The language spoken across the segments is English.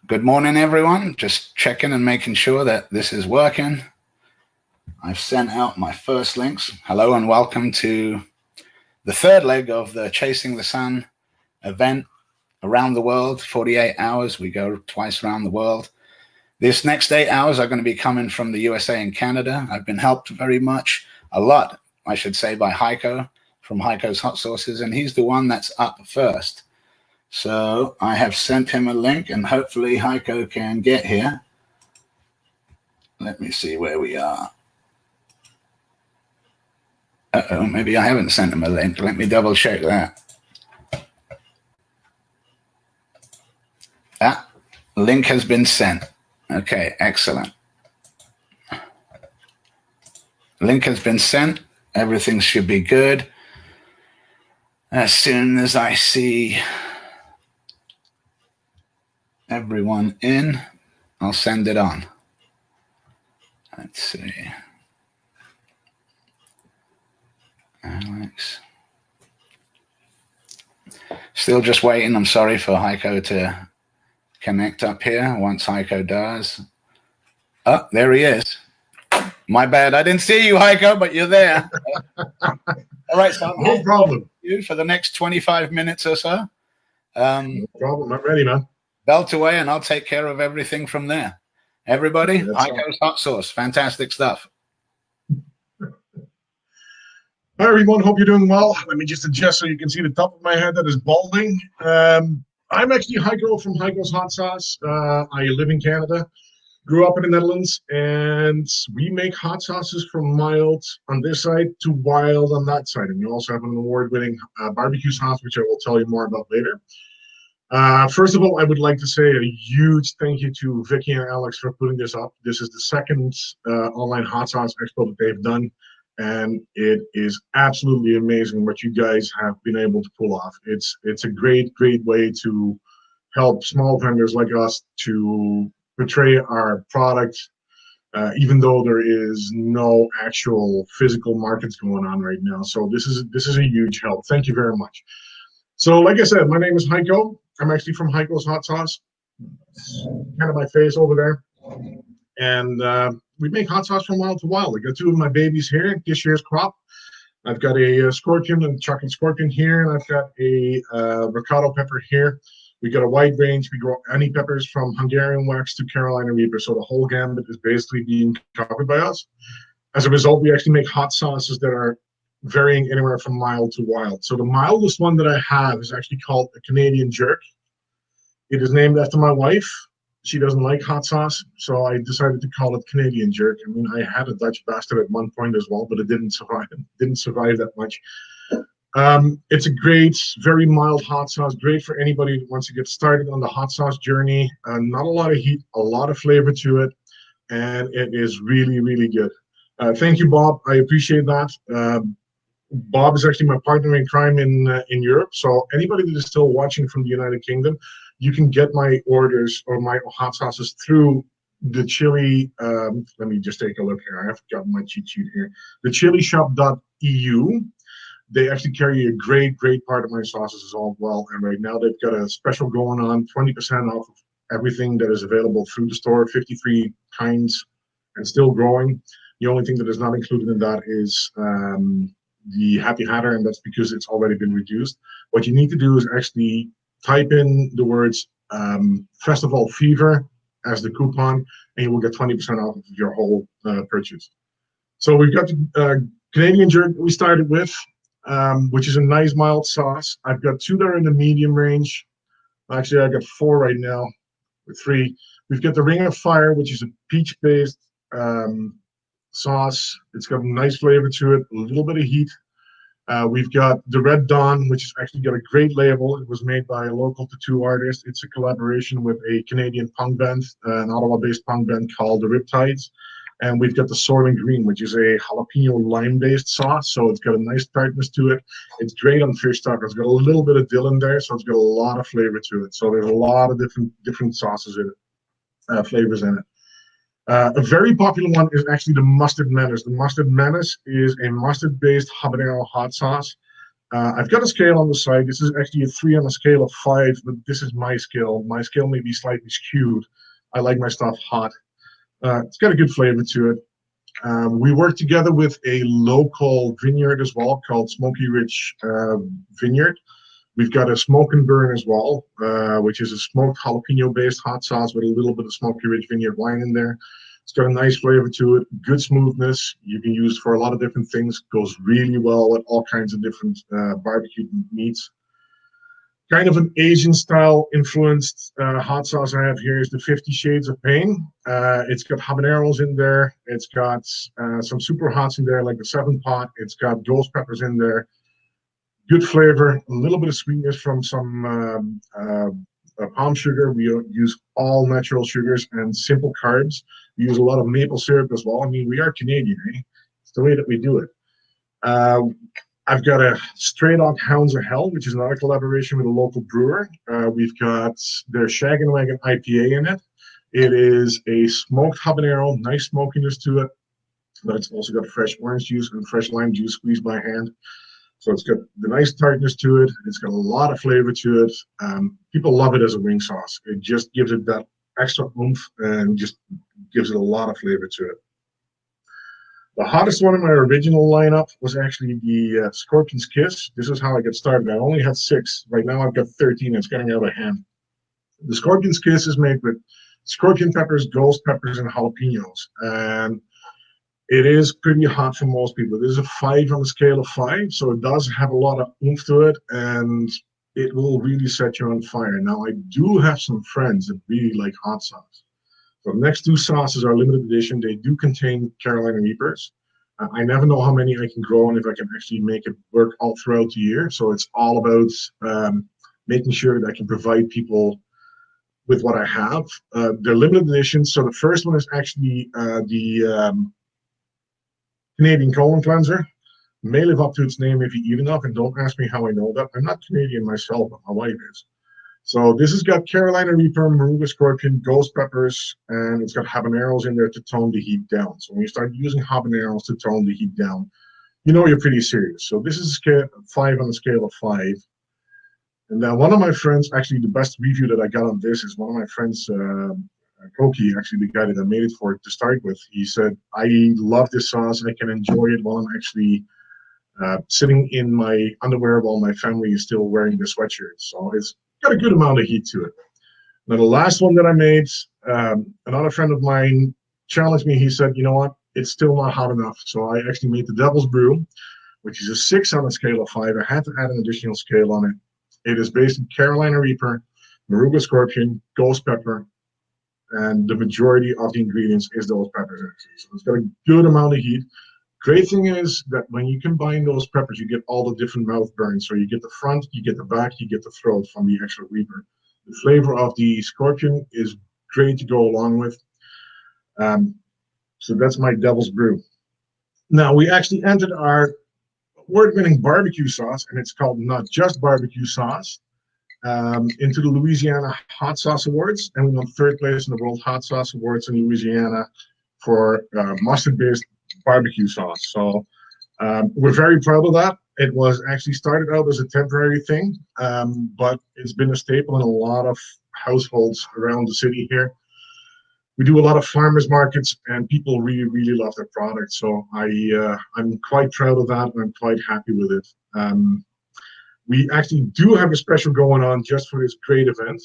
Good morning, everyone. Just checking and making sure that this is working. I've sent out my first links. Hello and welcome to the third leg of the Chasing the Sun event around the world. 48 hours. We go twice around the world. This next 8 hours are going to be coming from the USA and Canada. I've been helped very much, a lot, I should say, by Haico from Haico's Hot Sauces, and he's the one that's up first. So I have sent him a link, and hopefully Haico can get here. Let me see where we are. Uh-oh, maybe I haven't sent him a link. Let me double check that. Link has been sent. Okay, excellent. Link has been sent. Everything should be good. As soon as I see everyone in, I'll send it on. Let's see. Alex. Still just waiting. I'm sorry for Haico to connect up here. Once Haico does. Oh, there he is. My bad. I didn't see you, Haico, but you're there. All right, so no problem. You for the next 25 minutes or so. No problem. I'm ready, man. Belt away, and I'll take care of everything from there. Everybody, Haico's Hot Sauce. Fantastic stuff. Hi, everyone. Hope you're doing well. Let me just adjust so you can see the top of my head that is balding. I'm actually Haico from Haico's Hot Sauce. I live in Canada, grew up in the Netherlands, and we make hot sauces from mild on this side to wild on that side. And we also have an award-winning barbecue sauce, which I will tell you more about later. First of all, I would like to say a huge thank you to Vicky and Alex for putting this up. This is the second online hot sauce expo that they've done, and it is absolutely amazing what you guys have been able to pull off. It's a great way to help small vendors like us to portray our product, even though there is no actual physical markets going on right now. So this is a huge help. Thank you very much. So like I said, my name is Haico. I'm actually from Haico's Hot Sauce. Kind of my face over there. And we make hot sauce from wild to wild. I got two of my babies here, this year's crop. I've got a scorpion and chocolate scorpion here, and I've got a ricotta pepper here. We got a wide range. We grow any peppers from Hungarian wax to Carolina Reaper. So the whole gambit is basically being covered by us. As a result, we actually make hot sauces that are varying anywhere from mild to wild. So the mildest one that I have is actually called a Canadian jerk. It is named after my wife. She doesn't like hot sauce, so I decided to call it Canadian jerk. I mean, I had a Dutch bastard at one point as well, but it didn't survive. It didn't survive that much. It's a great, very mild hot sauce, great for anybody who wants to get started on the hot sauce journey. Not a lot of heat, a lot of flavor to it, and it is really good. Thank you, Bob. I appreciate that. Bob is actually my partner in crime in Europe. So anybody that is still watching from the United Kingdom, you can get my orders or my hot sauces through the Chilli. Let me just take a look here. I have got my cheat sheet here. The chillishop.eu. They actually carry a great part of my sauces as well. And right now they've got a special going on, 20% off of everything that is available through the store, 53 kinds and still growing. The only thing that is not included in that is the Happy Hatter, and that's because it's already been reduced. What you need to do is actually type in the words FESTVAL Fever as the coupon, and you will get 20% off of your whole purchase. So we've got the Canadian jerk we started with, which is a nice mild sauce. I've got two that are in the medium range. Actually, I got four right now, or three. We've got the Ring of Fire, which is a peach-based sauce. It's got a nice flavor to it, a little bit of heat. We've got the Red Dawn, which has actually got a great label. It was made by a local tattoo artist. It's a collaboration with a Canadian punk band, an Ottawa-based punk band called the Riptides. And we've got the Soylent Green, which is a jalapeno lime-based sauce. So it's got a nice tartness to it. It's great on fish tacos. It's got a little bit of dill in there, so it's got a lot of flavor to it. So there's a lot of different sauces in it, flavors in it. A very popular one is actually the Mustard Menace. The Mustard Menace is a mustard-based habanero hot sauce. I've got a scale on the side. This is actually a 3 on a scale of 5, but this is my scale. My scale may be slightly skewed. I like my stuff hot. It's got a good flavor to it. We work together with a local vineyard as well called Smoky Ridge Vineyard. We've got a smoke and burn as well, which is a smoked jalapeno-based hot sauce with a little bit of Smoky Ridge Vineyard wine in there. It's got a nice flavor to it, good smoothness. You can use for a lot of different things. Goes really well with all kinds of different barbecue meats. Kind of an Asian style influenced hot sauce I have here is the 50 Shades of Pain. It's got habaneros in there. It's got some super hots in there, like the 7-pot. It's got ghost peppers in there. Good flavor, a little bit of sweetness from some palm sugar. We use all natural sugars and simple carbs. We use a lot of maple syrup as well. I mean, we are Canadian, eh? It's the way that we do it. I've got a Straight Oak Hounds of Hell, which is another collaboration with a local brewer. We've got their Shag and Wagon IPA in it. It is a smoked habanero, nice smokiness to it, but it's also got fresh orange juice and fresh lime juice squeezed by hand. So it's got the nice tartness to it. It's got a lot of flavor to it. People love it as a wing sauce. It just gives it that extra oomph and just gives it a lot of flavor to it. The hottest one in my original lineup was actually the Scorpion's Kiss. This is how I got started. I only had 6. Right now I've got 13. It's getting out of hand. The Scorpion's Kiss is made with scorpion peppers, ghost peppers, and jalapenos. And it is pretty hot for most people. It is a 5 on a scale of 5, so it does have a lot of oomph to it, and it will really set you on fire. Now, I do have some friends that really like hot sauce. So the next 2 sauces are limited edition. They do contain Carolina Reapers. I never know how many I can grow and if I can actually make it work all throughout the year. So it's all about making sure that I can provide people with what I have. They're limited edition. So the first one is actually the Canadian colon cleanser. May live up to its name if you eat enough, and don't ask me how I know that. I'm not Canadian myself, but my wife is. So this has got Carolina Reaper, Moruga Scorpion, ghost peppers, and it's got habaneros in there to tone the heat down. So when you start using habaneros to tone the heat down, you know you're pretty serious. So this is a scale 5 on a scale of 5. And then one of my friends, actually the best review that I got on this is one of my friends, Koki, actually the guy that I made it for to start with. He said, I love this sauce. I can enjoy it while I'm actually sitting in my underwear while my family is still wearing the sweatshirt. So it's got a good amount of heat to it. Now the last one that I made, another friend of mine challenged me. He said, you know what, it's still not hot enough. So I actually made the Devil's Brew, which is a 6 on a scale of 5. I had to add an additional scale on it. It is based in Carolina Reaper, Moruga Scorpion, ghost pepper, and the majority of the ingredients is those peppers actually. So it's got a good amount of heat. Great thing is that when you combine those peppers, you get all the different mouth burns. So you get the front, you get the back, you get the throat from the extra Reaper. The flavor of the Scorpion is great to go along with. So that's my Devil's Brew. Now we actually entered our award-winning barbecue sauce, and it's called Not Just Barbecue Sauce, into the Louisiana Hot Sauce Awards, and we won 3rd place in the World Hot Sauce Awards in Louisiana for mustard-based barbecue sauce. So we're very proud of that. It was actually started out as a temporary thing, but it's been a staple in a lot of households around the city here. We do a lot of farmers markets, and people really, really love their product. So I'm quite proud of that, and I'm quite happy with it. We actually do have a special going on just for this great event.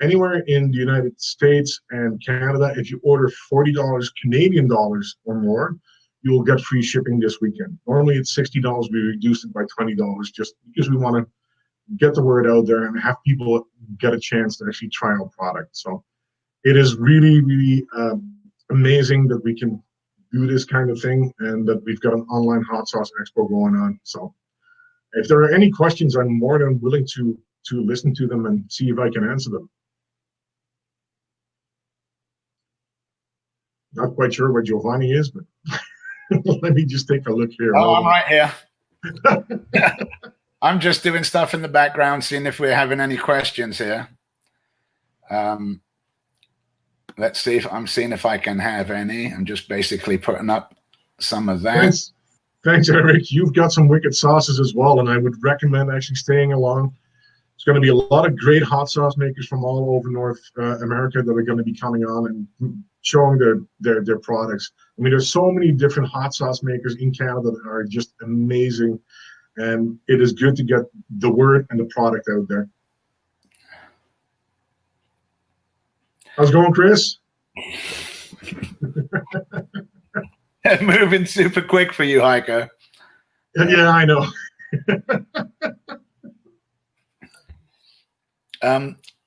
Anywhere in the United States and Canada, if you order $40 Canadian dollars or more, you will get free shipping this weekend. Normally it's $60. We reduced it by $20 just because we want to get the word out there and have people get a chance to actually try our product. So it is really, really amazing that we can do this kind of thing and that we've got an online hot sauce expo going on. So if there are any questions, I'm more than willing to listen to them and see if I can answer them. Not quite sure where Giovanni is, but let me just take a look here. Oh, I'm right here. I'm just doing stuff in the background, seeing if we're having any questions here. Let's see if I'm seeing if I can have any. I'm just basically putting up some of that. Thanks, Eric. You've got some wicked sauces as well, and I would recommend actually staying along. There's going to be a lot of great hot sauce makers from all over North America that are going to be coming on and showing their products. I mean, there's so many different hot sauce makers in Canada that are just amazing, and it is good to get the word and the product out there. How's it going, Chris? Moving super quick for you, Haico. Yeah, I know.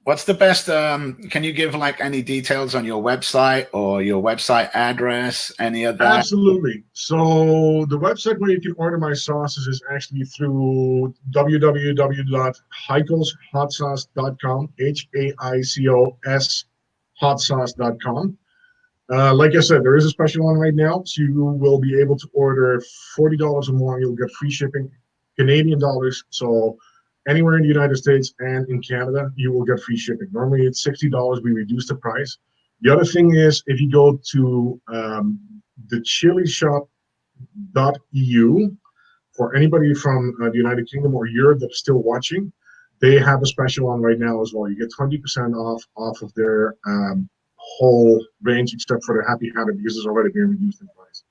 What's the best? Can you give like any details on your website or your website address? Any of that? Absolutely. So the website where you can order my sauces is actually through www.haicoshotsauce.com. HAICOS hotsauce.com. Like I said, there is a special on right now, so you will be able to order $40 or more. You'll get free shipping, Canadian dollars. So anywhere in the United States and in Canada, you will get free shipping. Normally it's $60. We reduce the price. The other thing is, if you go to the chillishop.eu, for anybody from the United Kingdom or Europe that's still watching, they have a special on right now as well. You get 20% off of their whole range, except for the Happy Habit, because it's already been reduced in price.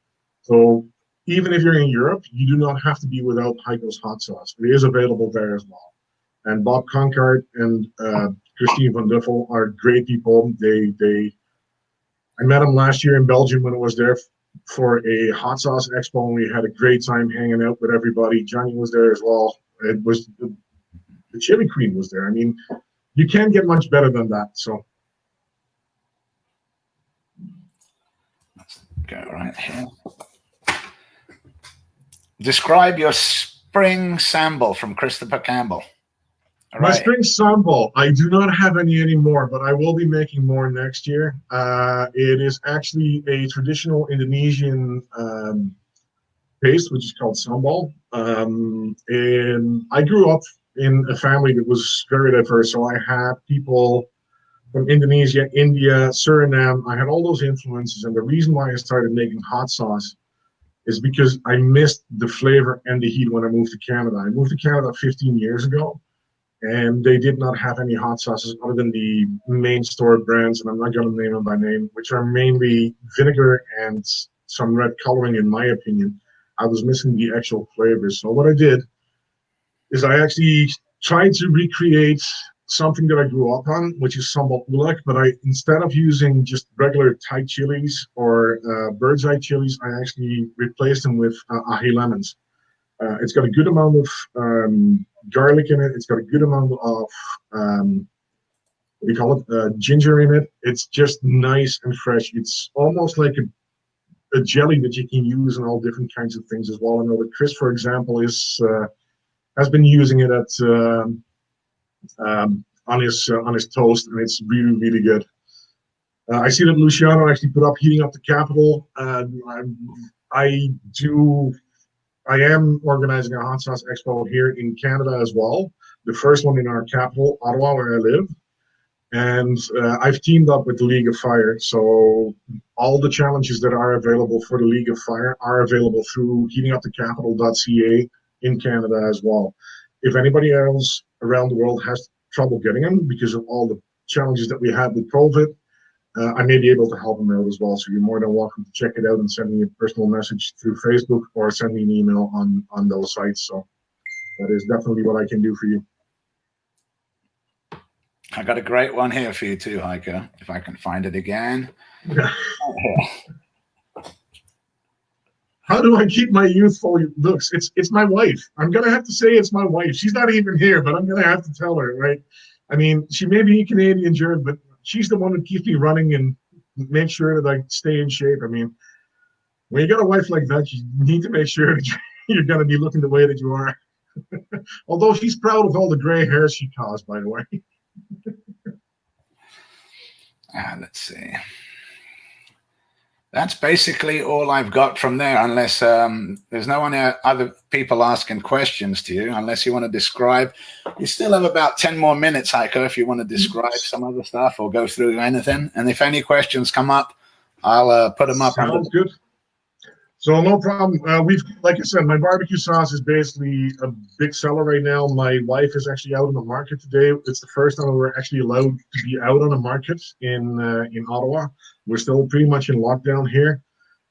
So even if you're in Europe, you do not have to be without Haico's hot sauce. It is available there as well. And Bob Conkart and Christine Van Duffel are great people. I met them last year in Belgium when I was there for a hot sauce expo, and we had a great time hanging out with everybody. Johnny was there as well. It was the Chili Queen was there. I mean, you can't get much better than that. So go right here. Describe your spring sample from Christopher Campbell. All my spring sample, I do not have any anymore, but I will be making more next year. It is actually a traditional Indonesian paste, which is called sambal. And I grew up in a family that was very diverse, so I had people from Indonesia, India, Suriname. I had all those influences, and the reason why I started making hot sauce is because I missed the flavor and the heat when I moved to Canada. I moved to Canada 15 years ago, and they did not have any hot sauces other than the main store brands, and I'm not going to name them by name, which are mainly vinegar and some red coloring, in my opinion. I was missing the actual flavors. So what I did is I actually tried to recreate something that I grew up on, which is sambal ulek, but instead of using just regular Thai chilies or bird's eye chilies, I actually replaced them with ají lemons. It's got a good amount of garlic in it. It's got a good amount of ginger in it. It's just nice and fresh. It's almost like a jelly that you can use in all different kinds of things as well. I know that Chris, for example, has been using it on his toast, and it's really, really good. I see that Luciano actually put up Heating Up the Capital. I am organizing a hot sauce expo here in Canada as well. The first one in our capital, Ottawa, where I live. And I've teamed up with the League of Fire. So all the challenges that are available for the League of Fire are available through heatingupthecapital.ca in Canada as well. If anybody else around the world has trouble getting them because of all the challenges that we had with COVID, I may be able to help them out as well. So you're more than welcome to check it out and send me a personal message through Facebook or send me an email on those sites. So that is definitely what I can do for you. I got a great one here for you too, Haico, if I can find it again. How do I keep my youthful looks? It's my wife. I'm going to have to say it's my wife. She's not even here, but I'm going to have to tell her, right? I mean, she may be Canadian germ, but she's the one that keeps me running and make sure that I stay in shape. I mean, when you got a wife like that, you need to make sure that you're going to be looking the way that you are. Although she's proud of all the gray hairs she caused, by the way. Let's see. That's basically all I've got from there, unless there's no one other people asking questions to you, unless you want to describe. You still have about 10 more minutes, Haico, if you want to describe some other stuff or go through anything. And if any questions come up, I'll put them up. Sounds good. So no problem. Like I said, my barbecue sauce is basically a big seller right now. My wife is actually out in the market today. It's the first time we're actually allowed to be out on the market in Ottawa. We're still pretty much in lockdown here.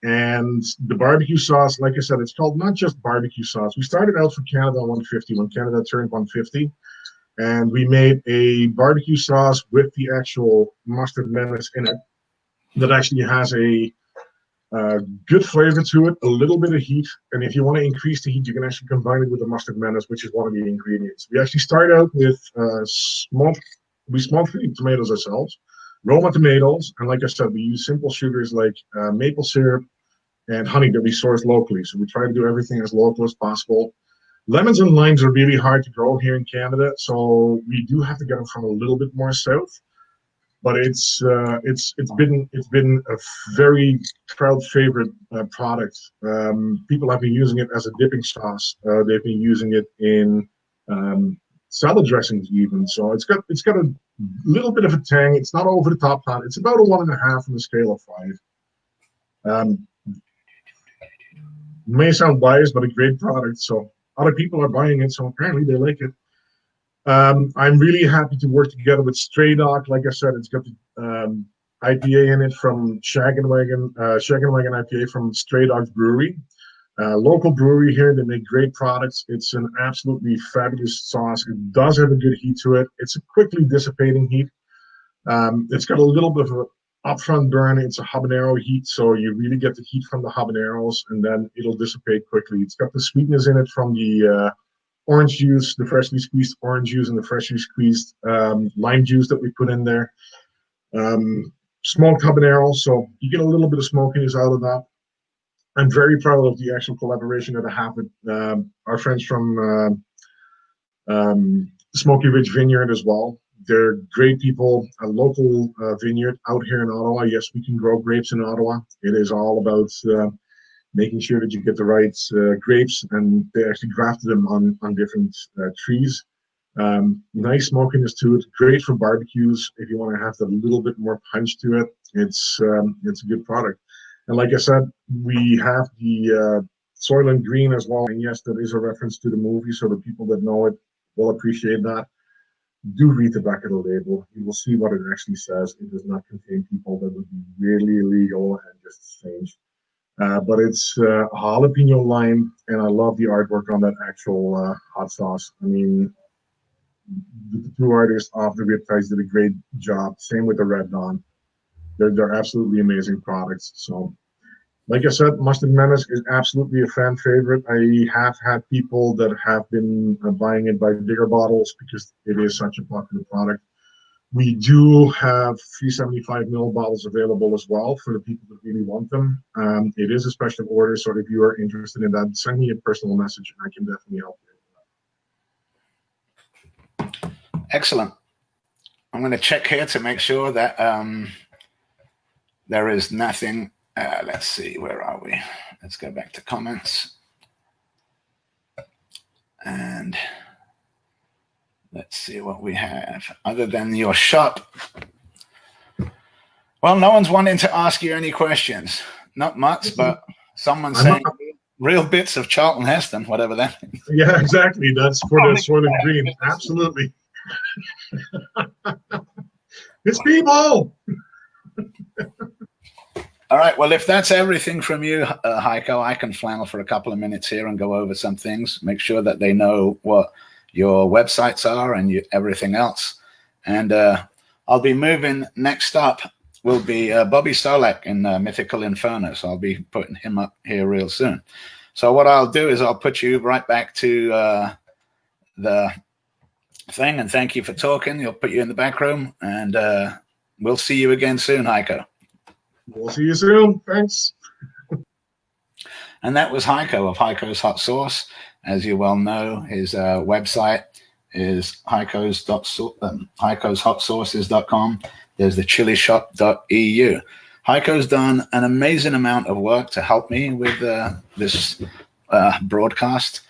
And the barbecue sauce, like I said, it's called not just barbecue sauce. We started out for Canada 150 when Canada turned 150. And we made a barbecue sauce with the actual mustard menace in it that actually has a good flavor to it, a little bit of heat, and if you want to increase the heat, you can actually combine it with the mustard menace, which is one of the ingredients. We actually start out with smoke the tomatoes ourselves, Roma tomatoes, and like I said, we use simple sugars like maple syrup and honey that we source locally. So we try to do everything as local as possible. Lemons and limes are really hard to grow here in Canada, so we do have to get them from a little bit more south. But it's been a very crowd favorite product. People have been using it as a dipping sauce. They've been using it in salad dressings even. So it's got a little bit of a tang. It's not over the top hot. It's about a 1.5 on the scale of 5. May sound biased, but a great product. So other people are buying it. So apparently they like it. I'm really happy to work together with Stray Dog. Like I said, it's got the IPA in it from Shag and Wagon IPA from Stray Dog's Brewery. Local brewery here. They make great products. It's an absolutely fabulous sauce. It does have a good heat to it. It's a quickly dissipating heat. It's got a little bit of an upfront burn. It's a habanero heat, so you really get the heat from the habaneros, and then it'll dissipate quickly. It's got the sweetness in it from the orange juice, the freshly squeezed orange juice, and the freshly squeezed lime juice that we put in there. Smoked habanero, so you get a little bit of smokiness out of that. I'm very proud of the actual collaboration that I have with our friends from Smoky Ridge Vineyard as well. They're great people, a local vineyard out here in Ottawa. Yes, we can grow grapes in Ottawa. It is all about making sure that you get the right grapes, and they actually grafted them on different trees. Nice smokiness to it, great for barbecues. If you want to have a little bit more punch to it, it's a good product. And like I said, we have the Soylent Green as well. And yes, that is a reference to the movie, so the people that know it will appreciate that. Do read the back of the label. You will see what it actually says. It does not contain people that would be really illegal and just strange. But it's jalapeno lime, and I love the artwork on that actual hot sauce. I mean, the two artists off the riptides did a great job. Same with the Red Dawn. They're absolutely amazing products. So, like I said, Mustard Menace is absolutely a fan favorite. I have had people that have been buying it by bigger bottles because it is such a popular product. We do have 375 ml bottles available as well for the people that really want them. It is a special order, so if you are interested in that, send me a personal message and I can definitely help you. Excellent. I'm going to check here to make sure that there is nothing. Let's see, where are we? Let's go back to comments. And let's see what we have. Other than your shop. Well, no one's wanting to ask you any questions. Not much, but someone's saying real bits of Charlton Heston, whatever that is. Yeah, exactly. That's for the Soylent Green. Absolutely. It's people. All right. Well, if that's everything from you, Haico, I can flannel for a couple of minutes here and go over some things. Make sure that they know what your websites are and everything else. And I'll be moving. Next up will be Bobby Solek in Mythical Inferno. So I'll be putting him up here real soon. So what I'll do is I'll put you right back to the thing. And thank you for talking. You'll put you in the back room. And we'll see you again soon, Haico. We'll see you soon. Thanks. And that was Haico of Haico's Hot Sauce. As you well know, his website is haicoshhotsauces.com. There's the chillishop.eu. Haico's done an amazing amount of work to help me with this broadcast.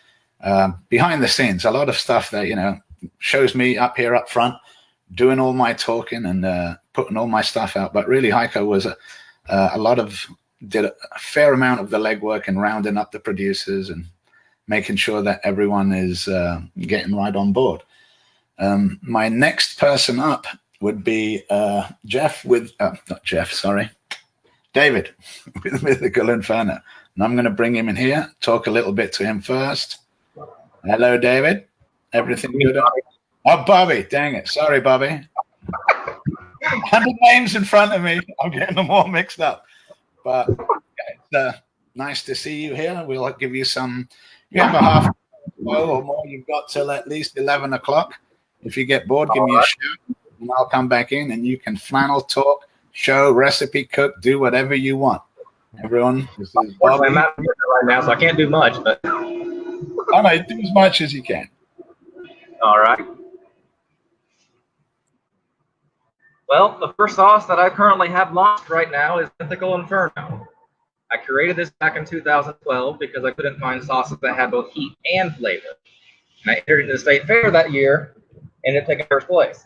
Behind the scenes, a lot of stuff that, shows me up here up front, doing all my talking and putting all my stuff out. But really, Haico was a lot of did a fair amount of the legwork in rounding up the producers and making sure that everyone is getting right on board. My next person up would be Jeff with, not Jeff, sorry, David with Mythical Inferno. And I'm going to bring him in here, talk a little bit to him first. Hello, David. Everything good? Oh, Bobby. Dang it. Sorry, Bobby. 100 names in front of me. I'm getting them all mixed up. But it's nice to see you here. We'll give you some, you have a half hour or more. You've got till at least 11 o'clock. If you get bored, give me a shout, and I'll come back in, and you can flannel, talk, show, recipe, cook, do whatever you want. Everyone, this is Bobby. I'm out here right now, so I can't do much, but I know, do as much as you can. all right. Well, the first sauce that I currently have launched right now is Mythical Inferno. I created this back in 2012 because I couldn't find sauces that had both heat and flavor. And I entered into the state fair that year and ended up taking first place.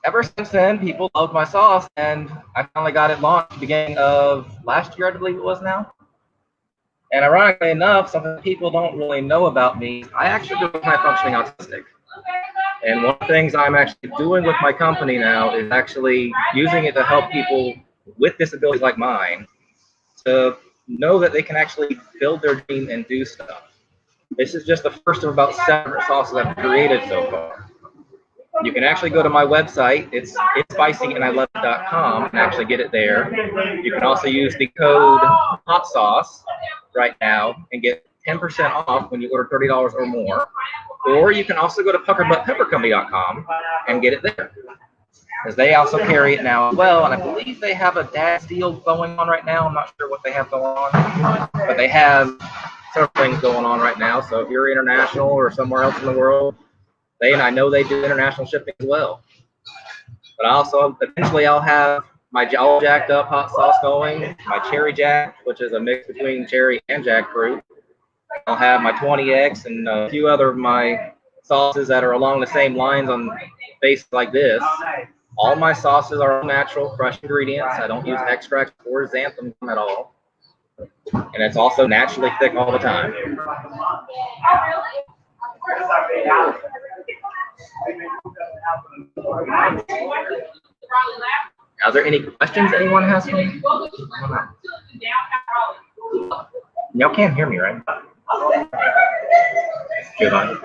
Ever since then, people loved my sauce, and I finally got it launched beginning of last year, I believe it was now. And ironically enough, something people don't really know about me, I actually do high-functioning autistic. And one of the things I'm actually doing with my company now is actually using it to help people with disabilities like mine to know that they can actually build their dream and do stuff. This is just the first of about 7 sauces I've created so far. You can actually go to my website. It's spicyandilove.com and actually get it there. You can also use the code hot sauce right now and get 10% off when you order $30 or more. Or you can also go to puckerbuttpeppercompany.com and get it there, because they also carry it now as well. And I believe they have a dad's deal going on right now. I'm not sure what they have going on, but they have several things going on right now. So if you're international or somewhere else in the world, I know they do international shipping as well. But also, eventually I'll have my all jacked up hot sauce going, my cherry jack, which is a mix between cherry and jackfruit. I'll have my 20X and a few other of my sauces that are along the same lines on bases like this. All my sauces are all natural, fresh ingredients. I don't use extracts or xanthan at all. And it's also naturally thick all the time. Are there any questions anyone has for me? Y'all can't hear me, right? Good on.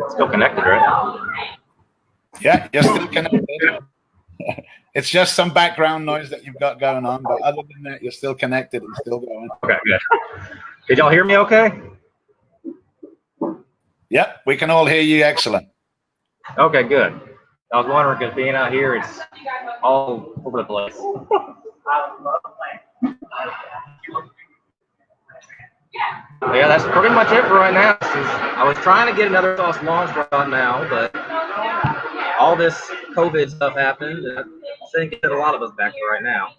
Still connected, right? Yeah, you're still connected. It's just some background noise that you've got going on, but other than that, you're still connected and still going. Okay, good. Did y'all hear me okay? Yep, we can all hear you excellent. Okay, good. I was wondering, because being out here, it's all over the place. Yeah, that's pretty much it for right now. I was trying to get another sauce launched right now, but all this COVID stuff happened, and I think it hit a lot of us back for right now.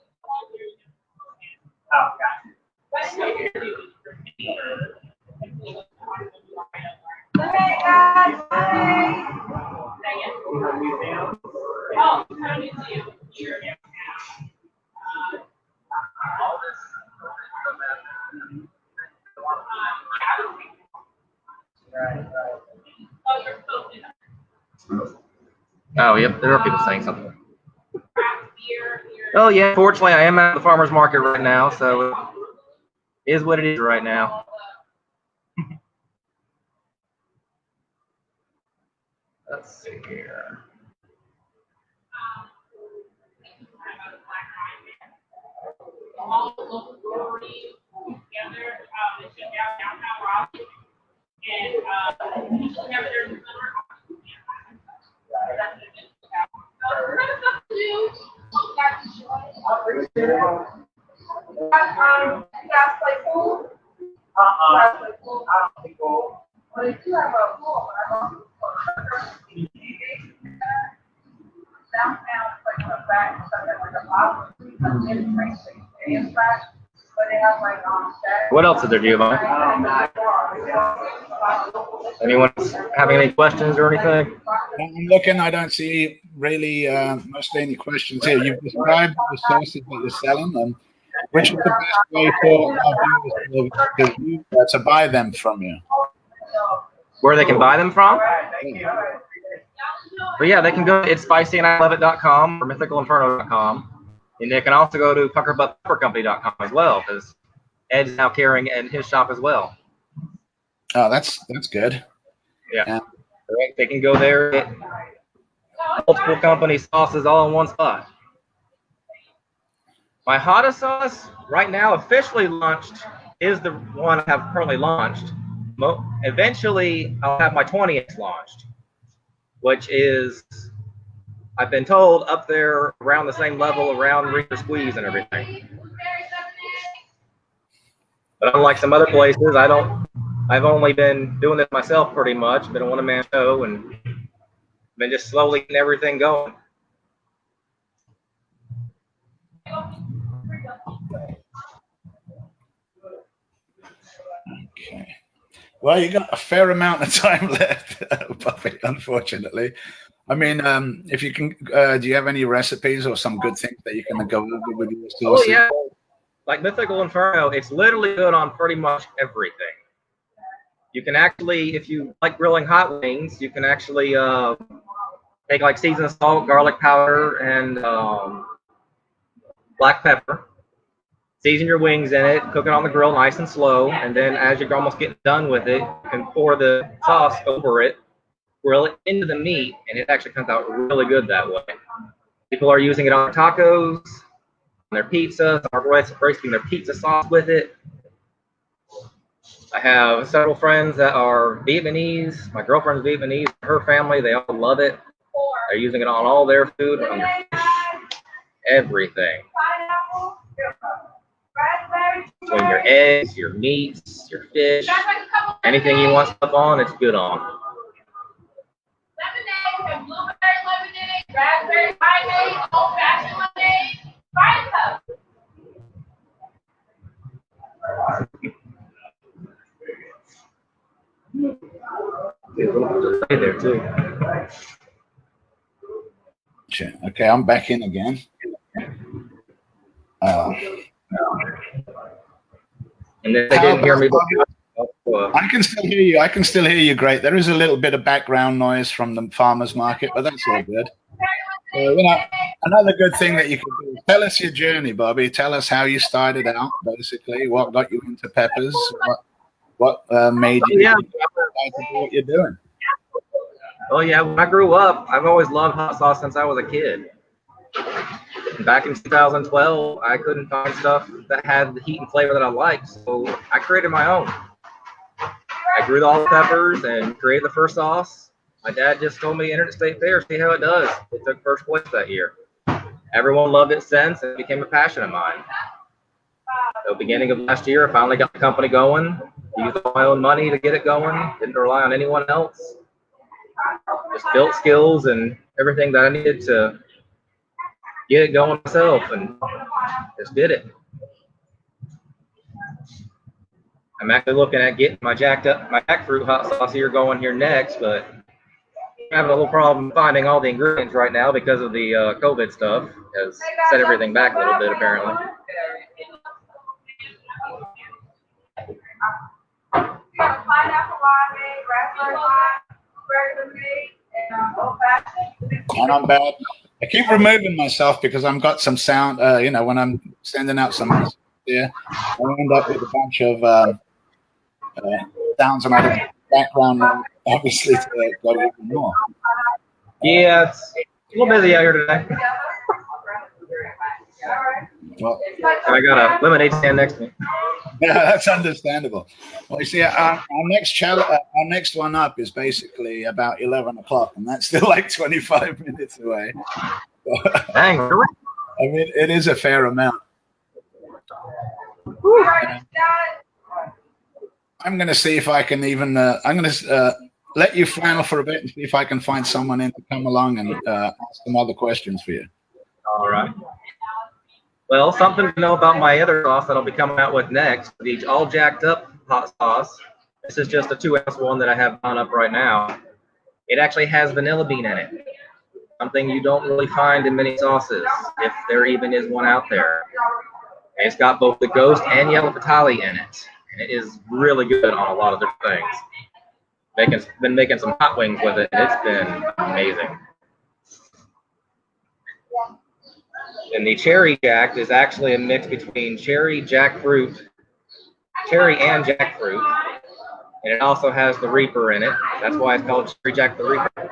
Hey guys, hi. Oh, yep, there are people saying something. Oh, yeah, fortunately, I am at the farmer's market right now, so it is what it is right now. Let's see here. All the local breweries together, they shut down downtown Raleigh, and usually have their summer. You guys play pool? I don't play pool. Well, they do have a pool What else is there, Giovanni? Anyone having any questions or anything? I'm looking. I don't see really mostly any questions here. You've described the sauces that you're selling. Which is the best way for our viewers to buy them from you? Where they can buy them from? Yeah. But yeah, they can go to itspicyandilloveit.com or mythicalinferno.com. And they can also go to puckerbutpeppercompany.com as well, because Ed's now carrying it in his shop as well. Oh, that's good. Yeah. They can go there, get multiple company sauces all in one spot. My hottest sauce right now officially launched is the one I have currently launched. Eventually, I'll have my 20th launched, which is, I've been told, up there around the same level around Reaper Squeeze and everything. But unlike some other places, I've only been doing this myself pretty much, been a one-man show, and been just slowly getting everything going. Okay. Well, you got a fair amount of time left, Buffy, unfortunately. I mean, if you can, do you have any recipes or some good things that you can go over with your sauces? Oh, yeah. Like Mythical Inferno, it's literally good on pretty much everything. You can actually, if you like grilling hot wings, you can actually take like seasoned salt, garlic powder, and black pepper. Season your wings in it, cook it on the grill nice and slow, and then as you're almost getting done with it, you can pour the sauce over it, grill it into the meat, and it actually comes out really good that way. People are using it on tacos, on their pizzas, are roasting their pizza sauce with it. I have several friends that are Vietnamese. My girlfriend's Vietnamese. Her family, they all love it. They're using it on all their food, on their fish, everything. Between your eggs, your meats, your fish, anything you want stuff on, it's good on. Lemonade, blueberry lemonade, raspberry lemonade, old-fashioned lemonade, fire cup. There too. Okay, I'm back in again. And if they didn't hear me, I can still hear you. I can still hear you great. There is a little bit of background noise from the farmer's market, but that's all good. Another good thing that you can do is tell us your journey, Bobby. Tell us how you started out, basically. What got you into peppers? What made you decide to do what you're doing? Oh yeah, when I grew up, I've always loved hot sauce since I was a kid. Back in 2012, I couldn't find stuff that had the heat and flavor that I liked, so I created my own. I grew all the peppers and created the first sauce. My dad just told me enter the state fair, see how it does. It took first place that year. Everyone loved it since, and it became a passion of mine. So beginning of last year, I finally got the company going. Used all my own money to get it going. Didn't rely on anyone else. Just built skills and everything that I needed to get it going myself, and just did it. I'm actually looking at getting my jackfruit hot sauce here going here next, but I'm having a little problem finding all the ingredients right now because of the COVID stuff. Has set everything back a little bit apparently. And I'm bad. I keep removing myself because I've got some sound, when I'm sending out some messages here, I end up with a bunch of sounds and other background, obviously, to go even more. Yeah, it's a little busy out here today. Well, I got a lemonade stand next to me. Yeah, that's understandable. Well, you see, our next one up is basically about 11 o'clock, and that's still like 25 minutes away. Dang, I mean, it is a fair amount. I'm going to see if I can even, I'm going to let you flannel for a bit and see if I can find someone in to come along and ask some other questions for you. All right. Well, something to know about my other sauce that I'll be coming out with next, the all jacked up hot sauce. This is just a 2-ounce one that I have on up right now. It actually has vanilla bean in it. Something you don't really find in many sauces, if there even is one out there. It's got both the ghost and yellow patali in it. And it is really good on a lot of different things. Been making some hot wings with it, and it's been amazing. And the cherry jacked is actually a mix between cherry and jackfruit. And it also has the Reaper in it. That's why it's called Cherry Jack the Reaper. So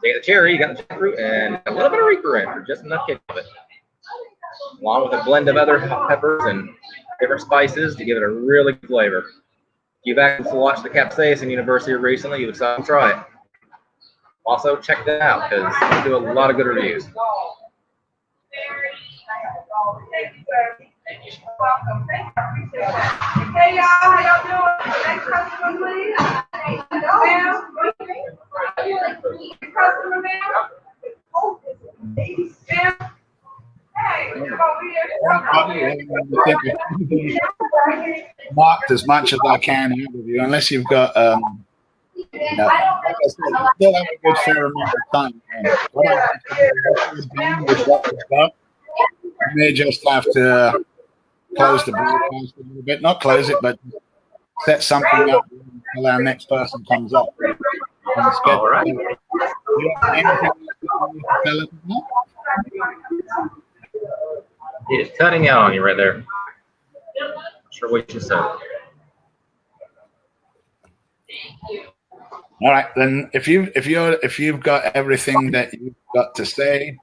you got the cherry, you got the jackfruit, and a little bit of Reaper in for just enough kick of it. Along with a blend of other hot peppers and different spices to give it a really good flavor. If you've actually watched the Capsaicin University recently, you would stop and try it. Also, check that out because they do a lot of good reviews. Hey y'all, how y'all doing? Next customer, please. Ma'am. Customer, ma'am. Ma'am. Hey, come over here. Marked as much as I can out of you, unless you've got like I said, you still have a good fair amount of time. What I have to do with what we've got, you may just have to close the broadcast a little bit. Not close it, but set something up until our next person comes up. All right. It is cutting out on you right there. Not sure what you said. All right, then if you've got everything that you've got to say,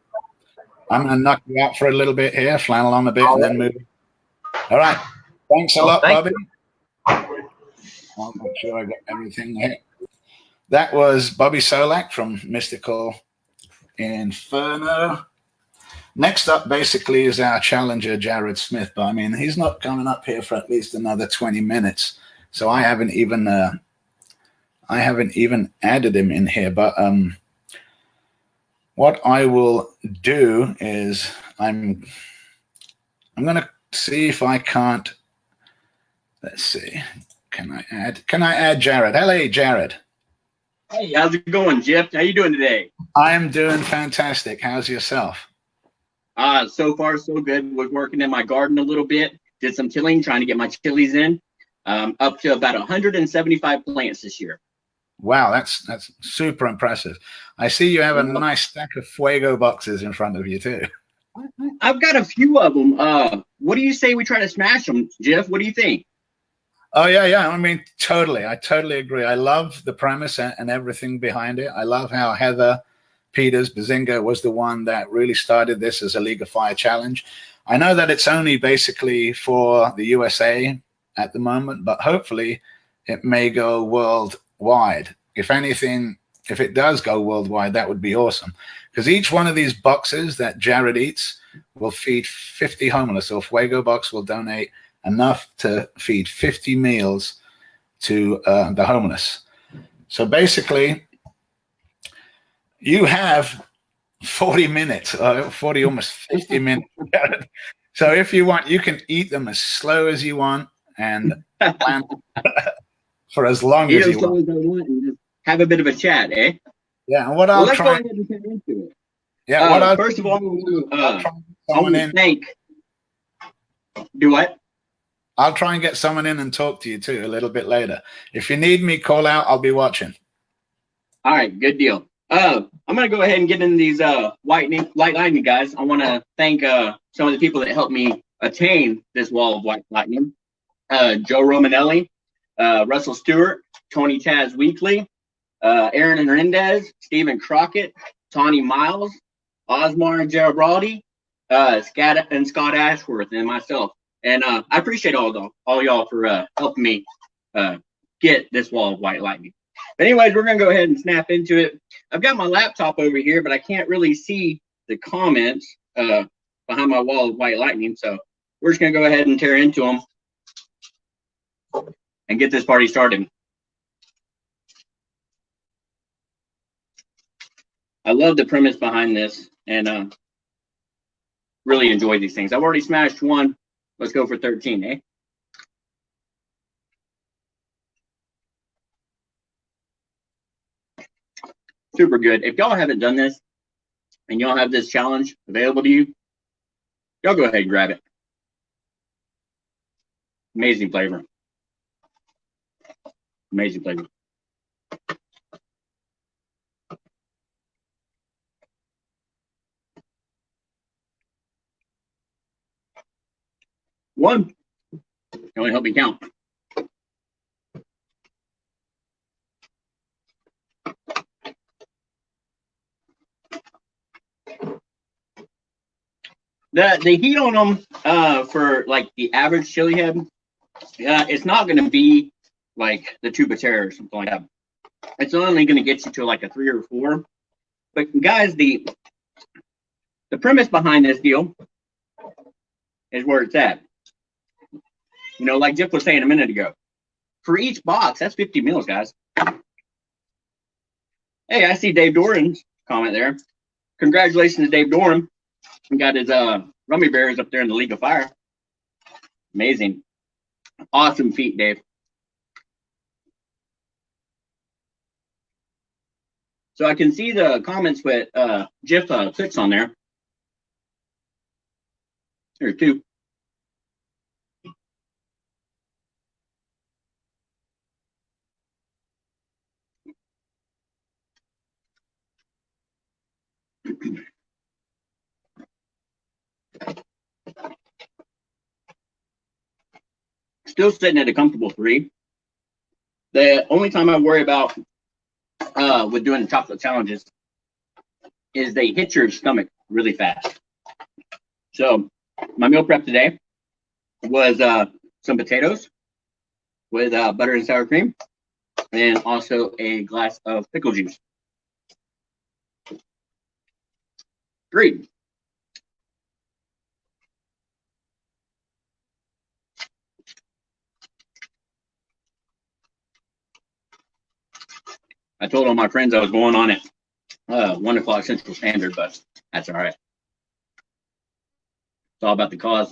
I'm going to knock you out for a little bit here, flannel on a bit, and then move. All right, thanks a lot, Bobby. I'll make sure I got everything here. That was Bobby Solak from Mythical Inferno. Next up, basically, is our challenger, Jared Smith. But I mean, he's not coming up here for at least another 20 minutes, so I haven't even added him in here. But what I will do is I'm going to see if I can't. Let's see. Can I add Jared? Hello, Jared. Hey, how's it going, Jif? How you doing today? I am doing fantastic. How's yourself? So far so good. Was working in my garden a little bit. Did some tilling, trying to get my chilies in. Up to about 175 plants this year. Wow, that's super impressive. I see you have a nice stack of Fuego boxes in front of you too. I've got a few of them. What do you say we try to smash them, Jif? What do you think? Oh yeah. I mean, totally. I totally agree. I love the premise and everything behind it. I love how Heather Peters Bazinga was the one that really started this as a League of Fire challenge. I know that it's only basically for the USA at the moment, but hopefully it may go worldwide. If anything, if it does go worldwide, that would be awesome. Because each one of these boxes that Jared eats will feed 50 homeless. So Fuego box will donate enough to feed 50 meals to the homeless. So basically, you have 40 minutes, 40, almost 50 minutes. So if you want, you can eat them as slow as you want and plan for as long as you want. And just have a bit of a chat, eh? Yeah, and what I'll let's try. go ahead and get into it. Yeah, first of all, I want to thank. Do what? I'll try and get someone in and talk to you too a little bit later. If you need me, call out. I'll be watching. All right, good deal. I'm gonna go ahead and get into these white lightning guys. I want to thank some of the people that helped me attain this wall of white lightning. Joe Romanelli, Russell Stewart, Tony Taz Weekly, Aaron Hernandez, Stephen Crockett, Tawny Miles, Osmar and Garibaldi, Scott Ashworth, and myself. And I appreciate all y'all for helping me get this wall of white lightning. But anyways, we're going to go ahead and snap into it. I've got my laptop over here, but I can't really see the comments behind my wall of white lightning. So we're just going to go ahead and tear into them and get this party started. I love the premise behind this. And really enjoy these things. I've already smashed one. Let's go for 13, eh? Super good. If y'all haven't done this and y'all have this challenge available to you, y'all go ahead and grab it. Amazing flavor. Amazing flavor. One. Can only help me count. The heat on them for like the average chili head, it's not going to be like the two Patera or something like that. It's only going to get you to like a 3 or 4. But guys, the premise behind this deal is where it's at. You know, like Jif was saying a minute ago, for each box, that's 50 meals, guys. Hey, I see Dave Doran's comment there. Congratulations to Dave Doran. He got his rummy bears up there in the League of Fire. Amazing. Awesome feat, Dave. So I can see the comments with Jif clicks on there. There are 2. Still sitting at a comfortable 3. The only time I worry about with doing the chocolate challenges is they hit your stomach really fast. So my meal prep today was some potatoes with butter and sour cream, and also a glass of pickle juice. Great. I told all my friends I was going on at 1 o'clock Central Standard, but that's all right. It's all about the cause.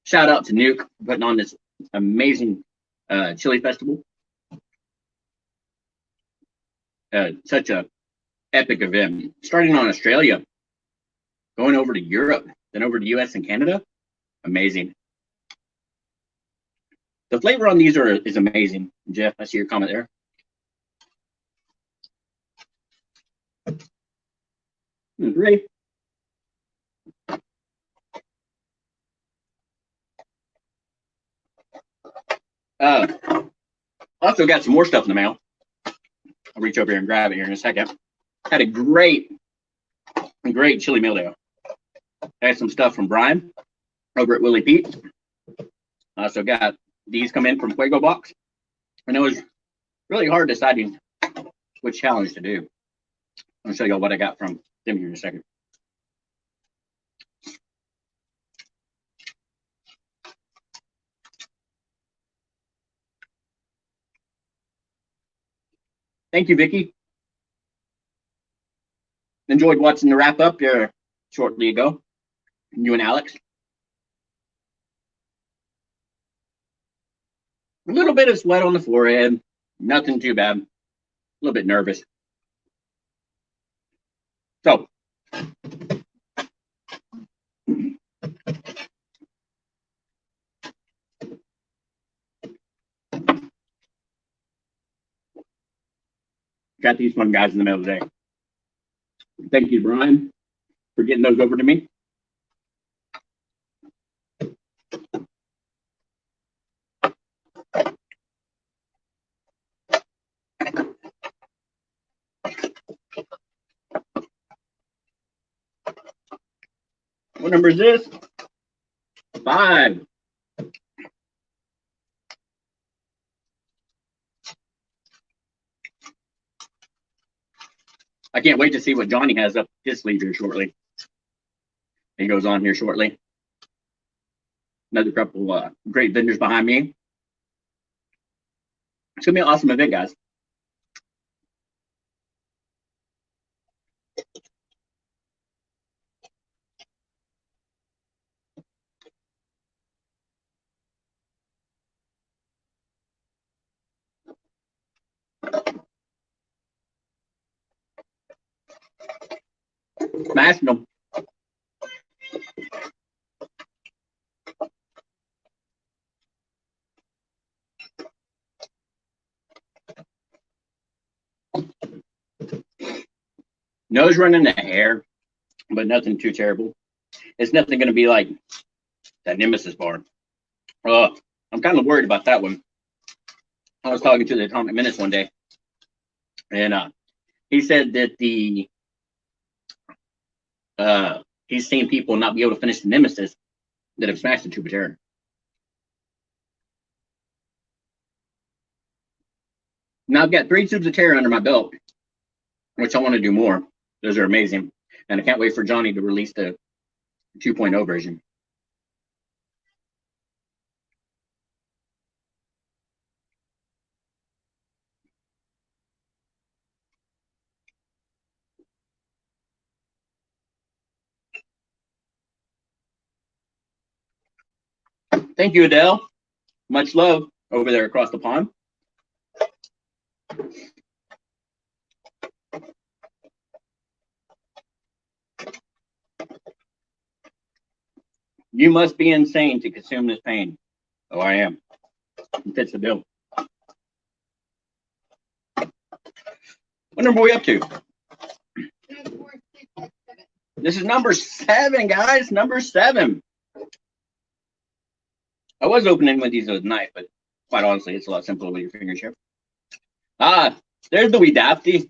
Shout out to NEUK for putting on this amazing chili festival. Such a epic event. Starting on Australia, going over to Europe, then over to US and Canada. Amazing. The flavor on these is amazing. Jif, I see your comment there. Great. Also got some more stuff in the mail. I'll reach over here and grab it here in a second. Had a great chili meal there. I had some stuff from Brian over at Willie Pete. Also got these come in from Fuego Box. And it was really hard deciding which challenge to do. I'll show you what I got from them here in a second. Thank you, Vicky. Enjoyed watching the wrap up here shortly ago. You and Alex. A little bit of sweat on the forehead. Nothing too bad. A little bit nervous. So, got these fun guys in the mail today. Thank you, Brian, for getting those over to me. What number is this? 5. I can't wait to see what Johnny has up his sleeve here shortly. He goes on here shortly. Another couple great vendors behind me. It's gonna be an awesome event, guys. Smashing them. Nose running the hair, but nothing too terrible. It's nothing going to be like that NEMESIS bar. I'm kind of worried about that one. I was talking to the Atomic Menace one day, and he said that he's seen people not be able to finish the NEMESIS that have smashed the tube of terror. Now I've got 3 tubes of terror under my belt, which I want to do more. Those are amazing, and I can't wait for Johnny to release the 2.0 version. Thank you, Adele. Much love over there across the pond. You must be insane to consume this pain. Oh, I am. It fits the bill. What number are we up to? This is number 7, guys. Number 7. I was opening with these with a knife, but quite honestly, it's a lot simpler with your fingers here. There's the wee Dafty.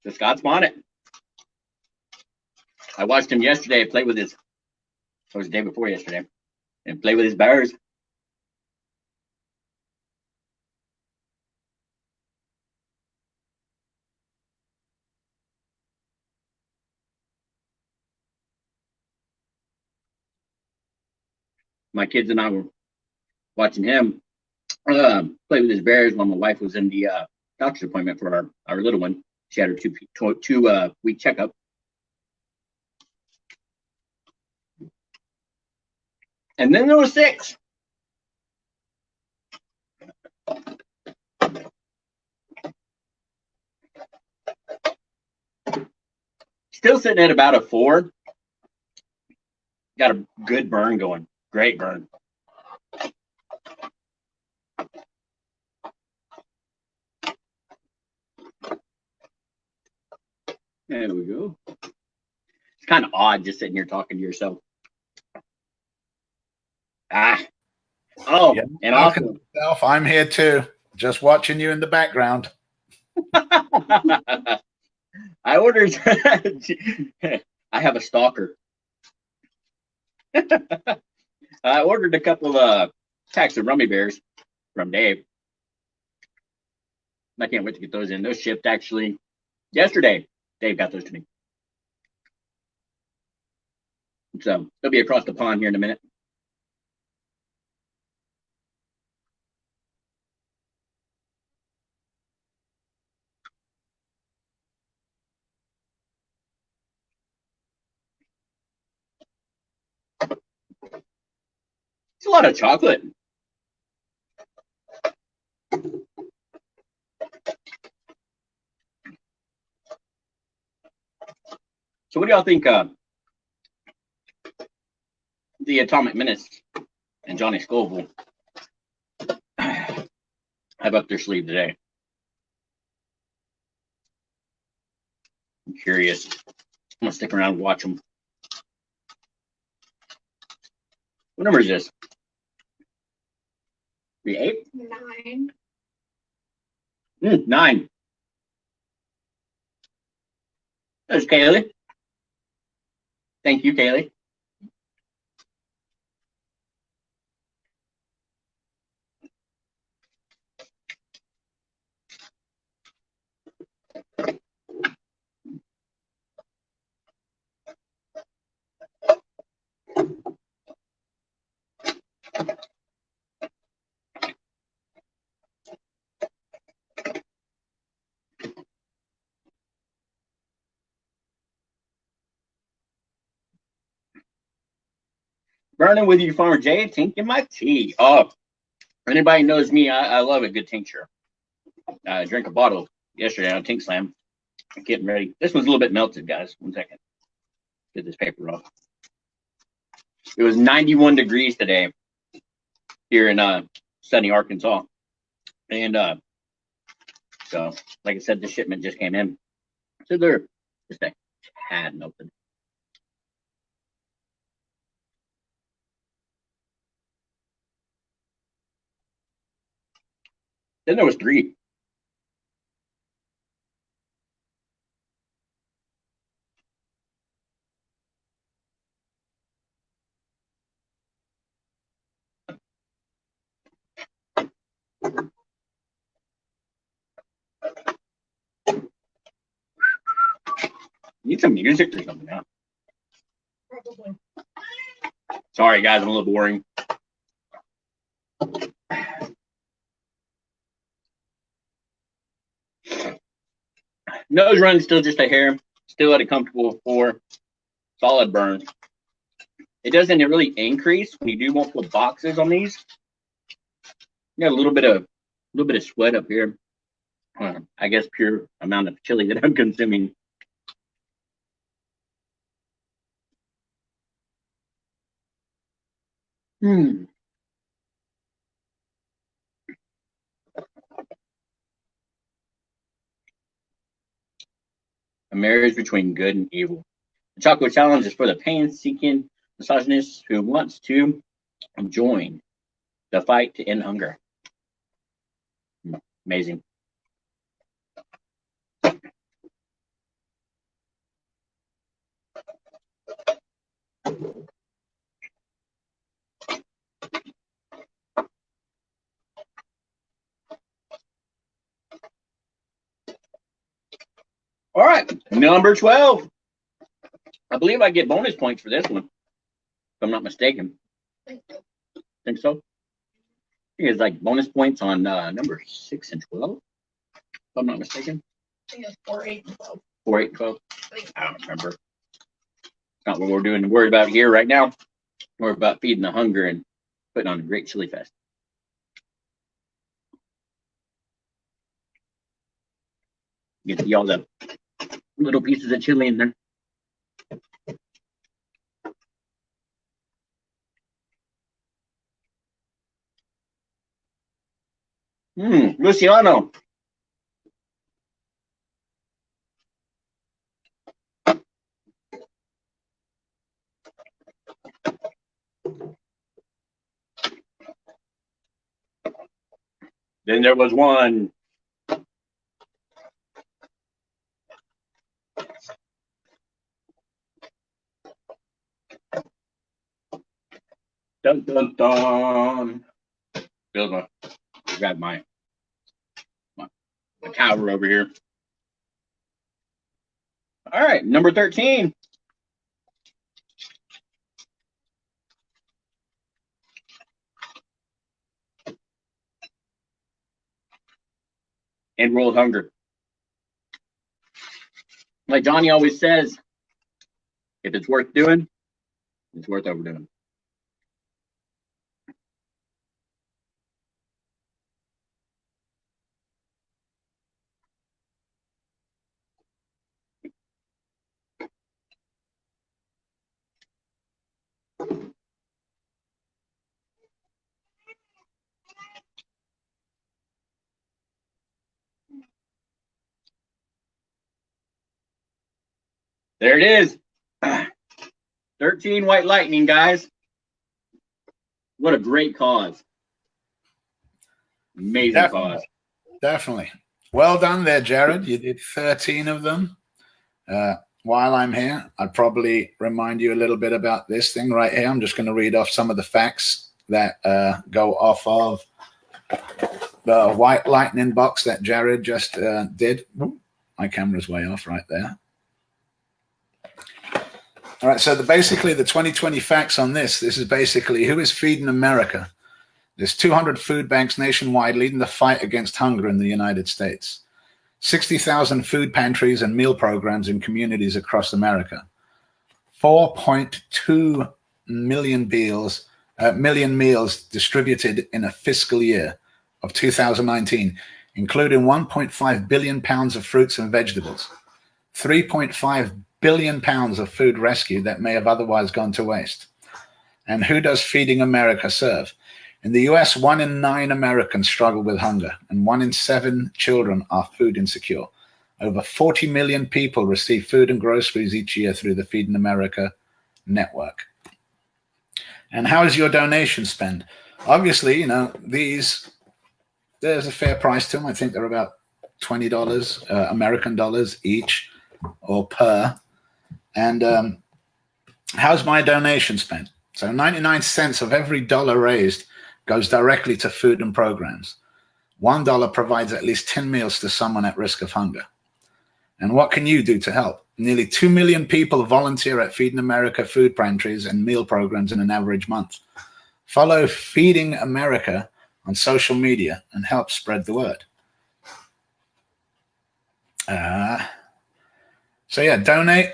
The Scots bonnet. I watched him yesterday play with his, it was the day before yesterday, and play with his bears. My kids and I were watching him play with his bears while my wife was in the doctor's appointment for our little one. She had her two week checkup. And then there was 6. Still sitting at about a 4. Got a good burn going. Great burn. There we go. It's kind of odd just sitting here talking to yourself. Oh, yeah, and also, I'm here too, just watching you in the background. I ordered. I have a stalker. I ordered a couple of packs of Rummy Bears from Dave. I can't wait to get those in. Those shipped actually yesterday. Dave got those to me. So they'll be across the pond here in a minute. It's a lot of chocolate. So what do y'all think the Atomic Menace and Johnny Scoville have up their sleeve today? I'm curious. I'm gonna stick around and watch them. What number is this? 8? 9. 9. There's Kaylee. Thank you, Kaylee. Burning with you, Farmer Jay, tinking my tea. Oh, anybody knows me, I love a good tincture. I drank a bottle yesterday on Tink Slam. Getting ready. This one's a little bit melted, guys. 1 second. Get this paper off. It was 91 degrees today here in sunny Arkansas. And so, like I said, the shipment just came in. So they're just a tad melted. Then there was 3. Need some music or something now. Probably. Sorry, guys, I'm a little boring. Nose run still just a hair, still at a comfortable 4. Solid burn. It doesn't really increase when you do multiple boxes on these. You got a little bit of sweat up here. I guess pure amount of chili that I'm consuming. A marriage between good and evil. The chocolate challenge is for the pain-seeking misogynist who wants to join the fight to end hunger. Amazing. All right, number 12. I believe I get bonus points for this one, if I'm not mistaken. Think so? I think it's like bonus points on number 6 and 12, if I'm not mistaken. I think it's 4, 8, and 12. 4, 8, 12. I don't remember. It's not what we're doing. Worried about here right now. We're about feeding the hunger and putting on a great chili fest. Get y'all the little pieces of chili in there. Luciano. Then there was one. Dun dun dun. Grab my tower over here. All right, number 13. End world hunger. Like Johnny always says, if it's worth doing, it's worth overdoing. There it is. 13 white lightning, guys. What a great cause. Amazing cause. Definitely. Well done there, Jared. You did 13 of them. While I'm here, I'd probably remind you a little bit about this thing right here. I'm just going to read off some of the facts that go off of the white lightning box that Jared just did. Ooh, my camera's way off right there. All right, so basically the 2020 facts on this is basically who is feeding America. There's 200 food banks nationwide leading the fight against hunger in the United States. 60,000 food pantries and meal programs in communities across America. 4.2 million meals distributed in a fiscal year of 2019, including 1.5 billion pounds of fruits and vegetables. 3.5 billion pounds of food rescued that may have otherwise gone to waste. And who does Feeding America serve? In the US, 1 in 9 Americans struggle with hunger, and 1 in 7 children are food insecure. Over 40 million people receive food and groceries each year through the Feeding America network. And how is your donation spent? Obviously, you know, there's a fair price to them. I think they're about $20 American dollars each or per. And how's my donation spent? So 99 cents of every dollar raised goes directly to food and programs. $1 provides at least 10 meals to someone at risk of hunger. And what can you do to help? Nearly 2 million people volunteer at Feeding America food pantries and meal programs in an average month. Follow Feeding America on social media and help spread the word. So yeah, donate,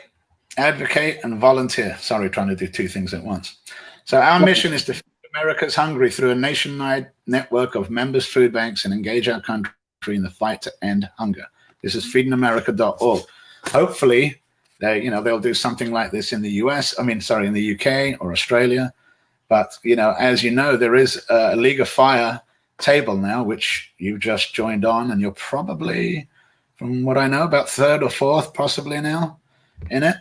advocate, and volunteer. Sorry, trying to do 2 things at once. So our mission is to feed America's hungry through a nationwide network of members' food banks and engage our country in the fight to end hunger. This is feedingamerica.org. Hopefully, they'll do something like this in the US. In the UK or Australia. But as you know, there is a League of Fire table now, which you've just joined on, and you're probably, from what I know, about 3rd or 4th, possibly now in it.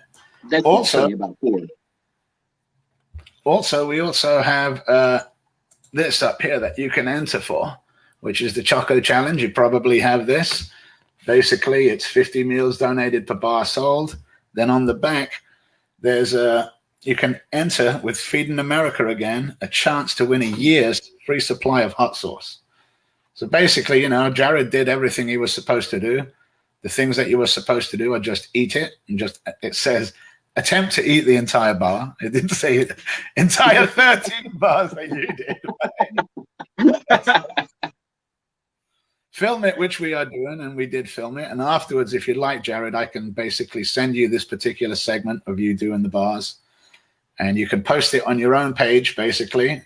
That's also about 4. Also, we also have this up here that you can enter for, which is the Choco Challenge. You probably have this. Basically, it's 50 meals donated per bar sold. Then on the back, there's you can enter with Feeding America again, a chance to win a year's free supply of hot sauce. So basically, Jared did everything he was supposed to do. The things that you were supposed to do are just eat it, and it says attempt to eat the entire bar. It didn't say entire 13 bars that you did. Film it, which we are doing, and we did film it. And afterwards, if you'd like, Jared, I can basically send you this particular segment of you doing the bars, and you can post it on your own page, basically.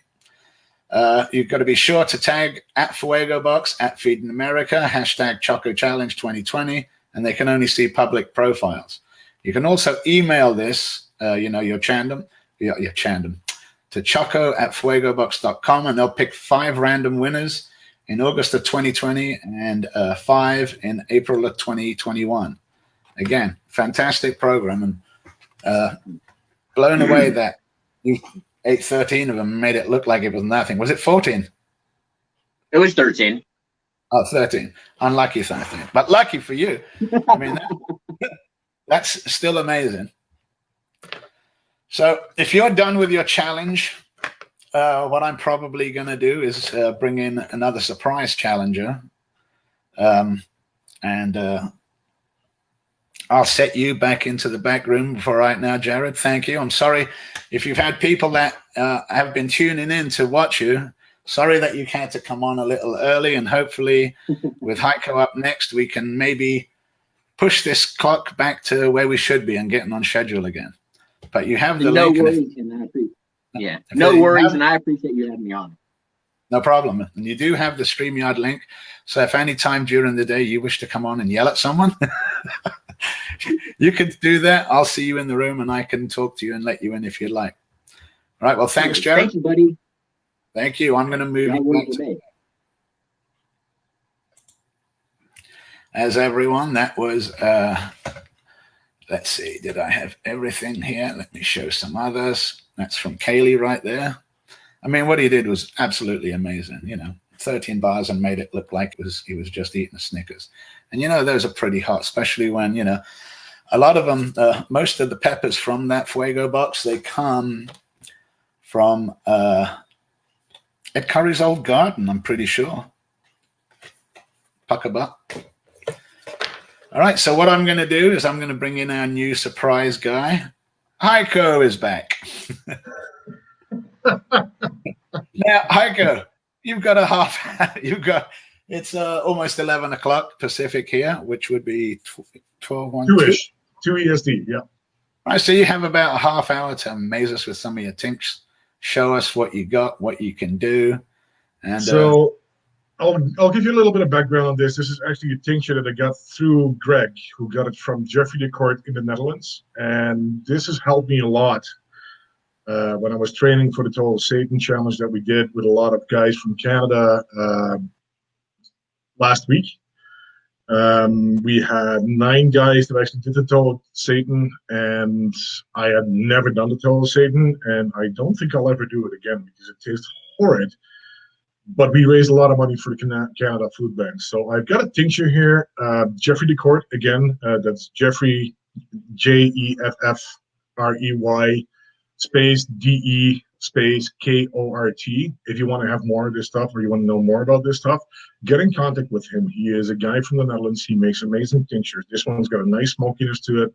You've got to be sure to tag at Fuego Box, at Feeding America, hashtag Choco Challenge 2020, and they can only see public profiles. You can also email this, your chandom, to choco@fuegobox.com, and they'll pick 5 random winners in August of 2020 and 5 in April of 2021. Again, fantastic program, and blown away that you ate 13 of them and made it look like it was nothing. Was it 14? It was 13. Oh, 13. Unlucky, 13. But lucky for you. That's still amazing. So if you're done with your challenge, what I'm probably going to do is bring in another surprise challenger. And I'll set you back into the back room for right now, Jared. Thank you. I'm sorry if you've had people that have been tuning in to watch you. Sorry that you had to come on a little early, and hopefully with Haico up next, we can maybe push this clock back to where we should be and getting on schedule again. But you have the link. No worries, and I appreciate you having me on. No problem. And you do have the StreamYard link. So if any time during the day you wish to come on and yell at someone, you can do that. I'll see you in the room, and I can talk to you and let you in if you'd like. All right. Well, thanks, Jared. Thank you, buddy. Thank you. I'm going to move you back to... As everyone, that was, let's see, did I have everything here? Let me show some others. That's from Kaylee right there. What he did was absolutely amazing. 13 bars and made it look like he was just eating a Snickers. And, those are pretty hot, especially when, a lot of them, most of the peppers from that Fuego box, they come from Ed Curry's old garden, I'm pretty sure. Puckerbutt. All right, so what I'm going to do is I'm going to bring in our new surprise guy. Haico is back. Now, Haico, you've got a half. It's almost 11 o'clock Pacific here, which would be 12, 1, 2-ish, 2 EST, yeah. All right, so you have about a half hour to amaze us with some of your tinks. Show us what you got, what you can do. And so I'll give you a little bit of background on this. This is actually a tincture that I got through Greg, who got it from Jeffrey de Court in the Netherlands. And this has helped me a lot when I was training for the Total Satan Challenge that we did with a lot of guys from Canada last week. We had 9 guys that actually did the Total Satan, and I had never done the Total Satan, and I don't think I'll ever do it again because it tastes horrid. But we raised a lot of money for the Canada Food Bank. So I've got a tincture here, Jeffrey de Court, again, that's Jeffrey, Jeffrey, space DE space KORT. If you want to have more of this stuff or you want to know more about this stuff, get in contact with him. He is a guy from the Netherlands. He makes amazing tinctures. This one's got a nice smokiness to it.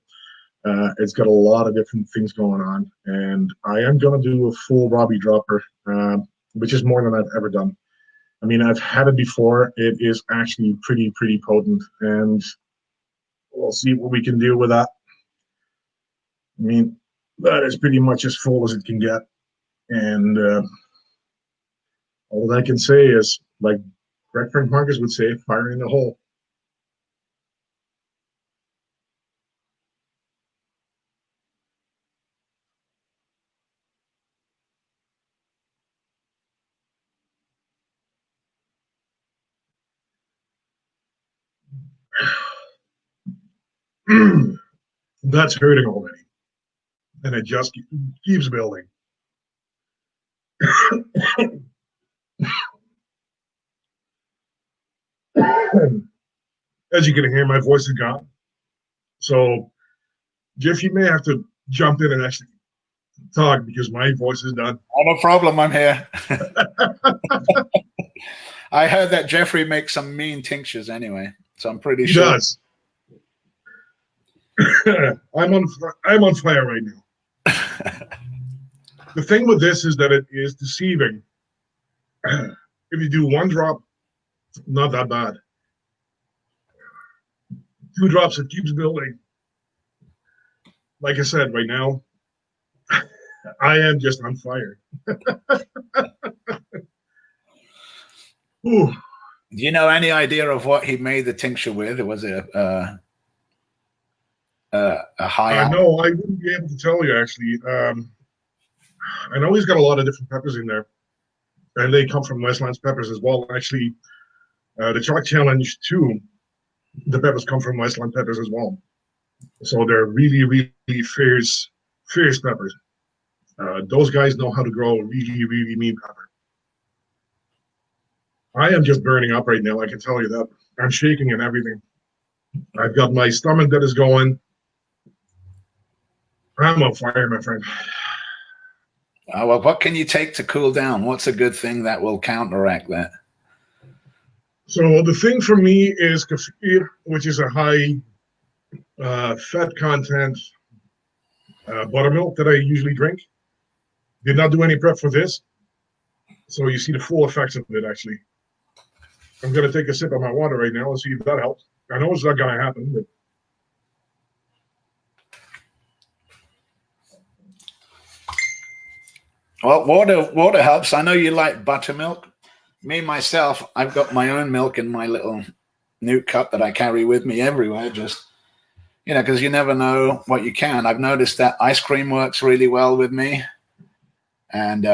It's got a lot of different things going on. And I am going to do a full Robbie dropper, which is more than I've ever done. I mean, I've had it before. It is actually pretty potent, and we'll see what we can do with that. I mean, that is pretty much as full as it can get. And all I can say is, like Greg Frank Marcus would say, fire in the hole. That's hurting already, and it just keeps building. As you can hear, my voice is gone. So, Jeff, you may have to jump in and actually talk because my voice is done. Oh, no problem. I'm here. I heard that Jeffrey makes some mean tinctures anyway, so I'm pretty sure. He does. I'm on fire right now. The thing with this is that it is deceiving. If you do 1 drop, not that bad. 2 drops, it keeps building. Like I said, right now, I am just on fire. Do you know any idea of what he made the tincture with? Was it a high? No, I wouldn't be able to tell you, actually. I know he's got a lot of different peppers in there, and they come from Westlands peppers as well. Actually, the Chalk Challenge 2, the peppers come from Westland peppers as well. So they're really fierce peppers. Those guys know how to grow really mean pepper. I am just burning up right now, I can tell you that. I'm shaking and everything. I've got my stomach that is going. I'm on fire, my friend. Well, what can you take to cool down? What's a good thing that will counteract that? So the thing for me is kefir, which is a high fat content buttermilk that I usually drink. Did not do any prep for this, so you see the full effects of it, actually. I'm going to take a sip of my water right now and see if that helps. I know it's not going to happen, but... Well, water helps. I know you like buttermilk. Me, myself, I've got my own milk in my little NEUK cup that I carry with me everywhere, just, you know, because you never know what you can. I've noticed that ice cream works really well with me. And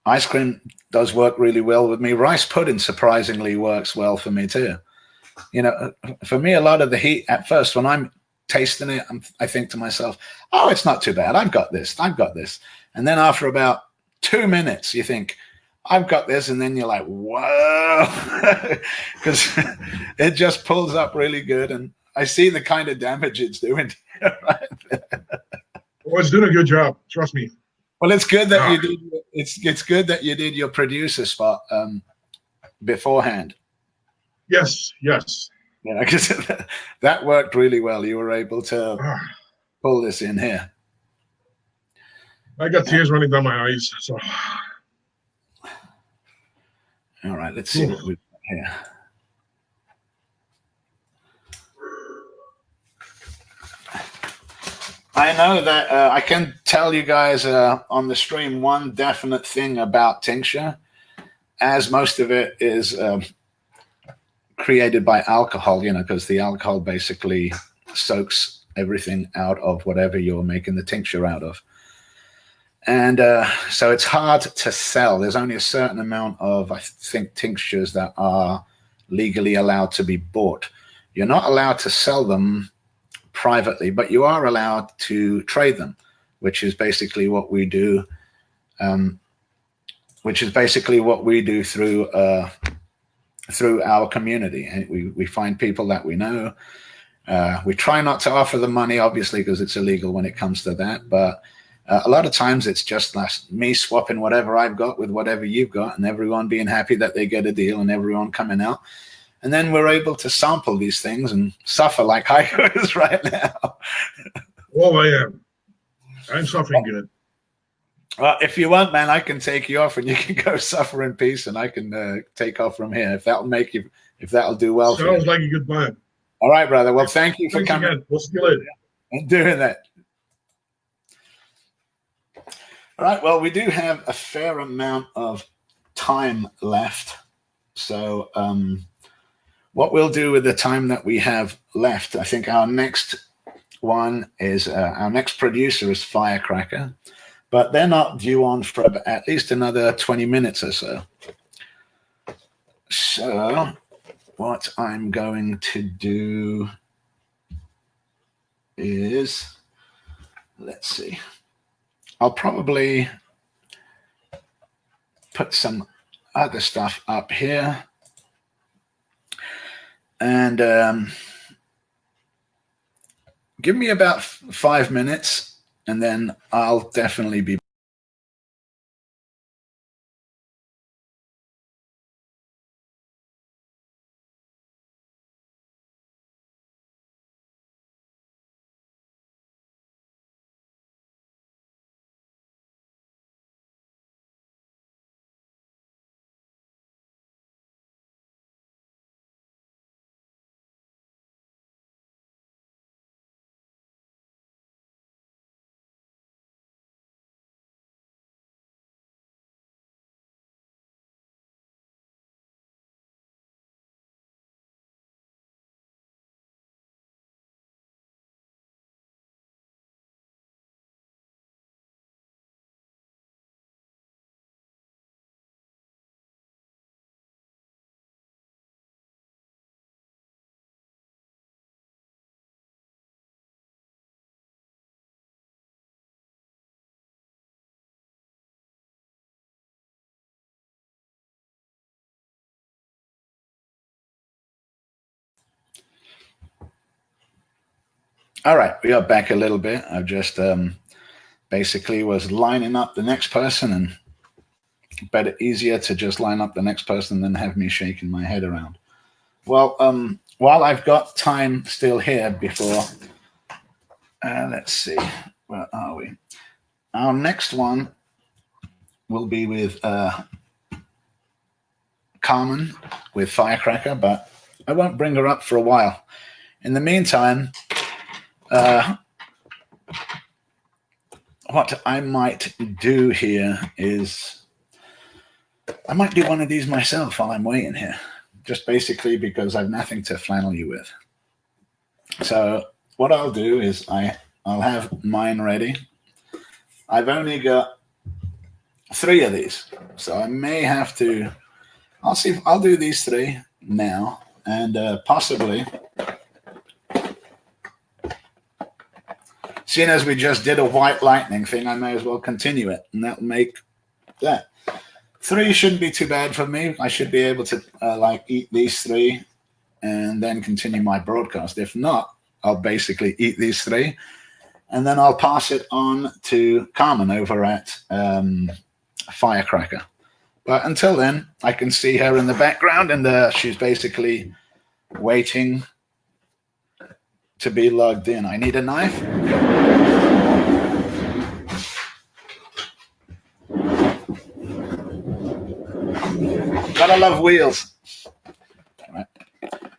ice cream does work really well with me. Rice pudding surprisingly works well for me too. You know, for me, a lot of the heat at first, when I'm tasting it, I think to myself, oh, it's not too bad. I've got this. And then after about 2 minutes, you think, I've got this. And then you're like, whoa, because it just pulls up really good. And I see the kind of damage it's doing. Right? Well, it's doing a good job. Trust me. Well, it's good that you did. It's good that you did your producer spot beforehand. Yes. Yeah, because that worked really well. You were able to pull this in here. I got tears running down my eyes. So, all right, let's see what we've got here. I know that I can tell you guys on the stream one definite thing about tincture, as most of it is created by alcohol, you know, because the alcohol basically soaks everything out of whatever you're making the tincture out of. And so it's hard to sell. There's only a certain amount of, I think, tinctures that are legally allowed to be bought. You're not allowed to sell them privately, but you are allowed to trade them, which is basically what we do. Through our community. And we find people that we know. We try not to offer them money, obviously, because it's illegal when it comes to that. But a lot of times it's just me swapping whatever I've got with whatever you've got, and everyone being happy that they get a deal and everyone coming out. And then we're able to sample these things and suffer like Haico is right now. Well, I am. I'm suffering good. Well, if you want, man, I can take you off and you can go suffer in peace, and I can take off from here if that'll do well for you. Sounds like a good plan. All right, brother. Well, thank you for coming. Again. We'll see you later. And doing that. All right. Well, we do have a fair amount of time left. So what we'll do with the time that we have left, I think our next one is our next producer is Firecracker. But they're not due on for at least another 20 minutes or so. So what I'm going to do is, let's see, I'll probably put some other stuff up here. And give me about 5 minutes. And then I'll definitely be. All right, we are back a little bit. I just basically was lining up the next person, and better, easier to just line up the next person than have me shaking my head around. Well, while I've got time still here before, let's see, where are we? Our next one will be with Carmen with Firecracker, but I won't bring her up for a while. In the meantime, what I might do here is I might do one of these myself while I'm waiting here, just basically because I've nothing to flannel you with. So what I'll do is I'll have mine ready. I've only got 3 of these, so I may have to, I'll see if I'll do these 3 now, and possibly, seeing as we just did a white lightning thing, I may as well continue it, and that'll make that. 3 shouldn't be too bad for me. I should be able to like eat these 3 and then continue my broadcast. If not, I'll basically eat these 3 and then I'll pass it on to Carmen over at Firecracker. But until then, I can see her in the background, and she's basically waiting to be logged in. I need a knife. Gotta love wheels. All right.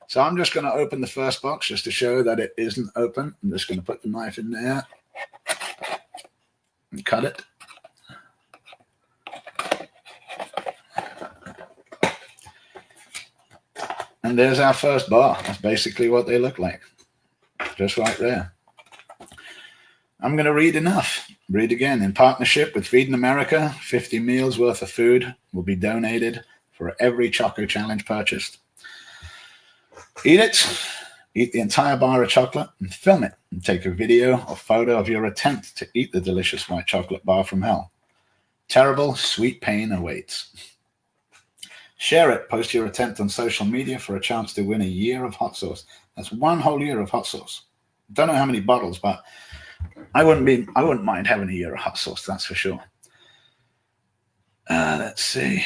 So I'm just going to open the first box just to show that it isn't open. I'm just going to put the knife in there and cut it. And there's our first bar. That's basically what they look like. Just right there. I'm going to read enough. Read again. In partnership with Feeding America, 50 meals worth of food will be donated for every Choco challenge purchased. Eat it. Eat the entire bar of chocolate and film it. And take a video or photo of your attempt to eat the delicious white chocolate bar from hell. Terrible, sweet pain awaits. Share it. Post your attempt on social media for a chance to win a year of hot sauce. That's 1 whole year of hot sauce. Don't know how many bottles, but I wouldn't mind having a year of hot sauce, that's for sure. Let's see.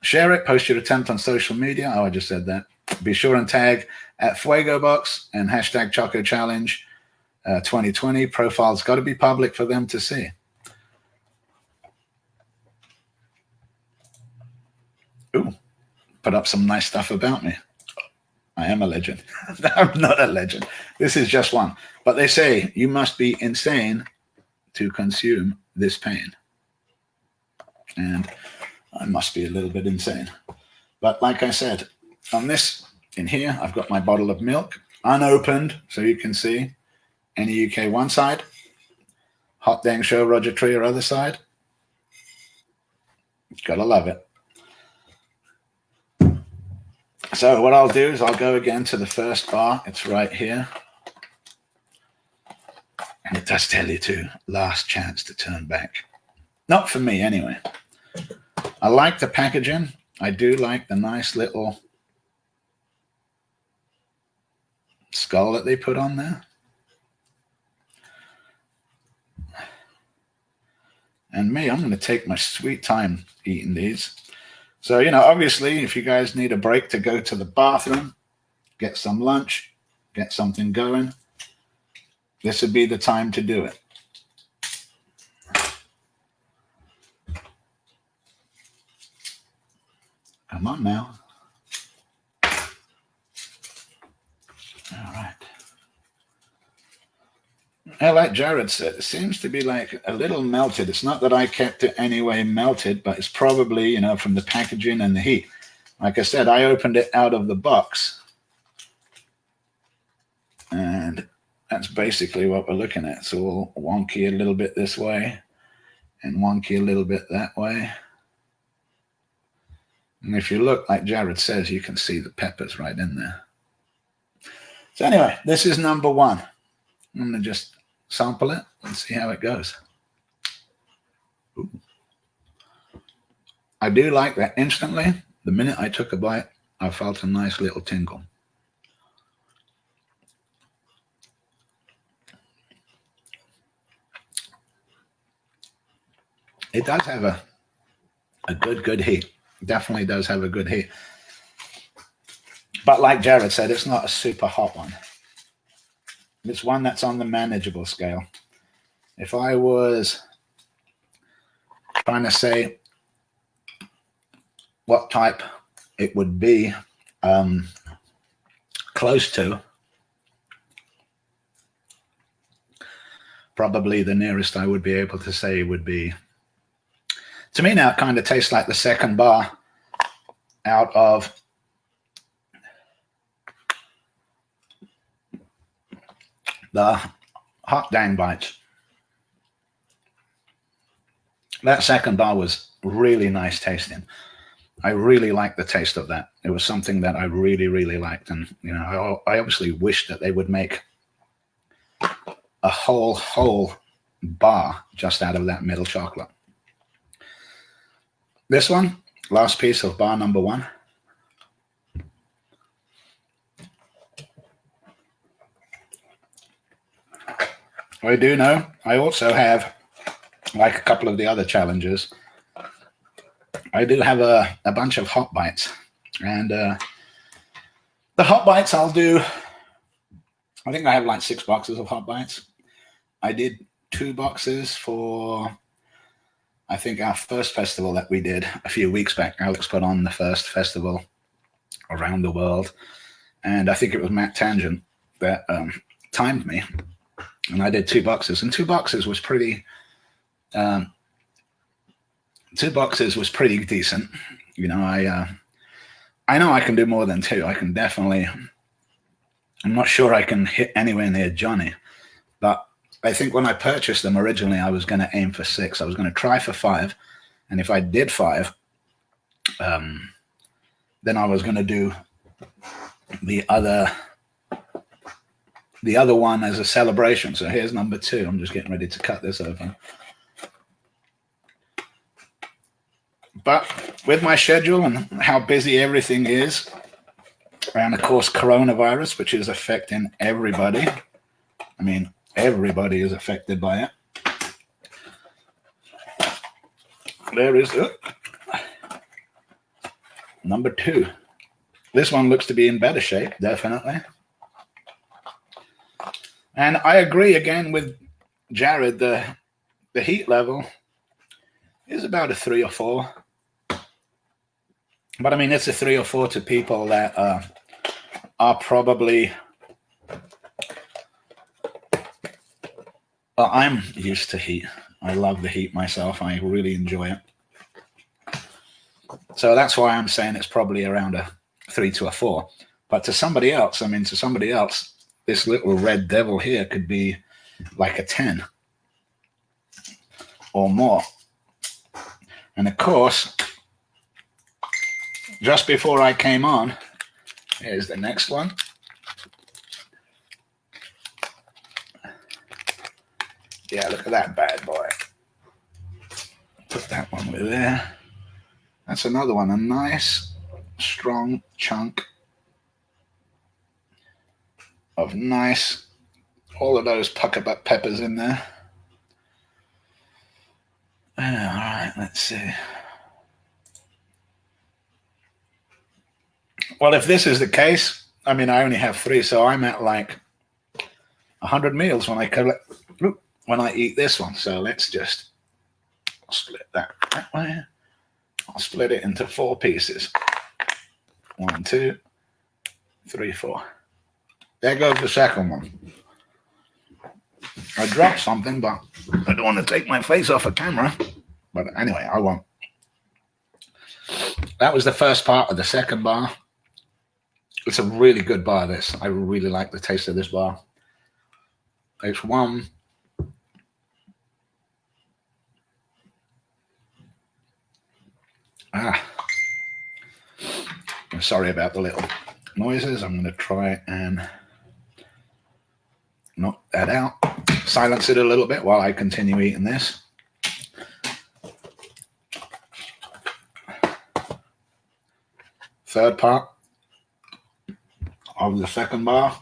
Share it. Post your attempt on social media. Oh, I just said that. Be sure and tag at Fuego Box and hashtag Choco Challenge 2020. Profile's got to be public for them to see. Ooh, put up some nice stuff about me. I am a legend. I'm not a legend. This is just one. But they say you must be insane to consume this pain. And I must be a little bit insane. But like I said, on this, in here, I've got my bottle of milk, unopened, so you can see. NEUK one side, Hot Dang Show Roger Trier other side. Gotta love it. So what I'll do is I'll go again to the first bar. It's right here. And it does tell you to last chance to turn back. Not for me anyway. I like the packaging. I do like the nice little skull that they put on there. And me, I'm going to take my sweet time eating these. So, you know, obviously, if you guys need a break to go to the bathroom, get some lunch, get something going, this would be the time to do it. Come on now. All right. Like Jared said, it seems to be like a little melted. It's not that I kept it anyway melted, but it's probably, you know, from the packaging and the heat. Like I said, I opened it out of the box. And that's basically what we're looking at. It's all wonky a little bit this way and wonky a little bit that way. And if you look, like Jared says, you can see the peppers right in there. So anyway, this is number one. I'm going to just sample it and see how it goes. Ooh. I do like that instantly. The minute I took a bite, I felt a nice little tingle. It does have a good heat. Definitely does have a good heat. But like Jared said, it's not a super hot one. It's one that's on the manageable scale. If I was trying to say what type it would be close to, probably the nearest I would be able to say would be, to me now it kind of tastes like the second bar out of the Hot Dang Bites. That second bar was really nice tasting. I really liked the taste of that. It was something that I really, really liked. And, you know, I obviously wish that they would make a whole bar just out of that middle chocolate. This one, last piece of bar number one. I do know I also have, like a couple of the other challenges, I do have a bunch of hot bites. And the hot bites I'll do, I think I have like 6 boxes of hot bites. I did 2 boxes for, I think, our first festival that we did a few weeks back. Alex put on the first festival around the world. And I think it was Matt Tangent that timed me. And I did 2 boxes, and 2 boxes was pretty. 2 boxes was pretty decent. You know, I know I can do more than 2. I can definitely. I'm not sure I can hit anywhere near Johnny, but I think when I purchased them originally, I was going to aim for 6. I was going to try for 5, and if I did 5, then I was going to do the other one as a celebration. So here's number 2. I'm just getting ready to cut this open. But with my schedule and how busy everything is, and of course coronavirus, which is affecting everybody. I mean, everybody is affected by it. There is number 2. This one looks to be in better shape, definitely. And I agree again with Jared, the heat level is about a 3 or 4. But I mean, it's a 3 or 4 to people that are probably. Well, I'm used to heat. I love the heat myself. I really enjoy it. So that's why I'm saying it's probably around a 3 to a 4. But to somebody else, this little red devil here could be like a 10 or more. And of course, just before I came on, here's the next one. Yeah, look at that bad boy. Put that one with there. That's another one, a nice, strong chunk of nice, all of those pucker butt peppers in there. All right, let's see. Well, if this is the case, I mean, I only have 3, so I'm at like 100 meals when I eat this one. So let's just split that way. I'll split it into 4 pieces. 1, 2, 3, 4. There goes the second one. I dropped something, but I don't want to take my face off a camera. But anyway, I won't. That was the first part of the second bar. It's a really good bar, this. I really like the taste of this bar. It's one. I'm sorry about the little noises. I'm going to try and knock that out. Silence it a little bit while I continue eating this. Third part of the second bar.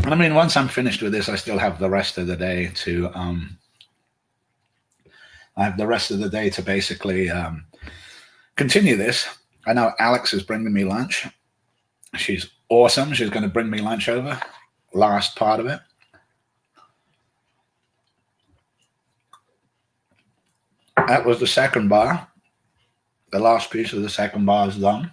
And I mean, once I'm finished with this, I still have the rest of the day to basically continue this. I know Alex is bringing me lunch. She's awesome. She's going to bring me lunch over. Last part of it. That was the second bar. The last piece of the second bar is done.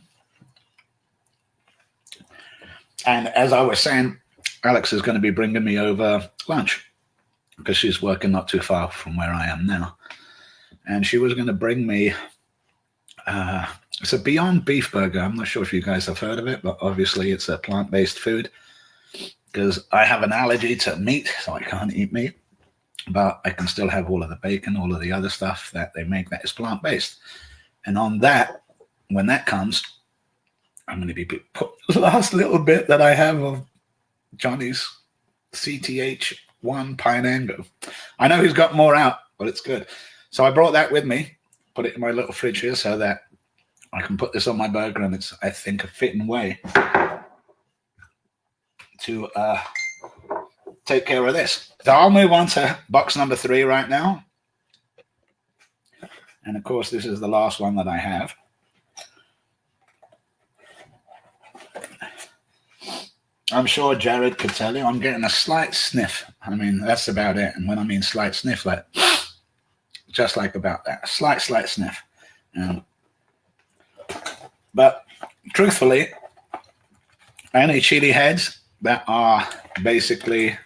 And as I was saying, Alex is going to be bringing me over lunch because she's working not too far from where I am now. And she was going to bring me, it's a Beyond Beef burger. I'm not sure if you guys have heard of it, but obviously it's a plant-based food because I have an allergy to meat, so I can't eat meat. But I can still have all of the bacon, all of the other stuff that they make that is plant-based. And on that, when that comes, I'm going to be put the last little bit that I have of Johnny's CTH1 Pineango. I know he's got more out, but it's good. So I brought that with me, put it in my little fridge here so that I can put this on my burger, and it's, I think, a fitting way to take care of this. So I'll move on to box number 3 right now. And of course, this is the last one that I have. I'm sure Jared could tell you I'm getting a slight sniff. I mean, that's about it. And when I mean slight sniff, like just like about that, a slight sniff. But truthfully, any chili heads that are basically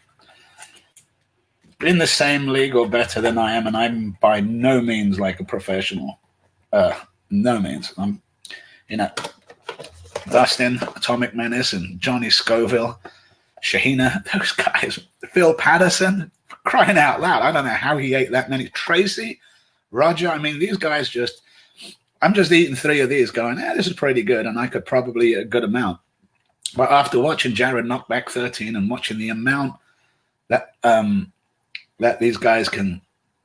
in the same league or better than I am, and I'm by no means like a professional. No means. I'm, you know, Dustin, Atomic Menace, and Johnny Scoville, Shahina, those guys, Phil Patterson, crying out loud. I don't know how he ate that many. Tracy, Roger, I mean, these guys just, I'm just eating 3 of these going, this is pretty good, and I could probably eat a good amount. But after watching Jared knock back 13 and watching the amount that that these guys can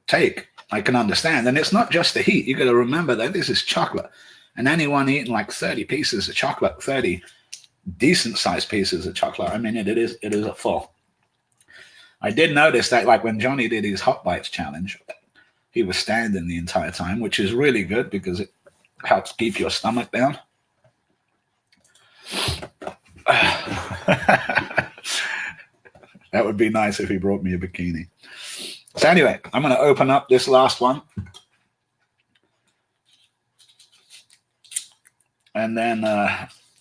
take, I can understand. And it's not just the heat. You got to remember that this is chocolate. And anyone eating like 30 pieces of chocolate, 30 decent-sized pieces of chocolate, I mean, it is a full. I did notice that, like, when Johnny did his Hot Bites challenge, he was standing the entire time, which is really good because it helps keep your stomach down. That would be nice if he brought me a bikini. So anyway, I'm going to open up this last one. And then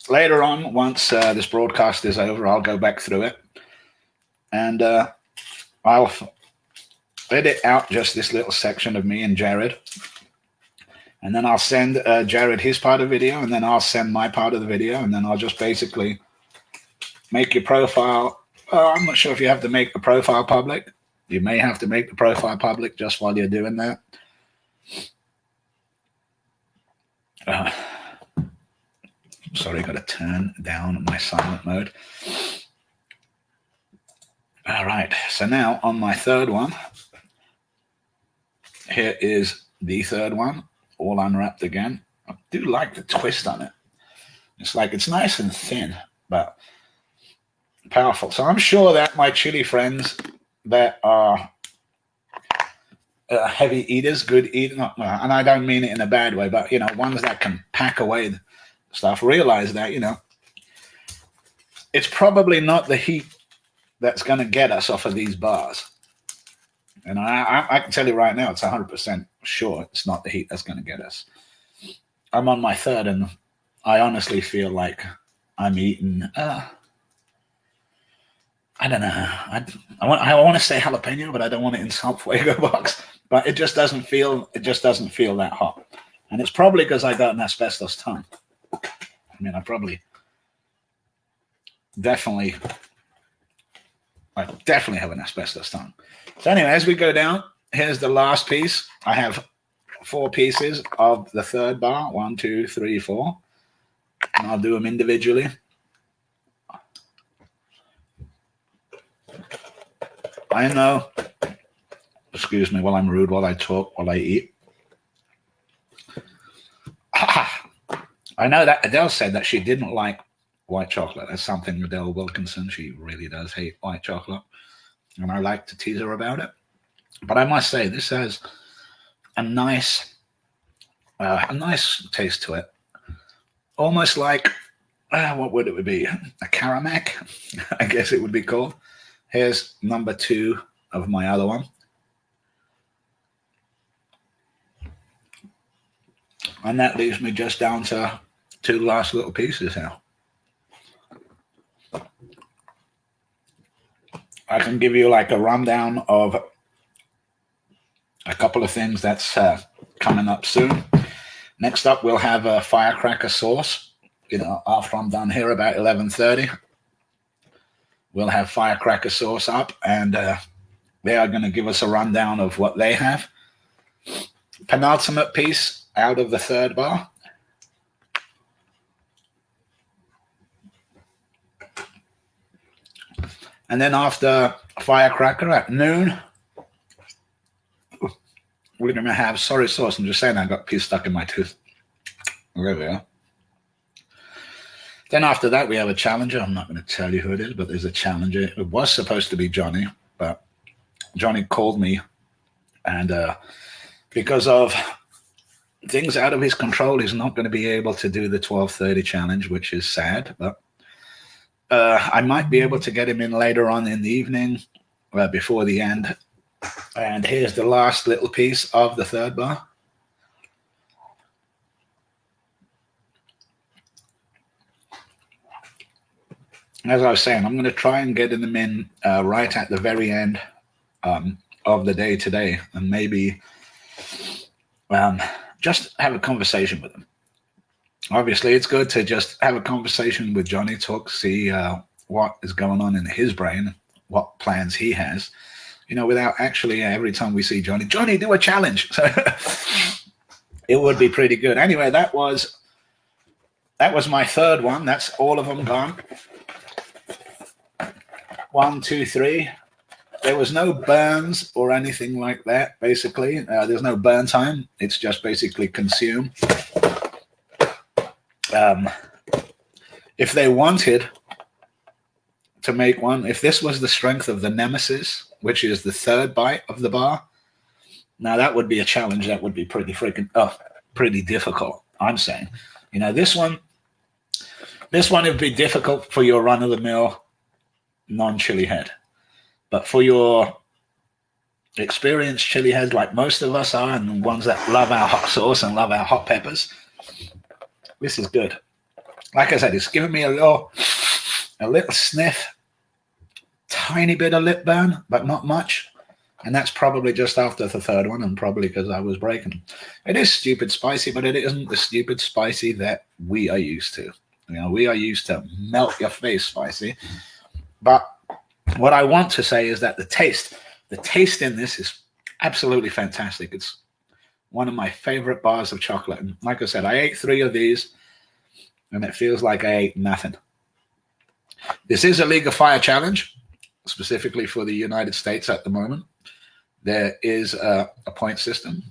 later on, once this broadcast is over, I'll go back through it. And I'll edit out just this little section of me and Jared. And then I'll send Jared his part of the video, and then I'll send my part of the video, and then I'll just basically make your profile. I'm not sure if you have to make the profile public. You may have to make the profile public just while you're doing that. Sorry, got to turn down my silent mode. All right, so now on my third one, here is the third one, all unwrapped again. I do like the twist on it. It's like, it's nice and thin, but powerful. So I'm sure that my chili friends that are heavy eaters, good eaters, and I don't mean it in a bad way, but, you know, ones that can pack away stuff, realize that, you know, it's probably not the heat that's going to get us off of these bars. And I can tell you right now, it's 100% sure it's not the heat that's going to get us. I'm on my third, and I honestly feel like I'm eating, I don't know. I want to say jalapeno, but I don't want to insult Fuego Box. But it just doesn't feel that hot. And it's probably because I got an asbestos tongue. I mean, I definitely have an asbestos tongue. So anyway, as we go down, here's the last piece. I have 4 pieces of the third bar. 1, 2, 3, 4. And I'll do them individually. I know, excuse me while I'm rude, while I talk, while I eat. I know that Adele said that she didn't like white chocolate. That's something Adele Wilkinson, she really does hate white chocolate. And I like to tease her about it. But I must say, this has a nice taste to it. Almost like, what would it be? A Karamak, I guess it would be called. Here's number 2 of my other one. And that leaves me just down to 2 last little pieces now. I can give you like a rundown of a couple of things that's coming up soon. Next up, we'll have a Firecracker sauce. You know, after I'm done here about 11:30. We'll have Firecracker sauce up, and they are going to give us a rundown of what they have. Penultimate piece out of the third bar. And then after Firecracker at noon, we're going to have sorry sauce. I'm just saying I got a piece stuck in my tooth. There we are. Then after that, we have a challenger. I'm not going to tell you who it is, but there's a challenger. It was supposed to be Johnny, but Johnny called me. And because of things out of his control, he's not going to be able to do the 12:30 challenge, which is sad. But I might be able to get him in later on in the evening before the end. And here's the last little piece of the third bar. As I was saying, I'm going to try and get them in right at the very end of the day today, and maybe just have a conversation with them. Obviously, it's good to just have a conversation with Johnny, talk, see what is going on in his brain, what plans he has, you know, without actually every time we see Johnny, do a challenge. So it would be pretty good. Anyway, that was my third one. That's all of them gone. 1, 2, 3. There was no burns or anything like that, basically. There's no burn time. It's just basically consume. If they wanted to make one, if this was the strength of the NEMESIS, which is the third bite of the bar, now that would be a challenge. That would be pretty difficult, I'm saying. You know, this one would be difficult for your run-of-the-mill non-chili head. But for your experienced chili heads, like most of us are, and the ones that love our hot sauce and love our hot peppers, this is good. Like I said, it's giving me a little sniff, tiny bit of lip burn, but not much. And that's probably just after the third one, and probably because I was breaking. It is stupid spicy, but it isn't the stupid spicy that we are used to. You know, we are used to melt your face spicy. But what I want to say is that the taste in this is absolutely fantastic. It's one of my favorite bars of chocolate. And like I said, I ate 3 of these, and it feels like I ate nothing. This is a League of Fire challenge, specifically for the United States at the moment. There is a point system.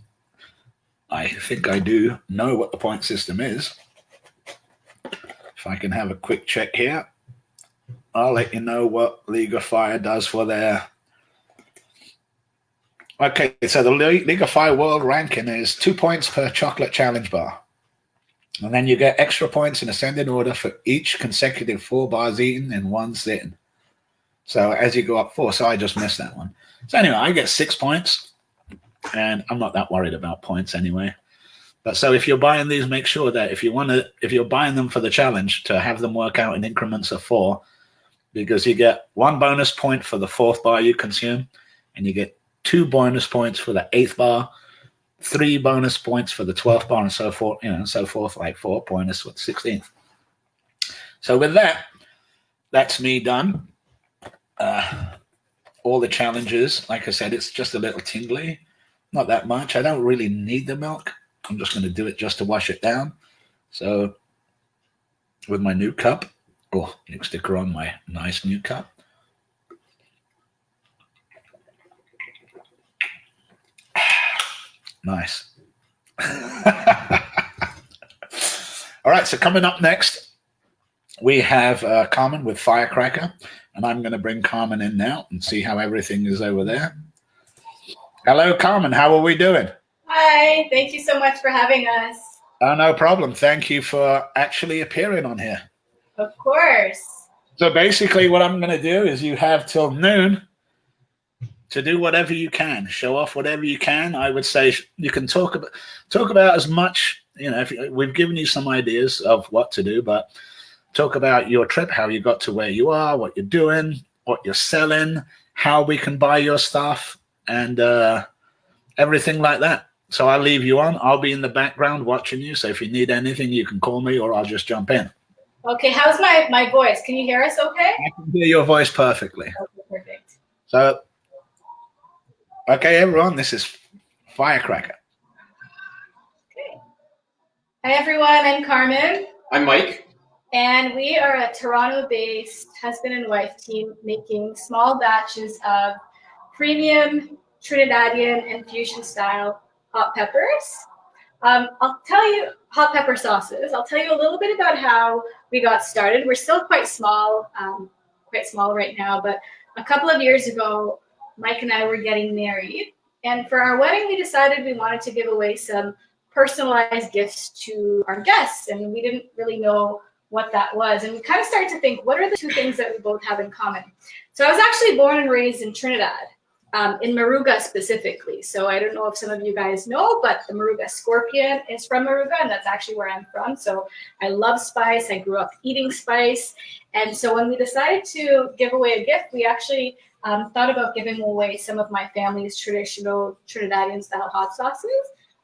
I think I do know what the point system is. If I can have a quick check here, I'll let you know what League of Fire does for their... Okay, so the League of Fire world ranking is 2 points per chocolate challenge bar. And then you get extra points in ascending order for each consecutive 4 bars eaten in one sitting. So as you go up 4, so I just missed that one. So anyway, I get 6 points, and I'm not that worried about points anyway. But so if you're buying these, make sure that if you're buying them for the challenge, to have them work out in increments of 4, because you get 1 bonus point for the 4th bar you consume, and you get 2 bonus points for the 8th bar, 3 bonus points for the 12th bar, and so forth, you know, and so forth, like 4 pointers for the 16th. So with that, that's me done. All the challenges, like I said, it's just a little tingly, not that much. I don't really need the milk. I'm just going to do it just to wash it down. So with my new cup, NEUK sticker on my nice new cup. Nice. All right, so coming up next, we have Carmen with Firecracker, and I'm going to bring Carmen in now and see how everything is over there. Hello, Carmen. How are we doing? Hi. Thank you so much for having us. Oh, no problem. Thank you for actually appearing on here. Of course. So basically what I'm going to do is you have till noon to do whatever you can, show off whatever you can. I would say you can talk about as much, you know, we've given you some ideas of what to do, but talk about your trip, how you got to where you are, what you're doing, what you're selling, how we can buy your stuff, and everything like that. So I'll leave you on. I'll be in the background watching you. So if you need anything, you can call me or I'll just jump in. Okay. How's my voice? Can you hear us okay? I can hear your voice perfectly. Okay, perfect. So, okay, everyone, this is Firecracker. Okay. Hi, everyone. I'm Carmen. I'm Mike. And we are a Toronto-based husband and wife team making small batches of premium Trinidadian and fusion-style hot peppers. I'll tell you, hot pepper sauces. I'll tell you a little bit about how we got started. We're still quite small right now, but a couple of years ago, Mike and I were getting married. And for our wedding, we decided we wanted to give away some personalized gifts to our guests. And we didn't really know what that was. And we kind of started to think, what are the 2 things that we both have in common? So I was actually born and raised in Trinidad. In Moruga specifically. So I don't know if some of you guys know, but the Moruga scorpion is from Moruga, and that's actually where I'm from. So I love spice. I grew up eating spice. And so when we decided to give away a gift, we actually thought about giving away some of my family's traditional Trinidadian style hot sauces.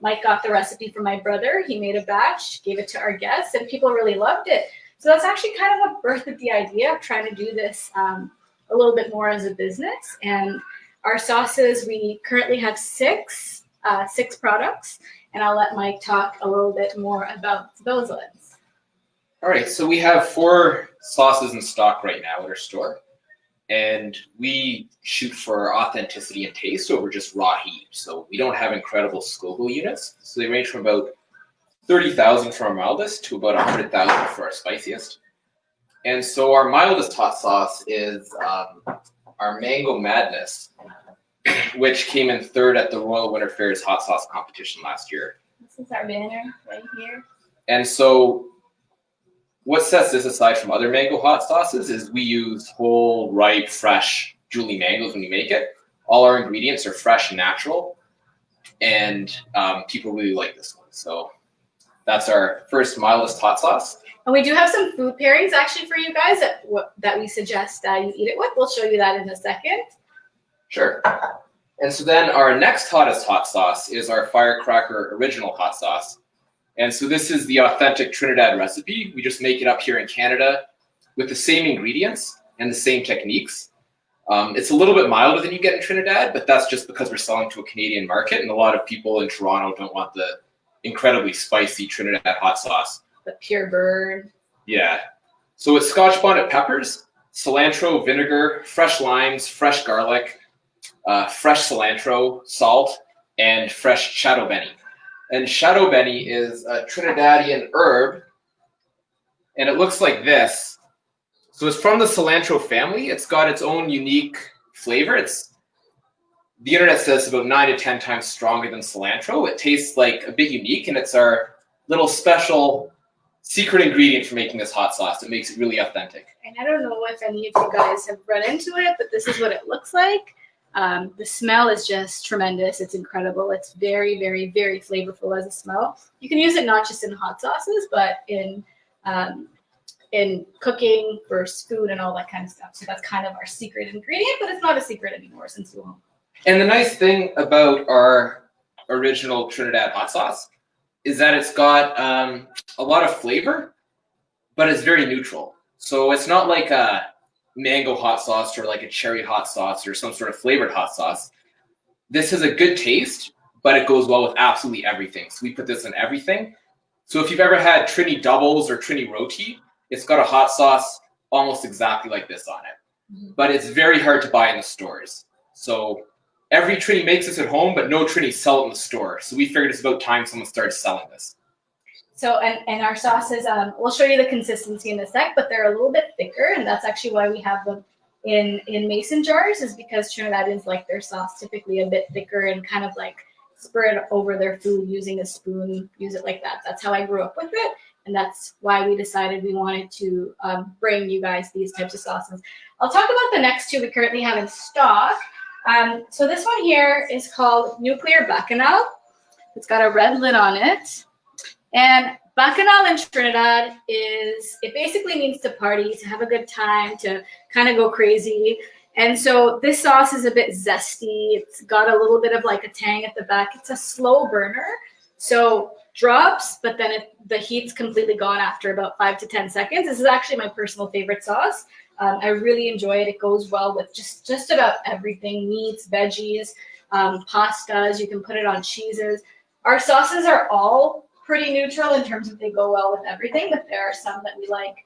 Mike got the recipe from my brother. He made a batch, gave it to our guests, and people really loved it. So that's actually kind of what birthed the idea of trying to do this a little bit more as a business. And our sauces, we currently have six products, and I'll let Mike talk a little bit more about those ones. All right, so we have 4 sauces in stock right now at our store, and we shoot for authenticity and taste over just raw heat. So we don't have incredible Scoville units. So they range from about 30,000 for our mildest to about 100,000 for our spiciest. And so our mildest hot sauce is our Mango Madness, which came in 3rd at the Royal Winter Fair's hot sauce competition last year. This is our banner right here. And so what sets this aside from other mango hot sauces is we use whole, ripe, fresh Julie mangoes when we make it. All our ingredients are fresh and natural, and people really like this one. So that's our first mildest hot sauce. And we do have some food pairings actually for you guys that we suggest you eat it with. We'll show you that in a second. Sure. And so then our next hottest hot sauce is our Firecracker original hot sauce. And so this is the authentic Trinidad recipe. We just make it up here in Canada with the same ingredients and the same techniques. It's a little bit milder than you get in Trinidad, but that's just because we're selling to a Canadian market, and a lot of people in Toronto don't want the incredibly spicy Trinidad hot sauce. The pure burn. Yeah. So it's Scotch bonnet peppers, cilantro, vinegar, fresh limes, fresh garlic, fresh cilantro, salt, and fresh shadow benny. And shadow benny is a Trinidadian herb, and it looks like this. So it's from the cilantro family. It's got its own unique flavor. The internet says it's about 9 to 10 times stronger than cilantro. It tastes like a bit unique, and it's our little special secret ingredient for making this hot sauce. It makes it really authentic. And I don't know if any of you guys have run into it, but this is what it looks like. The smell is just tremendous. It's incredible. It's very, very, very flavorful as a smell. You can use it not just in hot sauces, but in cooking for food and all that kind of stuff. So that's kind of our secret ingredient, but it's not a secret anymore since you won't. And the nice thing about our original Trinidad hot sauce is that it's got a lot of flavor, but it's very neutral. So it's not like a mango hot sauce or like a cherry hot sauce or some sort of flavored hot sauce. This has a good taste, but it goes well with absolutely everything. So we put this in everything. So if you've ever had Trini doubles or Trini roti, it's got a hot sauce almost exactly like this on it. But it's very hard to buy in the stores. So every Trini makes this at home, but no Trini sell it in the store. So we figured it's about time someone started selling this. So, and our sauces, we'll show you the consistency in a sec, but they're a little bit thicker, and that's actually why we have them in mason jars, is because Trinidadians like their sauce typically a bit thicker and kind of like spread over their food using a spoon, use it like that. That's how I grew up with it, and that's why we decided we wanted to bring you guys these types of sauces. I'll talk about the next 2 we currently have in stock. So this one here is called Nuclear Bacchanal. It's got a red lid on it. And Bacchanal in Trinidad it basically means to party, to have a good time, to kind of go crazy. And so this sauce is a bit zesty. It's got a little bit of like a tang at the back. It's a slow burner. So drops, but then the heat's completely gone after about 5 to 10 seconds. This is actually my personal favorite sauce. I really enjoy it. It goes well with just about everything, meats, veggies, pastas. You can put it on cheeses. Our sauces are all pretty neutral in terms of they go well with everything, but there are some that we like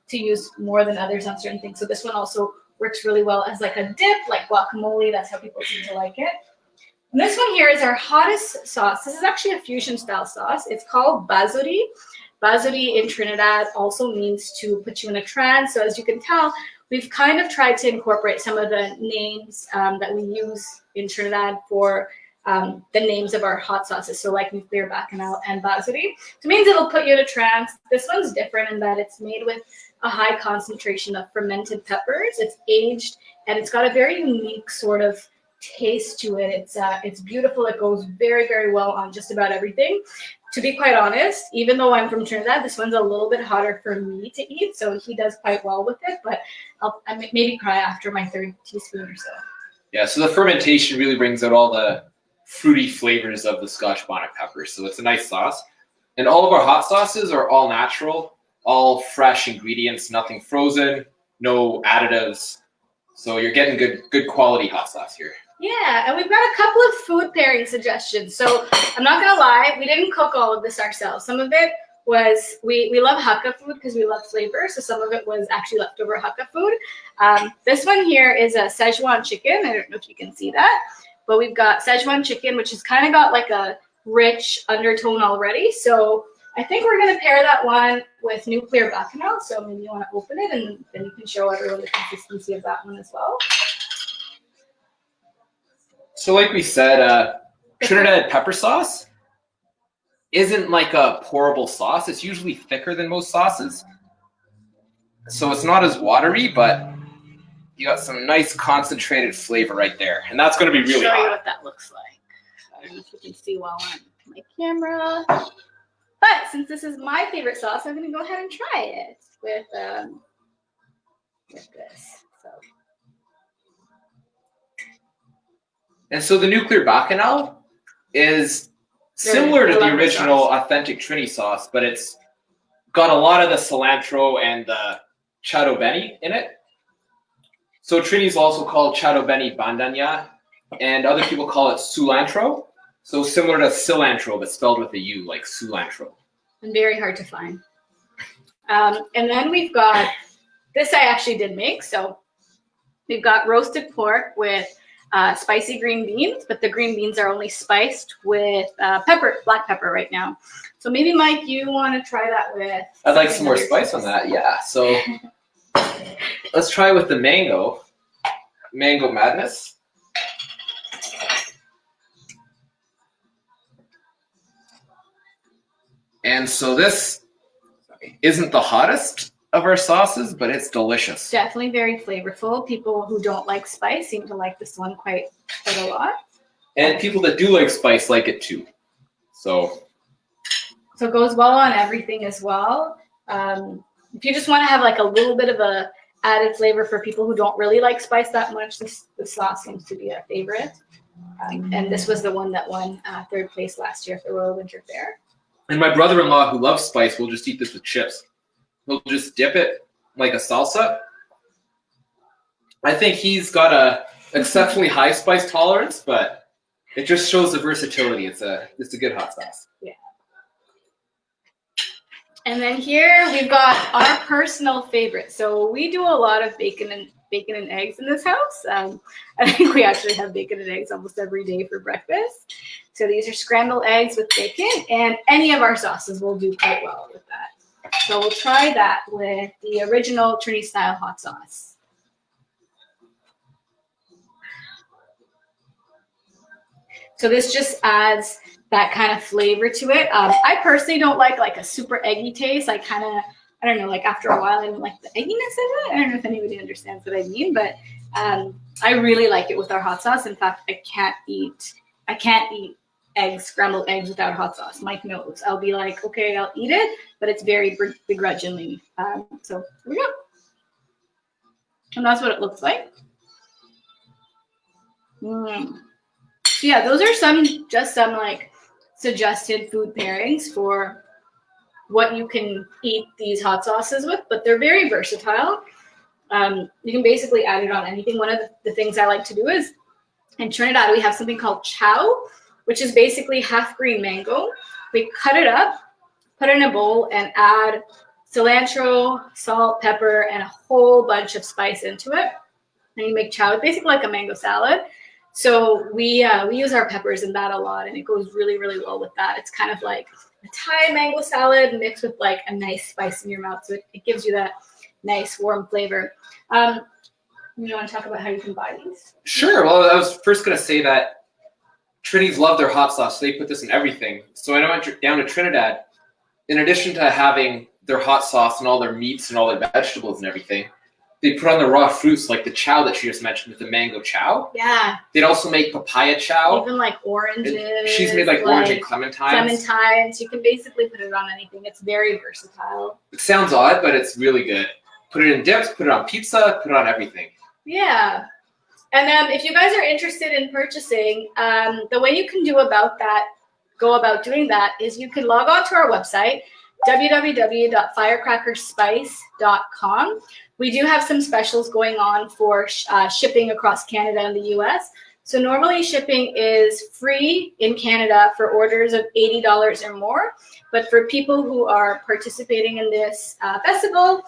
to use more than others on certain things. So this one also works really well as like a dip, like guacamole. That's how people seem to like it. And this one here is our hottest sauce. This is actually a fusion style sauce. It's called Bazuri. Bazuri in Trinidad also means to put you in a trance. So as you can tell, we've kind of tried to incorporate some of the names that we use in Trinidad for the names of our hot sauces. So like Nuclear Bacchanal and Bazuri. So it means it'll put you in a trance. This one's different in that it's made with a high concentration of fermented peppers. It's aged, and it's got a very unique sort of taste to it. It's beautiful. It goes very, very well on just about everything. To be quite honest, even though I'm from Trinidad, this one's a little bit hotter for me to eat, so he does quite well with it, but I maybe cry after my third teaspoon or so. Yeah, so the fermentation really brings out all the fruity flavors of the Scotch bonnet pepper, so it's a nice sauce. And all of our hot sauces are all natural, all fresh ingredients, nothing frozen, no additives. So you're getting good quality hot sauce here. Yeah, and we've got a couple of food pairing suggestions. So I'm not gonna lie, we didn't cook all of this ourselves. Some of it was, we love Hakka food because we love flavor, so some of it was actually leftover Hakka food. This one here is a Szechuan chicken. I don't know if you can see that, but we've got Szechuan chicken, which has kind of got like a rich undertone already. So I think we're gonna pair that one with nuclear bacchanal. So maybe you wanna open it and then you can show everyone the consistency of that one as well. So like we said, Trinidad pepper sauce isn't like a pourable sauce. It's usually thicker than most sauces. So it's not as watery, but you got some nice concentrated flavor right there. And that's going to be really show hot. you what that looks like. I don't know if you can see well on my camera. But since this is my favorite sauce, I'm going to go ahead and try it with this. So. And so the nuclear bacchanal is similar to the original authentic Trini sauce, but it's got a lot of the cilantro and the chato beni in it. So Trini is also called chato beni bandanya, and other people call it cilantro. So similar to cilantro, but spelled with a U, like cilantro. And very hard to find. And then we've got, this I actually did make. So we've got roasted pork with spicy green beans, but the green beans are only spiced with pepper, black pepper right now. So maybe, Mike, you want to try that with... I'd like some more spice on that, yeah. So let's try with the mango madness. And so this isn't the hottest of our sauces, but it's delicious. Definitely very flavorful. People who don't like spice seem to like this one quite a lot. And people that do like spice like it too. So it goes well on everything as well. If you just want to have like a little bit of a added flavor for people who don't really like spice that much, this sauce seems to be a favorite. And this was the one that won third place last year at the Royal Winter Fair. And my brother-in-law, who loves spice, will just eat this with chips. He'll just dip it like a salsa. I think he's got a exceptionally high spice tolerance, but it just shows the versatility. It's a good hot sauce. Yeah. And then here we've got our personal favorite. So we do a lot of bacon and eggs in this house. I think we actually have bacon and eggs almost every day for breakfast. So these are scrambled eggs with bacon, and any of our sauces will do quite well with that. So we'll try that with the original Trini style hot sauce. So this just adds that kind of flavor to it. I personally don't like a super eggy taste. I don't know, like after a while, I don't like the egginess of it. I don't know if anybody understands what I mean, but I really like it with our hot sauce. In fact, I can't eat scrambled eggs without hot sauce. Mike knows. I'll be like, okay, I'll eat it, but it's very begrudgingly. So here we go. And that's what it looks like. So yeah, those are just some like suggested food pairings for what you can eat these hot sauces with, but they're very versatile. You can basically add it on anything. One of the things I like to do is in Trinidad, we have something called chow, which is basically half green mango. We cut it up, put it in a bowl, and add cilantro, salt, pepper, and a whole bunch of spice into it. And you make chow. It's basically like a mango salad. So we use our peppers in that a lot, and it goes really, really well with that. It's kind of like a Thai mango salad mixed with like a nice spice in your mouth. So it gives you that nice warm flavor. You want to talk about how you can buy these? Sure. Well, I was first going to say that Trinis love their hot sauce, so they put this in everything. So when I went down to Trinidad, in addition to having their hot sauce and all their meats and all their vegetables and everything, they put on the raw fruits, like the chow that she just mentioned with the mango chow. Yeah. They'd also make papaya chow. Even like oranges. She's made like orange and clementines. Clementines. You can basically put it on anything. It's very versatile. It sounds odd, but it's really good. Put it in dips, put it on pizza, put it on everything. Yeah. And if you guys are interested in purchasing, the way you can go about doing that is you can log on to our website, www.firecrackerspice.com. We do have some specials going on for shipping across Canada and the US. So normally shipping is free in Canada for orders of $80 or more. But for people who are participating in this festival,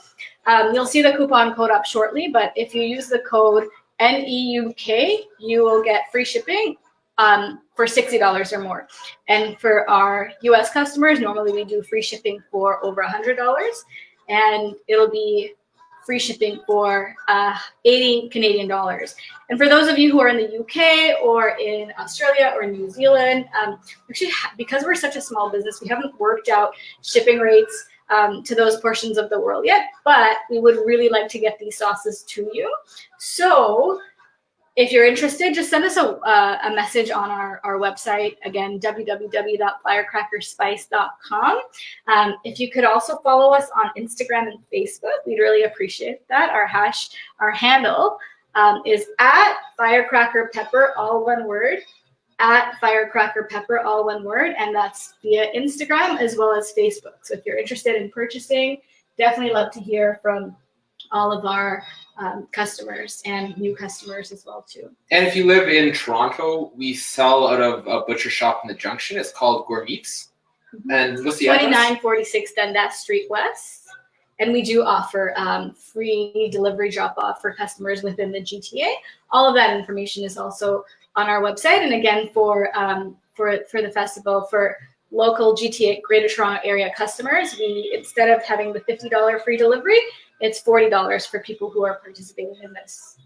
you'll see the coupon code up shortly. But if you use the code NEUK, you will get free shipping for $60 or more. And for our US customers, normally we do free shipping for over $100. And it'll be free shipping for 80 Canadian dollars. And for those of you who are in the UK or in Australia or New Zealand, actually, because we're such a small business, we haven't worked out shipping rates to those portions of the world yet, but we would really like to get these sauces to you. So if you're interested, just send us a message on our website, again, www.firecrackerspice.com. If you could also follow us on Instagram and Facebook, we'd really appreciate that. Our handle is @firecrackerpepper, all one word, @firecrackerpepper, all one word, and that's via Instagram as well as Facebook. So if you're interested in purchasing, definitely love to hear from all of our customers and new customers as well too. And if you live in Toronto, we sell out of a butcher shop in the Junction. It's called Gourmet's. Mm-hmm. And what's the 2946 Dundas Street West. And we do offer free delivery drop-off for customers within the GTA. All of that information is also on our website. And again, for the festival, for local GTA Greater Toronto Area customers, we, instead of having the $50 free delivery, it's $40 for people who are participating in this.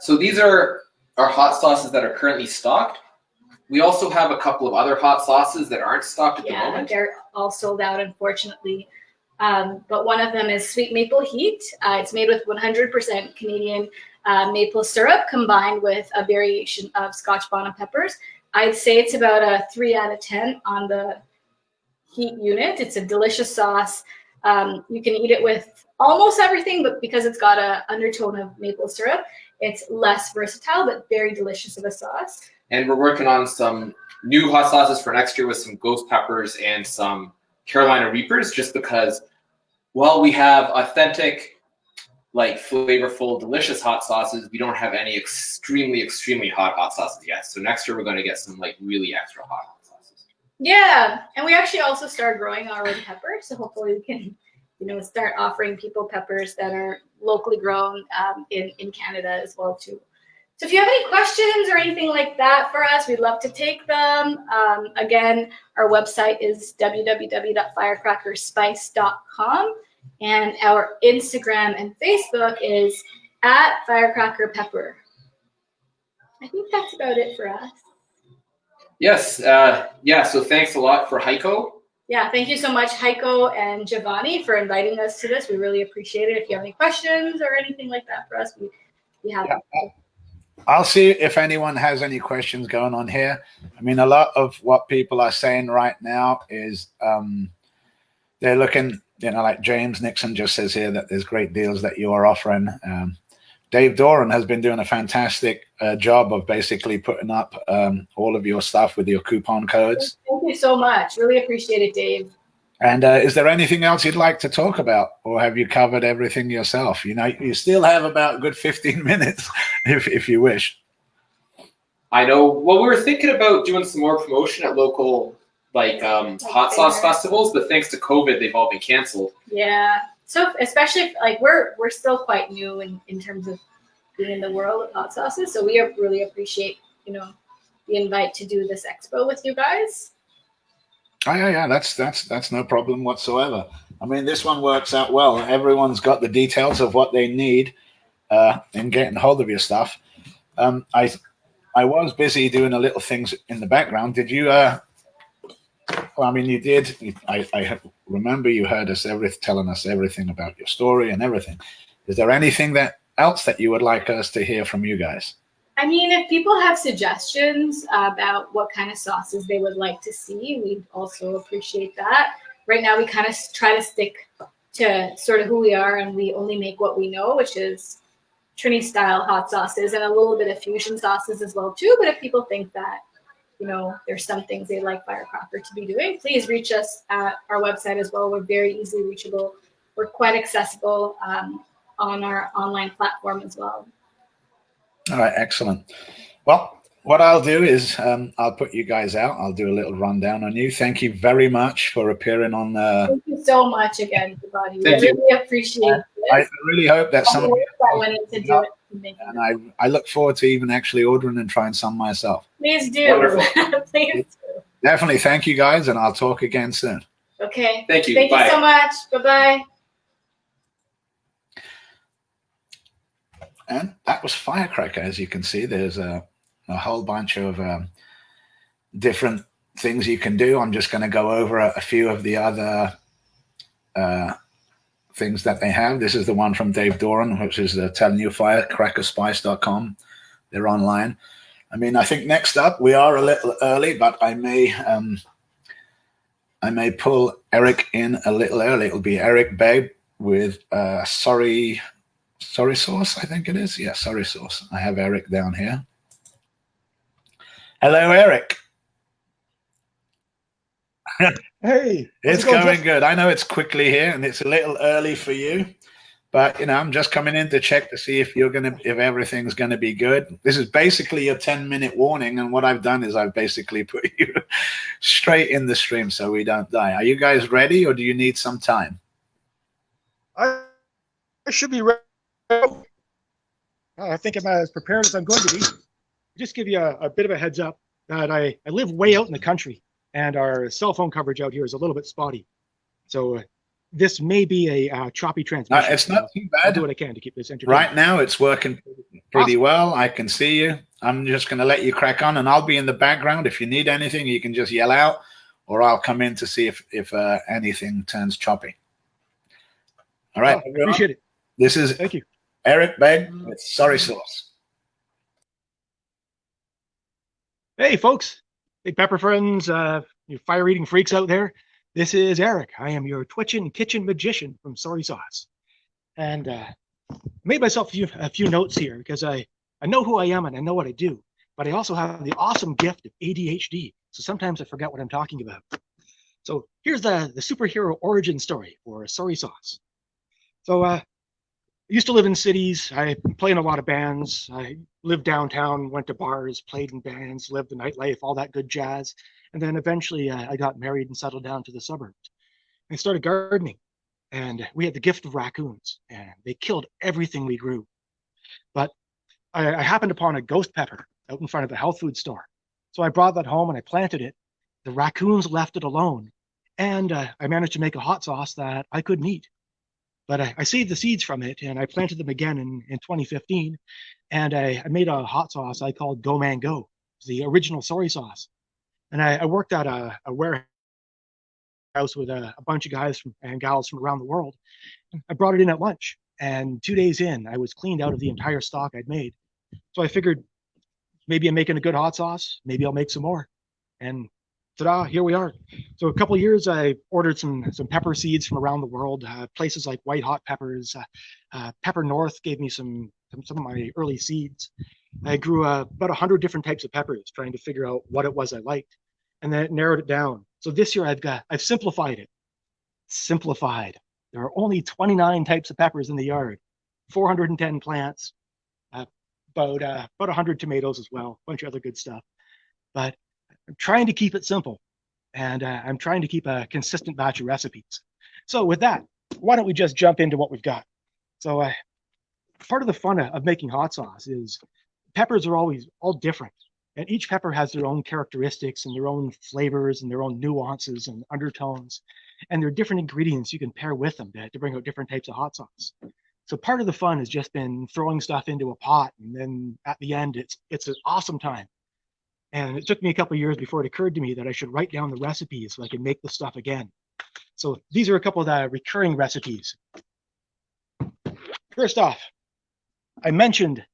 So these are our hot sauces that are currently stocked. We also have a couple of other hot sauces that aren't stocked at the moment. They're all sold out, unfortunately. But one of them is Sweet Maple Heat. It's made with 100% Canadian maple syrup combined with a variation of Scotch bonnet peppers. I'd say it's about a 3 out of 10 on the heat unit. It's a delicious sauce. You can eat it with almost everything, but because it's got an undertone of maple syrup, it's less versatile, but very delicious of a sauce. And we're working on some new hot sauces for next year with some ghost peppers and some Carolina Reapers, just because while we have authentic, like flavorful, delicious hot sauces, we don't have any extremely, extremely hot sauces yet. So next year we're going to get some like really extra hot sauces. Yeah, and we actually also started growing our own peppers, so hopefully we can, start offering people peppers that are locally grown in Canada as well too. So if you have any questions or anything like that for us, we'd love to take them. Again, our website is www.firecrackerspice.com, and our Instagram and Facebook is @firecrackerpepper. I think that's about it for us. Yes. So thanks a lot for Haico. Yeah, thank you so much, Haico and Giovanni, for inviting us to this. We really appreciate it. If you have any questions or anything like that for us, we'd be happy. Yeah. I'll see if anyone has any questions going on here. I mean, a lot of what people are saying right now is they're looking, like James Nixon just says here that there's great deals that you are offering. Dave Doran has been doing a fantastic job of basically putting up all of your stuff with your coupon codes. Thank you so much. Really appreciate it, Dave. And is there anything else you'd like to talk about, or have you covered everything yourself? You still have about a good 15 minutes if you wish. I know. Well, we were thinking about doing some more promotion at local hot sauce festivals, but thanks to COVID, they've all been canceled. Yeah. So especially we're still quite new in terms of being in the world of hot sauces. So we really appreciate, the invite to do this expo with you guys. Oh, yeah, that's no problem whatsoever. I mean, this one works out well. Everyone's got the details of what they need in getting hold of your stuff. I was busy doing a little things in the background. Did you? Well, I mean, you did. I remember you heard us telling us everything about your story and everything. Is there anything else that you would like us to hear from you guys? I mean, if people have suggestions about what kind of sauces they would like to see, we'd also appreciate that. Right now, we kind of try to stick to sort of who we are, and we only make what we know, which is Trini-style hot sauces and a little bit of fusion sauces as well, too. But if people think that, you know, there's some things they'd like Firecracker to be doing, please reach us at our website as well. We're very easily reachable. We're quite accessible on our online platform as well. All right, excellent. Well, what I'll do is I'll put you guys out. I'll do a little rundown on you. Thank you very much for appearing on. Thank you so much again, everybody. Thank We really appreciate it. I really hope that some of you that went into do it. and I look forward to even actually ordering and trying some myself. Please do. Wonderful. Please do. Definitely. Thank you, guys, and I'll talk again soon. Okay. Thank you. Thank Bye. you so much. Bye-bye. And that was Firecracker. As you can see, there's a whole bunch of different things you can do. I'm just going to go over a few of the other things that they have. This is the one from Dave Doran, which is telling you firecrackerspice.com. They're online. I mean, I think next up, we are a little early, but I may pull Eric in a little early. It'll be Eric Babe with Sorry Sauce, I think it is. Yeah, Sorry Sauce. I have Eric down here. Hello, Eric. Hey, It's going good. I know it's quickly here and it's a little early for you, but you know, I'm just coming in to check to see if everything's gonna be good. This is basically a 10-minute warning, and what I've done is I've basically put you straight in the stream so we don't die. Are you guys ready, or do you need some time? I should be ready. I think I'm as prepared as I'm going to be. Just give you a bit of a heads up that I live way out in the country, and our cell phone coverage out here is a little bit spotty. So this may be a choppy transmission. No, it's not too bad. I'll do what I can to keep this entertaining. Right now, it's working pretty well. I can see you. I'm just going to let you crack on, and I'll be in the background. If you need anything, you can just yell out, or I'll come in to see if anything turns choppy. All right. Oh, I appreciate it. This is Thank you. Eric Begg with Sorry Sauce. Hey, folks. Big pepper friends, you fire-eating freaks out there. This is Eric. I am your twitching kitchen magician from Sorry Sauce. And I made myself a few notes here because I know who I am and I know what I do, but I also have the awesome gift of ADHD. So sometimes I forget what I'm talking about. So here's the superhero origin story for Sorry Sauce. So I used to live in cities. I play in a lot of bands. I lived downtown, went to bars, played in bands, lived the nightlife, all that good jazz. And then eventually I got married and settled down to the suburbs. I started gardening, and we had the gift of raccoons, and they killed everything we grew. But I happened upon a ghost pepper out in front of a health food store. So I brought that home and I planted it. The raccoons left it alone. And I managed to make a hot sauce that I couldn't eat. But I saved the seeds from it, and I planted them again in 2015. And I made a hot sauce I called Go Man Go, the original soy sauce. And I worked at a warehouse with a bunch of guys and gals from around the world. I brought it in at lunch, and 2 days in, I was cleaned out of the entire stock I'd made. So I figured maybe I'm making a good hot sauce. Maybe I'll make some more. And ta-da, here we are. So a couple of years, I ordered some pepper seeds from around the world, places like White Hot Peppers. Pepper North gave me some of my early seeds. I grew about 100 different types of peppers, trying to figure out what it was I liked, and then it narrowed it down. So this year I've simplified it. Simplified. There are only 29 types of peppers in the yard, 410 plants, about 100 tomatoes as well, a bunch of other good stuff. But I'm trying to keep it simple, and I'm trying to keep a consistent batch of recipes. So with that, why don't we just jump into what we've got? So part of the fun of making hot sauce is peppers are always all different, and each pepper has their own characteristics and their own flavors and their own nuances and undertones, and there are different ingredients you can pair with them to bring out different types of hot sauce. So part of the fun has just been throwing stuff into a pot, and then at the end it's an awesome time. And it took me a couple of years before it occurred to me that I should write down the recipes so I can make the stuff again. So these are a couple of the recurring recipes. first off, I mentioned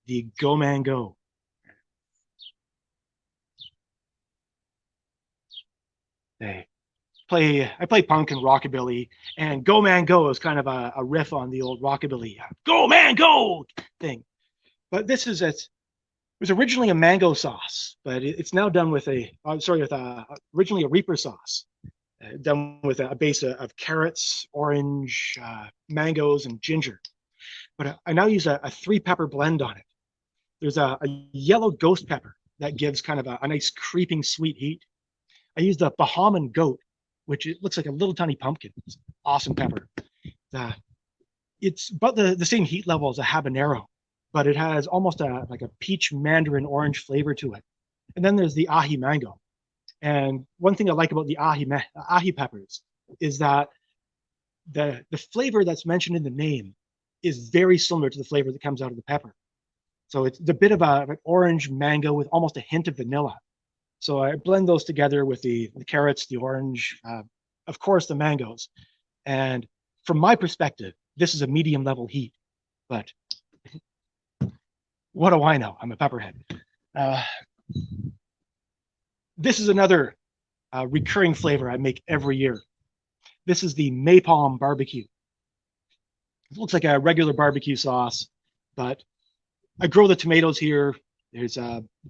the Go Man Go. I play punk and rockabilly, and Go Man Go is kind of a riff on the old rockabilly Go Man Go thing. But this is it was originally a mango sauce, but it's now done with originally a Reaper sauce, done with a base of carrots, orange, mangoes, and ginger. But I now use a 3-pepper blend on it. There's a yellow ghost pepper that gives kind of a nice creeping sweet heat. I use the Bahamian goat, which it looks like a little tiny pumpkin. It's awesome pepper. It's about the same heat level as a habanero, but it has almost like a peach mandarin orange flavor to it. And then there's the ahi mango. And one thing I like about the ahi peppers is that the flavor that's mentioned in the name is very similar to the flavor that comes out of the pepper. So it's a bit of an orange mango with almost a hint of vanilla. So I blend those together with the carrots, the orange, of course, the mangoes. And from my perspective, this is a medium level heat. But what do I know? I'm a pepperhead. This is another recurring flavor I make every year. This is the Maypalm barbecue. It looks like a regular barbecue sauce, but I grow the tomatoes here. There's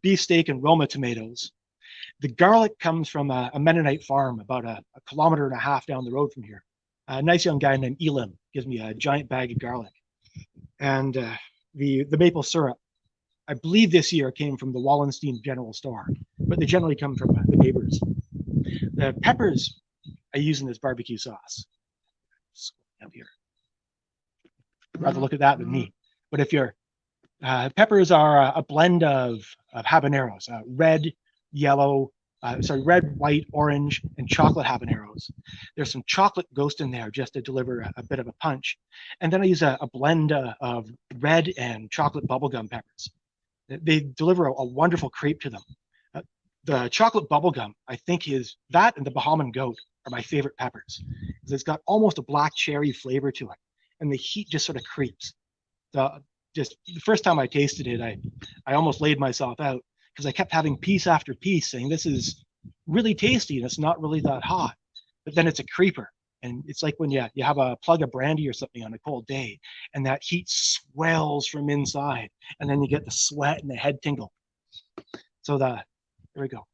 beefsteak and Roma tomatoes. The garlic comes from a Mennonite farm about a kilometer and a half down the road from here. A nice young guy named Elam gives me a giant bag of garlic. And the maple syrup, I believe this year came from the Wallenstein General Store, but they generally come from the neighbors. The peppers I use in this barbecue sauce. Up here. I'd rather look at that than me. But if your peppers are a blend of habaneros, red, white, orange, and chocolate habaneros. There's some chocolate ghost in there just to deliver a bit of a punch. And then I use a blend of red and chocolate bubblegum peppers. They deliver a wonderful crepe to them. The chocolate bubblegum, I think, is that and the Bahamian goat are my favorite peppers. Because it's got almost a black cherry flavor to it. And the heat just sort of creeps. Just the first time I tasted it, I almost laid myself out because I kept having piece after piece saying this is really tasty and it's not really that hot. But then it's a creeper. And it's like when you have a plug of brandy or something on a cold day and that heat swells from inside and then you get the sweat and the head tingle. So there we go.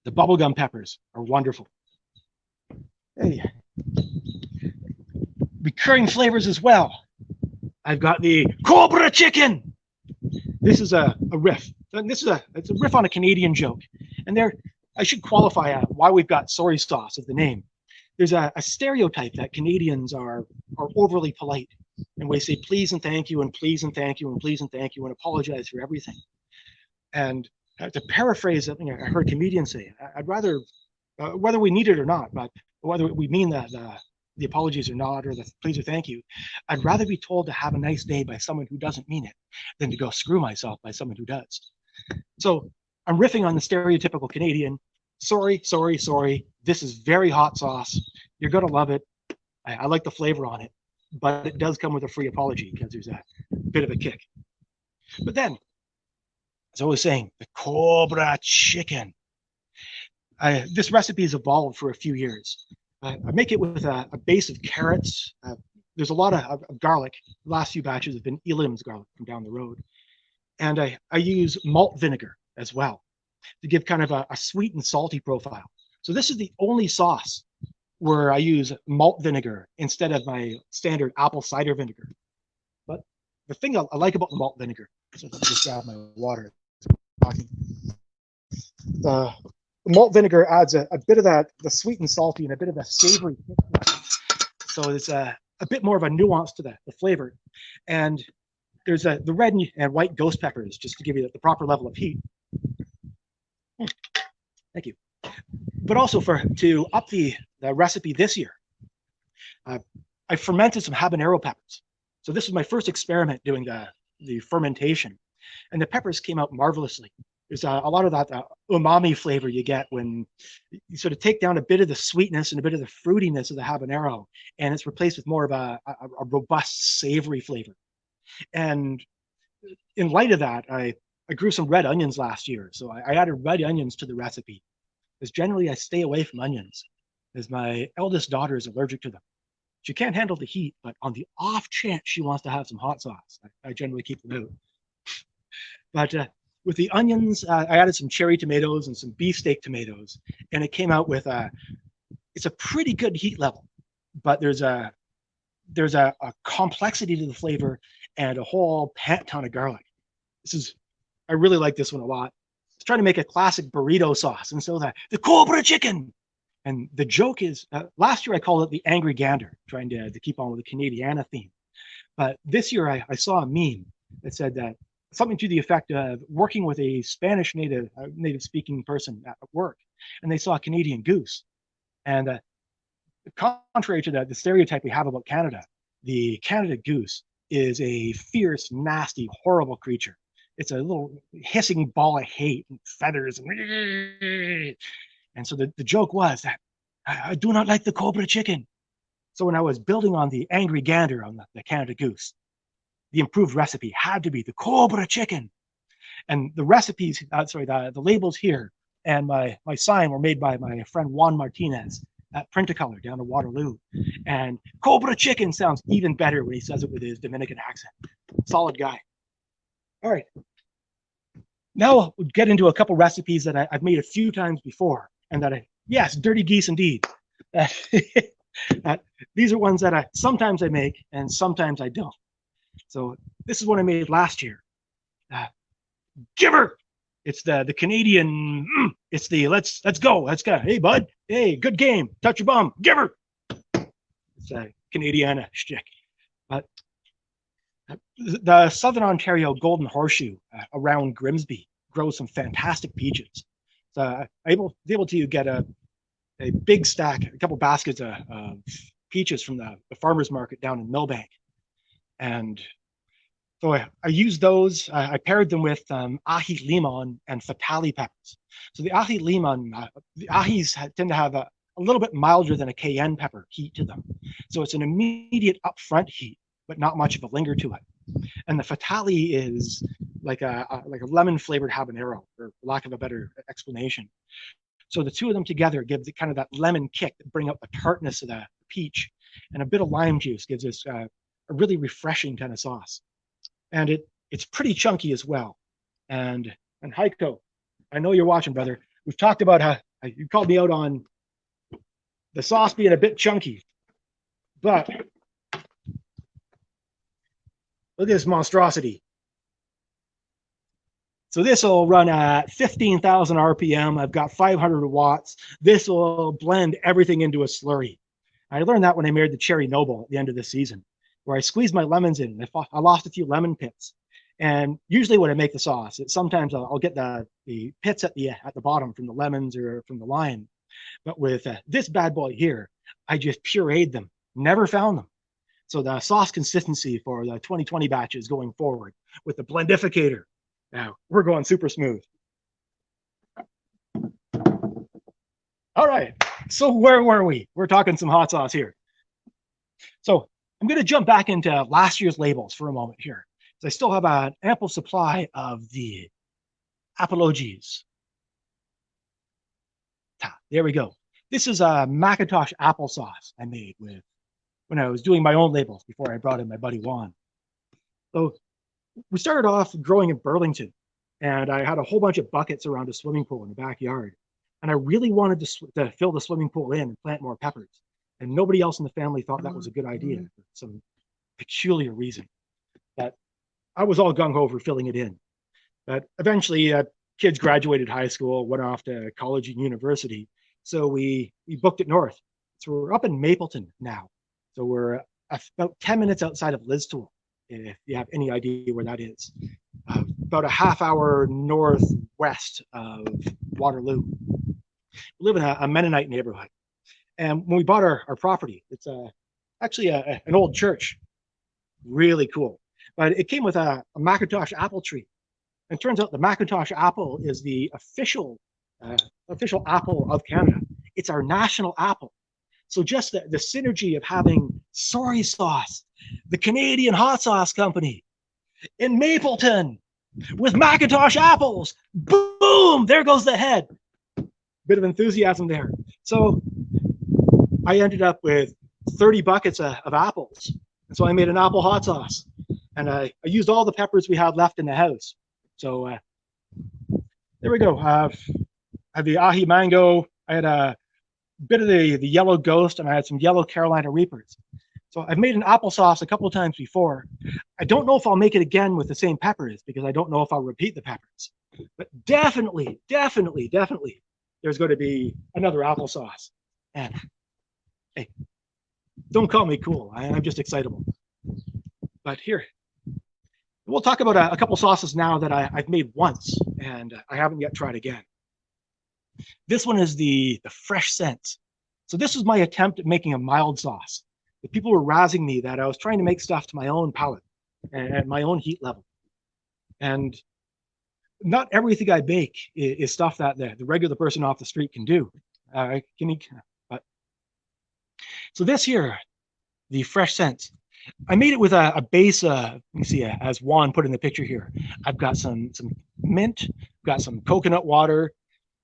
The bubblegum peppers are wonderful. Hey. Recurring flavors as well. I've got the Cobra chicken. This is a riff. It's a riff on a Canadian joke. And I should qualify why we've got soy sauce as the name. There's a stereotype that Canadians are overly polite. And we say please and thank you and please and thank you and please and thank you and apologize for everything. And to paraphrase something I heard comedians say, I'd rather, whether we need it or not, but whether we mean that the apologies or not, or the please or thank you, I'd rather be told to have a nice day by someone who doesn't mean it than to go screw myself by someone who does. So I'm riffing on the stereotypical Canadian. Sorry, sorry, sorry. This is very hot sauce. You're going to love it. I like the flavor on it, but it does come with a free apology because there's a bit of a kick. But then, as I was saying, the Cobra chicken. This recipe has evolved for a few years. I make it with a base of carrots. There's a lot of garlic. The last few batches have been Elam's garlic from down the road. And I use malt vinegar as well to give kind of a sweet and salty profile. So this is the only sauce where I use malt vinegar instead of my standard apple cider vinegar. But the thing I like about the malt vinegar, so let's just grab my water. The malt vinegar adds a bit of the sweet and salty and a bit of a savory kick. So it's a bit more of a nuance to the flavor. And there's the red and white ghost peppers just to give you the proper level of heat. Thank you. But also to up the recipe this year, I fermented some habanero peppers. So this was my first experiment doing the fermentation. And the peppers came out marvelously. There's a lot of that umami flavor you get when you sort of take down a bit of the sweetness and a bit of the fruitiness of the habanero, and it's replaced with more of a robust, savory flavor. And in light of that, I grew some red onions last year. So I added red onions to the recipe, because generally I stay away from onions, as my eldest daughter is allergic to them. She can't handle the heat, but on the off chance she wants to have some hot sauce, I generally keep them out. But with the onions, I added some cherry tomatoes and some beefsteak tomatoes, and it came out with it's a pretty good heat level, but there's a complexity to the flavor and a whole ton of garlic. I really like this one a lot. I was trying to make a classic burrito sauce, and so the Cobra chicken. And the joke is, last year I called it the Angry Gander, trying to keep on with the Canadiana theme. But this year I saw a meme that said that something to the effect of working with a Spanish native speaking person at work, and they saw a Canadian goose. And contrary to the stereotype we have about Canada, the Canada goose is a fierce, nasty, horrible creature. It's a little hissing ball of hate and feathers. And so the joke was that I do not like the Cobra chicken. So when I was building on the Angry Gander on the Canada goose, the improved recipe had to be the Cobra chicken. And the recipes, the labels here and my sign were made by my friend Juan Martinez at Print-A-Color down in Waterloo. And Cobra chicken sounds even better when he says it with his Dominican accent. Solid guy. All right. Now we'll get into a couple recipes that I've made a few times before, and yes, dirty geese indeed. These are ones that sometimes I make and sometimes I don't. So this is what I made last year. Giver. It's the Canadian. It's the let's go. Hey bud. Hey, good game. Touch your bum. Giver. It's a Canadiana shtick. But the Southern Ontario Golden Horseshoe around Grimsby grows some fantastic peaches. So I was able to get a big stack, a couple baskets of peaches from the farmer's market down in Millbank. And so I used those. I paired them with ají limon and fatali peppers. So the ají limon, the ajís tend to have a little bit milder than a cayenne pepper heat to them. So it's an immediate upfront heat, but not much of a linger to it. And the fatali is like a lemon flavored habanero, for lack of a better explanation. So the two of them together give the kind of that lemon kick that bring out the tartness of the peach, and a bit of lime juice gives us a really refreshing kind of sauce. And it's pretty chunky as well. And Haico, I know you're watching, brother. We've talked about how you called me out on the sauce being a bit chunky, but look at this monstrosity. So this will run at 15,000 RPM. I've got 500 watts. This will blend everything into a slurry. I learned that when I made the Cherry Noble at the end of the season, where I squeezed my lemons in. I lost a few lemon pits. And usually when I make the sauce, sometimes I'll get the pits at the bottom from the lemons or from the lime. But with this bad boy here, I just pureed them, never found them. So the sauce consistency for the 2020 batches going forward with the blendificator, now we're going super smooth. All right, so where were we? We're talking some hot sauce here. So I'm going to jump back into last year's labels for a moment here. I still have an ample supply of the apologies. There we go. This is a Macintosh applesauce I made when I was doing my own labels before I brought in my buddy Juan. So we started off growing in Burlington, and I had a whole bunch of buckets around a swimming pool in the backyard. And I really wanted to fill the swimming pool in and plant more peppers. And nobody else in the family thought that was a good idea for some peculiar reason. But I was all gung-ho for filling it in. But eventually, kids graduated high school, went off to college and university. So we booked it north. So we're up in Mapleton now. So we're about 10 minutes outside of Listowel, if you have any idea where that is. About a half hour northwest of Waterloo. We live in a Mennonite neighborhood. And when we bought our property, it's actually an old church. Really cool. But it came with a Macintosh apple tree. And it turns out the Macintosh apple is the official apple of Canada. It's our national apple. So just the synergy of having soy sauce, the Canadian hot sauce company in Mapleton with Macintosh apples, boom, there goes the head. Bit of enthusiasm there. So I ended up with 30 buckets of apples. And so I made an apple hot sauce. And I used all the peppers we had left in the house. So there we go. I have the ahi mango. I had a bit of the yellow ghost, and I had some yellow Carolina Reapers. So I've made an applesauce a couple of times before. I don't know if I'll make it again with the same peppers because I don't know if I'll repeat the peppers. But definitely, there's going to be another applesauce. And hey, don't call me cool. I'm just excitable. But here, we'll talk about a couple sauces now that I've made once and I haven't yet tried again. This one is the Fresh Scents. So this was my attempt at making a mild sauce. The people were razzing me that I was trying to make stuff to my own palate and at my own heat level. And not everything I bake is stuff that the regular person off the street can do. So this here, the Fresh Scents, I made it with a base, you can see as Juan put in the picture here. I've got some mint, got some coconut water.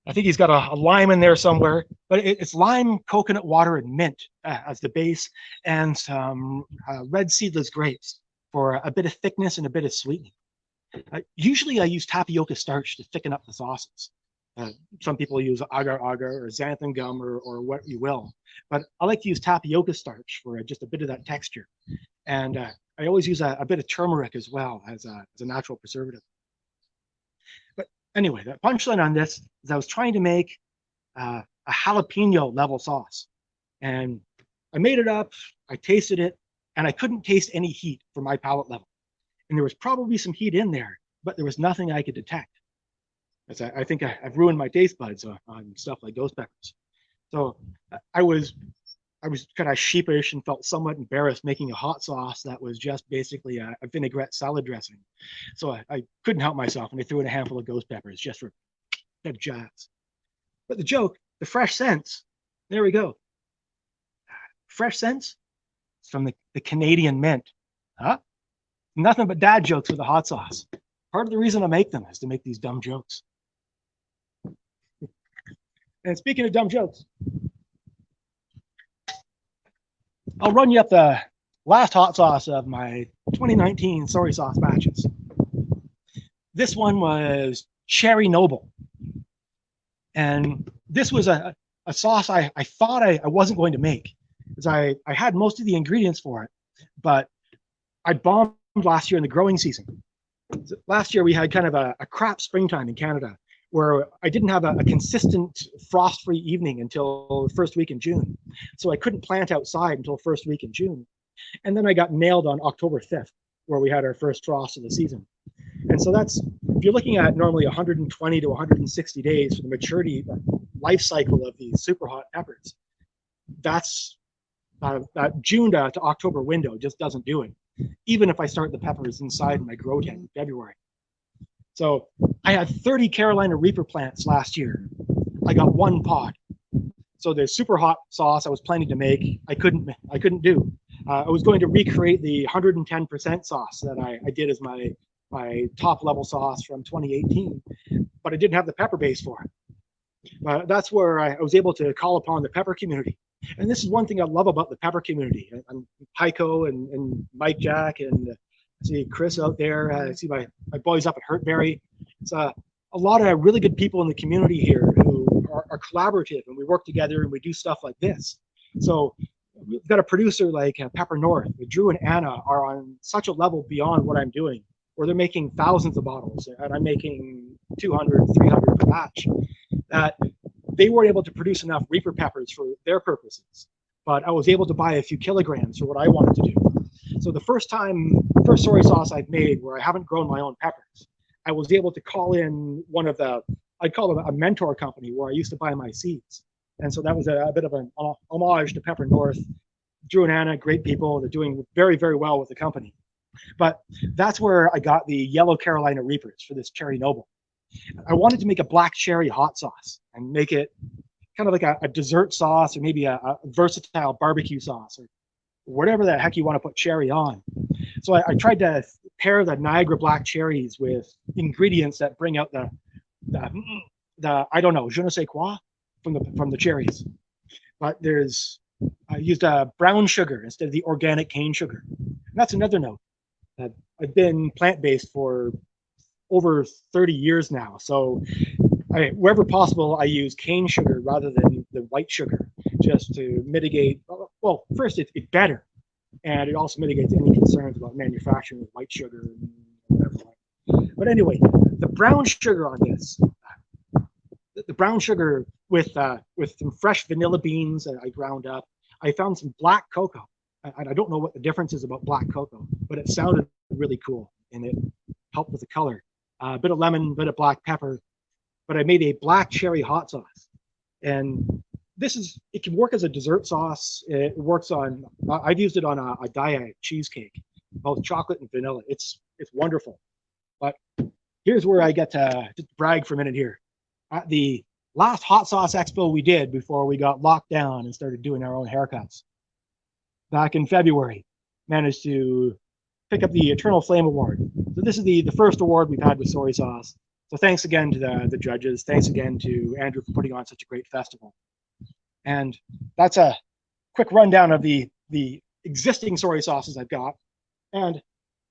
I think he's got a lime in there somewhere, but it's lime, coconut water, and mint as the base, and some red seedless grapes for a bit of thickness and a bit of sweetening. Usually I use tapioca starch to thicken up the sauces. Some people use agar-agar or xanthan gum or what you will, but I like to use tapioca starch for just a bit of that texture. And I always use a bit of turmeric as well as a natural preservative. But anyway, the punchline on this is I was trying to make a jalapeno level sauce. And I made it up, I tasted it, and I couldn't taste any heat for my palate level. And there was probably some heat in there, but there was nothing I could detect. As I think I've ruined my taste buds on stuff like ghost peppers. So I was kind of sheepish and felt somewhat embarrassed making a hot sauce that was just basically a vinaigrette salad dressing. So I couldn't help myself, and I threw in a handful of ghost peppers just for that jazz. But the joke, the Fresh Scents, there we go. Fresh Scents, it's from the Canadian mint. Huh? Nothing but dad jokes with the hot sauce. Part of the reason I make them is to make these dumb jokes. And speaking of dumb jokes, I'll run you up the last hot sauce of my 2019 soy sauce batches. This one was Cherry Noble. And this was a sauce I thought I wasn't going to make, because I had most of the ingredients for it, but I bombed last year in the growing season. Last year we had kind of a crap springtime in Canada where I didn't have a consistent frost-free evening until the first week in June. So I couldn't plant outside until first week in June. And then I got nailed on October 5th, where we had our first frost of the season. And so that's, if you're looking at normally 120 to 160 days for the maturity life cycle of these super hot peppers, that's that June to October window just doesn't do it, even if I start the peppers inside my grow tent in February. So I had 30 Carolina Reaper plants last year. I got one pod. So the super hot sauce I was planning to make, I couldn't do. I was going to recreate the 110% sauce that I did as my top level sauce from 2018, but I didn't have the pepper base for it. That's where I was able to call upon the pepper community. And this is one thing I love about the pepper community. And Haico and Mike Jack and I see Chris out there. I see my boys up at Hurtberry. It's a lot of really good people in the community here who are collaborative, and we work together and we do stuff like this. So we've got a producer like Pepper North. Drew and Anna are on such a level beyond what I'm doing, where they're making thousands of bottles and I'm making 200, 300 per batch, that they weren't able to produce enough Reaper peppers for their purposes. But I was able to buy a few kilograms for what I wanted to do. So the first soy sauce I've made where I haven't grown my own peppers, I was able to call in one of the, I'd call them a mentor company where I used to buy my seeds. And so that was a bit of an homage to Pepper North. Drew and Anna, great people. They're doing very, very well with the company. But that's where I got the yellow Carolina Reapers for this Cherry Noble. I wanted to make a black cherry hot sauce and make it kind of like a dessert sauce, or maybe a versatile barbecue sauce, or whatever the heck you want to put cherry on. So I tried to pair the Niagara black cherries with ingredients that bring out the I don't know, je ne sais quoi from the cherries. But I used a brown sugar instead of the organic cane sugar. And that's another note. I've been plant-based for over 30 years now. So wherever possible, I use cane sugar rather than the white sugar, just to mitigate. Well, first, it's better, and it also mitigates any concerns about manufacturing with white sugar and whatever. But anyway, the brown sugar on this, the brown sugar with some fresh vanilla beans that I ground up. I found some black cocoa. I don't know what the difference is about black cocoa, but it sounded really cool, and it helped with the color. A bit of lemon, a bit of black pepper. But I made a black cherry hot sauce, and it can work as a dessert sauce. It works on. I've used it on a diet cheesecake, both chocolate and vanilla. It's wonderful. But here's where I get to brag for a minute here. At the last hot sauce expo we did before we got locked down and started doing our own haircuts, back in February, managed to pick up the Eternal Flame Award. So this is the first award we've had with soy sauce. So thanks again to the judges. Thanks again to Andrew for putting on such a great festival. And that's a quick rundown of the existing soy sauces I've got. And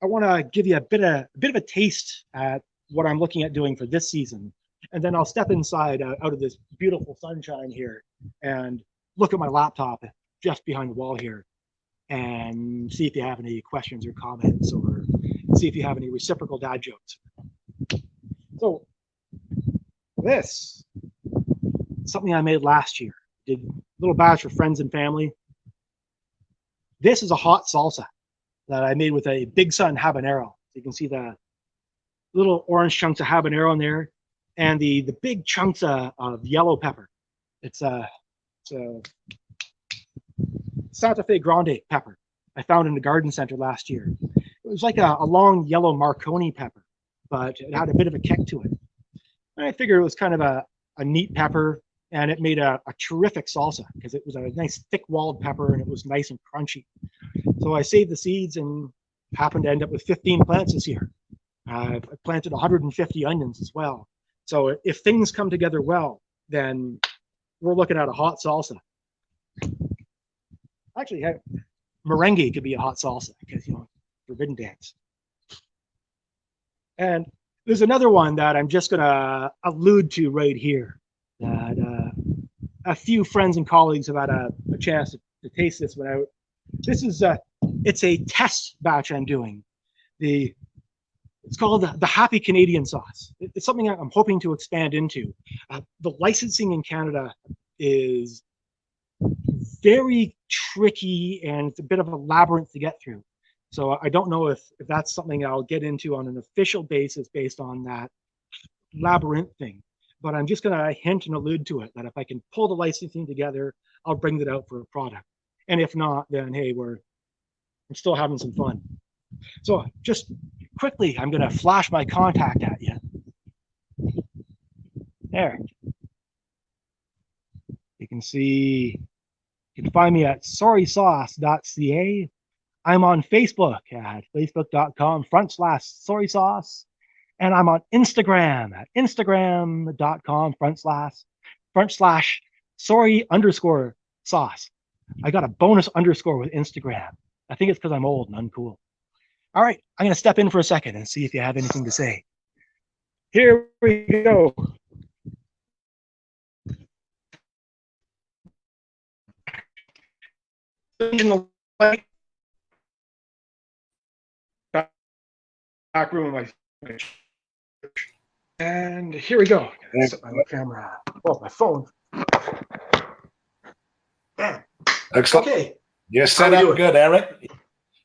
I want to give you a bit of a taste at what I'm looking at doing for this season. And then I'll step inside out of this beautiful sunshine here and look at my laptop just behind the wall here and see if you have any questions or comments, or see if you have any reciprocal dad jokes. So this is something I made last year. Did a little batch for friends and family. This is a hot salsa that I made with a Big Sun habanero. You can see the little orange chunks of habanero in there, and the big chunks of yellow pepper. It's a Santa Fe Grande pepper I found in the garden center last year. It was like a long yellow Marconi pepper, but it had a bit of a kick to it. And I figured it was kind of a neat pepper, and it made a terrific salsa because it was a nice thick-walled pepper and it was nice and crunchy. So I saved the seeds and happened to end up with 15 plants this year. I planted 150 onions as well. So if things come together well, then we're looking at a hot salsa. Actually, merengue could be a hot salsa because, Forbidden Dance. And there's another one that I'm just going to allude to right here that a few friends and colleagues have had a chance to taste this one out. This is it's a test batch I'm doing. It's called the Happy Canadian Sauce. It's something I'm hoping to expand into. The licensing in Canada is very tricky, and it's a bit of a labyrinth to get through. So I don't know if that's something I'll get into on an official basis based on that labyrinth thing. But I'm just going to hint and allude to it, that if I can pull the licensing together, I'll bring it out for a product. And if not, then hey, we're still having some fun. So just quickly, I'm going to flash my contact at you. There. You can see, you can find me at sorrysauce.ca. I'm on Facebook at facebook.com/sorrysauce. And I'm on Instagram at instagram.com/sorry_sauce. I got a bonus underscore with Instagram. I think it's because I'm old and uncool. All right, I'm going to step in for a second and see if you have anything to say. Here we go. In the back room of my church. And here we go. Set my camera. Oh, my phone. Excellent. Okay. You're set up good, Eric.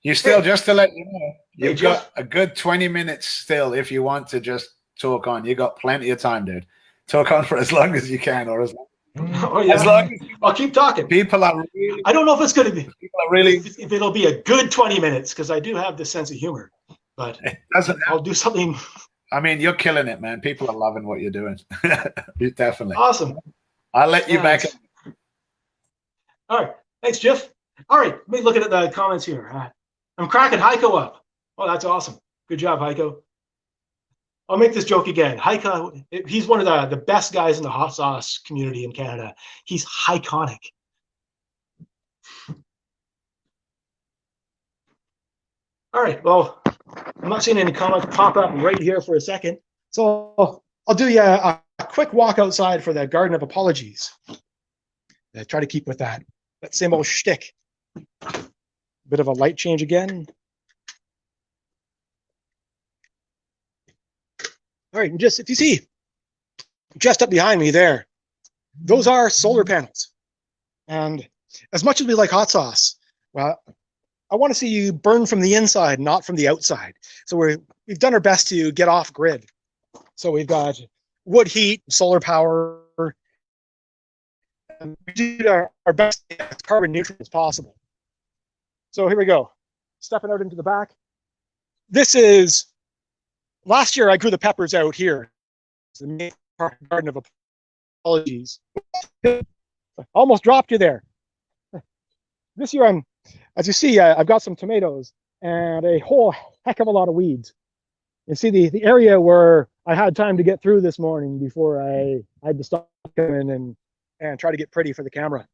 You still, just to let you know, you've got a good 20 minutes still if you want to just talk on. You got plenty of time, dude. Talk on for as long as you can, or as long as Oh yeah. As long as I'll keep talking. people are really, I don't know if it's going to be. people are really. If it'll be a good 20 minutes, because I do have this sense of humor. But I'll do something. I mean, you're killing it, man. People are loving what you're doing. Definitely. Awesome. I'll let you back. All right. Thanks, Jif. All right. Let me look at the comments here. I'm cracking Haico up. Oh, that's awesome. Good job, Haico. I'll make this joke again. Haico, he's one of the best guys in the hot sauce community in Canada. He's iconic. All right. Well, I'm not seeing any comments pop up right here for a second. So I'll do you a quick walk outside for the Garden of Apologies. I try to keep with that same old shtick. Bit of a light change again. All right, and just if you see, just up behind me there, those are solar panels. And as much as we like hot sauce, well, I want to see you burn from the inside, not from the outside. So we've done our best to get off grid. So we've got wood heat, solar power, and we do our best to get as carbon neutral as possible. So here we go, stepping out into the back. This is, last year I grew the peppers out here. It's the main Garden of Apologies. Almost dropped you there. This year as you see, I've got some tomatoes and a whole heck of a lot of weeds. You see the area where I had time to get through this morning before I had to stop in and try to get pretty for the camera.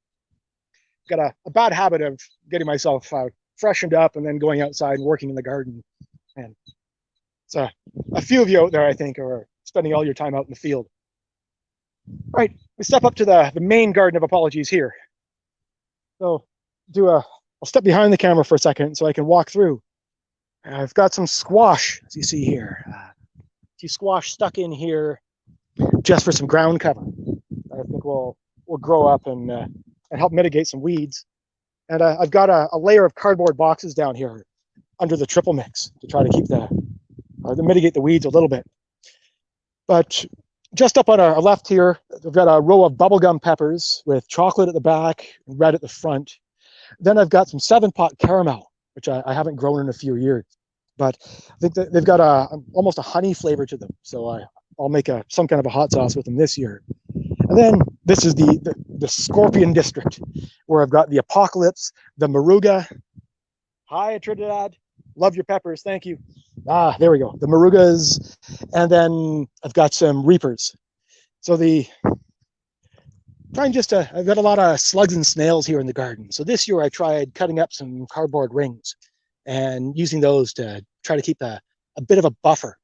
Got a bad habit of getting myself freshened up and then going outside and working in the garden. And so a few of you out there, I think, are spending all your time out in the field. All right, we step up to the main Garden of Apologies here. So I'll step behind the camera for a second so I can walk through. I've got some squash, as you see here. A few squash stuck in here just for some ground cover. I think will grow up and help mitigate some weeds. And I've got a layer of cardboard boxes down here under the triple mix to try to keep to mitigate the weeds a little bit. But just up on our left here, we've got a row of bubblegum peppers with chocolate at the back and red at the front. Then I've got some 7-pot caramel, which I haven't grown in a few years. But I think that they've got almost a honey flavor to them. So I'll make some kind of a hot sauce with them this year. And then this is the Scorpion District, where I've got the Apocalypse, the Moruga. Hi, Trinidad. Love your peppers. Thank you. There we go. The Morugas. And then I've got some Reapers. So I've got a lot of slugs and snails here in the garden. So this year I tried cutting up some cardboard rings and using those to try to keep a bit of a buffer.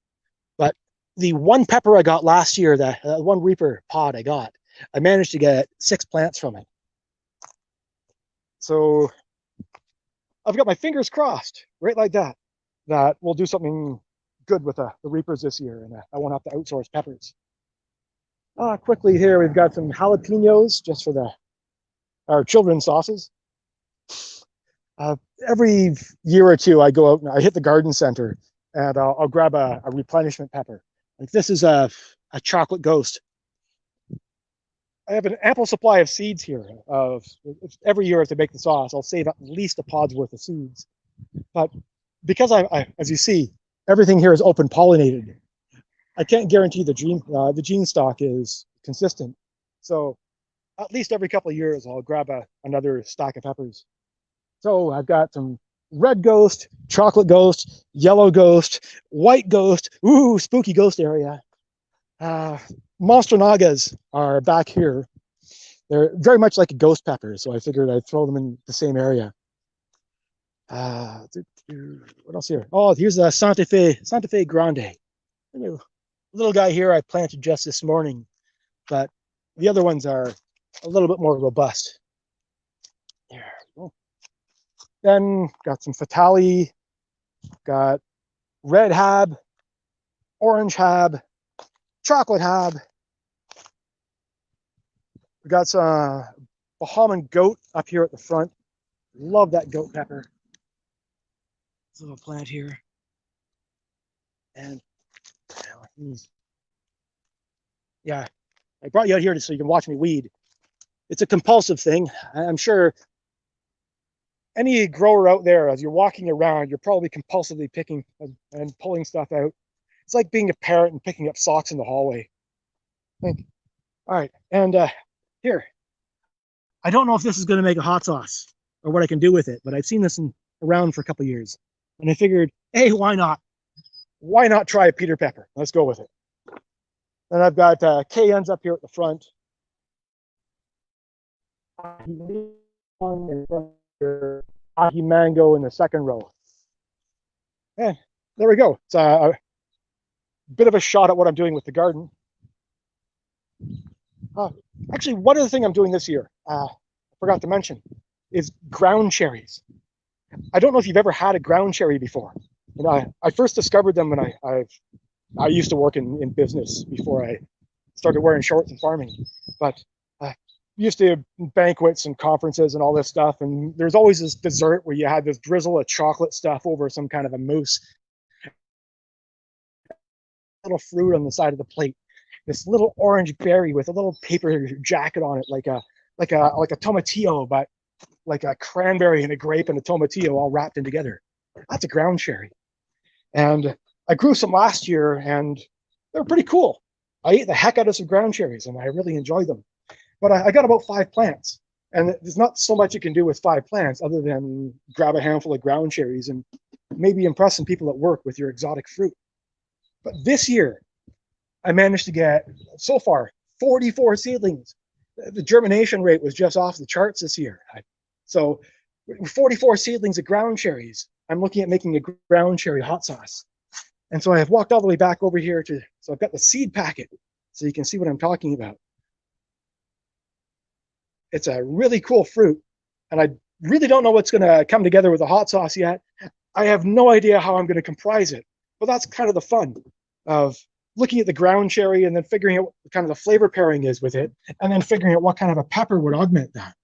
But the one pepper I got last year, the one Reaper pod I managed to get 6 plants from it. So I've got my fingers crossed, right like that we'll do something good with the Reapers this year, and I won't have to outsource peppers. Quickly here, we've got some jalapenos just for our children's sauces. Every year or two, I go out and I hit the garden center, and I'll grab a replenishment pepper. Like this is a chocolate ghost. I have an ample supply of seeds here. Every year to make the sauce, I'll save at least a pod's worth of seeds. But because as you see, everything here is open pollinated, I can't guarantee the gene stock is consistent. So at least every couple of years, I'll grab another stack of peppers. So I've got some red ghost, chocolate ghost, yellow ghost, white ghost. Ooh, spooky ghost area. Monster Nagas are back here. They're very much like a ghost pepper, so I figured I'd throw them in the same area. What else here? Oh, here's the Santa Fe Grande. Little guy here I planted just this morning, but the other ones are a little bit more robust. There we go. Then got some Fatali, got red hab, orange hab, chocolate hab. We got some Bahamian goat up here at the front. Love that goat pepper. This little plant here. And yeah, I brought you out here so you can watch me weed. it's a compulsive thing. I'm sure any grower out there, as you're walking around, you're probably compulsively picking and pulling stuff out. It's like being a parrot and picking up socks in the hallway. All right, and here, I don't know if this is going to make a hot sauce or what I can do with it, but I've seen this around for a couple of years, and I figured, hey, why not? Why not try a Peter pepper? Let's go with it. And I've got cayennes up here at the front. Ahi mango in the second row. And there we go. It's a bit of a shot at what I'm doing with the garden. Actually, one other thing I'm doing this year, I forgot to mention, is ground cherries. I don't know if you've ever had a ground cherry before. And I first discovered them when I used to work in business before I started wearing shorts and farming. But used to have banquets and conferences and all this stuff, and there's always this dessert where you had this drizzle of chocolate stuff over some kind of a mousse. Little fruit on the side of the plate, this little orange berry with a little paper jacket on it, like a tomatillo, but like a cranberry and a grape and a tomatillo all wrapped in together. That's a ground cherry. And I grew some last year, and they're pretty cool. I ate the heck out of some ground cherries, and I really enjoyed them. But I got about 5 plants, and there's not so much you can do with 5 plants other than grab a handful of ground cherries and maybe impress some people at work with your exotic fruit. But this year, I managed to get, so far, 44 seedlings. The germination rate was just off the charts this year. So 44 seedlings of ground cherries. I'm looking at making a ground cherry hot sauce. And so I have walked all the way back over here so I've got the seed packet so you can see what I'm talking about. It's a really cool fruit, and I really don't know what's going to come together with a hot sauce yet. I have no idea how I'm going to comprise it, but that's kind of the fun of looking at the ground cherry and then figuring out what kind of the flavor pairing is with it, and then figuring out what kind of a pepper would augment that.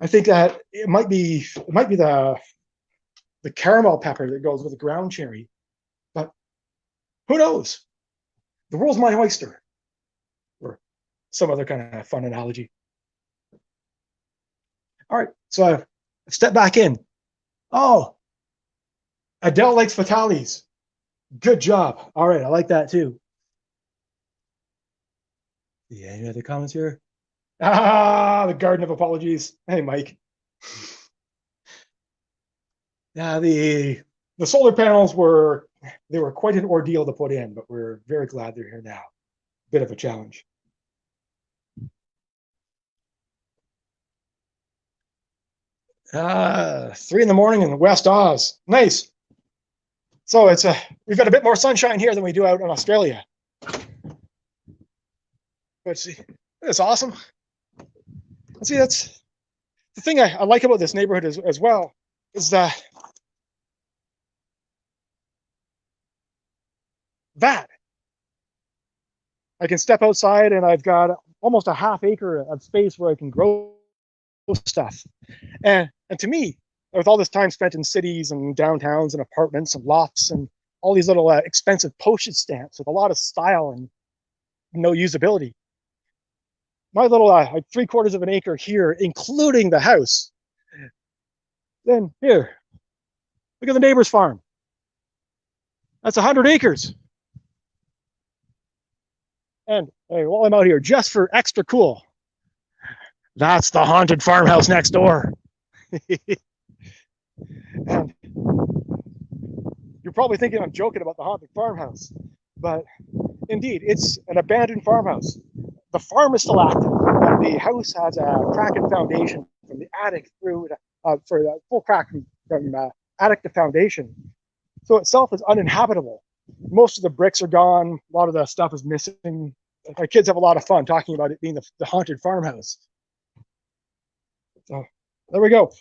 I think that it might be the caramel pepper that goes with the ground cherry, but who knows? The world's my oyster, or some other kind of fun analogy. All right, so I step back in. Oh, Adele likes fatales. Good job. All right, I like that too. Yeah, any other comments here? The Garden of Apologies. Hey, Mike. Yeah, the solar panels were quite an ordeal to put in, but we're very glad they're here now. Bit of a challenge. Ah, 3 in the morning in West Oz. Nice. So we've got a bit more sunshine here than we do out in Australia. But see, it's awesome. See, that's the thing I like about this neighborhood as well, is that I can step outside and I've got almost a half acre of space where I can grow stuff. And to me, with all this time spent in cities and downtowns and apartments and lofts and all these little expensive postage stamps with a lot of style and no usability, my little 3/4 of an acre here, including the house, then here, look at the neighbor's farm. That's 100 acres. And hey, while I'm out here, just for extra cool, that's the haunted farmhouse next door. And you're probably thinking I'm joking about the haunted farmhouse, but indeed, it's an abandoned farmhouse. The farm is still active, but the house has a cracked foundation from the attic through for the full crack from attic to foundation. So itself is uninhabitable. Most of the bricks are gone. A lot of the stuff is missing. My kids have a lot of fun talking about it being the haunted farmhouse. So there we go.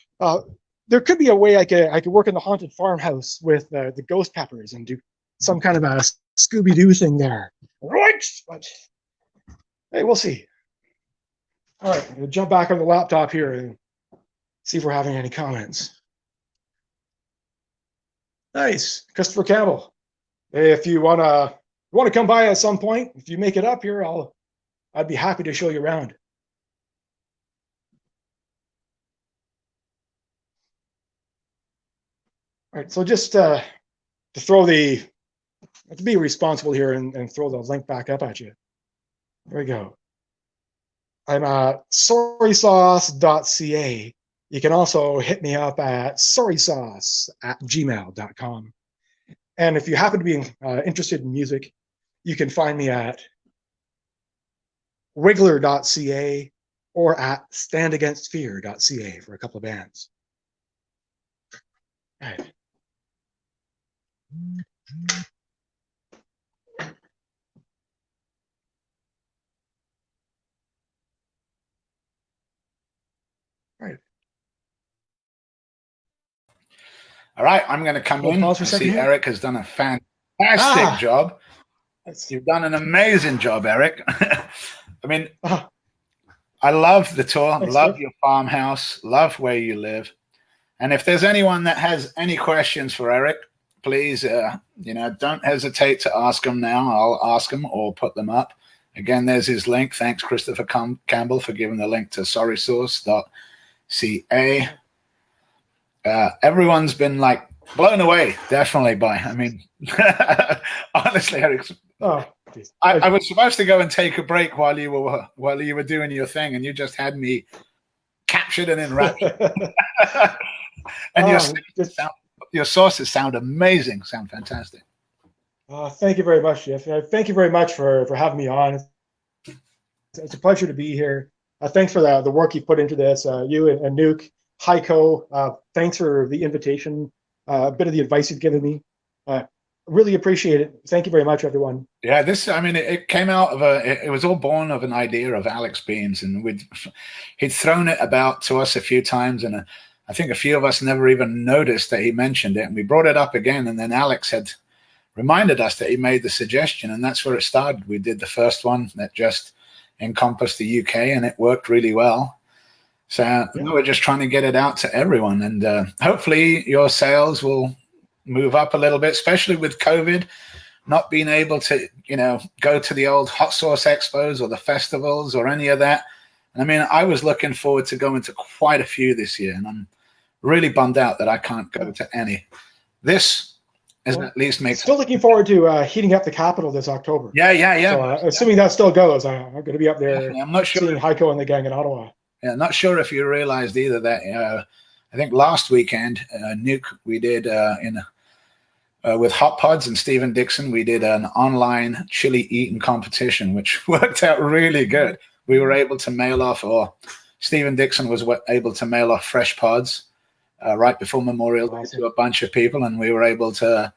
There could be a way I could work in the haunted farmhouse with the ghost peppers and do some kind of a Scooby-Doo thing there. Right, but hey, we'll see. All right, I'm gonna jump back on the laptop here and see if we're having any comments. Nice, Christopher Campbell. Hey, if you wanna come by at some point, if you make it up here, I'd be happy to show you around. All right, so just to be responsible here and throw the link back up at you. There we go. I'm at sorrysauce.ca. You can also hit me up at sorrysauce@gmail.com. And if you happen to be interested in music, you can find me at wriggler.ca or at standagainstfear.ca for a couple of bands. All right. All right, I'm going to come in. I see Eric has done a fantastic job. You've done an amazing job, Eric. I mean, I love the tour, love your farmhouse, love where you live. And if there's anyone that has any questions for Eric, please, don't hesitate to ask them now. I'll ask them or put them up. Again, there's his link. Thanks, Christopher Campbell, for giving the link to sorrysauce.ca. Everyone's been like blown away, definitely honestly, Eric. I was supposed to go and take a break while you were doing your thing, and you just had me captured and enraptured. And your sauces sound amazing, sound fantastic. Thank you very much, Jeff. Thank you very much for having me on. It's a pleasure to be here. Thanks for the work you put into this, you and NEUK, Haico. Thanks for the invitation, a bit of the advice you've given me. Really appreciate it. Thank you very much, everyone. Yeah, it came out of it was all born of an idea of Alex Bean's, and he'd thrown it about to us a few times, and I think a few of us never even noticed that he mentioned it, and we brought it up again, and then Alex had reminded us that he made the suggestion, and that's where it started. We did the first one that just encompassed the UK, and it worked really well. So we're just trying to get it out to everyone, and hopefully your sales will move up a little bit, especially with COVID, not being able to, go to the old hot sauce expos or the festivals or any of that. I mean, I was looking forward to going to quite a few this year, and I'm really bummed out that I can't go to any. This is at least makes. Still looking forward to heating up the Capital this October. Yeah. So, assuming that still goes, I'm going to be up there. I'm not sure. Seeing Haico and the gang in Ottawa. Yeah, not sure if you realized either that I think last weekend, NEUK, we did with Hot Pods and Stephen Dixon, we did an online chili eating competition, which worked out really good. We were able to mail off, or Stephen Dixon was able to mail off fresh pods right before Memorial Day to a bunch of people, and we were able to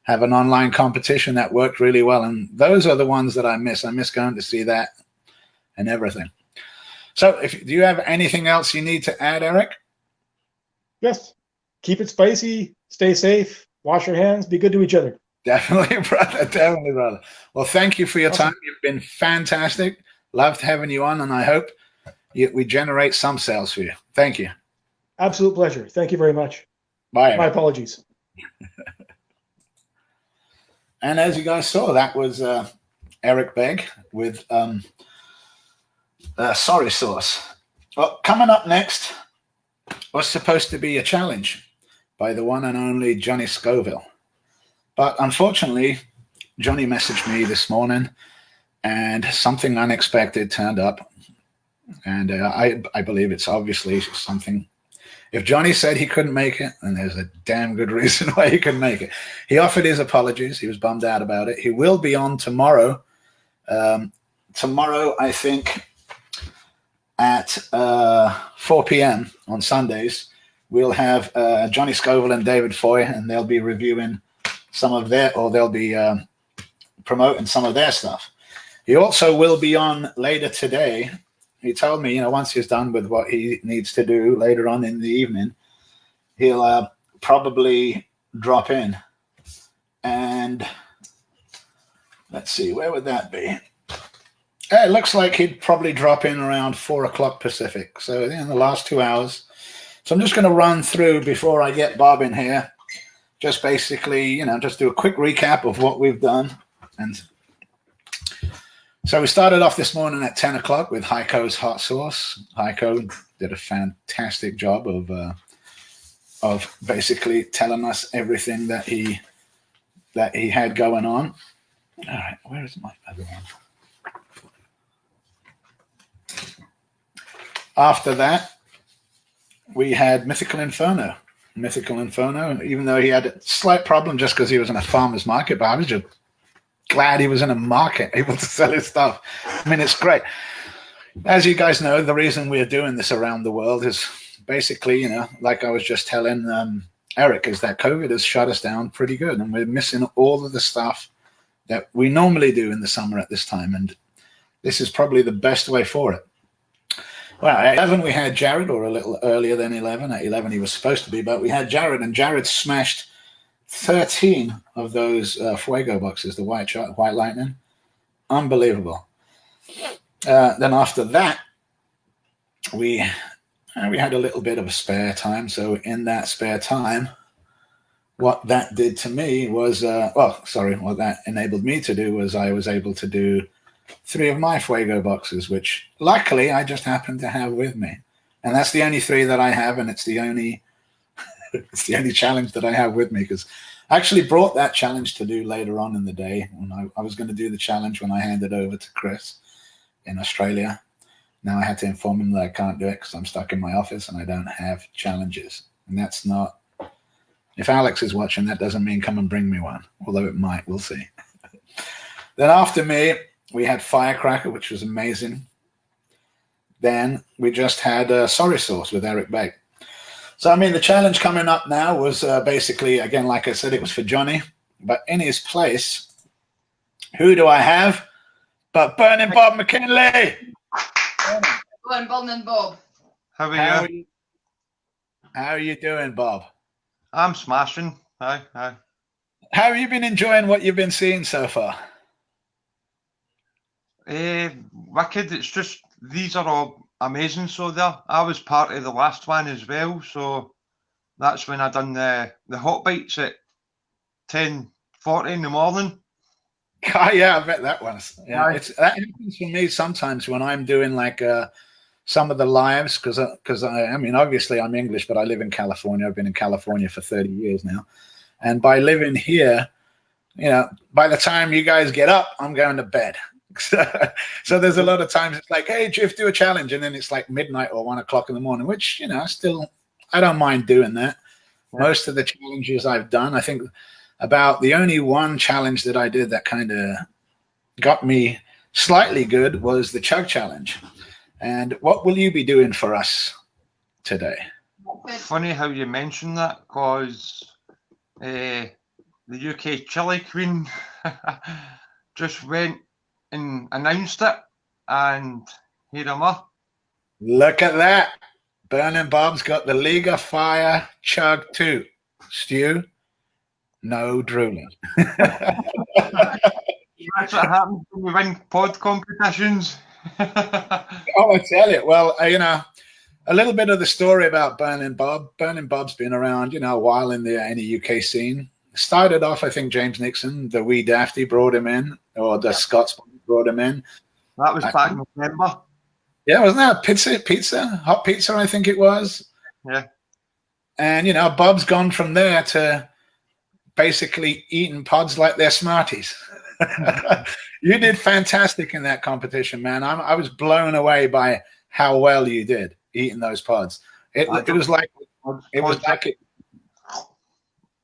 have an online competition that worked really well. And those are the ones that I miss. I miss going to see that and everything. So do you have anything else you need to add, Eric? Yes. Keep it spicy. Stay safe. Wash your hands. Be good to each other. Definitely, brother. Definitely, brother. Well, thank you for your time. You've been fantastic. Loved having you on, and I hope we generate some sales for you. Thank you. Absolute pleasure. Thank you very much. Bye. My apologies. And as you guys saw, that was Eric Begg with Sorry Sauce. Well, coming up next was supposed to be a challenge by the one and only Johnny Scoville. But unfortunately, Johnny messaged me this morning and something unexpected turned up. And I believe it's obviously something. If Johnny said he couldn't make it, then there's a damn good reason why he couldn't make it. He offered his apologies. He was bummed out about it. He will be on tomorrow. Tomorrow, I think, at 4 p.m. on Sundays, we'll have Johnny Scoville and David Foy, and they'll be reviewing some of their, or they'll be promoting some of their stuff. He also will be on later today. He told me, once he's done with what he needs to do later on in the evening, he'll probably drop in. And let's see, where would that be? It looks like he'd probably drop in around 4 o'clock Pacific. So in the last 2 hours. So I'm just going to run through before I get Bob in here. Just basically, just do a quick recap of what we've done. And so we started off this morning at 10 o'clock with Haico's Hot Sauce. Haico did a fantastic job of of basically telling us everything that he had going on. All right, where is my other one? After that, we had Mythical Inferno. Mythical Inferno, even though he had a slight problem just because he was in a farmer's market, but I was just glad he was in a market able to sell his stuff. I mean, it's great. As you guys know, the reason we're doing this around the world is basically, like I was just telling Eric, is that COVID has shut us down pretty good, and we're missing all of the stuff that we normally do in the summer at this time, and this is probably the best way for it. Well, at 11 we had Jared, or a little earlier than 11. At 11 he was supposed to be, but we had Jared, and Jared smashed 13 of those Fuego boxes, the White Lightning. Unbelievable. Then after that, we had a little bit of a spare time. So in that spare time, what that did to me was, what that enabled me to do was I was able to do 3 of my Fuego boxes, which luckily I just happened to have with me. And that's the only 3 that I have, and it's the only challenge that I have with me, because I actually brought that challenge to do later on in the day when I was going to do the challenge when I handed over to Chris in Australia. Now I had to inform him that I can't do it because I'm stuck in my office and I don't have challenges. And that's not, if Alex is watching, that doesn't mean come and bring me one, although it might, we'll see. Then after me, we had Firecracker, which was amazing. Then we just had Sorry Sauce with Eric Bake. So, I mean, the challenge coming up now was basically, again, like I said, it was for Johnny. But in his place, who do I have but Burning Bob McKinley? Burning Bob. How are you? How are you doing, Bob? I'm smashing. Hi. How have you been enjoying what you've been seeing so far? Wicked. It's just, these are all amazing. So I was part of the last one as well. So that's when I done the hot bites at 10:40 in the morning. Oh, yeah, I bet that was. Yeah, that happens for me sometimes when I'm doing like some of the lives, because I mean, obviously I'm English, but I live in California. I've been in California for 30 years now. And by living here, by the time you guys get up, I'm going to bed. So there's a lot of times it's like, hey, Jif, do a challenge. And then it's like midnight or 1 o'clock in the morning, which, still, I don't mind doing that. Most of the challenges I've done, I think about the only one challenge that I did that kind of got me slightly good was the Chug challenge. And what will you be doing for us today? Funny how you mentioned that, because the UK Chili Queen just went and announced it, and here am I. Look at that. Burning Bob's got the League of Fire Chug 2. Stu, no drooling. That's what happens when we win pod competitions. Oh, I tell you. Well, a little bit of the story about Burning Bob. Burning Bob's been around, a while in the UK scene. Started off, I think James Nixon, the wee dafty, brought him in, or the Scots brought him in. That was back in November. Yeah, wasn't that pizza, hot pizza, I think it was. Yeah. And, Bob's gone from there to basically eating pods like they're Smarties. You did fantastic in that competition, man. I was blown away by how well you did eating those pods. It was like it.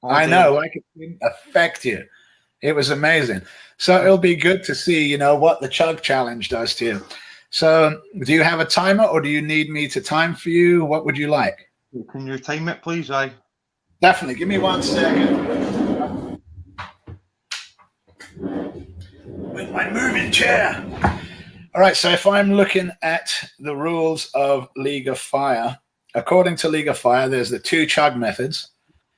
I know, like it didn't affect you. It was amazing. So it'll be good to see, what the Chug challenge does to you. So do you have a timer, or do you need me to time for you? What would you like? Can you time it, please? Aye. Definitely. Give me 1 second. With my moving chair. All right, so if I'm looking at the rules of League of Fire, according to League of Fire, there's the 2 Chug methods.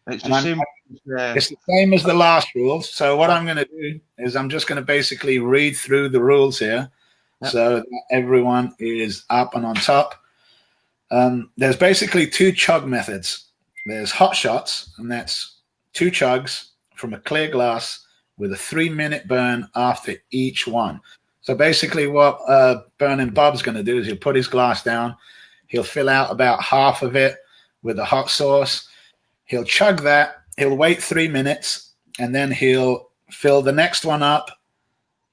It's the same as the last rules. So what I'm going to do is I'm just going to basically read through the rules here, so that everyone is up and on top. There's basically 2 Chug methods. There's hot shots, and that's 2 chugs from a clear glass with a 3-minute burn after each one. So basically what Burning Bob's going to do is he'll put his glass down. He'll fill out about half of it with the hot sauce. He'll chug that. He'll wait 3 minutes, and then he'll fill the next one up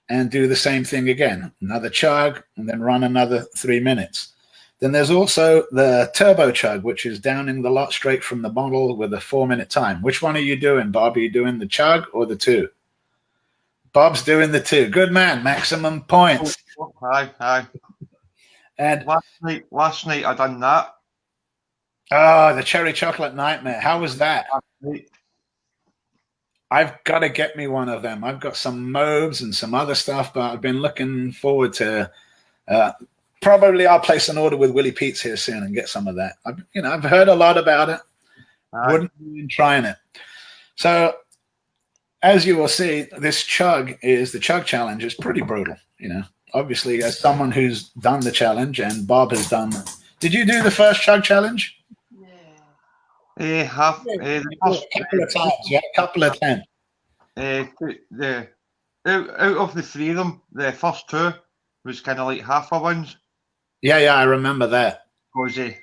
and do the same thing again. Another chug, and then run another 3 minutes. Then there's also the turbo chug, which is downing the lot straight from the bottle with a 4-minute time. Which one are you doing, Bob? Are you doing the chug or the 2? Bob's doing the 2. Good man, maximum points. Aye. And last night I done that. Oh, the cherry chocolate nightmare. How was that? I've got to get me one of them. I've got some Mobes and some other stuff, but I've been looking forward to probably I'll place an order with Willie Pete's here soon and get some of that. I've heard a lot about it. Wouldn't mind trying it. So as you will see, this the chug challenge is pretty brutal. Obviously as someone who's done the challenge, and Bob has done. Did you do the first chug challenge? A couple of times. Out of the 3 of them, the first 2 was kind of like half-a ones. Yeah, I remember that. Because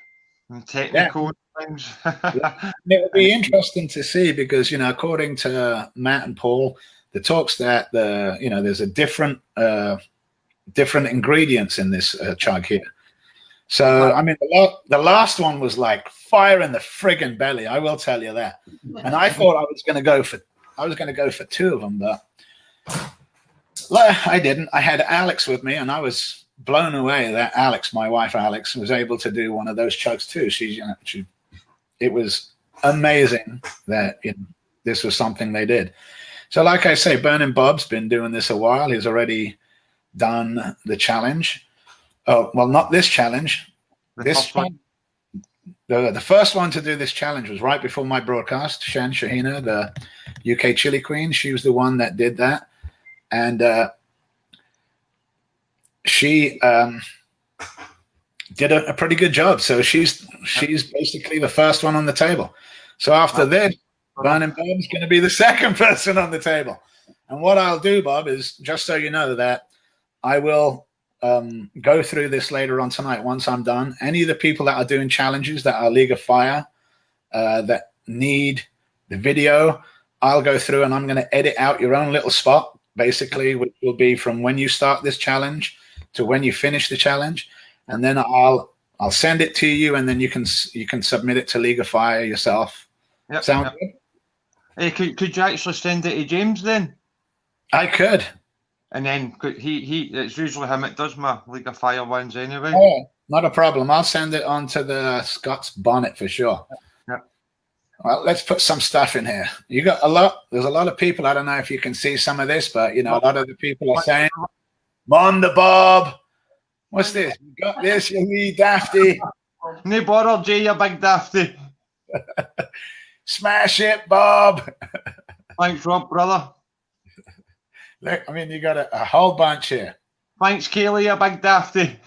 technical things. It would be interesting to see because according to Matt and Paul, the talks that there's a different ingredients in this chug here. So I mean, the last one was like fire in the friggin' belly. I will tell you that. And I thought I was going to go for 2 of them, but I didn't. I had Alex with me, and I was blown away that Alex, my wife Alex, was able to do one of those chugs too. It was amazing that this was something they did. So, like I say, Burning Bob's been doing this a while. He's already done the challenge. Oh, well, not this challenge. The first one to do this challenge was right before my broadcast. Shahina, the UK Chili Queen, she was the one that did that. And she did a pretty good job. So she's basically the first one on the table. So after this, Burning Bob's going to be the second person on the table. And what I'll do, Bob, is just so you know that I will go through this later on tonight once I'm done. Any of the people that are doing challenges that are League of Fire that need the video, I'll go through and I'm going to edit out your own little spot, basically, which will be from when you start this challenge to when you finish the challenge, and then I'll send it to you, and then you can submit it to League of Fire yourself. Yep, Sound good? Hey, could you actually send it to James then? I could. And then it's usually him that does my League of Fire ones anyway. Oh, not a problem. I'll send it on to the Scott's bonnet for sure. Yeah. Well, let's put some stuff in here. There's a lot of people. I don't know if you can see some of this, but a lot of the people are saying, "Monda Bob, what's this? You got this, you wee dafty." No bother, Jay, you big dafty. Smash it, Bob. Thanks, Rob, brother. Look, I mean, you got a whole bunch here. Thanks, Kaylee, you big dafty.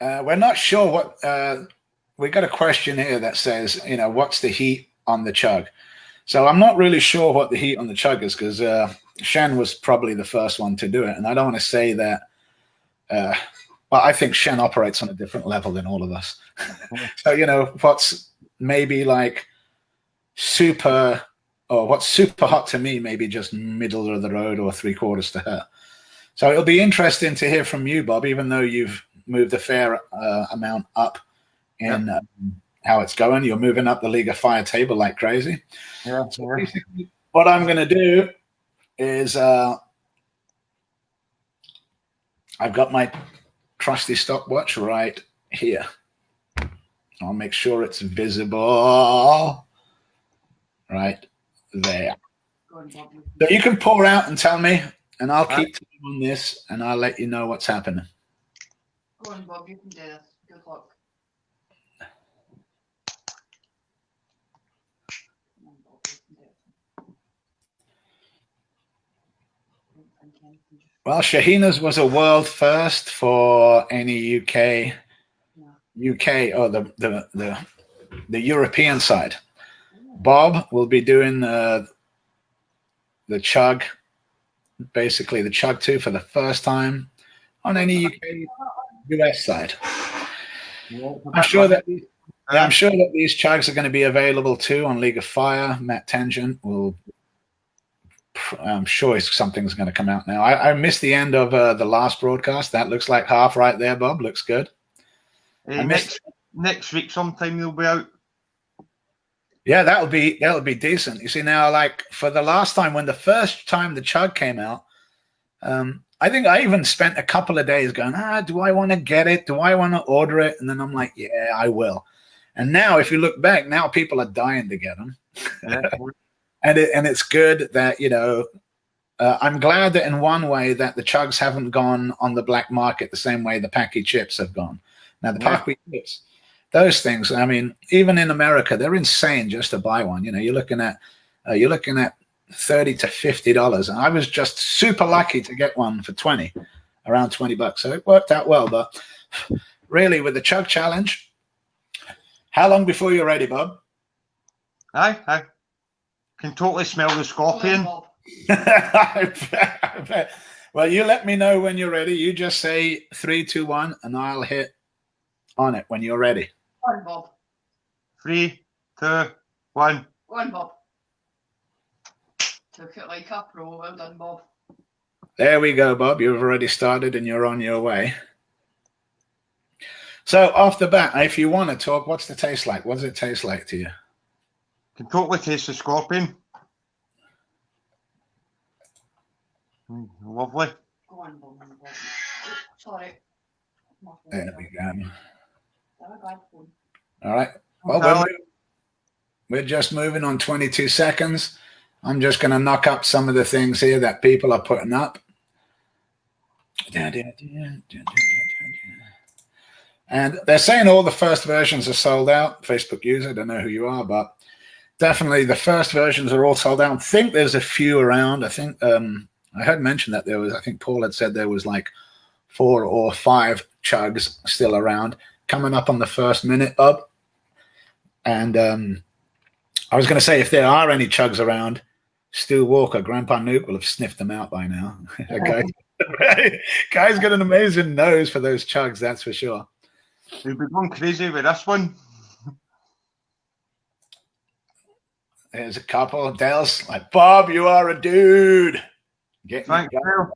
We're not sure what we got a question here that says, what's the heat on the chug? So I'm not really sure what the heat on the chug is because Shen was probably the first one to do it, and I don't want to say that. Well, I think Shen operates on a different level than all of us. So what's maybe like super, or what's super hot to me, maybe just middle of the road or 3/4 to her. So it'll be interesting to hear from you, Bob, even though you've moved a fair amount up in how it's going. You're moving up the League of Fire table like crazy. Yeah. So basically, what I'm going to do is I've got my trusty stopwatch right here. I'll make sure it's visible right there. So you can pour out and tell me, and I'll keep time on this, and I'll let you know what's happening. Go on, Bob, you can do this. Good luck. Well, Shahina's was a world first for any UK or the European side. Bob will be doing the chug basically the Chug 2 for the first time on any UK US side. I'm sure that I'm sure that these chugs are going to be available too on League of Fire. Matt Tangent will. I'm sure something's going to come out now. I missed the end of the last broadcast. That looks like half right there, Bob. Looks good. Next week sometime they'll be out. Yeah, that'll be decent. You see now, like for the last time, when the first time the Chug came out, I think I even spent a couple of days going, do I want to get it? Do I want to order it? And then I'm like, yeah, I will. And now, if you look back, now people are dying to get them. Yeah. and it's good that, I'm glad that in one way that the Chugs haven't gone on the black market the same way the Packy chips have gone. Now, the Packy chips, those things, I mean, even in America, they're insane just to buy one. You're looking at $30 to $50. And I was just super lucky to get one for around $20. So it worked out well. But really, with the Chug challenge, how long before you're ready, Bob? I can totally smell the scorpion. I bet. Well, you let me know when you're ready. You just say 3, 2, 1, and I'll hit on it when you're ready. One, Bob. 3, 2, 1. One, Bob. Took it like a pro. Well done, Bob. There we go, Bob. You've already started and you're on your way. So off the bat, if you want to talk, what's the taste like? What does it taste like to you? Can totally taste the scorpion. Lovely. Go on, Bob. Sorry. There we go. All right. Well, we're just moving on 22 seconds. I'm just going to knock up some of the things here that people are putting up. And they're saying all the first versions are sold out. Facebook user, I don't know who you are, but definitely the first versions are all sold out. I think there's a few around. I think I heard mention that I think Paul had said there was like 4 or 5 chugs still around. Coming up on the first minute, Bob. And I was going to say, if there are any chugs around, Stu Walker, Grandpa NEUK will have sniffed them out by now. Guy's got an amazing nose for those chugs, that's for sure. You'll be going crazy with this one. There's a couple of Dales like, Bob, you are a dude. Thank you.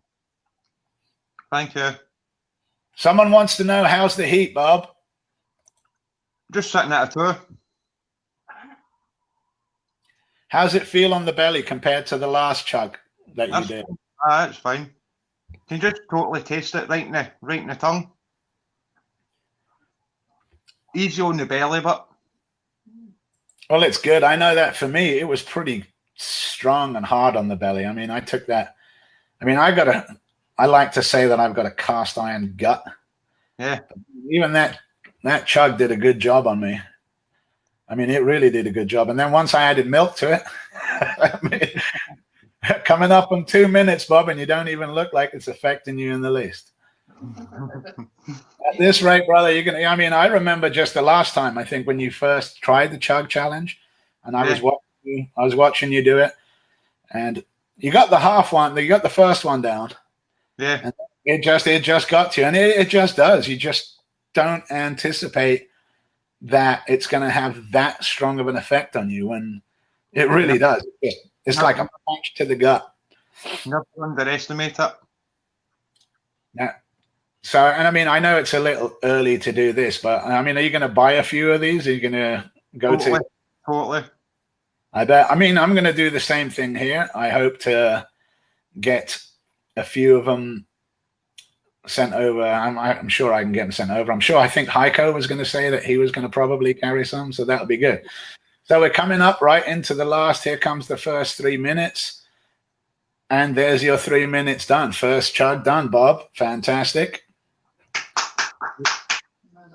Thank you. Someone wants to know, how's the heat, Bob? Just sitting at a 2. How's it feel on the belly compared to the last chug that you did? It's fine. You can just totally taste it right in the tongue. Easy on the belly, but... Well, it's good. I know that for me, it was pretty strong and hard on the belly. I mean, I took that... I mean, I like to say that I've got a cast iron gut. Yeah. Even that chug did a good job on me. I mean, it really did a good job. And then once I added milk to it, I mean, coming up on 2 minutes, Bob, and you don't even look like it's affecting you in the least. At this rate, brother, I mean, I remember just the last time, I think, when you first tried the chug challenge, and I was watching you do it, and you got the first one down. Yeah. And it just got to you, and it just does. You just don't anticipate that it's going to have that strong of an effect on you, when it really does. It's like a punch to the gut. Never underestimate it. Yeah. So, and I mean, I know it's a little early to do this, but I mean, are you going to buy a few of these? Are you going to go Totally. I bet. I mean, I'm going to do the same thing here. I hope to get a few of them sent over. I'm sure I can get them sent over. I think Haico was going to say that he was going to probably carry some, so that'll be good. So we're coming up right into the last. Here comes the first 3 minutes. And there's your 3 minutes done. First chug done, Bob. Fantastic.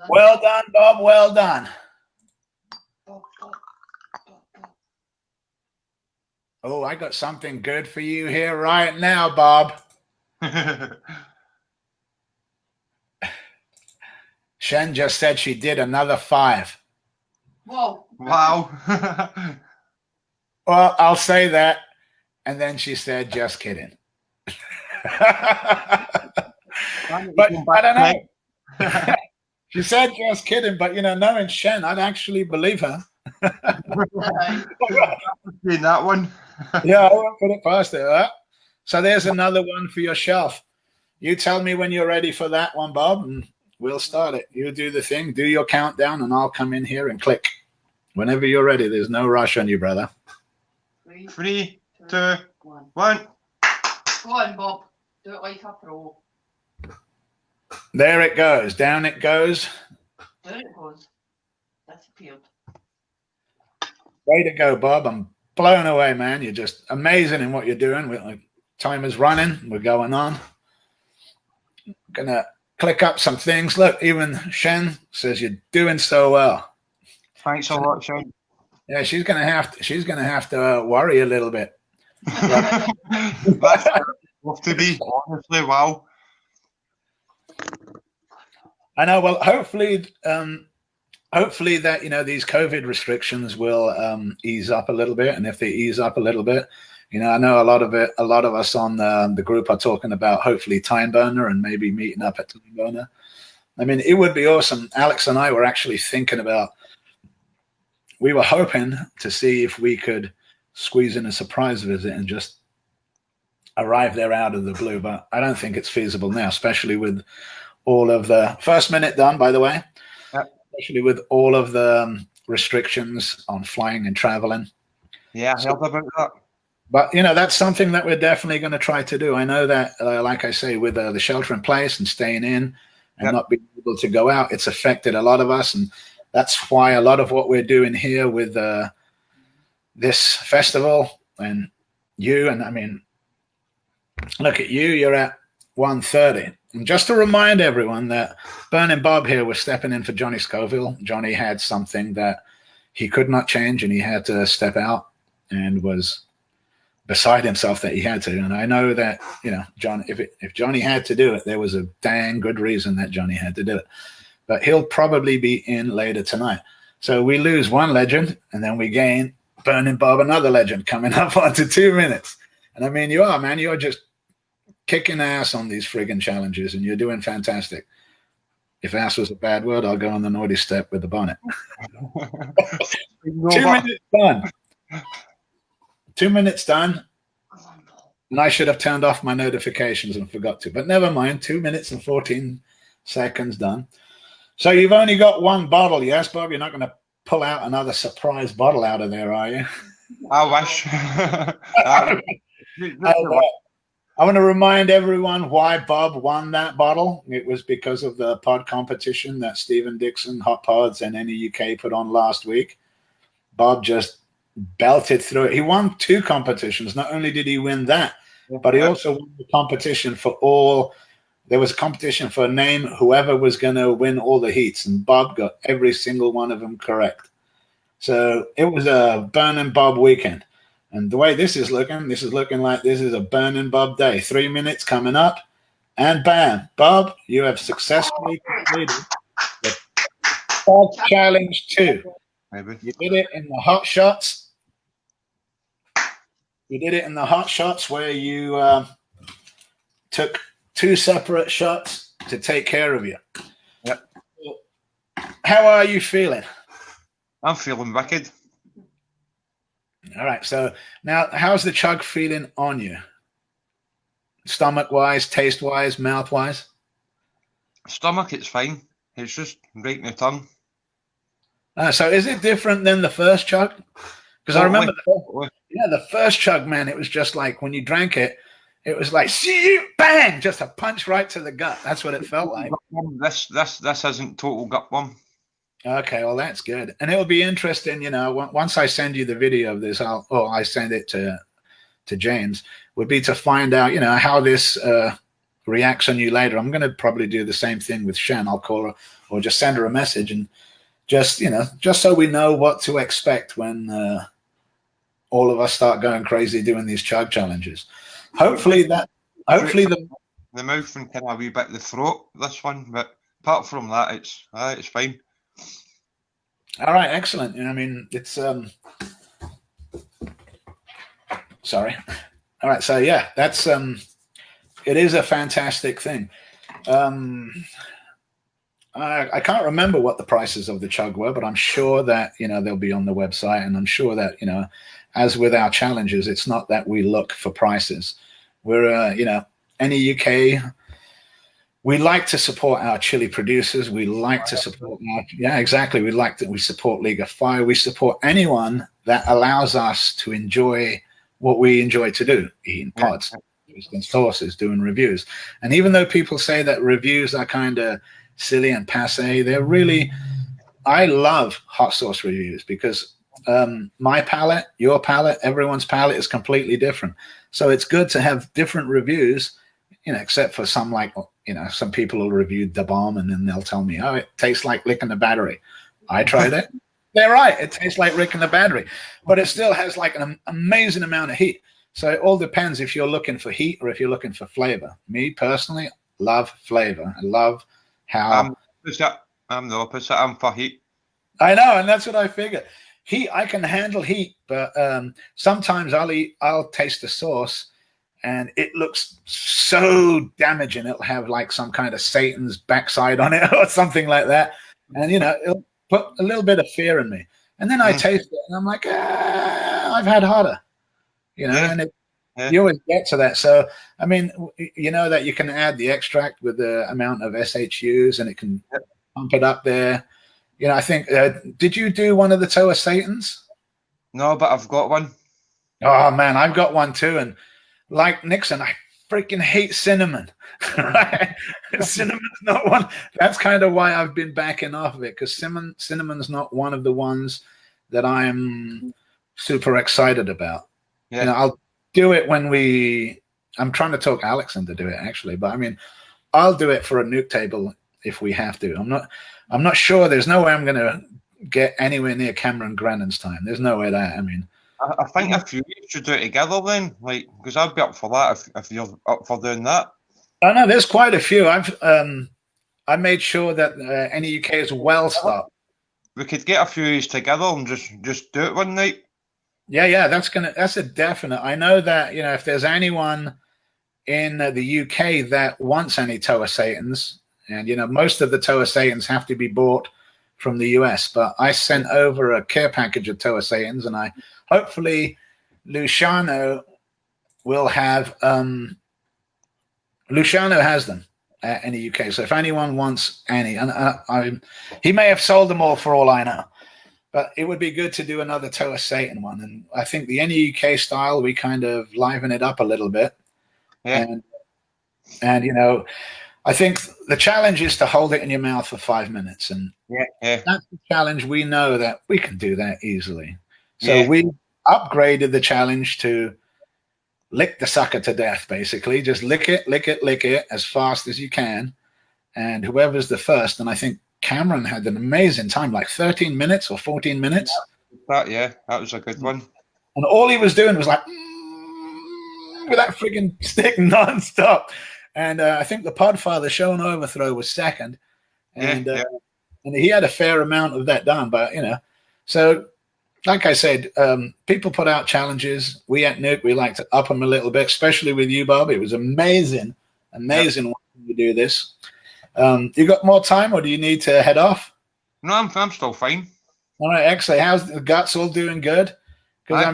Well done, Bob. Well done. Oh, I got something good for you here right now, Bob. Shen just said she did another 5. Whoa. Wow. Well, I'll say that. And then she said, just kidding. But I don't know. She said just kidding, but knowing Shen, I'd actually believe her. In that one. Yeah, I won't put it past her. So there's another one for your shelf. You tell me when you're ready for that one, Bob, and we'll start it. You do the thing, do your countdown, and I'll come in here and click. Whenever you're ready, there's no rush on you, brother. 3, 2, 1. Go on, Bob. Do it like a pro. There it goes. Down it goes. There it goes. Disappeared. Way to go, Bob. I'm blown away, man. You're just amazing in what you're doing. Time is running. We're going on. Gonna click up some things. Look, even Shen says you're doing so well. Thanks a lot, Shen. Yeah, she's gonna have to worry a little bit. That's love to be, honestly. Wow. I know. Well, hopefully that these COVID restrictions will ease up a little bit, and if they ease up a little bit, I know a lot of us on the group are talking about hopefully Time Burner and maybe meeting up at Time Burner. I mean, it would be awesome. Alex and I were actually thinking about. We were hoping to see if we could squeeze in a surprise visit and just arrive there out of the blue, but I don't think it's feasible now, especially with all of the first minute done, by the way. Yep. Especially with all of the restrictions on flying and traveling. Yeah, help about that. But that's something that we're definitely going to try to do. I know that, like I say, with the shelter in place and staying in and not being able to go out, it's affected a lot of us, and that's why a lot of what we're doing here with this festival and you, and I mean, look at you, you're at 1:30. And just to remind everyone that Burning Bob here was stepping in for Johnny Scoville. Johnny had something that he could not change, and he had to step out and was beside himself that he had to. And I know that, John, if Johnny had to do it, there was a dang good reason that Johnny had to do it. But he'll probably be in later tonight. So we lose one legend, and then we gain Burning Bob, another legend, coming up onto 2 minutes. And I mean, you are, man. You're just kicking ass on these friggin' challenges, and you're doing fantastic. If ass was a bad word, I'll go on the naughty step with the bonnet. 2 minutes done. 2 minutes done. And I should have turned off my notifications and forgot to. But never mind. 2 minutes and 14 seconds done. So you've only got one bottle, yes, Bob? You're not going to pull out another surprise bottle out of there, are you? I wish. I want to remind everyone why Bob won that bottle. It was because of the pod competition that Stephen Dixon, Hot Pods, and NEUK put on last week. Bob just belted through it. He won 2 competitions. Not only did he win that, but he also won the competition for all. There was a competition for name whoever was going to win all the heats, and Bob got every single one of them correct. So it was a Burning Bob weekend. And the way this is looking like this is a Burning Bob day. 3 minutes coming up, and bam, Bob, you have successfully completed the Pod Challenge 2. Maybe. You did it in the hot shots. You did it in the hot shots where you took 2 separate shots to take care of you. Yep. How are you feeling? I'm feeling wicked. All right. So now, how's the chug feeling on you? Stomach-wise, taste-wise, mouth-wise? Stomach, it's fine. It's just right in the tongue. So is it different than the first chug? Because I remember the first chug, man, it was just like when you drank it, it was like, see you, bang, just a punch right to the gut. That's what it felt like. This isn't total gut one. Okay, well, that's good. And it'll be interesting, once I send you the video of this, I send it to James, would be to find out, how this reacts on you later. I'm going to probably do the same thing with Shen. I'll call her or just send her a message and just so we know what to expect when all of us start going crazy doing these chug challenges. Hopefully the mouth and kind of a wee bit the throat, this one, but apart from that, it's fine. All right, excellent. I mean, it's sorry. All right, so yeah, that's It is a fantastic thing. I can't remember what the prices of the Chug were, but I'm sure that, you know, they'll be on the website. And I'm sure that, you know, as with our challenges, it's not that we look for prices. We're, you know, NEUK, we like to support our chili producers. We like to support, yeah, exactly. We support League of Fire. We support anyone that allows us to enjoy what we enjoy to do, eating pods, and sauces, doing reviews. And even though people say that reviews are kind of silly and passe, they're really, I love hot sauce reviews because my palate, your palate, everyone's palate is completely different. So it's good to have different reviews, you know, except for some, like, you know, some people will review the bomb and then they'll tell me, oh, it tastes like licking the battery. I tried it. They're right. It tastes like licking the battery, but it still has like an amazing amount of heat. So it all depends if you're looking for heat or if you're looking for flavor. Me personally, love flavor. I love how I'm the opposite. I'm for heat. I know, and that's what I figure. Heat, I can handle heat, but sometimes I'll taste the sauce and it looks so damaging. It'll have like some kind of Satan's backside on it or something like that. And, you know, it'll put a little bit of fear in me. And then I taste it and I'm like, I've had hotter, you know, and you always get to that. So, I mean, you know that you can add the extract with the amount of SHUs and it can pump it up there. You know, I think, did you do one of the Toa Satans? No, but I've got one. Oh, man, I've got one too. And like Nixon, I freaking hate cinnamon. Right? Cinnamon's not one. That's kind of why I've been backing off of it, because cinnamon's not one of the ones that I'm super excited about. Yeah. You know, I'll do it when I'm trying to talk Alex into do it, actually. But, I mean, I'll do it for a nuke table if we have to. I'm not sure. There's no way I'm going to get anywhere near Cameron Grannon's time. There's no way that. I mean, I think a few should do it together then, like, because I'd be up for that if you're up for doing that. Oh no, there's quite a few. I made sure that NEUK is well stocked. We could get a few of these together and just do it one night. Yeah, that's a definite. I know that, you know, if there's anyone in the UK that wants any Toa Satans, and, you know, most of the Toa Satans have to be bought from the US, but I sent over a care package of Toa Satans, and I hopefully Luciano will have Luciano has them in the UK. So if anyone wants any, and he may have sold them all for all I know, but it would be good to do another Toa Satan one. And I think the NEUK style, we kind of liven it up a little bit. Yeah. And you know, I think the challenge is to hold it in your mouth for 5 minutes. And that's the challenge. We know that we can do that easily. So we upgraded the challenge to lick the sucker to death, basically. Just lick it as fast as you can. And whoever's the first, and I think Cameron had an amazing time, like 13 minutes or 14 minutes. That was a good one. And all he was doing was like, with that friggin' stick nonstop. And I think the Podfather Show and Overthrow was second. And and he had a fair amount of that done. But, you know, so like I said, people put out challenges. We at NEUK, we like to up them a little bit, especially with you, Bob. It was amazing watching you do this. You got more time, or do you need to head off? No, I'm still fine. All right, excellent. How's the guts? All doing good? Because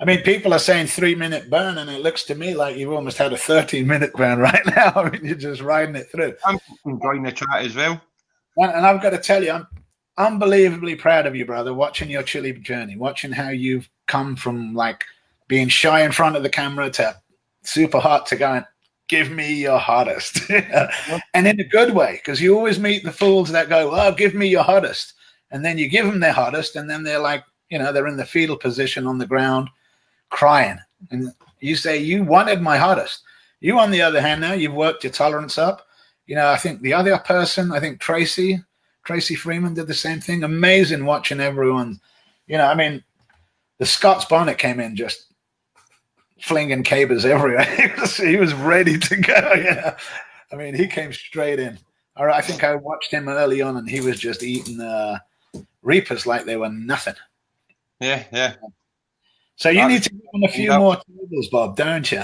I mean, people are saying 3-minute burn, and it looks to me like you've almost had a 13-minute burn right now. I mean, you're just riding it through. I'm enjoying the chat as well. And I've got to tell you, I'm unbelievably proud of you, brother, watching your chili journey, watching how you've come from like being shy in front of the camera to super hot to going, give me your hottest. And in a good way, because you always meet the fools that go, oh, give me your hottest. And then you give them their hottest, and then they're like, you know, they're in the fetal position on the ground crying. And you say, you wanted my hottest. You, on the other hand, now you've worked your tolerance up. You know, I think the other person, I think Tracy Freeman did the same thing. Amazing watching everyone. You know, I mean, the Scott's Bonnet came in just flinging cabers everywhere. He was ready to go. Yeah, I mean, he came straight in. All right, I think I watched him early on, and he was just eating Reapers like they were nothing. Yeah. So you need to get on a few more tables, Bob, don't you?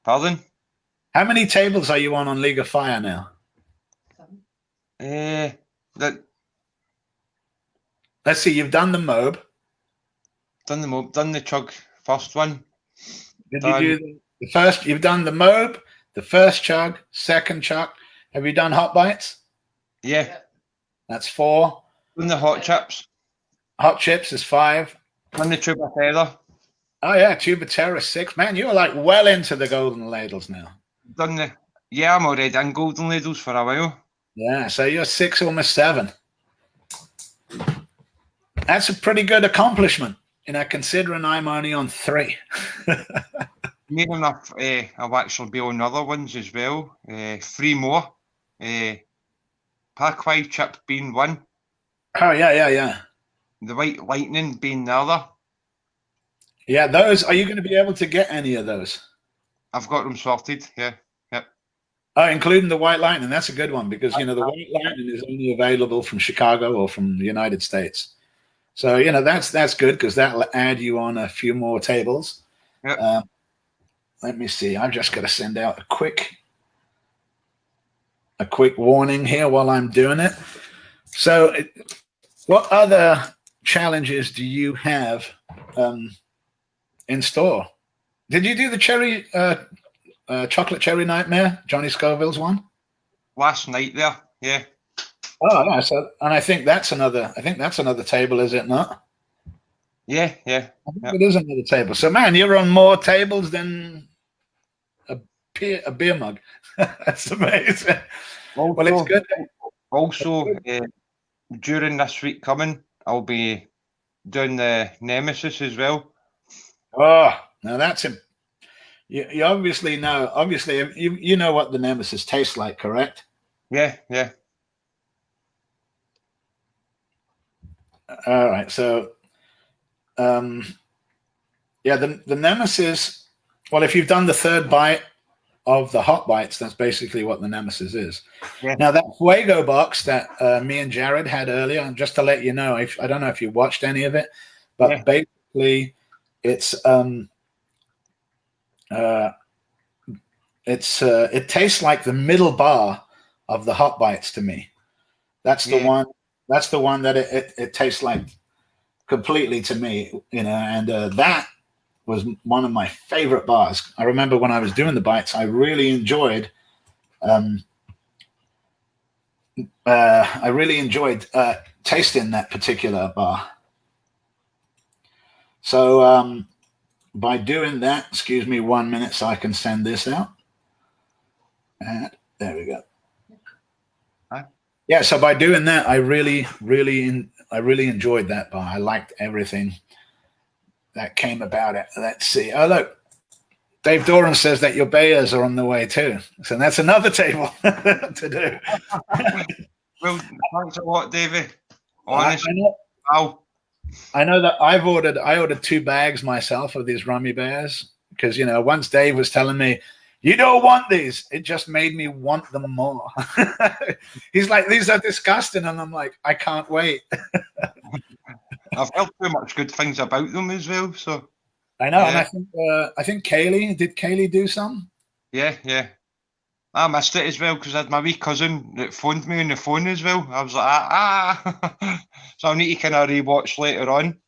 Pardon? How many tables are you on League of Fire now? That Let's see. You've done the MOB. done the Chug first one. Did you do the first? You've done the MOB, the first Chug, second Chug. Have you done Hot Bites? Yeah. That's 4. Done the Hot Chips. Hot Chips is 5. Done the Tuba Feather. Oh yeah, Tuba Terror 6. Man, you're like well into the golden ladles now. Done the I'm already in golden ladles for a while. Yeah, so you're 6, almost 7. That's a pretty good accomplishment, considering I'm only on 3. Near enough, I'll actually be on other ones as well. 3 more. Parkway Chip being 1. Oh yeah. The White Lightning being the other. Yeah, those. Are you going to be able to get any of those? I've got them sorted. Yeah. Yep. Oh, including the White Lightning. That's a good one because the White Lightning is only available from Chicago or from the United States. So that's good because that'll add you on a few more tables. Yep. Let me see. I've just got to send out a quick warning here while I'm doing it. So, what other challenges do you have in store? Did you do the cherry chocolate cherry nightmare, Johnny Scoville's one? Last night there, yeah. Oh yeah, and I think that's another table, is it not? Yeah. I think it is another table. So man, you're on more tables than a beer mug. That's amazing. Also, well, it's good. Also, during this week coming, I'll be doing the NEMESIS as well. Oh, now that's a. You obviously know. Obviously, you know what the NEMESIS tastes like, correct? Yeah. All right. So, the NEMESIS. Well, if you've done the 3rd bite of the Hot Bites, that's basically what the NEMESIS is. Yeah. Now that Fuego box that me and Jared had earlier, just to let you know, I don't know if you watched any of it, but basically, it tastes like the middle bar of the Hot Bites to me. That's the one. That's the one that it tastes like completely to me, and that was one of my favorite bars. I remember when I was doing the bites, I really enjoyed tasting that particular bar. So by doing that, excuse me 1 minute so I can send this out. And there we go. Yeah, so by doing that, I really enjoyed that bar. I liked everything that came about it. Let's see. Oh, look. Dave Doran says that your Bayers are on the way too. So that's another table to do. Well, thanks a lot, Davey. Honestly. I know that I ordered 2 bags myself of these Rummy Bears because, once Dave was telling me, you don't want these, it just made me want them more. He's like, these are disgusting. And I'm like, I can't wait. I've heard too much good things about them as well. So I know. And I think Kaylee, did Kaylee do some? Yeah. I missed it as well because I had my wee cousin that phoned me on the phone as well. I was like, so I'll need to kind of rewatch later on.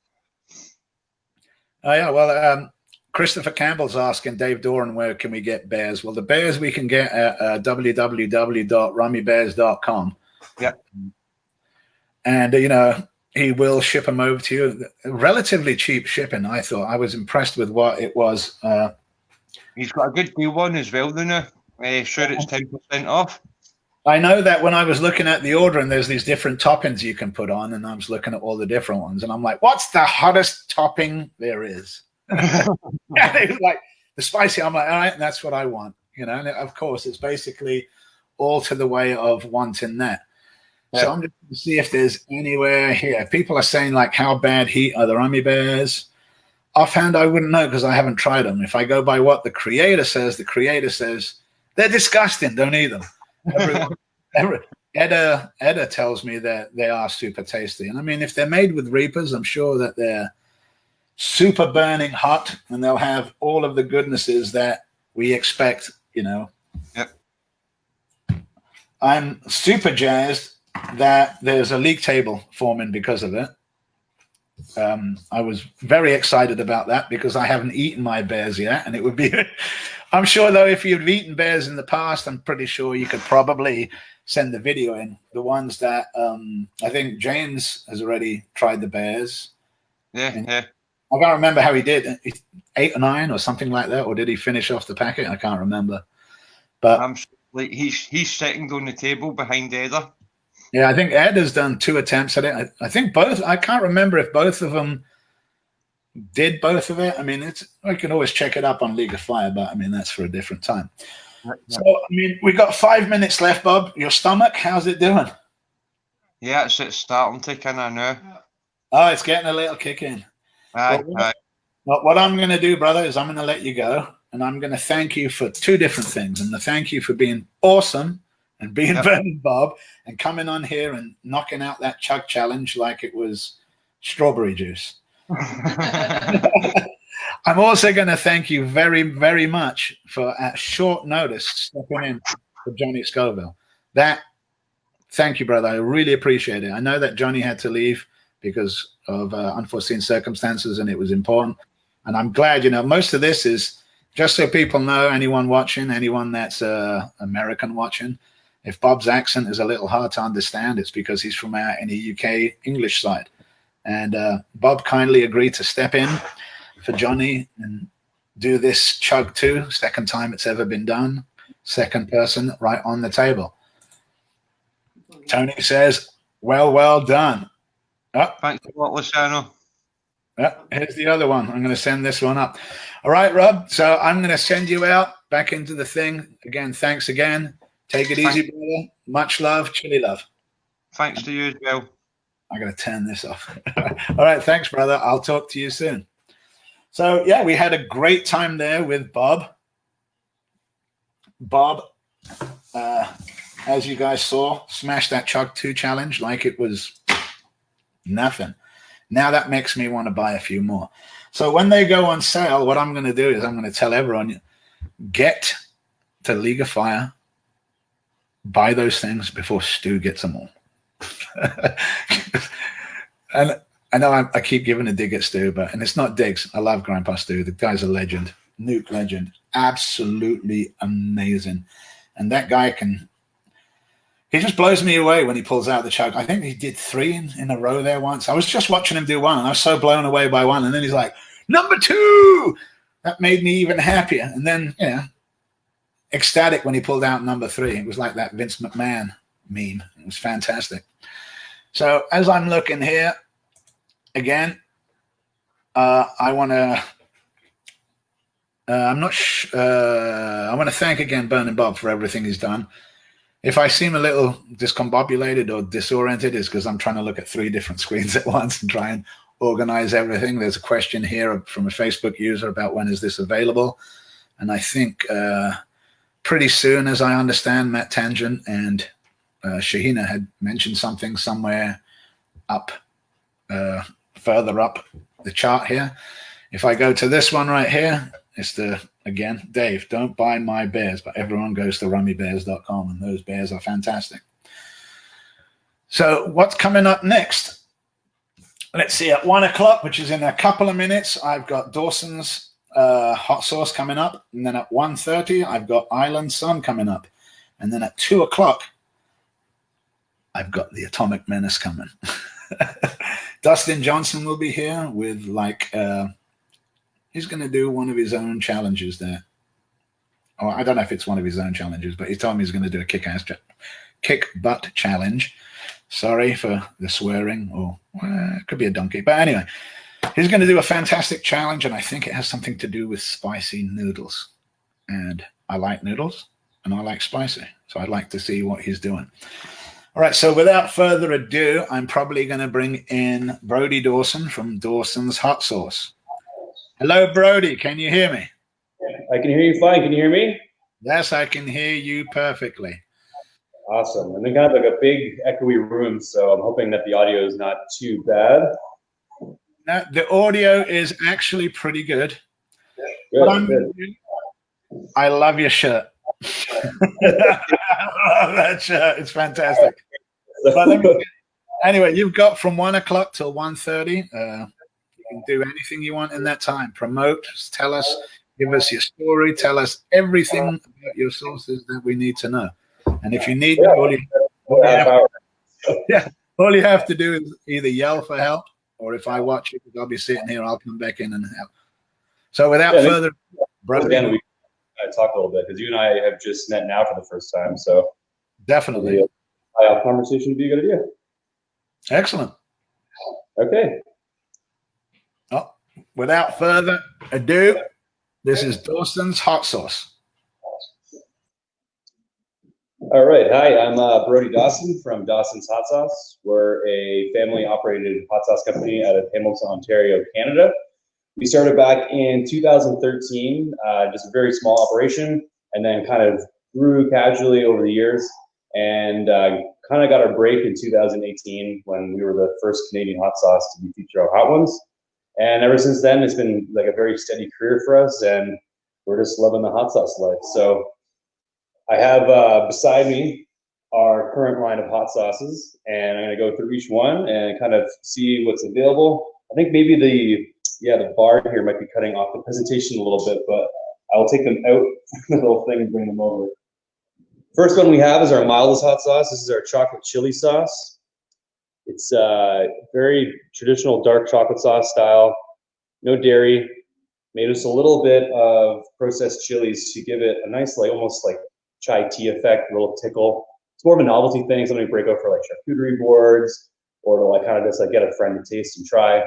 Oh, yeah. Well, Christopher Campbell's asking Dave Doran, where can we get bears? Well, the bears we can get at www.rummybears.com. Yeah. And, he will ship them over to you. Relatively cheap shipping, I thought. I was impressed with what it was. He's got a good deal on as well, doesn't he? Sure, it's 10% off. I know that when I was looking at the order and there's these different toppings you can put on, and I was looking at all the different ones, and I'm like, what's the hottest topping there is? And it was like the spicy. I'm like, all right, that's what I want. And of course, it's basically all to the way of wanting that. Yeah. So I'm just going to see if there's anywhere here. People are saying, like, how bad heat are the Rummy Bears? Offhand, I wouldn't know because I haven't tried them. If I go by what the creator says they're disgusting. Don't eat them. Edda tells me that they are super tasty. And I mean, if they're made with Reapers, I'm sure that they're super burning hot and they'll have all of the goodnesses that we expect, you know. Yep. I'm super jazzed that there's a league table forming because of it. I was very excited about that because I haven't eaten my bears yet, and it would be I'm sure though if you've eaten bears in the past, I'm pretty sure you could probably send the video in. The ones that I think James has already tried the bears. Yeah. I can't remember how he did. 8 or 9 or something like that, or did he finish off the packet? I can't remember. But I'm like he's second on the table behind Eder. Yeah, I think Ed has done 2 attempts at it. I think both. I can't remember if both of them did both of it. I mean, I can always check it up on League of Fire, but I mean that's for a different time. Yeah. So I mean, we got 5 minutes left, Bob. Your stomach, how's it doing? Yeah, it's starting to kind of now. Oh, it's getting a little kick in. What I'm going to do, brother, is I'm going to let you go, and I'm going to thank you for 2 different things. And the thank you for being awesome and being Burning Bob and coming on here and knocking out that Chug challenge like it was strawberry juice. I'm also going to thank you very, very much for at short notice stepping in for Johnny Scoville. Thank you, brother. I really appreciate it. I know that Johnny had to leave because of unforeseen circumstances, and it was important. And I'm glad, you know, most of this is just so people know, anyone watching, anyone that's American watching, if Bob's accent is a little hard to understand, it's because he's from our NEUK English side. And Bob kindly agreed to step in for Johnny and do this Chug 2, second time it's ever been done, second person right on the table. Tony says, well done. Oh. Thanks a lot, Luciano. Here's the other one. I'm going to send this one up. All right, Rob. So I'm going to send you out back into the thing. Again, thanks again. Take it easy, brother. Much love. Chilli love. Thanks to you as well. I'm going to turn this off. All right. Thanks, brother. I'll talk to you soon. So, yeah, we had a great time there with Bob. Bob, as you guys saw, smashed that Chug 2 challenge like it was nothing. Now that makes me want to buy a few more. So when they go on sale, what I'm going to do is I'm going to tell everyone, get to League of Fire, buy those things before Stu gets them all. And I know I keep giving a dig at Stu, and it's not digs. I love Grandpa Stu. The guy's a legend, NEUK legend, absolutely amazing. And that guy he just blows me away when he pulls out the Chug. I think he did 3 in a row there once. I was just watching him do one, and I was so blown away by one. And then he's like, number 2! That made me even happier. And then, ecstatic when he pulled out number 3. It was like that Vince McMahon meme. It was fantastic. So as I'm looking here, again, I want to I want to thank again Burning Bob for everything he's done. If I seem a little discombobulated or disoriented, it's because I'm trying to look at 3 different screens at once and try and organize everything. There's a question here from a Facebook user about when is this available. And I think pretty soon, as I understand, Matt Tangent and Shahina had mentioned something somewhere up, further up the chart here. If I go to this one right here, it's again, Dave, don't buy my bears, but everyone goes to rummybears.com, and those bears are fantastic. So what's coming up next? Let's see, at 1 o'clock, which is in a couple of minutes, I've got Dawson's hot sauce coming up. And then at 1:30, I've got Island Sun coming up. And then at 2 o'clock, I've got the Atomic Menace coming. Dustin Johnson will be here with he's going to do one of his own challenges there. Oh, I don't know if it's one of his own challenges, but he told me he's going to do a kick butt challenge. Sorry for the swearing, or it could be a donkey. But anyway, he's going to do a fantastic challenge, and I think it has something to do with spicy noodles. And I like noodles, and I like spicy. So I'd like to see what he's doing. All right, so without further ado, I'm probably going to bring in Brody Dawson from Dawson's Hot Sauce. Hello, Brody. Can you hear me? I can hear you fine. Can you hear me? Yes, I can hear you perfectly. Awesome. I'm in kind of like a big echoey room, so I'm hoping that the audio is not too bad. No, the audio is actually pretty good. Good, What I'm good. I love your shirt. I love that shirt. It's fantastic. But anyway, you've got from 1 o'clock till 1:30. You can do anything you want in that time. Promote, tell us, give us your story, tell us everything about your sources that we need to know. And if you need, all you have to do is either yell for help, or if I watch it, I'll be sitting here, I'll come back in and help. So without further, again, we talk a little bit because you and I have just met now for the first time. So definitely, a conversation would be a good idea. Excellent. Okay. Oh, without further ado, this is Dawson's Hot Sauce. All right. Hi, I'm Brody Dawson from Dawson's Hot Sauce. We're a family-operated hot sauce company out of Hamilton, Ontario, Canada. We started back in 2013, just a very small operation, and then kind of grew casually over the years, and kind of got our break in 2018 when we were the first Canadian hot sauce to be featured on Hot Ones. And ever since then, it's been like a very steady career for us, and we're just loving the hot sauce life. So I have beside me our current line of hot sauces, and I'm going to go through each one and kind of see what's available. I think maybe the bar here might be cutting off the presentation a little bit, but I will take them out the little thing and bring them over. First one we have is our mildest hot sauce. This is our chocolate chili sauce. It's very traditional dark chocolate sauce style, no dairy. Made us a little bit of processed chilies to give it a nice, like almost like chai tea effect, a little tickle. It's more of a novelty thing, something we break out for like charcuterie boards, or to like kind of just like get a friend to taste and try.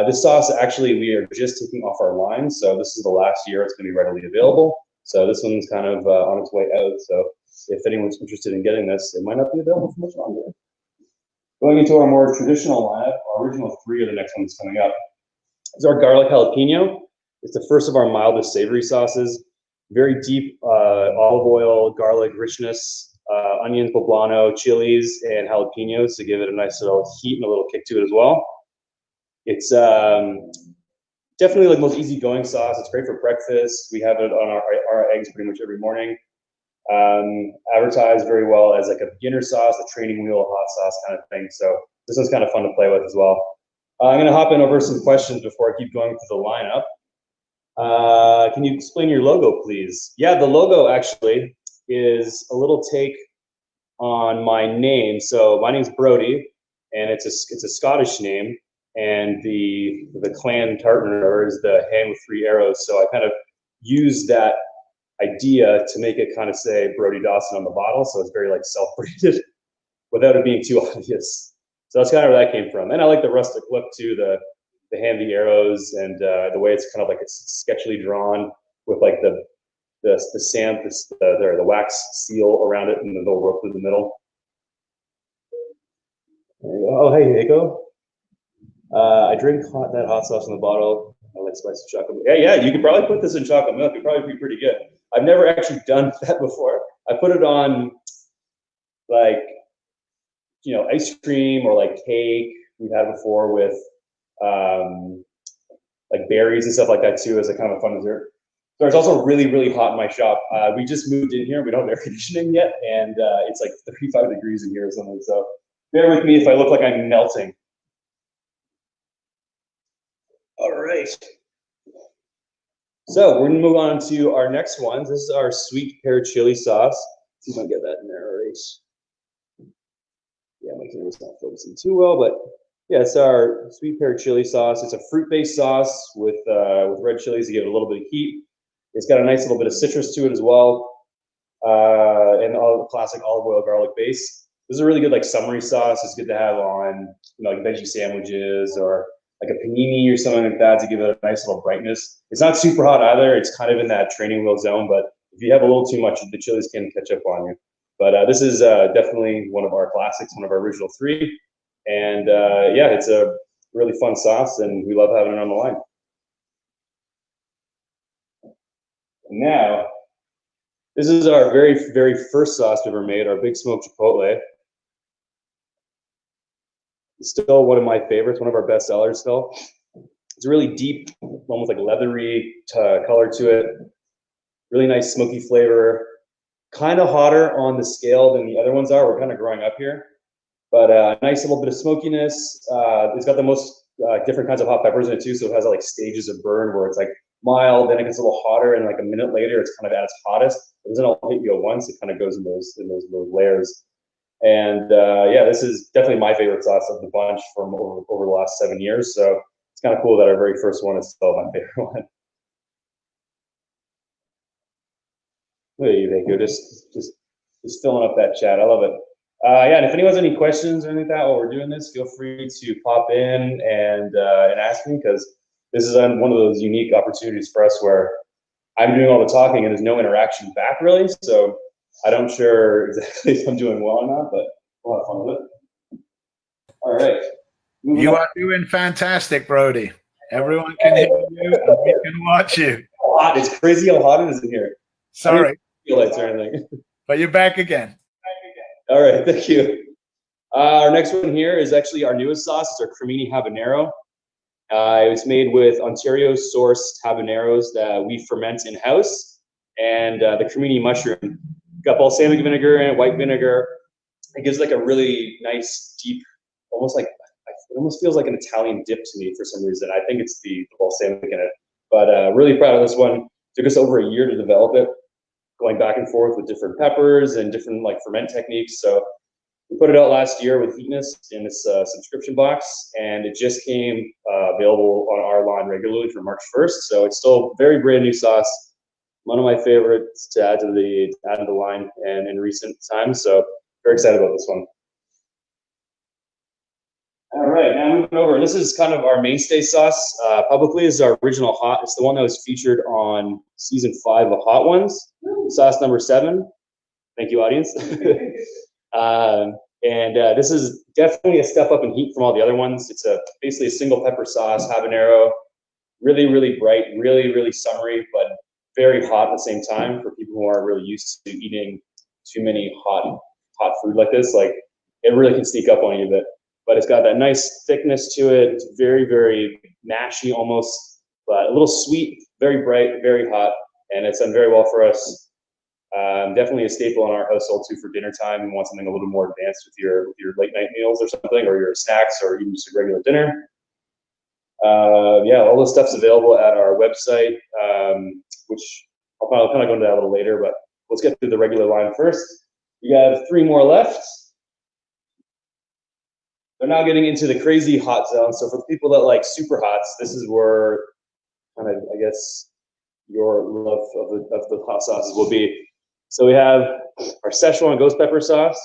This sauce, actually, we are just taking off our line, so this is the last year it's going to be readily available. So this one's kind of on its way out. So if anyone's interested in getting this, it might not be available for much longer. Going into our more traditional lineup, our original three are the next ones coming up. This is our garlic jalapeno. It's the first of our mildest savory sauces. Very deep olive oil, garlic richness, onions, poblano, chilies, and jalapenos to give it a nice little heat and a little kick to it as well. It's definitely like the most easygoing sauce. It's great for breakfast. We have it on our eggs pretty much every morning. Advertised very well as like a beginner sauce, a training wheel hot sauce kind of thing. So this one's kind of fun to play with as well. I'm going to hop in over some questions before I keep going through the lineup. Can you explain your logo, please? Yeah, the logo actually is a little take on my name. So my name's Brody, and it's a Scottish name, and the clan tartan is the hand with three arrows. So I kind of use that idea to make it kind of say Brody Dawson on the bottle, so it's very like self-branded without it being too obvious. So that's kind of where that came from. And I like the rustic look too, the handy arrows, and the way it's kind of like it's sketchily drawn with like the sand, the wax seal around it, and the little rope through the middle. Oh, hey, Haico. I drink that hot sauce in the bottle. I like spicy chocolate. Yeah, you could probably put this in chocolate milk. It'd probably be pretty good. I've never actually done that before. I put it on like, ice cream or like cake. We've had before with like berries and stuff like that too, as a kind of a fun dessert. So it's also really, really hot in my shop. We just moved in here. We don't have air conditioning yet, and it's like 35 degrees in here or something. So bear with me if I look like I'm melting. All right. So we're gonna move on to our next ones. This is our sweet pear chili sauce. Let's see if I can get that in there. All right. Yeah, my camera's not focusing too well, but yeah, it's our sweet pear chili sauce. It's a fruit-based sauce with red chilies to give it a little bit of heat. It's got a nice little bit of citrus to it as well, and all the classic olive oil garlic base. This is a really good like summery sauce. It's good to have on like veggie sandwiches or like a panini or something like that to give it a nice little brightness. It's not super hot either. It's kind of in that training wheel zone, but if you have a little too much, the chilies can catch up on you. But this is definitely one of our classics, one of our original three. And yeah, it's a really fun sauce, and we love having it on the line. Now, this is our very, very first sauce we ever made, our Big Smoke Chipotle. It's still one of my favorites, one of our best sellers still. It's a really deep, almost like leathery color to it. Really nice smoky flavor. Kind of hotter on the scale than the other ones are. We're kind of growing up here. But a nice little bit of smokiness. It's got the most different kinds of hot peppers in it too. So it has like stages of burn where it's like mild, then it gets a little hotter, and like a minute later, it's kind of at its hottest. It doesn't all hit you at once. It kind of goes in those layers. And yeah, this is definitely my favorite sauce of the bunch from over the last 7 years. So it's kind of cool that our very first one is still my favorite one. Look at you, Haico, just filling up that chat. I love it. Yeah, and if anyone has any questions or anything like that while we're doing this, feel free to pop in and ask me, because this is one of those unique opportunities for us where I'm doing all the talking and there's no interaction back really. So I don't sure exactly if I'm doing well or not, but we'll have fun with it. All right. You are doing fantastic, Brody. Everyone can hear you and we can watch you. Hot. It's crazy how hot it is in here. Sorry. Feel lights or anything. But you're back again. All right, thank you. Our next one here is actually our newest sauce. It's our cremini habanero. It was made with Ontario-sourced habaneros that we ferment in-house, and the cremini mushroom. Got balsamic vinegar in it, white vinegar. It gives like a really nice, deep, almost like, it almost feels like an Italian dip to me for some reason. I think it's the balsamic in it. But really proud of this one. Took us over a year to develop it, going back and forth with different peppers and different like ferment techniques. So we put it out last year with Heatness in this subscription box, and it just came available on our line regularly for March 1st. So it's still very brand new sauce. One of my favorites to add to the line and in recent times. So very excited about this one. All right, now moving over. This is kind of our mainstay sauce. Publicly, this is our original hot. It's the one that was featured on season 5 of Hot Ones. Sauce number 7. Thank you, audience. This is definitely a step up in heat from all the other ones. It's basically a single pepper sauce, habanero, really, really bright, really, really summery, but very hot at the same time for people who aren't really used to eating too many hot food like this. Like, it really can sneak up on you a bit. But it's got that nice thickness to it. It's very, very mashy almost, but a little sweet, very bright, very hot, and it's done very well for us. Definitely a staple in our household too for dinner time. You want something a little more advanced with your late night meals or something, or your snacks, or even just a regular dinner. Yeah, all this stuff's available at our website, which I'll kind of go into that a little later, but let's get through the regular line first. We have 3 more left. They're now getting into the crazy hot zone. So for the people that like super hots, this is where kind of, I guess, your love of the hot sauces will be. So we have our Szechuan ghost pepper sauce.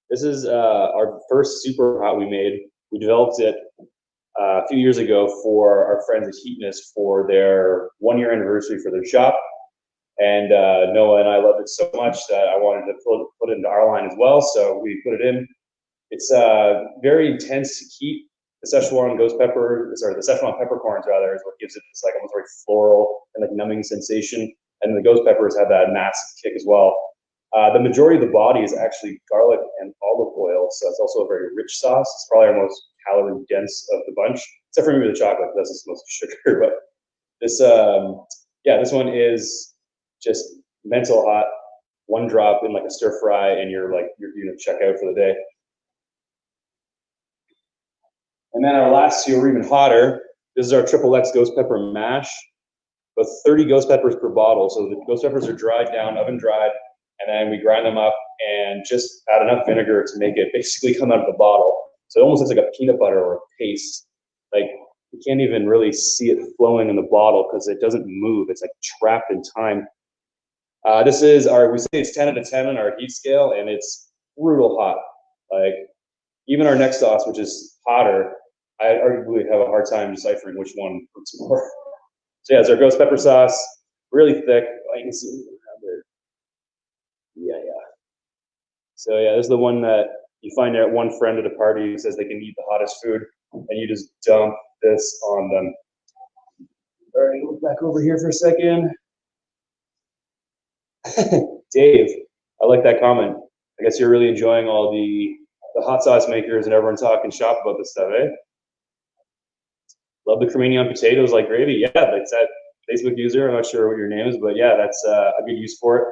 This is our first super hot we made. We developed it a few years ago for our friends at Heatness for their 1-year anniversary for their shop. And Noah and I loved it so much that I wanted to put it into our line as well. So we put it in. It's very intense heat. The Szechuan peppercorns rather is what gives it this like almost very floral and like numbing sensation. And the ghost peppers have that massive kick as well. The majority of the body is actually garlic and olive oil, so it's also a very rich sauce. It's probably our most calorie dense of the bunch, except for maybe the chocolate, because that's most sugar. But this, yeah, this one is just mental hot. 1 drop in like a stir fry, and you're gonna check out for the day. And then our last 2 are even hotter. This is our XXX ghost pepper mash, with 30 ghost peppers per bottle. So the ghost peppers are dried down, oven dried, and then we grind them up and just add enough vinegar to make it basically come out of the bottle. So it almost looks like a peanut butter or a paste. Like, you can't even really see it flowing in the bottle because it doesn't move. It's like trapped in time. This is we say it's 10 out of 10 on our heat scale, and it's brutal hot. Like, even our next sauce, which is hotter, I arguably have a hard time deciphering which one hurts more. So yeah, it's our ghost pepper sauce, really thick. You can see yeah. So yeah, this is the one that you find out one friend at a party who says they can eat the hottest food, and you just dump this on them. All right, look back over here for a second. Dave, I like that comment. I guess you're really enjoying all the hot sauce makers and everyone talking shop about this stuff, eh? Love the cremini on potatoes like gravy. Yeah, it's that Facebook user. I'm not sure what your name is, but yeah, that's a good use for it.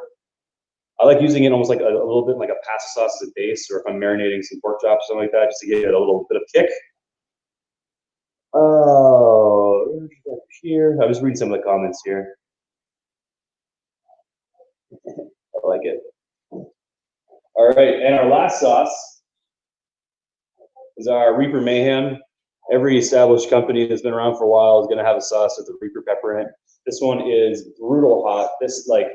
I like using it almost like a little bit like a pasta sauce as a base, or if I'm marinating some pork chops or something like that, just to give it a little bit of kick. Oh, here. I'll just read some of the comments here. I like it. All right, and our last sauce is our Reaper Mayhem. Every established company that's been around for a while is going to have a sauce with the Reaper pepper in it. This one is brutal hot. This, like,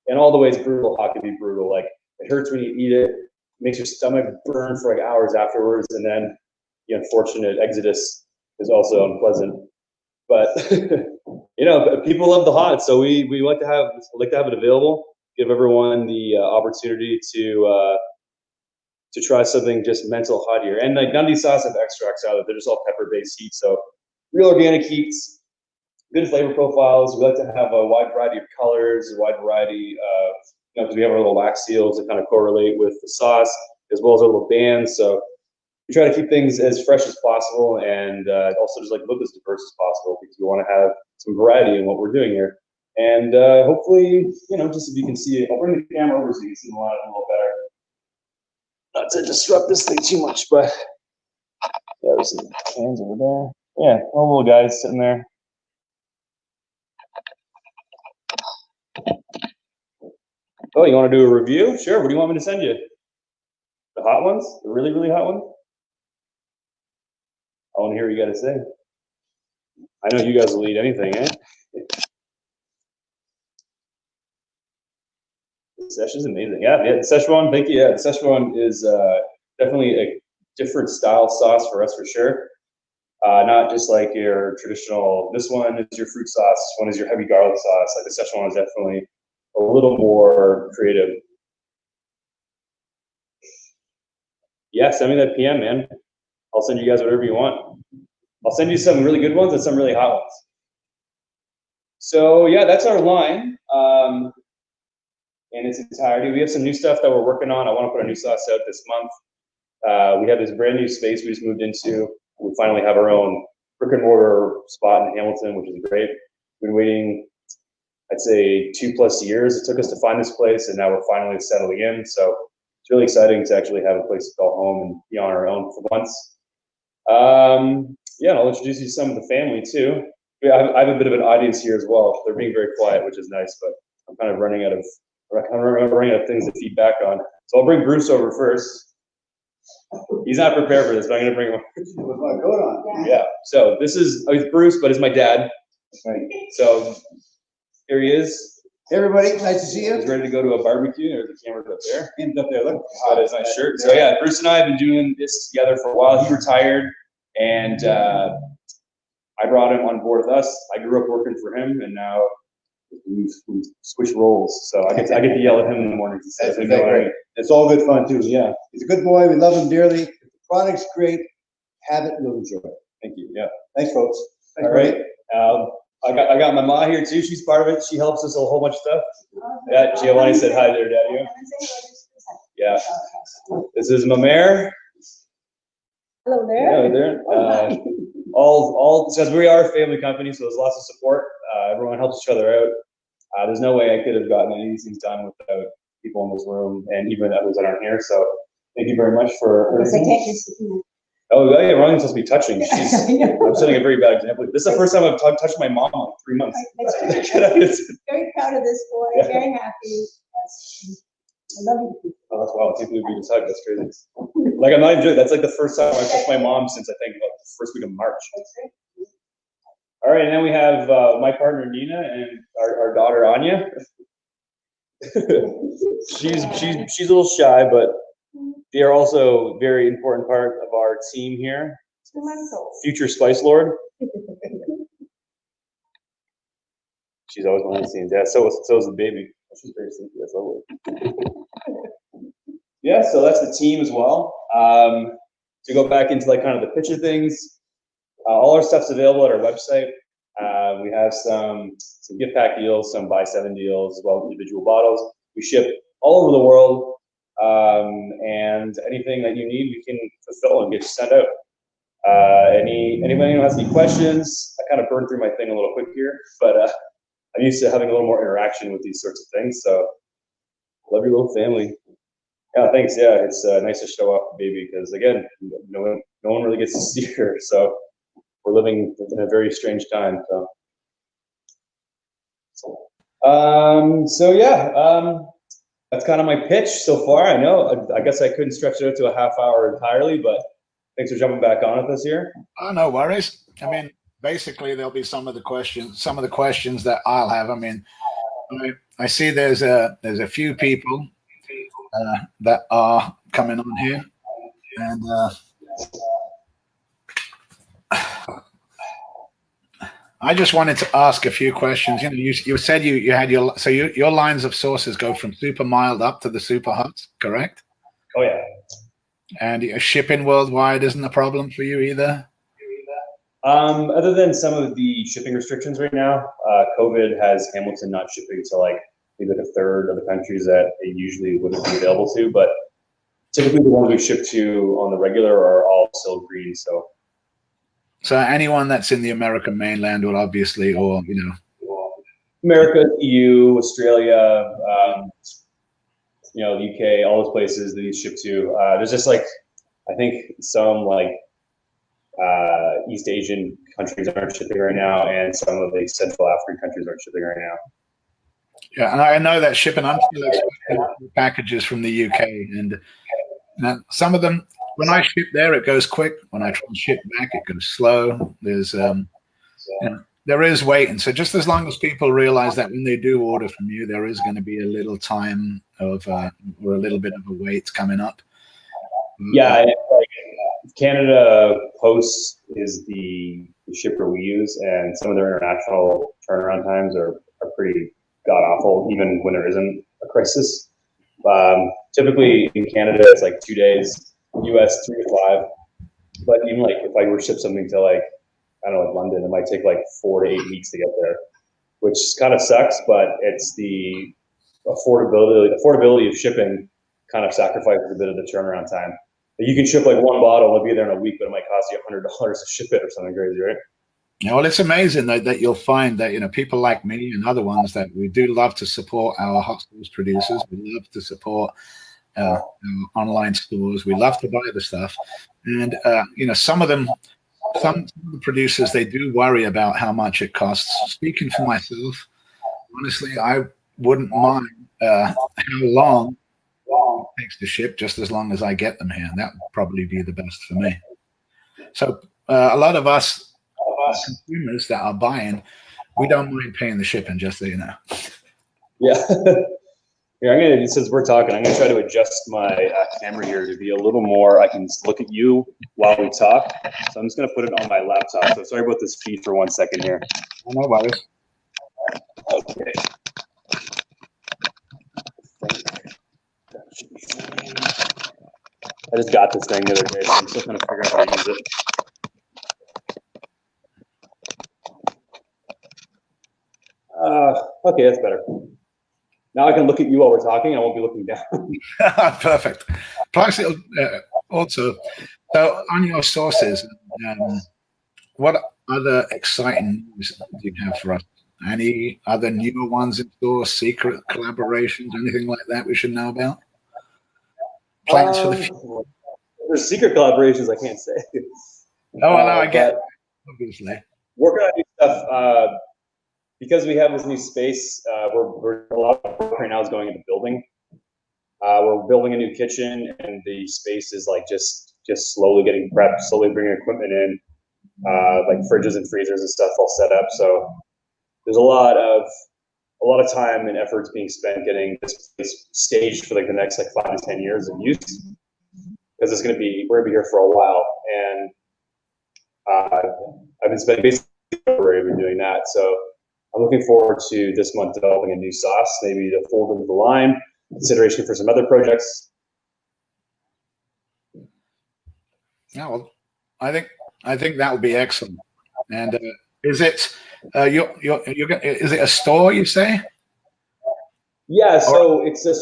in all the ways brutal hot can be brutal. Like, it hurts when you eat it, makes your stomach burn for like hours afterwards, and then the unfortunate exodus is also unpleasant. But you know, people love the hot, so we like to have it available. Give everyone the opportunity to try something just mental hot here. And like, none of these sauces have extracts out of it; they're just all pepper-based heat. So real organic heats, good flavor profiles. We like to have a wide variety of colors, a wide variety of, you know, because we have our little wax seals that kind of correlate with the sauce, as well as our little bands. So we try to keep things as fresh as possible, and also just like look as diverse as possible, because we want to have some variety in what we're doing here. And hopefully, you know, just if you can see it, I'll bring the camera over so you can see the line a little better. Not to disrupt this thing too much, but yeah, there's some cans over there. Yeah, all little guys sitting there. Oh, you want to do a review? Sure. What do you want me to send you? The hot ones? The really, really hot ones? I want to hear what you got to say. I know you guys will eat anything, eh? The Szechuan's amazing. Yeah, the Szechuan, thank you. Yeah, the Szechuan is definitely a different style sauce for us, for sure. Not just like your traditional, this one is your fruit sauce, this one is your heavy garlic sauce. Like, the Szechuan is definitely a little more creative. Yeah, send me that PM, man. I'll send you guys whatever you want. I'll send you some really good ones and some really hot ones. So yeah, that's our line in its entirety. We have some new stuff that we're working on. I want to put a new sauce out this month. We have this brand new space we just moved into. We finally have our own brick and mortar spot in Hamilton, which is great. We've been waiting, I'd say, 2+ years. It took us to find this place, and now we're finally settling in. So it's really exciting to actually have a place to call home and be on our own for once. Yeah, and I'll introduce you to some of the family too. Yeah, I have a bit of an audience here as well. They're being very quiet, which is nice, but I'm kind of running out of things to feed back on. So I'll bring Bruce over first. He's not prepared for this, but I'm gonna bring him over. With my coat on. Yeah. So this is Bruce, but it's my dad. Right. So here he is. Hey everybody, nice to see you. He's ready to go to a barbecue. There's the camera up there. Hands up there, look. Got his nice shirt. So yeah, Bruce and I have been doing this together for a while. He retired, and I brought him on board with us. I grew up working for him, and now we switch roles. So I get to yell at him in the mornings. That's great. It's all good fun too. Yeah, he's a good boy. We love him dearly. If the product's great, have it. You'll enjoy it. Thank you. Yeah. Thanks, folks. Thanks, all right. I got my ma here too. She's part of it. She helps us a whole bunch of stuff. Yeah, Giovanni said hi there, Daddy. Yeah. This is my mare. Hello there. Hello there. All because we are a family company, so there's lots of support. Everyone helps each other out. There's no way I could have gotten any of these things done without people in this room, and even others that aren't here. So thank you very much for. Oh yeah, Ronnie's supposed to be touching. I'm setting a very bad example. This is the first time I've touched my mom in like 3 months. Very proud of this boy. Yeah. Very happy. Yes. I love you. Oh, that's wild. I can't believe we just hugged. That's crazy. Like, I'm not enjoying. That's like the first time I've touched my mom since I think like the first week of March. All right, and then we have my partner Nina and our daughter Anya. she's a little shy, but they are also a very important part of our team here. Future Spice Lord. She's always behind the scenes. Yeah, so is the baby. She's very sneaky. That's lovely. Yeah, so that's the team as well. To go back into like kind of the picture things, all our stuff's available at our website. We have some gift pack deals, some buy 7 deals, as well as individual bottles. We ship all over the world, and anything that you need, we can fulfill and get you sent out. Anybody who has any questions? I kind of burned through my thing a little quick here, but I'm used to having a little more interaction with these sorts of things. So love your little family. Yeah, thanks. Yeah, it's nice to show off the baby because again, no one really gets to see her. So we're living in a very strange time. So yeah, that's kind of my pitch so far. I know. I guess I couldn't stretch it out to a half hour entirely, but thanks for jumping back on with us here. Oh, no worries. I mean, basically, there'll be some of the questions that I'll have. I mean, I see there's a few people that are coming on here, and I just wanted to ask a few questions. You know, you said you had your lines of sauces go from super mild up to the super hot, correct? Oh yeah. And shipping worldwide isn't a problem for you either? Other than some of the shipping restrictions right now, COVID has Hamilton not shipping to like maybe like a third of the countries that it usually would be available to, but typically the ones we ship to on the regular are all still green. So anyone that's in the American mainland will obviously, or America, EU, Australia, the UK, all those places that you ship to. There's just like, I think some like East Asian countries aren't shipping right now, and some of the Central African countries aren't shipping right now. Yeah, and I know that shipping packages from the UK, and some of them, when I ship there, it goes quick. When I try and ship back, it goes slow. There's there is waiting. So just as long as people realize that when they do order from you, there is going to be a little time of or a little bit of a wait coming up. Yeah, like Canada Post is the shipper we use, and some of their international turnaround times are pretty god awful, even when there isn't a crisis. Typically in Canada, it's like 2 days. US 3 to 5. But even like if I were to ship something to like, I don't know, like London, it might take like 4 to 8 weeks to get there, which kind of sucks. But it's the affordability of shipping kind of sacrifices a bit of the turnaround time. You can ship like one bottle, it'll be there in a week, but it might cost you $100 to ship it or something crazy, right? Yeah, well, it's amazing that you'll find that people like me and other ones that we do love to support our hot sauce producers. We love to support our online stores. We love to buy the stuff, and some of the producers, they do worry about how much it costs. Speaking for myself, honestly, I wouldn't mind how long it takes to ship, just as long as I get them here. And that would probably be the best for me. So a lot of us consumers that are buying, we don't mind paying the shipping, just so you know. Yeah. Here, since we're talking, I'm gonna try to adjust my camera here to be a little more, I can look at you while we talk. So I'm just gonna put it on my laptop. So sorry about this feed for 1 second here. No worries. Okay. I just got this thing the other day, so I'm still trying to figure out how to use it. Okay, that's better. Now I can look at you while we're talking. I won't be looking down. Perfect. Plus, also, so on your sources, what other exciting news do you have for us? Any other newer ones in store, secret collaborations, anything like that we should know about? Plans for the future? There's secret collaborations I can't say. Oh, well, no, I get it, obviously. Working on new stuff. Because we have this new space, we're a lot of work right now is going into building. We're building a new kitchen, and the space is like just slowly getting prepped, slowly bringing equipment in, like fridges and freezers and stuff all set up. So there's a lot of time and efforts being spent getting this place staged for like the next like 5 to 10 years of use, because we're gonna be here for a while, and I've been spending basically doing that. So I'm looking forward to this month developing a new sauce, maybe to fold into the line, consideration for some other projects. Yeah, well, I think that would be excellent. And is it is it a store, you say? Yeah, so it's a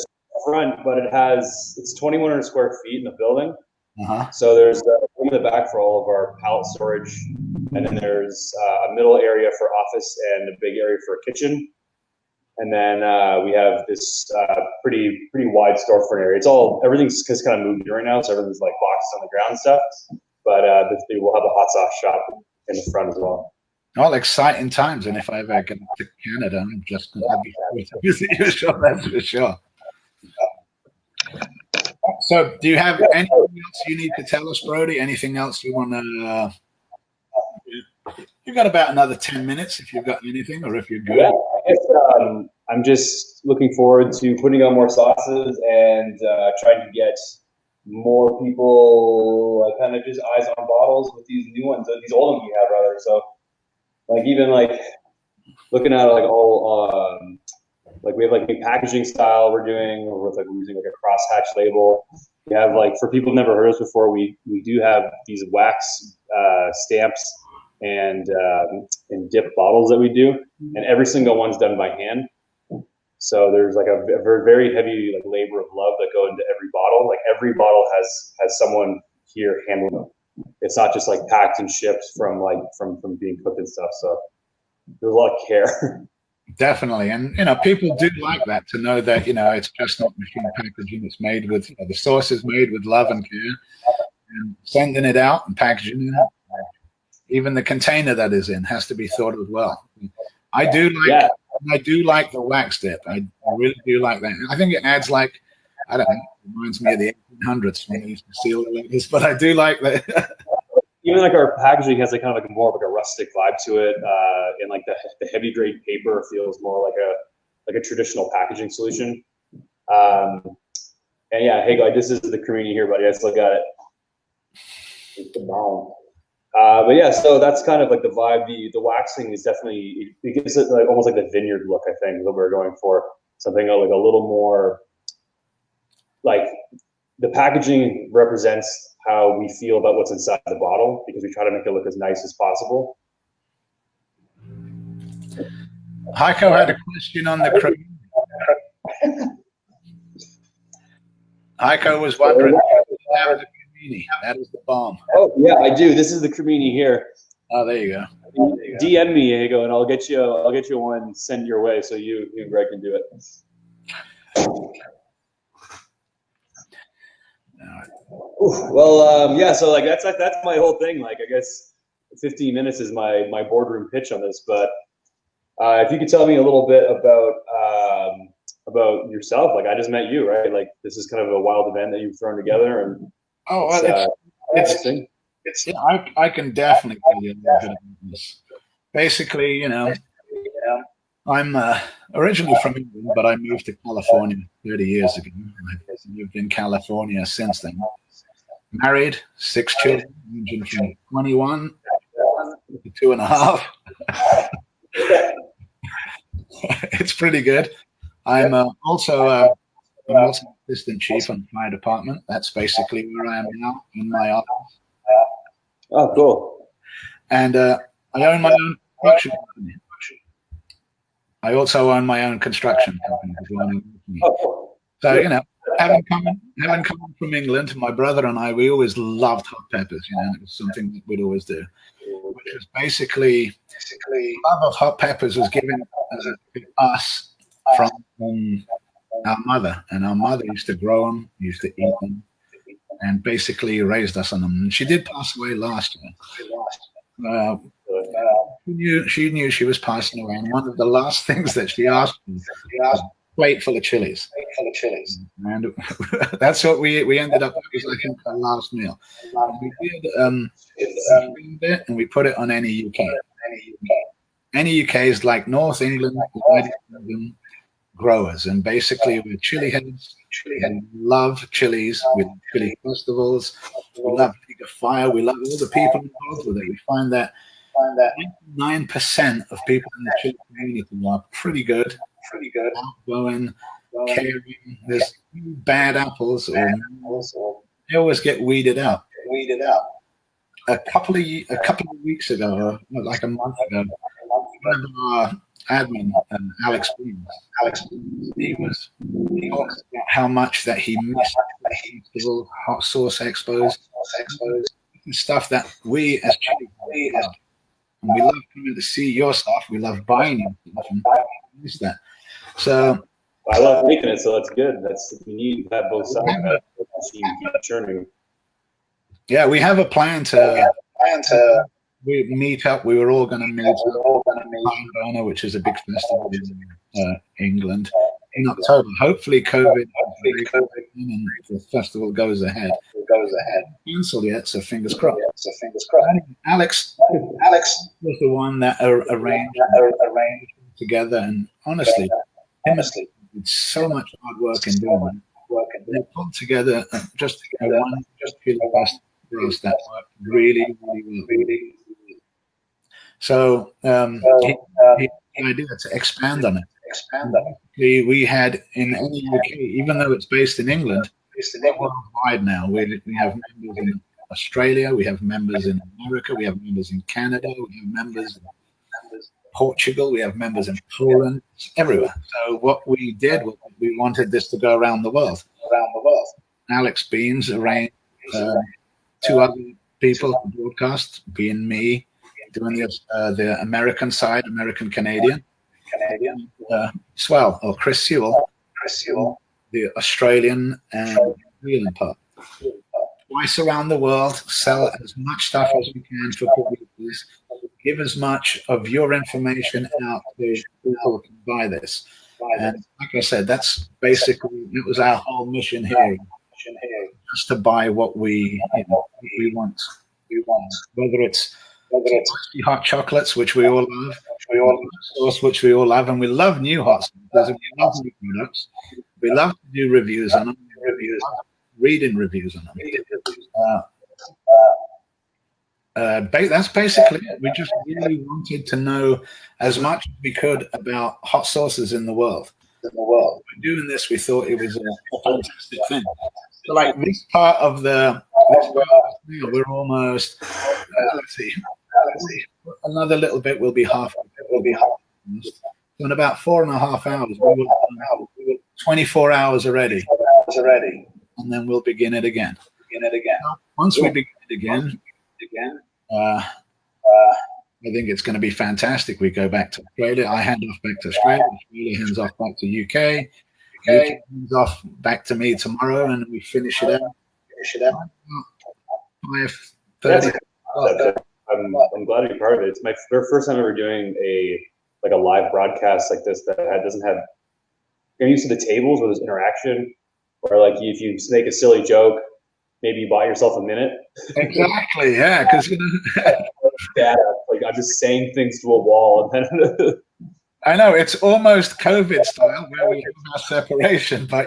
front, but it's 2,100 square feet in the building. Uh-huh. So there's in the back for all of our pallet storage, and then there's a middle area for office and a big area for a kitchen. And then we have this pretty wide storefront area. Everything's just kind of moving right now, so everything's like boxes on the ground and stuff. But we'll have a hot sauce shop in the front as well. All exciting times, and if I ever get to Canada, I'm just going to be visit your shop, that's for sure. So, do you have anything else you need to tell us, Brody? Anything else you want to? You've got about another 10 minutes if you've got anything, or if you're good. Yeah, I guess, I'm just looking forward to putting on more sauces and trying to get more people kind of just eyes on bottles with these new ones, these old ones we have rather. So, like even like looking at like all like we have like new packaging style we're doing with like we're using like a crosshatch label. We have like for people who've never heard of us before, we do have these wax stamps and dip bottles that we do, and every single one's done by hand. So there's like a very heavy like labor of love that go into every bottle. Like every bottle has someone here handling them. It's not just like packed and shipped from being cooked and stuff. So there's a lot of care. Definitely, and people do like that, to know that it's just not machine packaging. It's made with the sauce is made with love and care, and sending it out and packaging it. Even the container that is in has to be thought of well. I do like the wax dip. I really do like that. I think it adds like, I don't know, it reminds me of the 1800s when they used to seal the letters, but I do like that. Even like our packaging has like kind of like more of like a rustic vibe to it, and like the heavy grade paper feels more like a traditional packaging solution. And yeah, hey guys, this is the cremini here, buddy. I still got it. It's the bomb. But yeah, so that's kind of like the vibe. The waxing is definitely, it gives it like almost like the vineyard look, I think, that we're going for. Something like a little more, like the packaging represents how we feel about what's inside the bottle, because we try to make it look as nice as possible. Haico had a question on the cremini. Haico was wondering how the cremini. That is the bomb. Oh yeah, I do. This is the cremini here. Oh, there you go. DM me, Haico, and I'll get you one sent your way so you and Greg can do it. Well, yeah. So like that's my whole thing. Like I guess 15 minutes is my boardroom pitch on this. But if you could tell me a little bit about yourself. Like I just met you, right? Like this is kind of a wild event that you've thrown together, and I can definitely tell you a little bit about this. Basically, I'm originally from England, but I moved to California 30 years ago. I've lived in California since then. Married, 6 children, ranging from 21 to 2.5. It's pretty good. I'm also assistant chief on the fire department. That's basically where I am now, in my office. Oh, cool. And I own my own construction company. I also own my own construction company. So, having come from England, my brother and I, we always loved hot peppers. It was something that we'd always do. Which was basically love of hot peppers was given to us from our mother, and our mother used to grow them, used to eat them, and basically raised us on them. And she did pass away last year. She knew she was passing away, and one of the last things that she asked me was a plate full of chilies. And that's what we ended up. It was like our last meal. We did, and we put it on NEUK. NEUK is like North England, United Kingdom growers, and basically we're chili heads. We love chilies. We love chili festivals. We love League of Fire. We love all the people involved with it. We find that 99% of people in the chili community are pretty good, outgoing, caring. There's bad apples, or they always get weeded out. A couple of weeks ago, like a month ago, one of our admin, Alex, he was talking about how much that he missed the hot sauce expos. the stuff that we as Chilli love. And we love coming to see your stuff. We love buying your stuff and use that. So I love making it, so that's good. That's you need to have both sides. Keep churning. Yeah, we have a plan to we meet up. We were all going to meet up, which is a big festival in England in October. Hopefully, COVID and the festival goes ahead. Cancelled yet, so fingers crossed. Alex was the one that arranged together, and honestly, it's so much hard work in doing it. They pulled together just one festival that worked really well. So the idea to expand on it. We had in NEUK, even though it's based in England, worldwide now. We have members in Australia, we have members in America, we have members in Canada, we have members in Portugal, we have members in Poland, everywhere. So what we did was we wanted this to go around the world. Alex Beans arranged 2 other people to broadcast, being me, doing the American side, American-Canadian, Swell, or Chris Swell, the Australian and New Zealand part. Twice around the world, sell as much stuff as we can for producers, give as much of your information out to people who can buy this. And like I said, that's basically, it was our whole mission here, just to buy what we want. Whether it's hot chocolates, which we all love, sauce, which we all love, and we love new hot sauces, and we love new products. We love to do reviews on them, reading reviews on them. That's basically it. We just really wanted to know as much as we could about hot sauces in the world. By doing this, we thought it was a fantastic thing. So, like this part of we're almost. Let's see. Another little bit will be half. So in about 4.5 hours, we will 24 hours already, and then we'll begin it again. Once we begin it again, I think it's going to be fantastic. We go back to Australia. I hand off back to Australia. Australia hands off back to UK. UK hands off back to me tomorrow, and we finish it out. 5:30. I'm glad to be part of it. It's my first time ever doing a live broadcast like this that doesn't have. You're used to the tables where there's interaction, or like if you make a silly joke, maybe you buy yourself a minute. Exactly, yeah, because like I'm just saying things to a wall, and then I know it's almost COVID style where we have our separation, but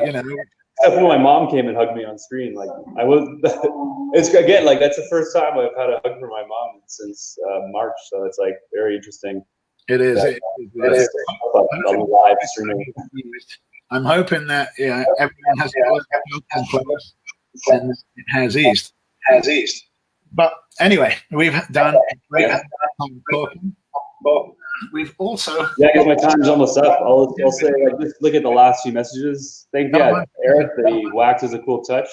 Except when my mom came and hugged me on screen, like I was. It's again like that's the first time I've had a hug from my mom since March, so it's like very interesting. It is. It is. Live streaming. I'm hoping that everyone has close and it has eased. But anyway, we've done a great time talking. We've also because my time's almost up. I'll say like just look at the last few messages. Thank Eric that he waxes a cool touch.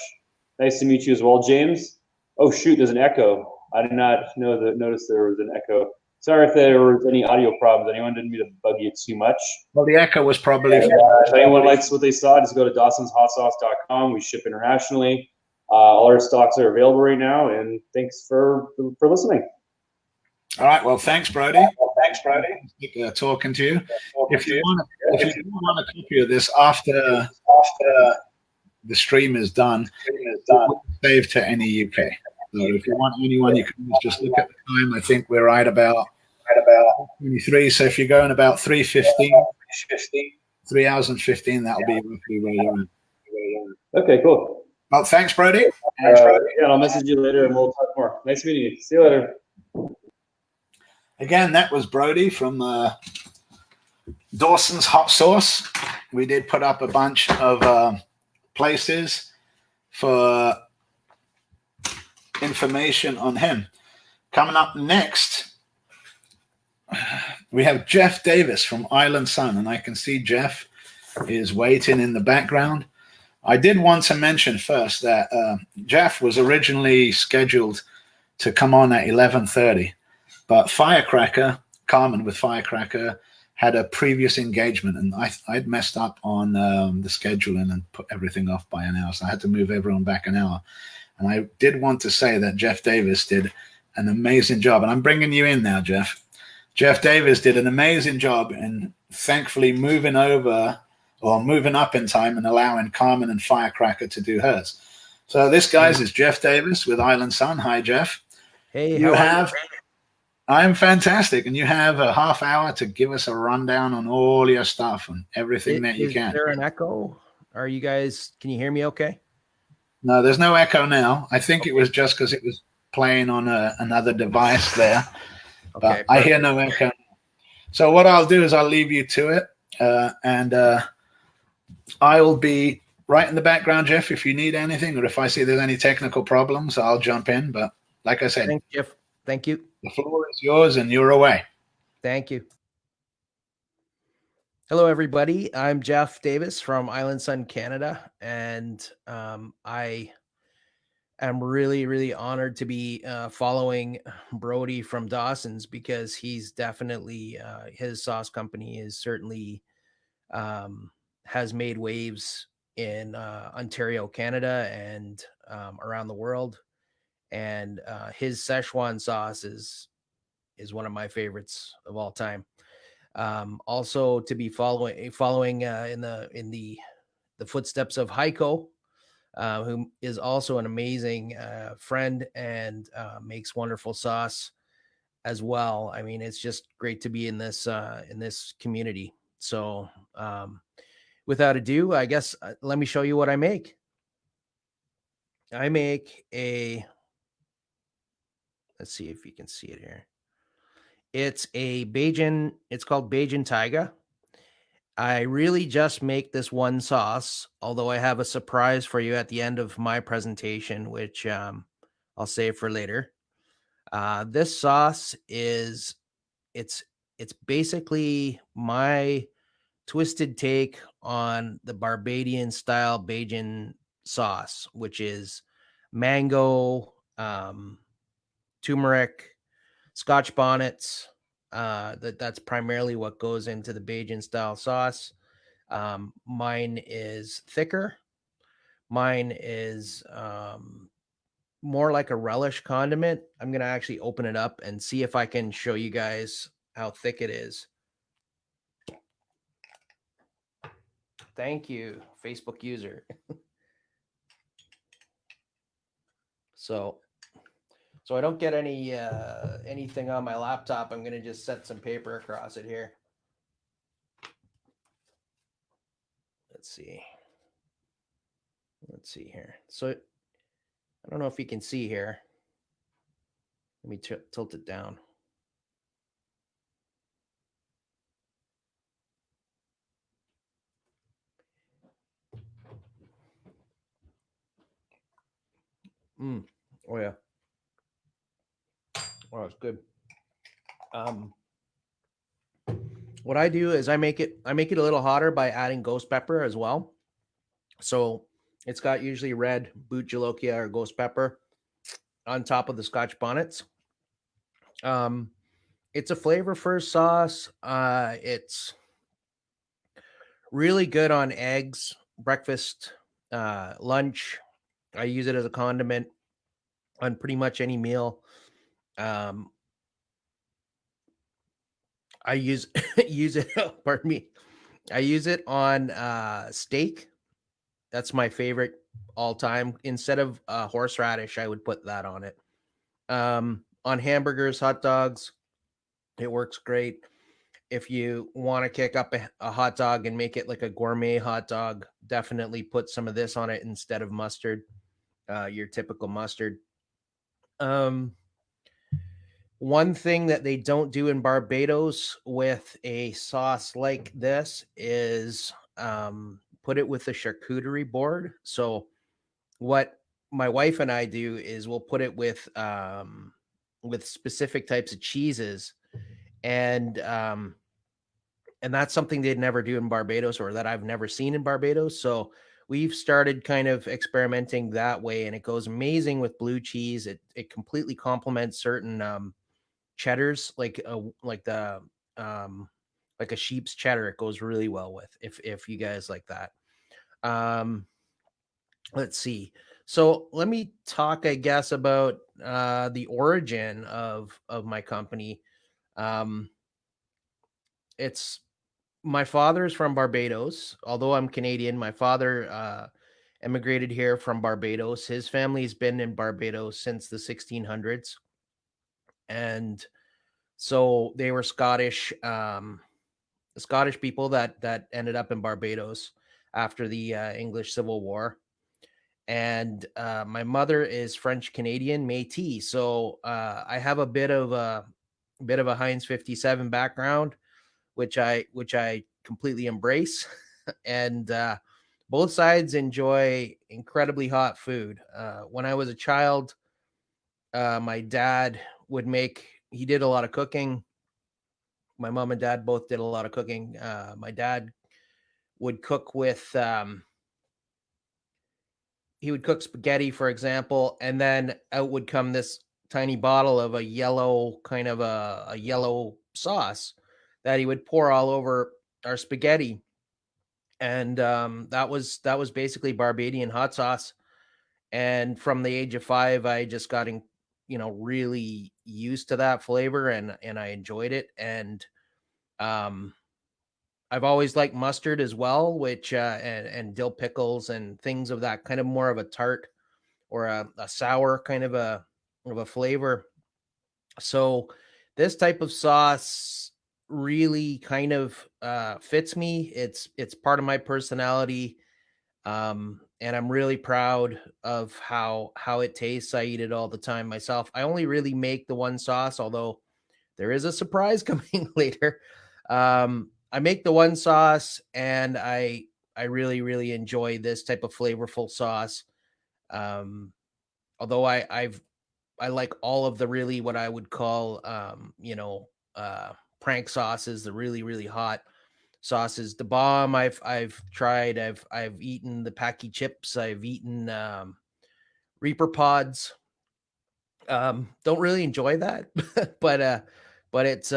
Nice to meet you as well, James. Oh shoot, there's an echo. I did not notice there was an echo. Sorry if there was any audio problems. Anyone didn't mean to bug you too much. Well, the echo was probably. If anyone likes what they saw, just go to dawsonshotsauce.com. We ship internationally. All our stocks are available right now, and thanks for listening. All right. Well, thanks, Brody. Talking to you. If you want a copy of this after the stream is done, save to NEUK. So if you want anyone, you can just look at the time. I think we're right about 23. So if you go in about 3:15, 3 hours and 15, that'll be roughly where you're at. Okay, cool. Well, thanks, Brody. Yeah, I'll message you later and we'll talk more. Nice meeting you. See you later. Again, that was Brody from Dawson's Hot Sauce. We did put up a bunch of places for information on him. Coming up next, we have Jeff Davis from Island Sun, and I can see Jeff is waiting in the background. I did want to mention first that Jeff was originally scheduled to come on at 11:30. But Firecracker, Carmen with Firecracker, had a previous engagement, and I'd messed up on the scheduling and put everything off by an hour, so I had to move everyone back an hour. And I did want to say that Jeff Davis did an amazing job, and I'm bringing you in now, Jeff. Jeff Davis did an amazing job in thankfully moving over or moving up in time and allowing Carmen and Firecracker to do hers. So this, guys, is Jeff Davis with Island Sun. Hi, Jeff. Hey, you have. I'm fantastic, and you have a half hour to give us a rundown on all your stuff and everything that you can. Is there an echo? Are you guys? Can you hear me? Okay. No, there's no echo now. I think it was just because it was playing on another device there. But I hear no echo. So what I'll do is I'll leave you to it, and I'll be right in the background, Jeff, if you need anything, or if I see there's any technical problems, I'll jump in. But like I said, thanks, Jeff. Thank you. The floor is yours, and you're away. Thank you. Hello, everybody. I'm Jeff Davis from Island Sun, Canada, and I am really, really honored to be following Brody from Dawson's, because he's definitely, his sauce company is certainly has made waves in Ontario, Canada, and around the world. And his Szechuan sauce is one of my favorites of all time. Also, to be following in the footsteps of Haico, who is also an amazing friend and makes wonderful sauce as well. I mean, it's just great to be in this community. So, without ado, I guess let me show you what I make. I make a. Let's see if you can see it here. It's a Bajan. It's called Bajan Taiga. I really just make this one sauce, although I have a surprise for you at the end of my presentation, which I'll save for later. This sauce is, it's basically my twisted take on the Barbadian style Bajan sauce, which is mango, turmeric, Scotch bonnets. That's primarily what goes into the Bajan style sauce. Mine is thicker. Mine is more like a relish condiment. I'm going to actually open it up and see if I can show you guys how thick it is. Thank you, Facebook user. So I don't get any anything on my laptop. I'm going to just set some paper across it here. Let's see here. So I don't know if you can see here. Let me tilt it down. Oh yeah. Oh, it's good. What I do is I make it a little hotter by adding ghost pepper as well. So it's got usually red boot jalokia or ghost pepper on top of the Scotch bonnets. It's a flavor first sauce. It's really good on eggs, breakfast, lunch. I use it as a condiment on pretty much any meal. I use it. Pardon me. I use it on steak. That's my favorite all time. Instead of horseradish, I would put that on it. On hamburgers, hot dogs, it works great. If you want to kick up a hot dog and make it like a gourmet hot dog, definitely put some of this on it instead of mustard, your typical mustard. One thing that they don't do in Barbados with a sauce like this is put it with a charcuterie board. So what my wife and I do is we'll put it with specific types of cheeses, and that's something they'd never do in Barbados, or that I've never seen in Barbados. So we've started kind of experimenting that way, and it goes amazing with blue cheese. It completely complements certain cheddars, like the like a sheep's cheddar. It goes really well with, if you guys like that. Let's see. So let me talk, I guess, about the origin of my company. It's my father's from Barbados. Although I'm Canadian, my father emigrated here from Barbados. His family's been in Barbados since the 1600s, and so they were Scottish people that ended up in Barbados after the English Civil War. And my mother is French Canadian Métis, so I have a bit of a Heinz 57 background, which I completely embrace. And both sides enjoy incredibly hot food. When I was a child, my dad would make. He did a lot of cooking. My mom and dad both did a lot of cooking. My dad would cook with. He would cook spaghetti, for example, and then out would come this tiny bottle of a yellow kind of a yellow sauce that he would pour all over our spaghetti. And that was basically Barbadian hot sauce. And from the age of 5, I just got really used to that flavor, and I enjoyed it. And I've always liked mustard as well, which and dill pickles and things of that kind of more of a tart or a sour kind of a flavor. So this type of sauce really kind of fits me. It's part of my personality, and I'm really proud of how it tastes. I eat it all the time myself. I only really make the one sauce, although there is a surprise coming later. I make the one sauce, and I really, really enjoy this type of flavorful sauce. Although I like all of the really what I would call prank sauces, the really, really hot sauces. The bomb I've tried. I've eaten the Packy chips. I've eaten Reaper pods. Don't really enjoy that, but it's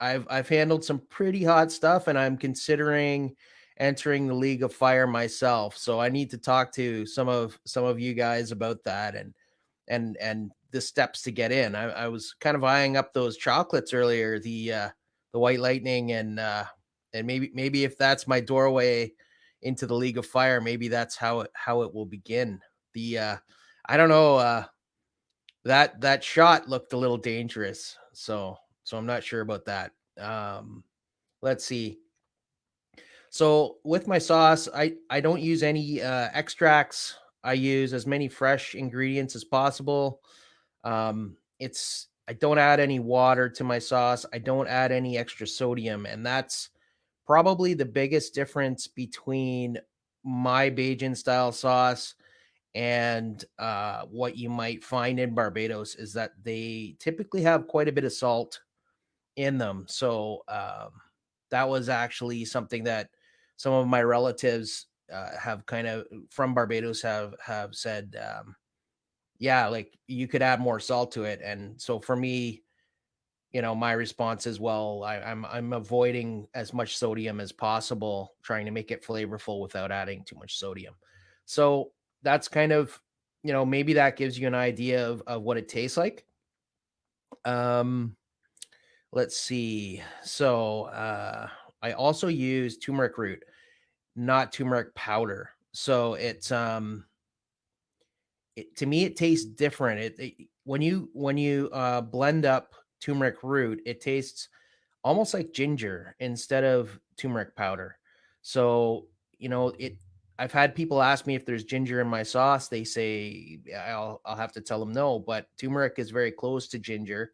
I've handled some pretty hot stuff, and I'm considering entering the League of Fire myself. So I need to talk to some of you guys about that and the steps to get in. I was kind of eyeing up those chocolates earlier, the White Lightning, and maybe if that's my doorway into the League of Fire, maybe that's how it will begin. I don't know, that shot looked a little dangerous, so I'm not sure about that. Let's see. So with my sauce, I don't use any extracts. I use as many fresh ingredients as possible. I don't add any water to my sauce. I don't add any extra sodium, and that's probably the biggest difference between my Bajan style sauce and what you might find in Barbados is that they typically have quite a bit of salt in them. So that was actually something that some of my relatives have kind of from Barbados have said, yeah, like you could add more salt to it. And so for me, my response is, well, I'm avoiding as much sodium as possible, trying to make it flavorful without adding too much sodium. So that's kind of, maybe that gives you an idea of what it tastes like. Let's see. So I also use turmeric root, not turmeric powder. So it's to me it tastes different. When you blend up turmeric root, it tastes almost like ginger instead of turmeric powder. So I've had people ask me if there's ginger in my sauce. They say I'll have to tell them no, but turmeric is very close to ginger,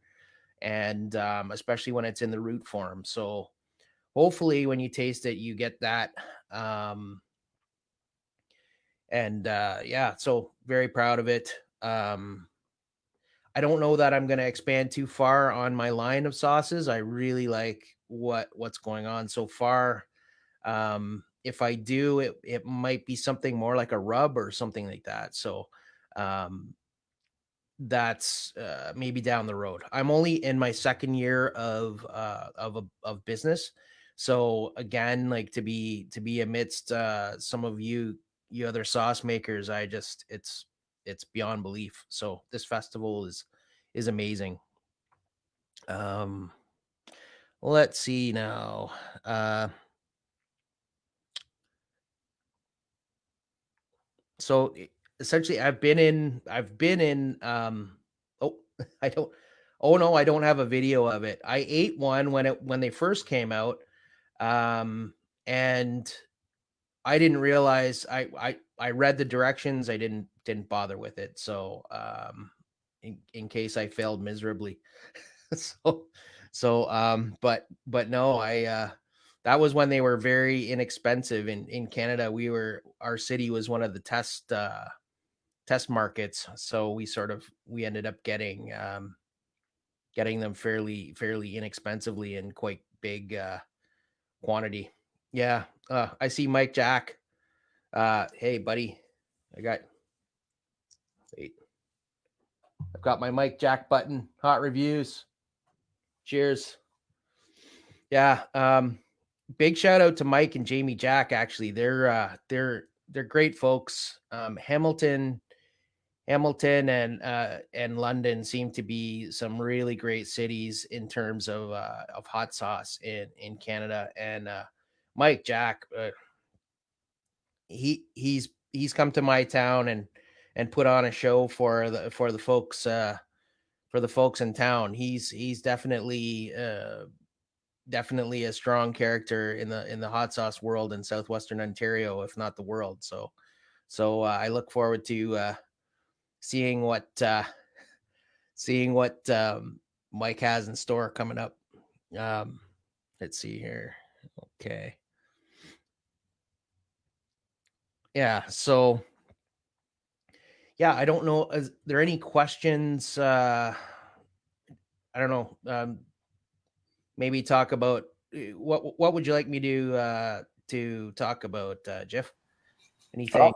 and especially when it's in the root form. So hopefully when you taste it, you get that. So very proud of it. I don't know that I'm going to expand too far on my line of sauces. I really like what's going on so far. if I do, it might be something more like a rub or something like that. So that's maybe down the road. I'm only in my second year of business, so again, like to be amidst some of you other sauce makers, it's beyond belief. So this festival is amazing. Let's see now. So essentially I've been in oh I don't oh no, I don't have a video of it. I ate one when they first came out. And I didn't realize I read the directions. I didn't bother with it. So in case I failed miserably. But no, that was when they were very inexpensive in Canada. Our city was one of the test markets, so we ended up getting them fairly inexpensively in quite big quantity. Yeah. I see Mike Jack. Hey buddy, I've got my Mike Jack button. Hot reviews. Cheers. Yeah. Big shout out to Mike and Jamie Jack. Actually, they're great folks. Hamilton and London seem to be some really great cities in terms of hot sauce in Canada. And Mike Jack, he's come to my town and put on a show for the folks in town. He's definitely a strong character in the hot sauce world in southwestern Ontario, if not the world. So I look forward to seeing what Mike has in store coming up. Let's see here. Okay. Yeah. So yeah, I don't know. Is there any questions? I don't know. Maybe talk about what would you like me to talk about, Jeff? Anything?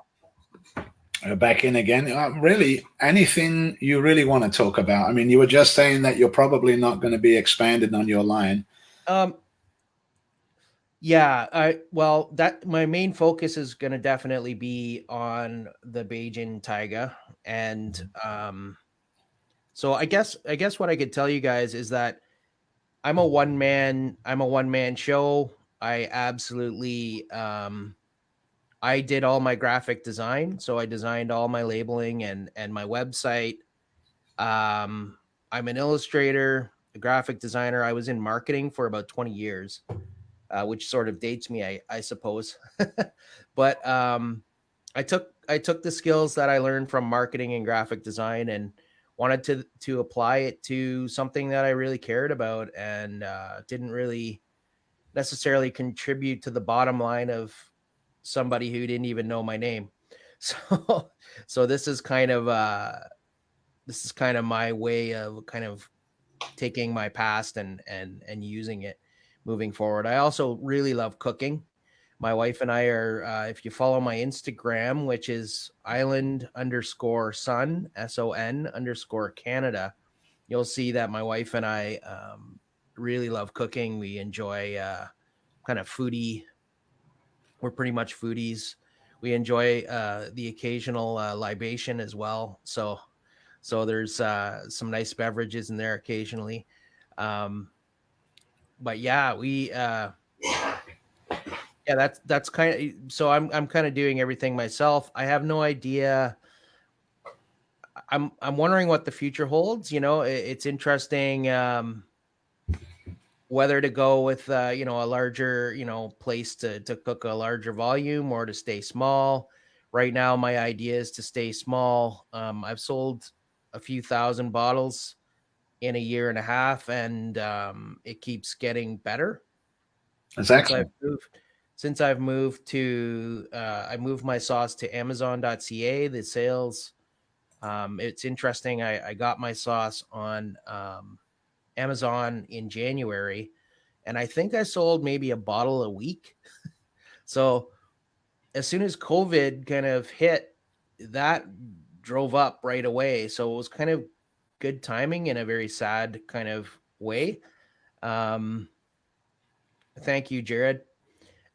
Back in again. Really, anything you really want to talk about? I mean, you were just saying that you're probably not going to be expanded on your line. Yeah. Well, that my main focus is going to definitely be on the Beijing Taiga, and so I guess what I could tell you guys is that I'm a one man show. I absolutely I did all my graphic design, so I designed all my labeling and my website. I'm an illustrator, a graphic designer. I was in marketing for about 20 years, which sort of dates me, I suppose. But I took the skills that I learned from marketing and graphic design and wanted to apply it to something that I really cared about and didn't really necessarily contribute to the bottom line of somebody who didn't even know my name. So this is kind of my way of kind of taking my past and using it moving forward. I also really love cooking. My wife and I are, if you follow my Instagram, which is island_sun, SON_Canada, you'll see that my wife and I really love cooking. We enjoy kind of foodie. We're pretty much foodies. We enjoy the occasional libation as well. So there's some nice beverages in there occasionally. But yeah, we that's kind of, so I'm kind of doing everything myself. I have no idea. I'm wondering what the future holds. You know, it's interesting whether to go with a larger place to cook a larger volume or to stay small. Right now, my idea is to stay small. I've sold a few thousand bottles in a year and a half, and it keeps getting better. That's excellent. Since I've moved to, I moved my sauce to Amazon.ca. The sales, it's interesting. I got my sauce on Amazon in January, and I think I sold maybe a bottle a week. So as soon as COVID kind of hit, that drove up right away. So it was kind of good timing in a very sad kind of way. Thank you, Jared.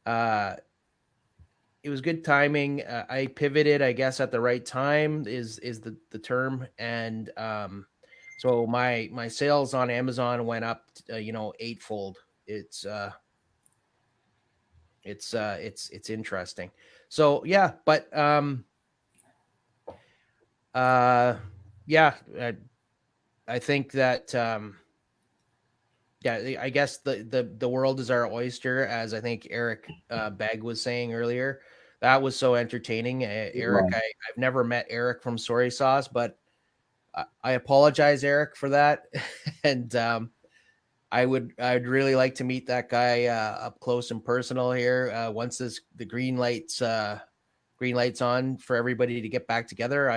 It was good timing. I pivoted, I guess, at the right time is the term, and so my sales on Amazon went up, eightfold. It's interesting. So yeah, but yeah, I think that yeah, I guess the world is our oyster, as I think Eric Begg was saying earlier. That was so entertaining. Eric, Wow. I've never met Eric from Soy Sauce, but I apologize, Eric, for that. And I'd really like to meet that guy up close and personal here. Once the green lights on for everybody to get back together.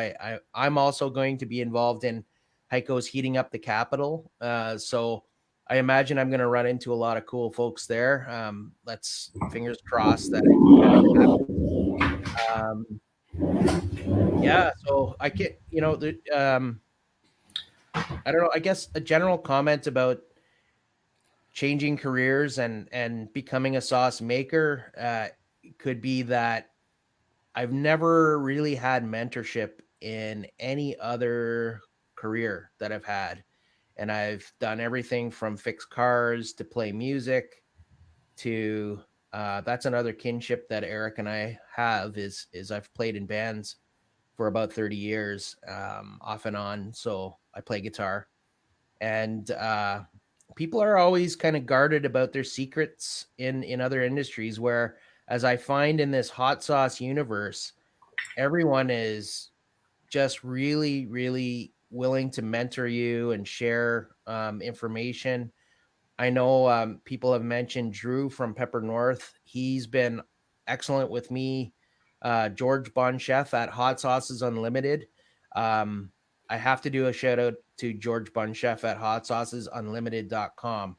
I'm also going to be involved in Haico's heating up the capital. So I imagine I'm going to run into a lot of cool folks there. Let's fingers crossed that yeah. So I get, I don't know. I guess a general comment about changing careers and becoming a sauce maker could be that I've never really had mentorship in any other career that I've had. And I've done everything from fix cars to play music to that's another kinship that Eric and I have is I've played in bands for about 30 years, off and on. So I play guitar, and people are always kind of guarded about their secrets in other industries, where, as I find in this hot sauce universe, everyone is just really, really willing to mentor you and share information. I know people have mentioned Drew from Pepper North. He's been excellent with me. George Bon Chef at Hot Sauces Unlimited. I have to do a shout out to George Bon Chef at hotsaucesunlimited.com.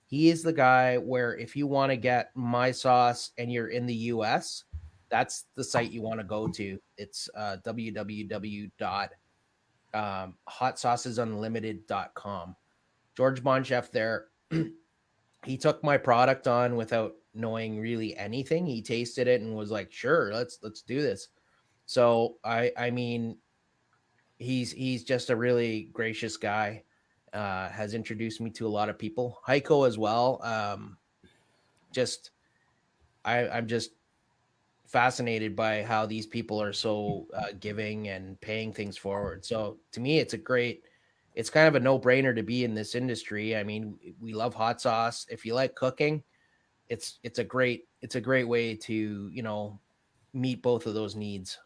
He is the guy where if you want to get my sauce and you're in the US, that's the site you want to go to. It's www.hotsaucesunlimited.com. George Bon Chef there, he took my product on without knowing really anything. He tasted it and was like, "Sure, let's do this." So I mean, he's just a really gracious guy. Has introduced me to a lot of people. Haico as well. I'm just fascinated by how these people are so giving and paying things forward. So to me, it's kind of a no-brainer to be in this industry. I mean, we love hot sauce. If you like cooking, it's a great way to meet both of those needs.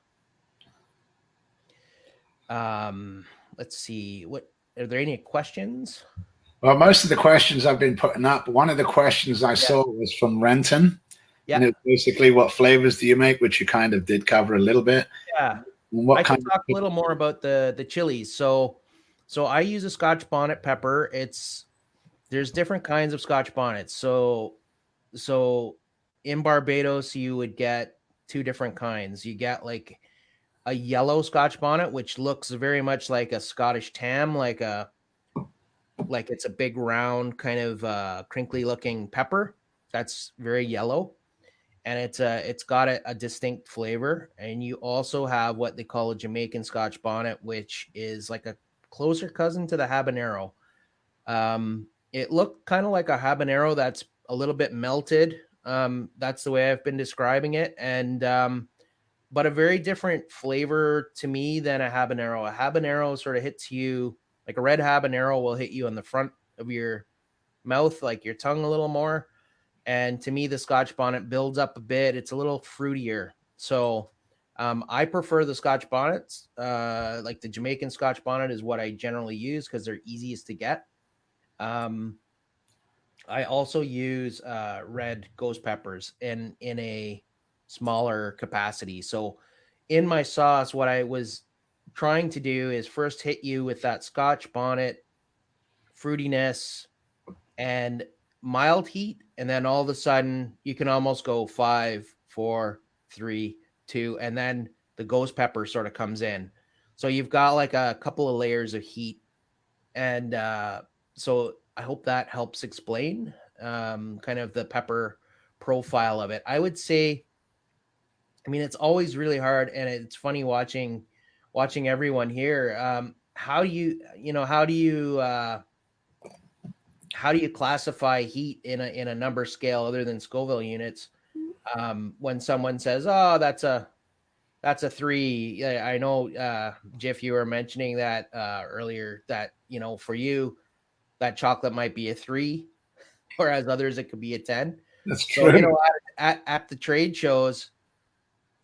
Let's see. What are there any questions? Well, most of the questions I've been putting up. One of the questions I saw was from Renton. Yeah. And it's basically, what flavors do you make? Which you kind of did cover a little bit. Yeah. What I kind can talk a little more about the chilies. So I use a Scotch bonnet pepper. There's different kinds of Scotch bonnets. So in Barbados, you would get two different kinds. You get like a yellow Scotch bonnet, which looks very much like a Scottish tam, like it's a big round kind of crinkly looking pepper that's very yellow, and it's got a distinct flavor. And you also have what they call a Jamaican Scotch bonnet, which is like a closer cousin to the habanero. It looked kind of like a habanero that's a little bit melted. That's the way I've been describing it. And but a very different flavor to me than a habanero. A habanero sort of hits you like a red habanero will hit you on the front of your mouth, like your tongue a little more. And to me, the Scotch bonnet builds up a bit. It's a little fruitier. So I prefer the Scotch bonnets. Like the Jamaican Scotch bonnet is what I generally use because they're easiest to get. I also use red ghost peppers in a smaller capacity. So in my sauce, what I was trying to do is first hit you with that Scotch bonnet fruitiness and mild heat, and then all of a sudden you can almost go 5, 4, 3, 2, and then the ghost pepper sort of comes in. So you've got like a couple of layers of heat. And so I hope that helps explain kind of the pepper profile of it. I would say, I mean, it's always really hard, and it's funny watching everyone here. How do you classify heat in a number scale other than Scoville units? When someone says, "Oh, that's a 3," I know, Jif, you were mentioning that earlier, that for you that chocolate might be a 3, whereas others it could be a 10. That's true. So at the trade shows.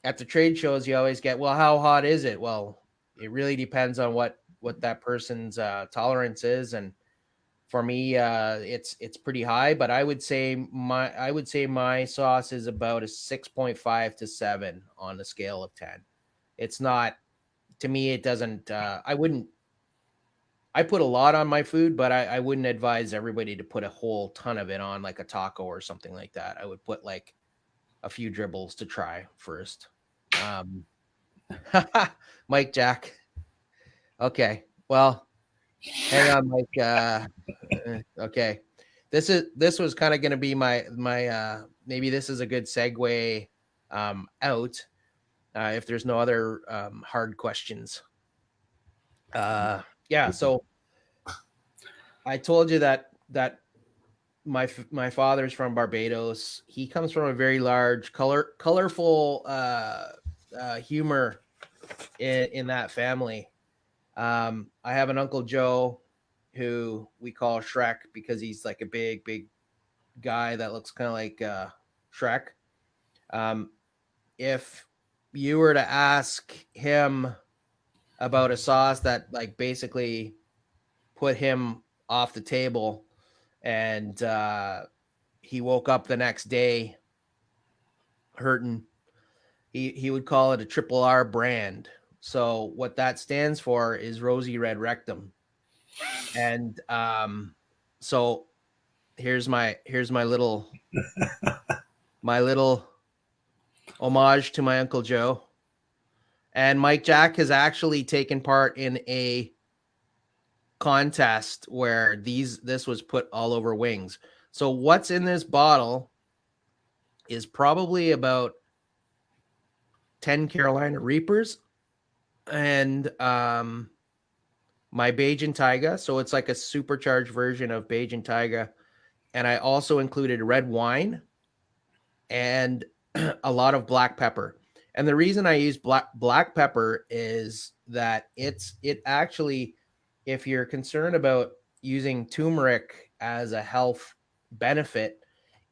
At the trade shows, you always get, well, how hot is it? Well, it really depends on what that person's tolerance is, and for me, it's pretty high. But I would say my sauce is about a 6.5 to 7 on a scale of 10. It's not, to me, it doesn't. I put a lot on my food, but I wouldn't advise everybody to put a whole ton of it on, like a taco or something like that. I would put like a few dribbles to try first. Mike Jack. Okay. Well, hang on, Mike. Okay. This was kind of going to be my maybe this is a good segue out if there's no other hard questions. Yeah. So I told you that my father's from Barbados. He comes from a very large, colorful humor in that family. I have an Uncle Joe who we call Shrek because he's like a big guy that looks kind of like Shrek. If you were to ask him about a sauce that like basically put him off the table, and he woke up the next day hurting, he would call it a triple R brand. So what that stands for is rosy red rectum. And so here's my little homage to my Uncle Joe. And Mike Jack has actually taken part in a contest where this was put all over wings. So what's in this bottle is probably about 10 Carolina Reapers and my Bajan Taiga. So it's like a supercharged version of Bajan Taiga. And I also included red wine and a lot of black pepper. And the reason I use black pepper is that it actually, if you're concerned about using turmeric as a health benefit,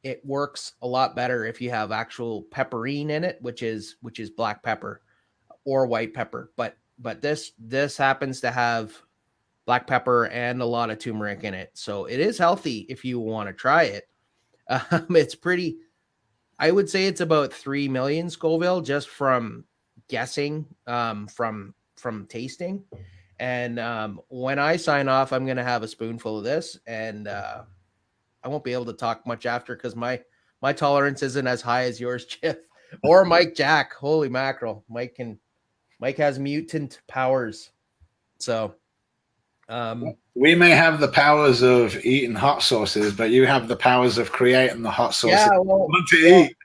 it works a lot better if you have actual pepperine in it, which is black pepper or white pepper. But this happens to have black pepper and a lot of turmeric in it. So it is healthy if you want to try it. It's pretty, I would say it's about 3 million Scoville just from guessing, from tasting. And when I sign off, I'm going to have a spoonful of this, and I won't be able to talk much after because my tolerance isn't as high as yours, Jif, or Mike Jack. Holy mackerel. Mike has mutant powers. So we may have the powers of eating hot sauces, but you have the powers of creating the hot sauces you want to eat.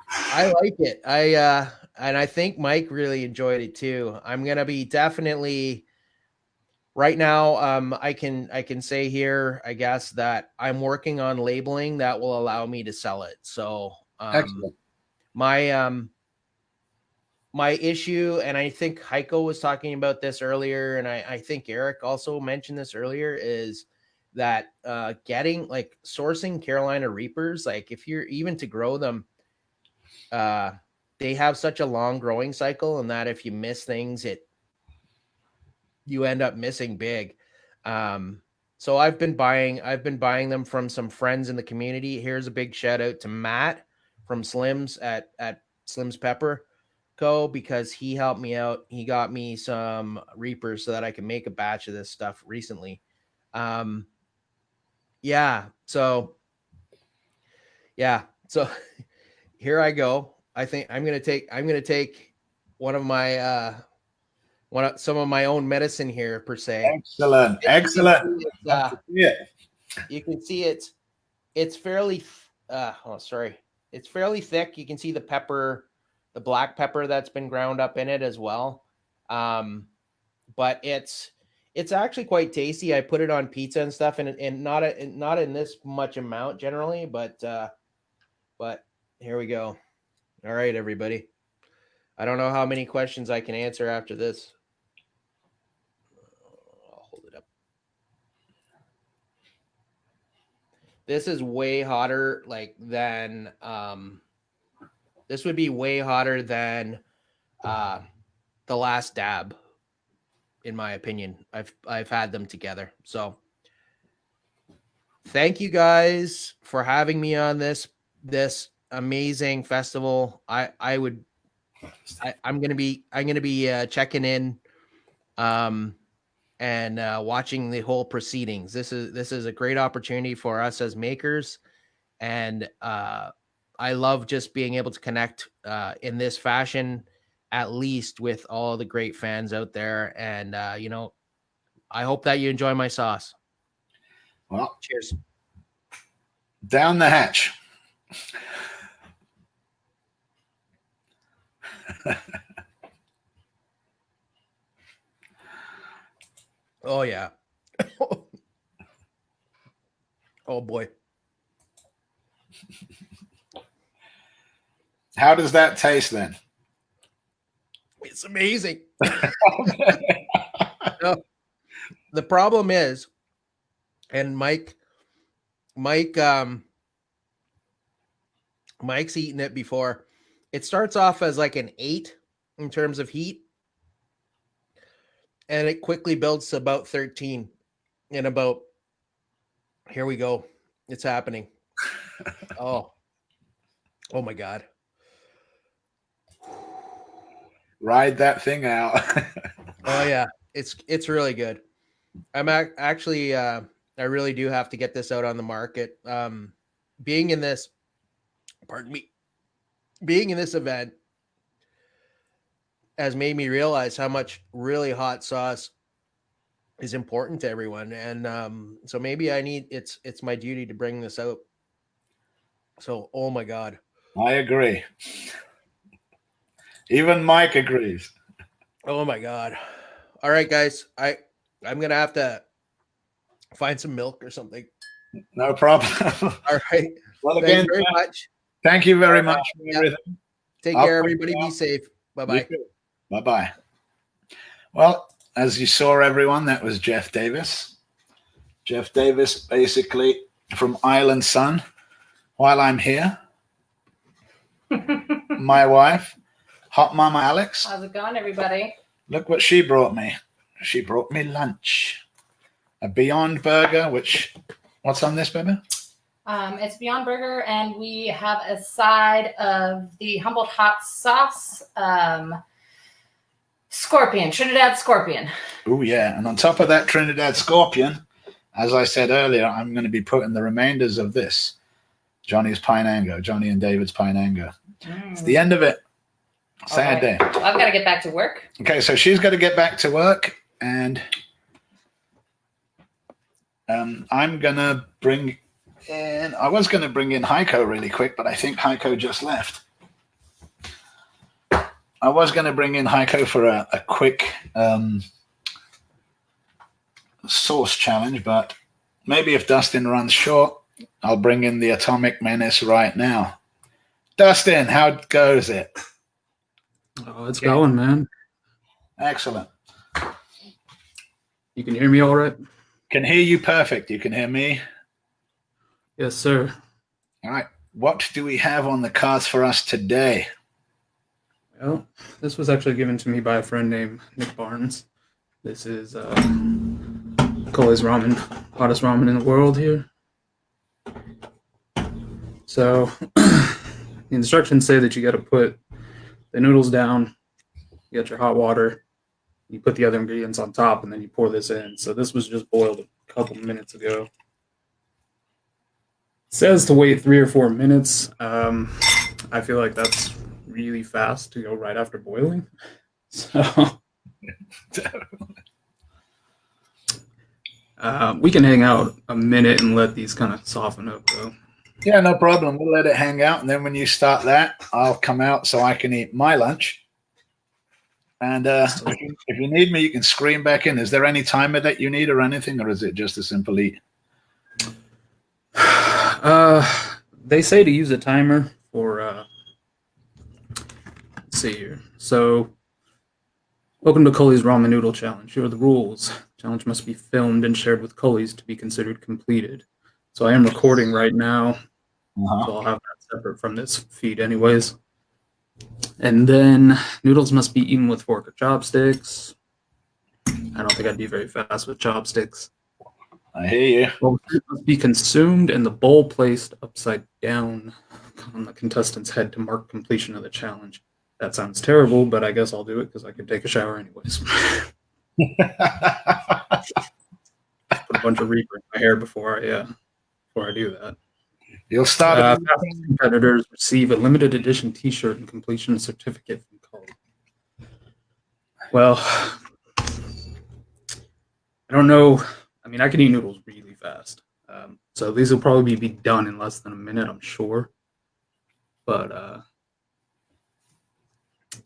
I like it. And I think Mike really enjoyed it too. I'm going to be definitely right now. I can say here, I guess, that I'm working on labeling that will allow me to sell it. So my issue, and I think Haico was talking about this earlier, and I think Eric also mentioned this earlier, is that getting, like, sourcing Carolina Reapers, like if you're even to grow them, they have such a long growing cycle, and that if you miss things, you end up missing big. So I've been buying them from some friends in the community. Here's a big shout out to Matt from Slim's at Slim's Pepper Co, because he helped me out. He got me some Reapers so that I can make a batch of this stuff recently. So here I go. I think I'm gonna take one of my some of my own medicine here per se. Excellent, excellent. You can see it's fairly it's fairly thick. You can see the pepper, the black pepper that's been ground up in it as well. But it's actually quite tasty. I put it on pizza and stuff, and not in this much amount generally, but here we go. All right, everybody. I don't know how many questions I can answer after this. I'll hold it up. This is way hotter, than this would be way hotter than the last dab, in my opinion. I've had them together. So thank you guys for having me on this amazing festival. I'm gonna be checking in and watching the whole proceedings. This is a great opportunity for us as makers, and I love just being able to connect in this fashion, at least with all the great fans out there. And I hope that you enjoy my sauce. Well, cheers. Down the hatch. Oh yeah. Oh boy. How does that taste then? It's amazing. No, the problem is, and Mike's eaten it before. It starts off as like an 8 in terms of heat, and it quickly builds to about 13 in about, here we go. It's happening. Oh my God. Ride that thing out. Oh yeah. It's really good. I'm actually, I really do have to get this out on the market. Being in this event has made me realize how much really hot sauce is important to everyone. And so maybe it's my duty to bring this out. So, oh my God. I agree. Even Mike agrees. Oh my God. All right, guys. I'm going to have to find some milk or something. No problem. All right. Well, Thank again, you very much. Thank you very much for everything. Take care, everybody. Be safe. Bye-bye. Bye-bye. Well, as you saw, everyone, that was Jeff Davis. Jeff Davis, basically from Island Sun. While I'm here, my wife, Hot Mama Alex. How's it going, everybody? Look what she brought me. She brought me lunch. A Beyond Burger, what's on this, baby? It's Beyond Burger, and we have a side of the Humboldt Hot Sauce, Scorpion, Trinidad Scorpion. Oh, yeah. And on top of that Trinidad Scorpion, as I said earlier, I'm going to be putting the remainders of this, Johnny and David's Pinango. It's the end of it. Sad day. Well, I've got to get back to work. Okay, so she's got to get back to work, and I'm going to bring in, I was going to bring in Haico really quick, but I think Haico just left. I was going to bring in Haico for a quick sauce challenge, but maybe if Dustin runs short, I'll bring in the Atomic Menace right now. Dustin, how goes it? Oh, it's going, man. Excellent. You can hear me all right? Can hear you perfect. You can hear me? Yes, sir. All right. What do we have on the cards for us today? Well, this was actually given to me by a friend named Nick Barnes. This is Kole's ramen, hottest ramen in the world here. So the instructions say that you got to put the noodles down, you got your hot water, you put the other ingredients on top, and then you pour this in. So this was just boiled a couple minutes ago. It says to wait 3 or 4 minutes. I feel like that's really fast to go right after boiling. So we can hang out a minute and let these kind of soften up, though. Yeah, no problem. We'll let it hang out, and then when you start that, I'll come out so I can eat my lunch. And if you need me, you can scream back in. Is there any timer that you need or anything, or is it just a simple eat? They say to use a timer for, let's see here. So, welcome to Cully's Ramen Noodle Challenge. Here are the rules. Challenge must be filmed and shared with Cully's to be considered completed. So I am recording right now. So I'll have that separate from this feed anyways. And then noodles must be eaten with fork or chopsticks. I don't think I'd be very fast with chopsticks. I hear you. Well, it must be consumed and the bowl placed upside down on the contestant's head to mark completion of the challenge. That sounds terrible, but I guess I'll do it because I can take a shower anyways. Put a bunch of Reaper in my hair before I do that. You'll start. Fastest competitors receive a limited edition T-shirt and completion certificate from Cully. Well, I don't know. I mean, I can eat noodles really fast, so these will probably be done in less than a minute, I'm sure. But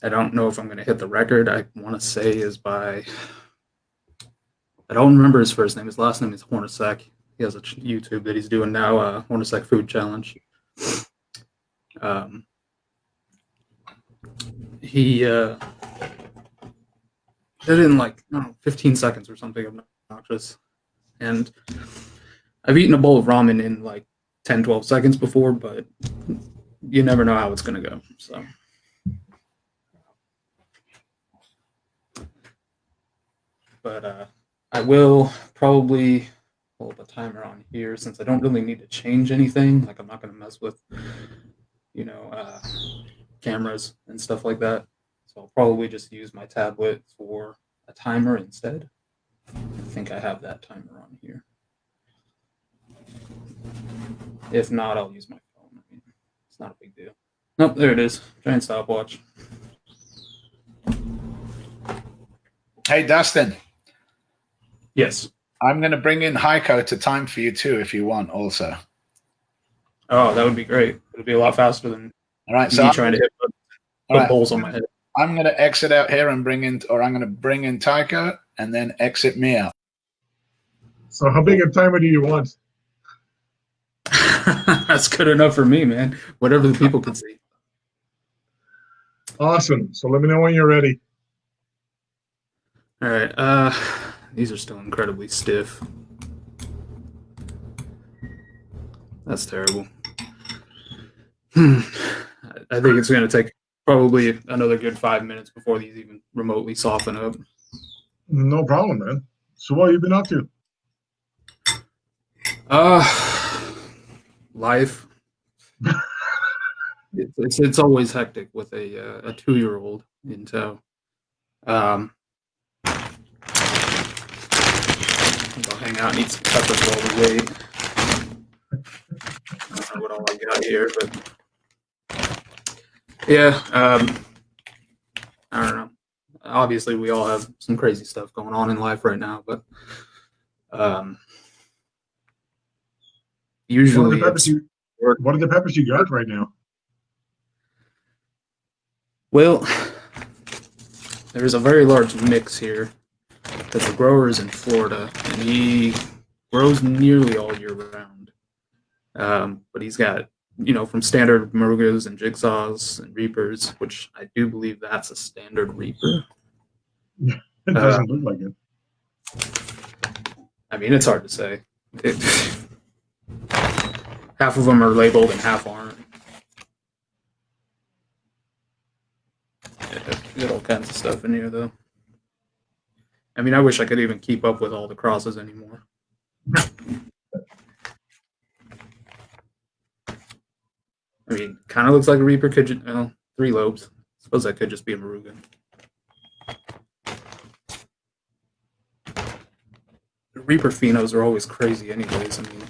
I don't know if I'm going to hit the record. I want to say is by. I don't remember his first name. His last name is Hornacek. He has a YouTube that he's doing now, Hornacek Food Challenge. He did it in like 15 seconds or something obnoxious. And I've eaten a bowl of ramen in like 10, 12 seconds before, but you never know how it's going to go. So. But I will probably pull up a timer on here since I don't really need to change anything. Like I'm not going to mess with, cameras and stuff like that. So I'll probably just use my tablet for a timer instead. I think I have that timer on here. If not, I'll use my phone. I mean, it's not a big deal. Nope, there it is. Giant stopwatch. Hey, Dustin. Yes. I'm going to bring in Haico to time for you too, if you want, also. Oh, that would be great. It'll be a lot faster than me trying to put bowls on my head. I'm going to exit out here and bring in Haico and then exit me out. So how big a timer do you want? That's good enough for me, man. Whatever the people can see. Awesome. So let me know when you're ready. All right. These are still incredibly stiff. That's terrible. I think it's going to take probably another good 5 minutes before these even remotely soften up. No problem, man. So what have you been up to? Life. It's always hectic with a 2-year-old in tow. I'll hang out and eat some peppers while we wait. I don't know what all I got here, but yeah, I don't know. Obviously, we all have some crazy stuff going on in life right now, but usually what are the peppers you got right now? Well, there's a very large mix here because the grower is in Florida and he grows nearly all year round. But he's got, from standard Morugas and Jigsaws and Reapers, which I do believe that's a standard Reaper. It doesn't look like it. I mean, it's hard to say. Half of them are labeled and half aren't. Got all kinds of stuff in here, though. I mean, I wish I could even keep up with all the crosses anymore. I mean, kind of looks like a Reaper. Could 3 lobes. Suppose that could just be a Moruga. The Reaper phenos are always crazy, anyways. I mean,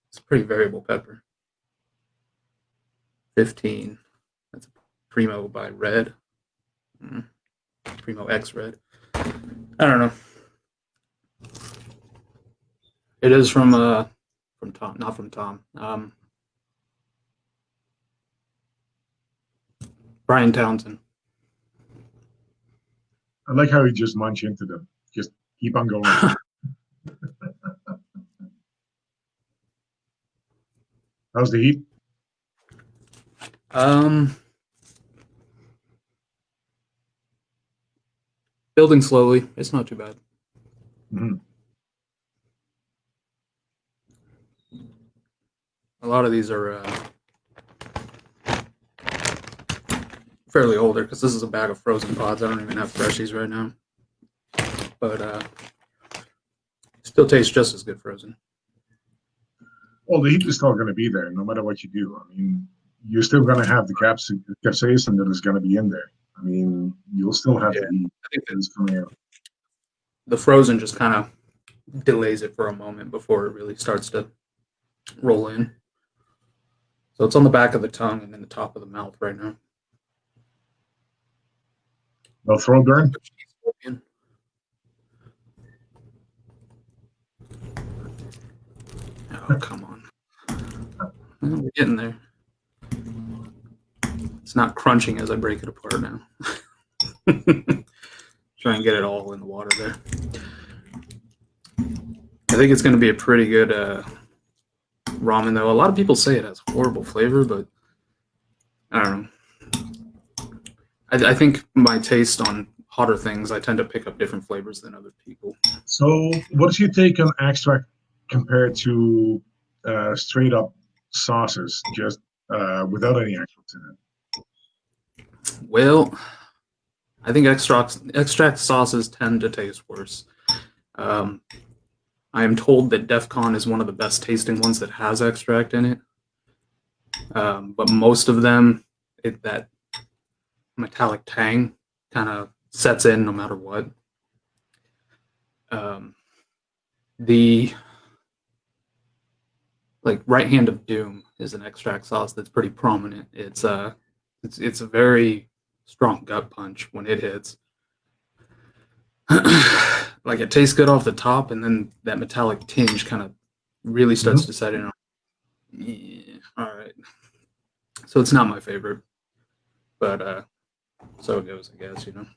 it's a pretty variable pepper. 15. That's a Primo by Red. Primo X Red. I don't know. It is from Tom, not from Tom. Brian Townsend. I like how you just munch into them. Just keep on going. How's the heat? Building slowly. It's not too bad. A lot of these are fairly older because this is a bag of frozen pods. I don't even have freshies right now, but still tastes just as good frozen. Well, the heat is still going to be there no matter what you do. I mean, you're still going to have the capsaicin that is going to be in there. I mean, you'll still have the heat that is coming out. The frozen just kind of delays it for a moment before it really starts to roll in. So it's on the back of the tongue and in the top of the mouth right now. No throat burn? Oh, come on. Well, we're getting there. It's not crunching as I break it apart now. Try and get it all in the water there. I think it's going to be a pretty good ramen, though. A lot of people say it has horrible flavor, but I don't know. I think my taste on hotter things, I tend to pick up different flavors than other people. So what's your take on extract compared to straight up sauces, just without any extracts in it? Well, I think extract sauces tend to taste worse. I am told that DEF CON is one of the best tasting ones that has extract in it. But most of them, that metallic tang kind of sets in no matter what. The Right Hand of Doom is an extract sauce that's pretty prominent. It's a very strong gut punch when it hits. Like, it tastes good off the top, and then that metallic tinge kind of really starts to set in. Yeah, all right. So it's not my favorite, but so it goes, I guess, you know.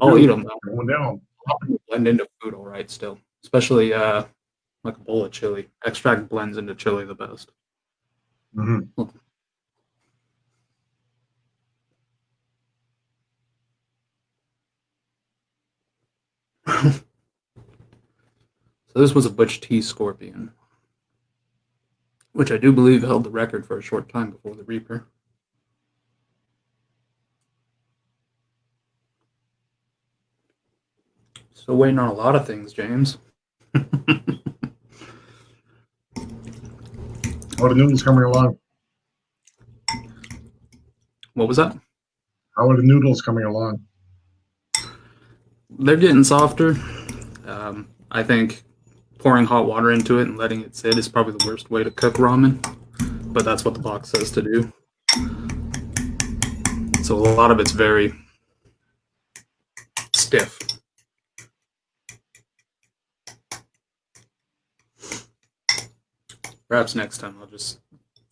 I'll eat them though. Blend into food all right still, especially like a bowl of chili. Extract blends into chili the best. So this was a Butch T Scorpion, which I do believe held the record for a short time before the Reaper. Still waiting on a lot of things, James. How are the noodles coming along? What was that? How are the noodles coming along? They're getting softer. I think pouring hot water into it and letting it sit is probably the worst way to cook ramen, but that's what the box says to do. So a lot of it's very stiff. Perhaps next time I'll just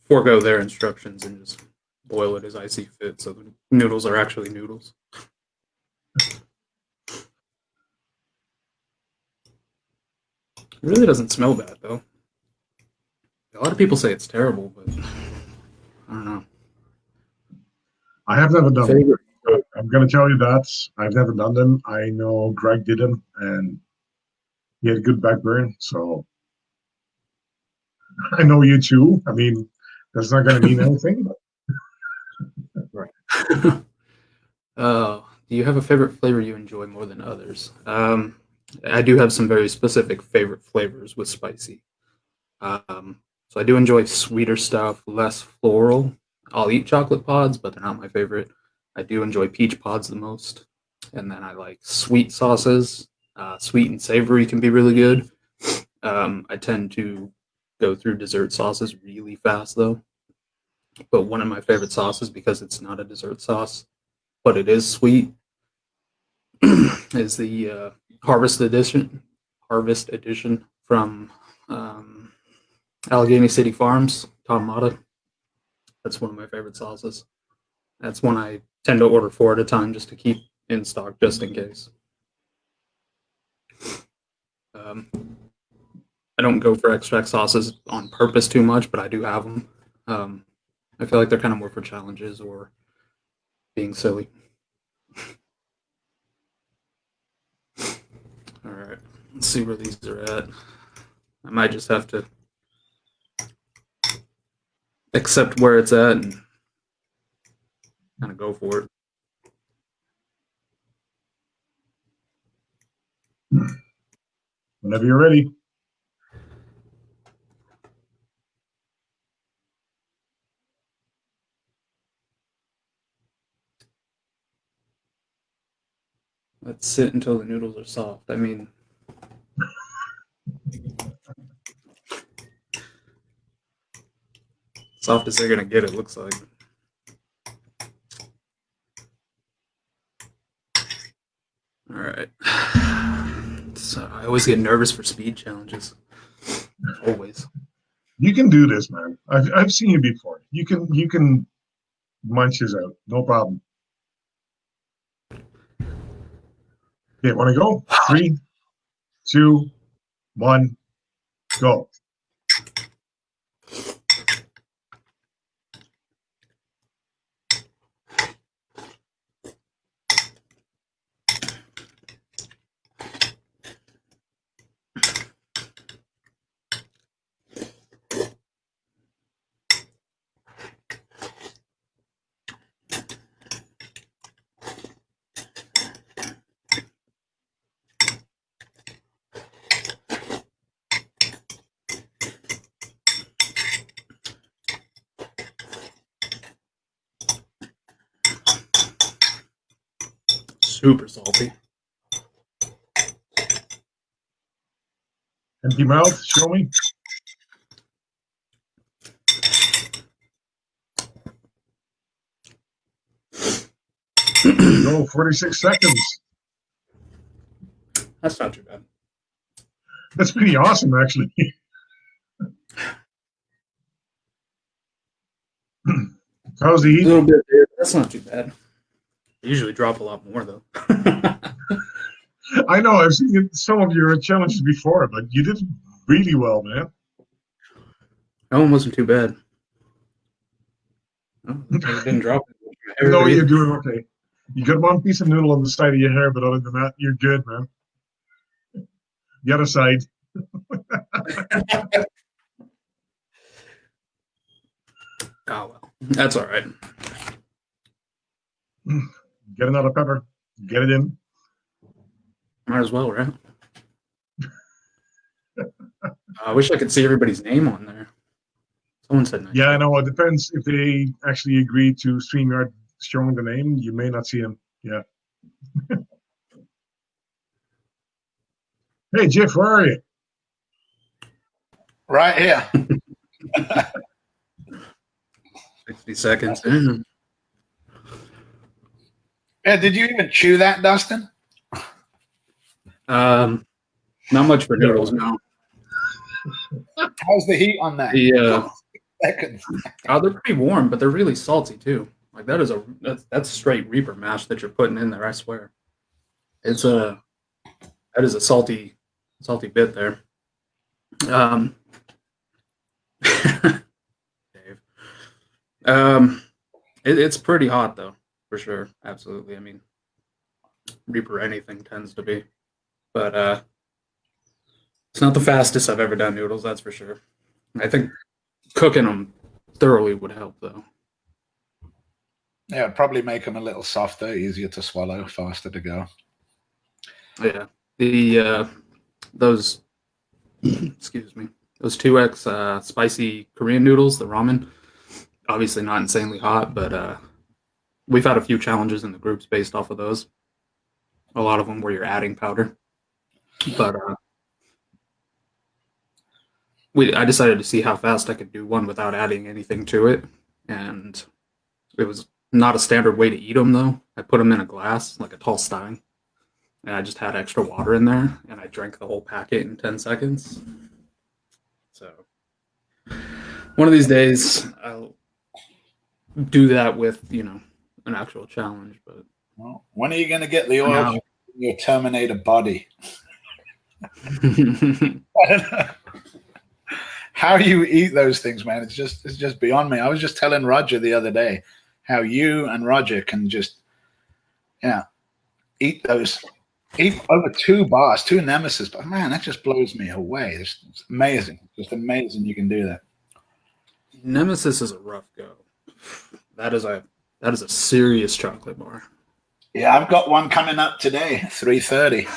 forego their instructions and just boil it as I see fit so the noodles are actually noodles. It really doesn't smell bad, though. A lot of people say it's terrible, but I don't know. I have never done them. I'm going to tell you that. I've never done them. I know Greg did them, and he had a good back burn, so I know you too. I mean, that's not going to mean anything. But right. Do you have a favorite flavor you enjoy more than others? I do have some very specific favorite flavors with spicy. So I do enjoy sweeter stuff, less floral. I'll eat chocolate pods, but they're not my favorite. I do enjoy peach pods the most. And then I like sweet sauces. Sweet and savory can be really good. I tend to go through dessert sauces really fast, though. But one of my favorite sauces, because it's not a dessert sauce, but it is sweet, is the Harvest Edition from Allegheny City Farms, Tom Mata. That's one of my favorite sauces. That's one I tend to order 4 at a time just to keep in stock, just in case. I don't go for extract sauces on purpose too much, but I do have them. I feel like they're kind of more for challenges or being silly. All right, let's see where these are at. I might just have to accept where it's at and kind of go for it. Whenever you're ready. Let's sit until the noodles are soft. I mean, soft as they're gonna get, it looks like. All right. So I always get nervous for speed challenges. Always. You can do this, man. I've seen you before. You can munch this out. No problem. Okay, want to go? 3, 2, 1, go. Super salty. Empty mouth, show me. Go, 46 seconds. That's not too bad. That's pretty awesome, actually. How's the heat? A little bit there. That's not too bad. I usually drop a lot more, though. I know, I've seen some of your challenges before, but you did really well, man. That one wasn't too bad. Oh, I didn't drop it. No, you're doing okay. You got one piece of noodle on the side of your hair, but other than that, you're good, man. The other side. Oh, well. That's all right. Get another pepper. Get it in. Might as well, right? I wish I could see everybody's name on there. Someone said nice. Yeah, I know. It depends if they actually agree to StreamYard showing the name. You may not see them. Yeah. Hey, Jif, where are you? Right here. 60 seconds. Yeah, did you even chew that, Dustin? Not much for noodles, no. How's the heat on that? Seconds. Oh, they're pretty warm, but they're really salty too. Like that's straight Reaper mash that you're putting in there. I swear, that is a salty bit there. Dave. It's pretty hot though, for sure. Absolutely. I mean, Reaper anything tends to be, but it's not the fastest I've ever done noodles. That's for sure. I think cooking them thoroughly would help though. Yeah, it'd probably make them a little softer, easier to swallow, faster to go. Yeah, those excuse me, those 2X spicy Korean noodles, the ramen. Obviously not insanely hot, but we've had a few challenges in the groups based off of those. A lot of them where you're adding powder, but I decided to see how fast I could do one without adding anything to it, and it was not a standard way to eat them though. I put them in a glass, like a tall stein, and I just had extra water in there, and I drank the whole packet in 10 seconds. So one of these days I'll do that with, you know, an actual challenge. But well, when are you going to get the oil in your Terminator body? How you eat those things, man, it's just beyond me. I was just telling Roger the other day how you and Roger can just eat over 2 bars, 2 NEMESIS. But man, that just blows me away. It's amazing. Just amazing you can do that. NEMESIS is a rough go. That is a serious chocolate bar. Yeah, I've got one coming up today, 3:30.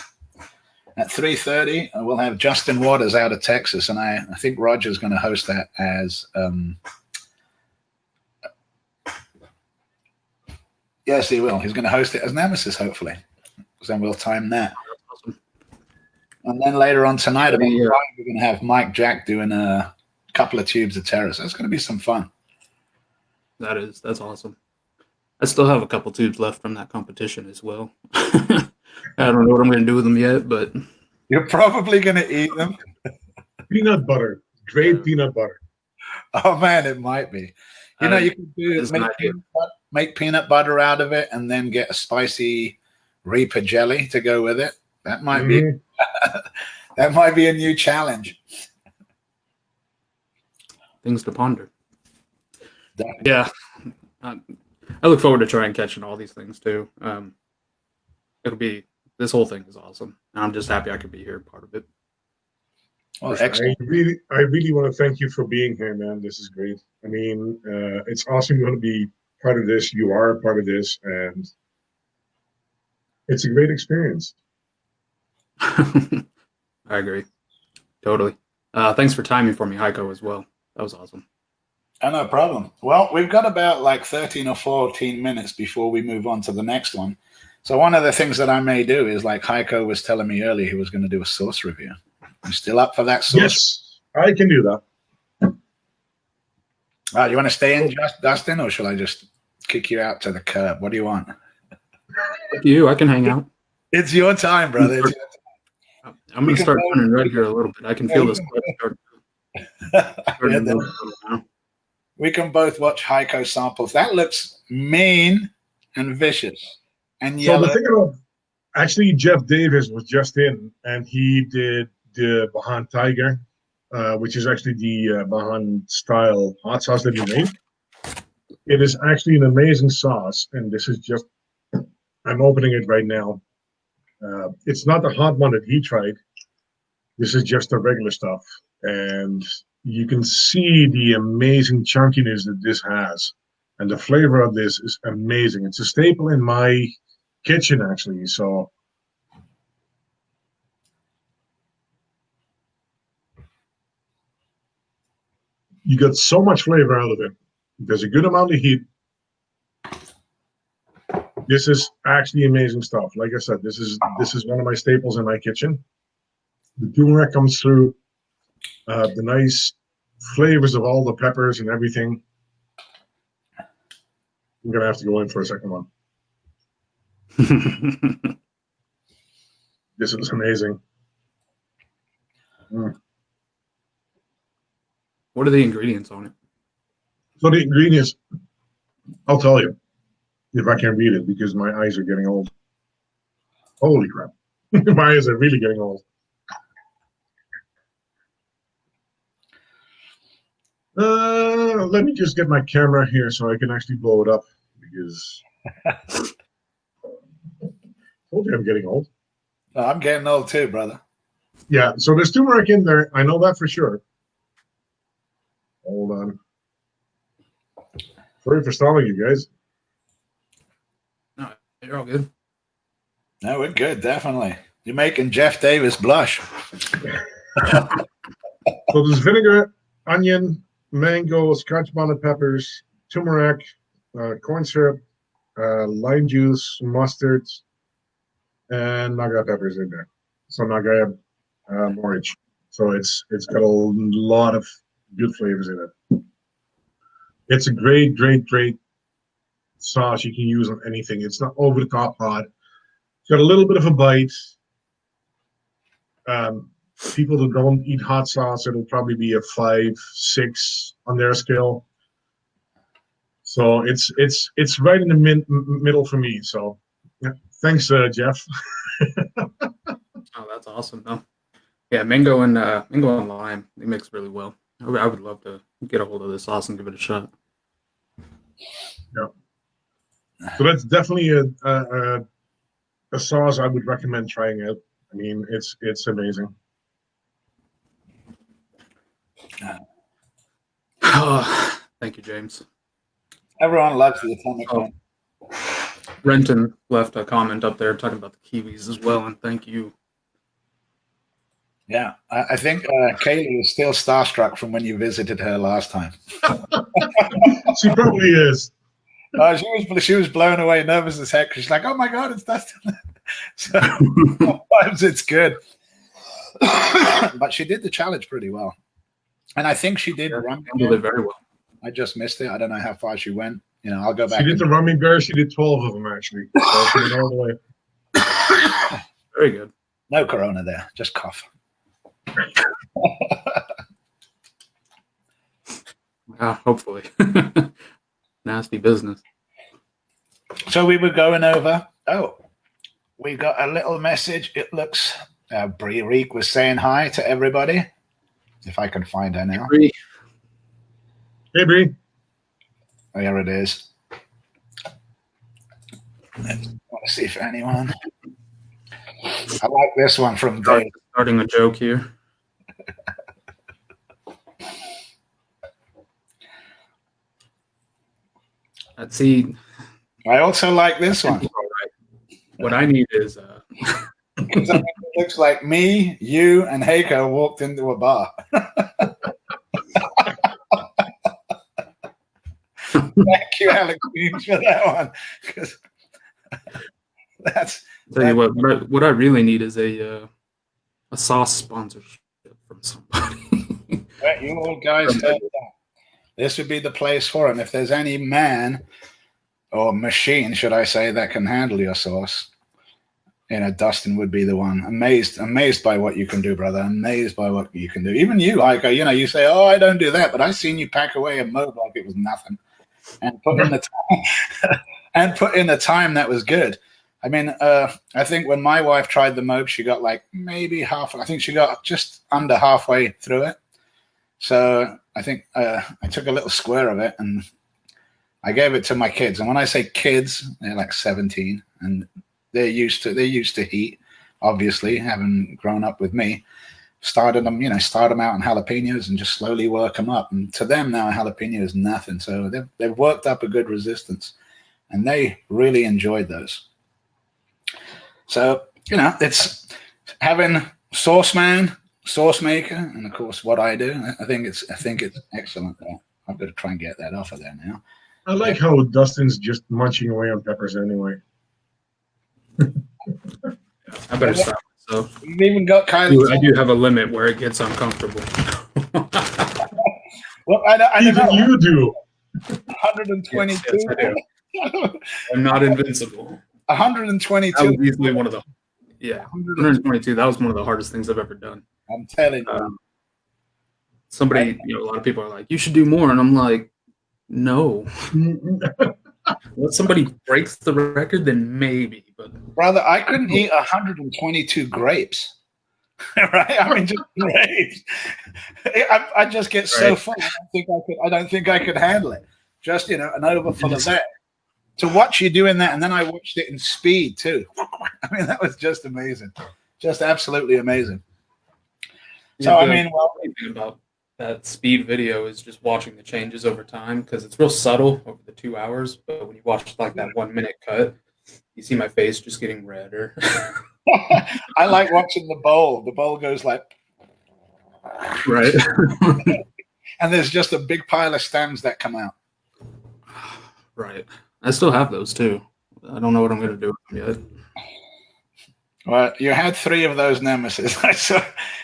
At 3:30, we'll have Justin Waters out of Texas, and I think Roger's going to host that as yes, he will. He's going to host it as NEMESIS, hopefully. So then we'll time that. Awesome. And then later on tonight, we're going to have Mike Jack doing a couple of tubes of terrace. That's going to be some fun. That's awesome. I still have a couple tubes left from that competition as well. I don't know what I'm going to do with them yet, but you're probably going to eat them. Peanut butter, great peanut butter. Oh man, it might be. You know, you can make peanut butter out of it, and then get a spicy Reaper jelly to go with it. That might be that might be a new challenge. Things to ponder. Yeah, I look forward to trying catching all these things too. This whole thing is awesome. I'm just happy I could be here, part of it. Well, excellent. I really want to thank you for being here, man. This is great. I mean, it's awesome you want to be part of this. You are a part of this, and it's a great experience. I agree. Totally. Thanks for timing for me, Haico, as well. That was awesome. Oh, no problem. Well, we've got about like 13 or 14 minutes before we move on to the next one. So one of the things that I may do is, like Haico was telling me earlier, he was going to do a sauce review. You still up for that sauce? Yes, I can do that. You want to stay in, Dustin, or shall I just kick you out to the curb? What do you want? I can hang out. It's your time, brother. It's your time. I'm going to start turning red here a little bit. I can feel this start. We can both watch Haico samples. That looks mean and vicious and yellow. So the thing about, actually, Jeff Davis was just in, and he did the Bahan Tiger, which is actually the Bahan style hot sauce that he made. It is actually an amazing sauce, and this is just, I'm opening it right now. It's not the hot one that he tried. This is just the regular stuff, and you can see the amazing chunkiness that this has, and the flavor of this is amazing. It's a staple in my kitchen, actually. So you got so much flavor out of it. There's a good amount of heat. This is actually amazing stuff. Like I said, this is one of my staples in my kitchen. The turmeric comes through, the nice flavors of all the peppers and everything. I'm gonna have to go in for a second one. This is amazing. What are the ingredients on it? So the ingredients, I'll tell you if I can read it, because my eyes are getting old. Holy crap. My eyes are really getting old. Let me just get my camera here so I can actually blow it up, because told you I'm getting old. I'm getting old too, brother. Yeah, so there's turmeric in there. I know that for sure. Hold on. Sorry for stalling you guys. No, you're all good. No, we're good, definitely. You're making Jeff Davis blush. So there's vinegar, onion, mango, scotch bonnet peppers, turmeric, corn syrup, lime juice, mustard, and naga peppers in there. So naga morage. So it's got a lot of good flavors in it. It's a great, great, great sauce you can use on anything. It's not over the top hot. It's got a little bit of a bite. People that don't eat hot sauce, it'll probably be a 5, 6 on their scale. So it's right in the middle for me. So yeah, thanks, Jeff. Oh, that's awesome, though. Yeah, mango and lime, they mix really well. I would love to get a hold of this sauce and give it a shot. Yeah. So that's definitely a sauce I would recommend trying out. I mean, it's amazing. Oh, thank you, James. Everyone loves the atomic one. Renton left a comment up there talking about the kiwis as well, and thank you. Yeah, I think Kaylee is still starstruck from when you visited her last time. She probably is. She was blown away, nervous as heck. She's like, "Oh my God, it's Dustin!" So sometimes it's good, but she did the challenge pretty well, and I think she did run it very well. I just missed it. I don't know how far she went. You know, I'll go back. She did the rummy bear. She did 12 of them actually. So she went all the way. Very good. No corona there, just cough. Hopefully. Nasty business. So we were going over. Oh, we got a little message. It looks Bree Reek was saying hi to everybody. If I can find her now. Hey, Bree. Oh, here it is. I want to see if anyone. I like this one from Dave. Starting a joke here. Let's see. I also like this one. What I need is it looks like me, you, and Haico walked into a bar. Thank you, Alex, for that one. That's. Tell you what I really need is a sauce sponsorship from somebody. Right, you all guys heard that. This would be the place for him. If there's any man or machine, should I say, that can handle your sauce, you know, Dustin would be the one. Amazed by what you can do, brother. Amazed by what you can do. Even you, like, you know, you say, "Oh, I don't do that," but I've seen you pack away a mold like it was nothing, and put in the time, and put in the time that was good. I mean, I think when my wife tried the moog, she got like maybe half. I think she got just under halfway through it. So I think I took a little square of it and I gave it to my kids. And when I say kids, they're like 17, and they're used to heat. Obviously, having grown up with me, start them out in jalapenos and just slowly work them up. And to them now, a jalapeno is nothing. So they've worked up a good resistance, and they really enjoyed those. So, you know, it's having sauce man, sauce maker, and of course what I do. I think it's excellent. I've got to try and get that off of there now. I like how Dustin's just munching away on peppers anyway. I better stop myself. You've even got Kylie. I do have a limit where it gets uncomfortable. Well, I don't know. You do. 122. Yes, I do. I'm not invincible. 122. That was easily one of the 122. That was one of the hardest things I've ever done. I'm telling you. Somebody, a lot of people are like, "You should do more," and I'm like, "No." Once somebody breaks the record, then maybe. But brother, I couldn't eat 122 grapes. Right? I mean, just grapes. I just get so full. I don't think I could handle it. Just an overfull of that. To watch you doing that, and then I watched it in speed too. I mean, that was just amazing, just absolutely amazing. So I mean, well, the thing about that speed video is just watching the changes over time, because it's real subtle over the 2 hours. But when you watch like that 1 minute cut, you see my face just getting redder. I like watching the bowl. The bowl goes like, right, and there's just a big pile of stems that come out. Right. I still have those too. I don't know what I'm going to do with them yet. Well, you had 3 of those nemesis. So,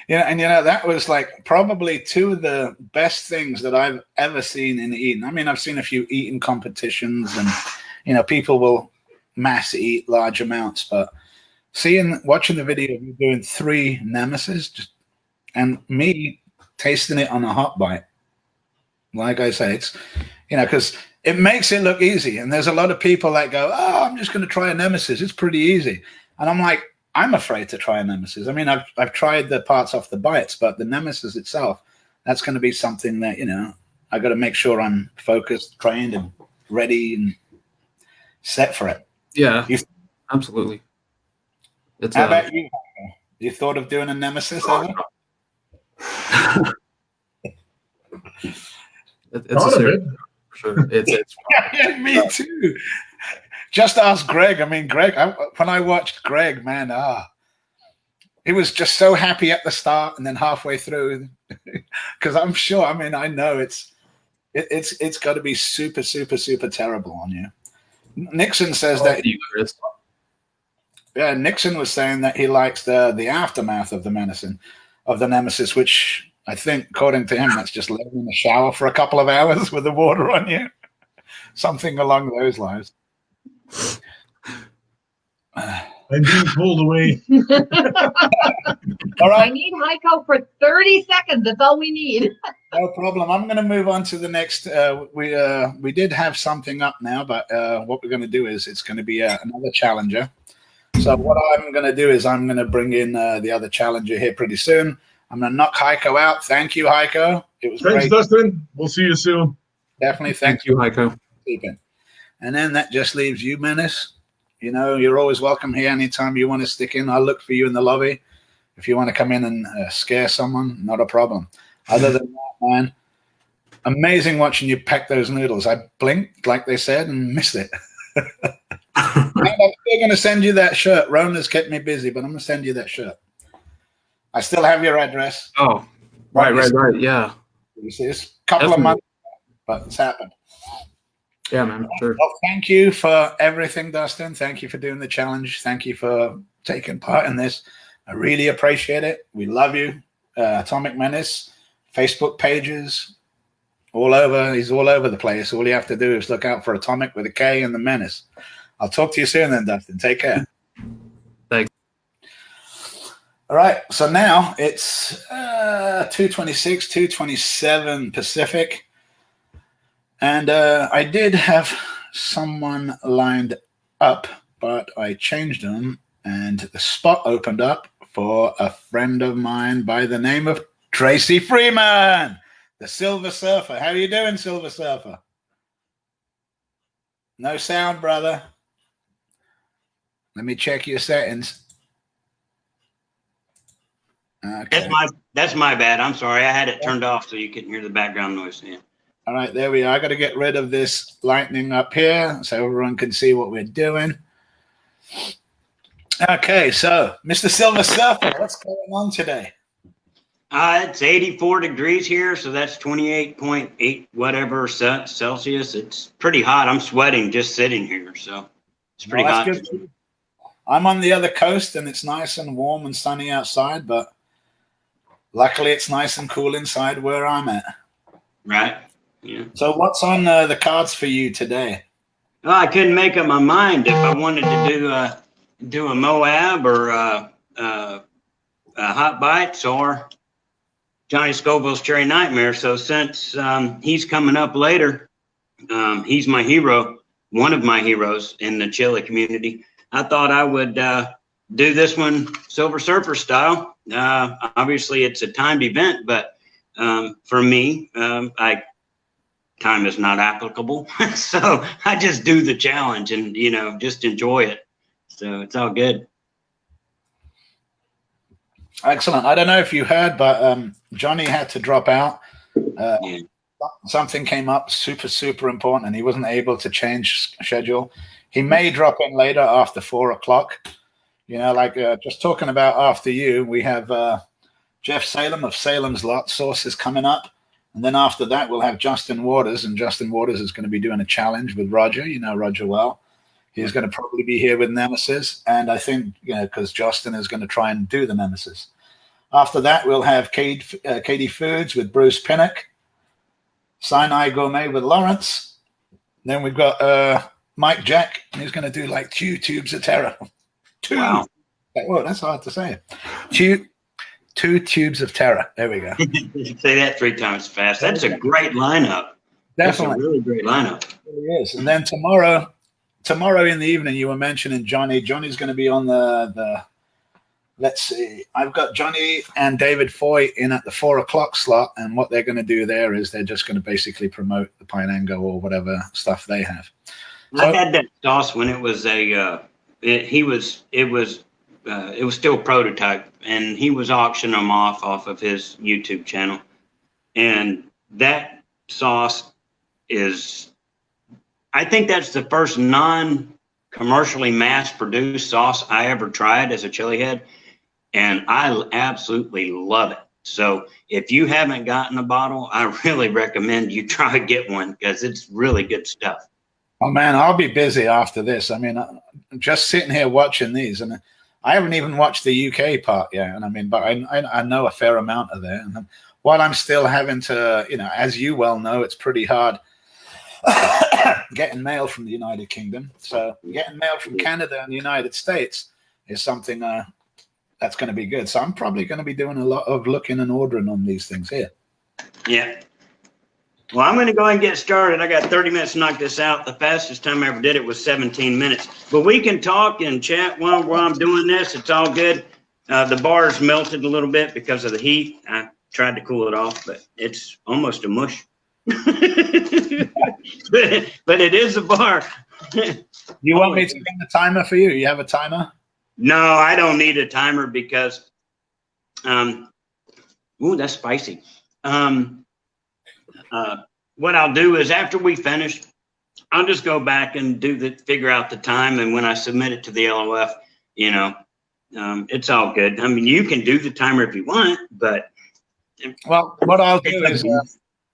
and that was like probably 2 of the best things that I've ever seen in eating. I mean, I've seen a few eating competitions, and people will mass eat large amounts, but watching the video of you doing 3 nemesis, and me tasting it on a hot bite, like I say, it's because it makes it look easy. And there's a lot of people that go, "Oh, I'm just going to try a nemesis. It's pretty easy." And I'm like, I'm afraid to try a nemesis. I mean, I've tried the parts off the bites, but the nemesis itself, that's going to be something that I got to make sure I'm focused, trained, and ready and set for it. Yeah, absolutely. How about you? You thought of doing a nemesis ever? It's a serious, for sure. It's yeah, me too. Just ask Greg. I mean, Greg, when I watched Greg, man, he was just so happy at the start and then halfway through, because I'm sure, I know it's got to be super, super, super terrible on you. Nixon says that. Yeah, Nixon was saying that he likes the aftermath of the nemesis, which I think, according to him, that's just laying in the shower for a couple of hours with the water on you, something along those lines. I'm being pulled away. All right. I need Haico for 30 seconds. That's all we need. No problem. I'm going to move on to the next. We did have something up now, but what we're going to do is it's going to be another challenger. So what I'm going to do is I'm going to bring in the other challenger here pretty soon. I'm going to knock Haico out. Thank you, Haico. It was Thanks, great. Dustin. We'll see you soon. Definitely. Thank you, Haico. And then that just leaves you, Menace. You're always welcome here anytime you want to stick in. I'll look for you in the lobby. If you want to come in and scare someone, not a problem. Other than that, man, amazing watching you pack those noodles. I blinked, like they said, and missed it. I'm still going to send you that shirt. Rona's kept me busy, but I'm going to send you that shirt. I still have your address. Oh, right, yeah. You see, it's a couple of months, but it's happened. Yeah, man, sure. Well, thank you for everything, Dustin. Thank you for doing the challenge. Thank you for taking part in this. I really appreciate it. We love you. Atomic Menace, Facebook pages, all over. He's all over the place. All you have to do is look out for Atomic with a K and the Menace. I'll talk to you soon then, Dustin. Take care. Thanks. All right. So now it's 2:26, 2:27 Pacific. And I did have someone lined up, but I changed them, and the spot opened up for a friend of mine by the name of Tracy Freeman, the Silver Surfer. How are you doing, Silver Surfer? No sound, brother. Let me check your settings. Okay. That's my bad. I'm sorry. I had it turned off so you couldn't hear the background noise. Yeah. All right, there we are. I got to get rid of this lightning up here so everyone can see what we're doing. Okay, so Mr. Silver Surfer, what's going on today? It's 84 degrees here, so that's 28.8 whatever Celsius. It's pretty hot. I'm sweating just sitting here, so it's pretty hot. Good. I'm on the other coast, and it's nice and warm and sunny outside, but luckily it's nice and cool inside where I'm at. Right. Yeah. So what's on the cards for you today? Well, I couldn't make up my mind if I wanted to do a Moab or Hot Bites or Johnny Scoville's Cherry Nightmare. So since he's coming up later, he's my hero, one of my heroes in the Chilli community. I thought I would do this one Silver Surfer style. Obviously, it's a timed event, but for me, time is not applicable. So I just do the challenge and, just enjoy it. So it's all good. Excellent. I don't know if you heard, but Johnny had to drop out. Something came up super, super important, and he wasn't able to change schedule. He may drop in later after 4 o'clock. Just talking about after you, we have Jeff Salem of Salem's Lott Sauce is coming up. And then after that, we'll have Justin Waters, and Justin Waters is going to be doing a challenge with Roger. You know Roger well. He's going to probably be here with Nemesis, and I think, because Justin is going to try and do the Nemesis. After that, we'll have Katie Foods with Bruce Pinnock, Sinai Gourmet with Lawrence. Then we've got Mike Jack, and he's going to do like 2 tubes of terror. Wow. Whoa, that's hard to say. 2 tubes of terror. There we go. Say that 3 times fast. That's a great lineup. Definitely. That's a really great lineup. It really is. And then tomorrow in the evening, you were mentioning Johnny. Johnny's going to be on the let's see. I've got Johnny and David Foy in at the 4 o'clock slot, and what they're going to do there is they're just going to basically promote the Pinango or whatever stuff they have. I had that sauce when it was it was still prototype, and he was auctioning them off of his YouTube channel, and that sauce is, I think that's the first non-commercially mass-produced sauce I ever tried as a chili head, and I absolutely love it. So if you haven't gotten a bottle, I really recommend you try to get one, because it's really good stuff. Oh man, I'll be busy after this. I mean, I'm just sitting here watching these, and I haven't even watched the UK part yet. And I mean, but I know a fair amount of there. And while I'm still having to, as you well know, it's pretty hard getting mail from the United Kingdom. So getting mail from Canada and the United States is something that's going to be good. So I'm probably going to be doing a lot of looking and ordering on these things here. Yeah. Well, I'm going to go ahead and get started. I got 30 minutes to knock this out. The fastest time I ever did it was 17 minutes. But we can talk and chat while I'm doing this. It's all good. The bar's melted a little bit because of the heat. I tried to cool it off, but it's almost a mush. but it is a bar. You want me to get the timer for you? You have a timer? No, I don't need a timer because, ooh, that's spicy. What I'll do is after we finish, I'll just go back and figure out the time. And when I submit it to the LOF, it's all good. I mean, you can do the timer if you want, but. Well, what I'll do is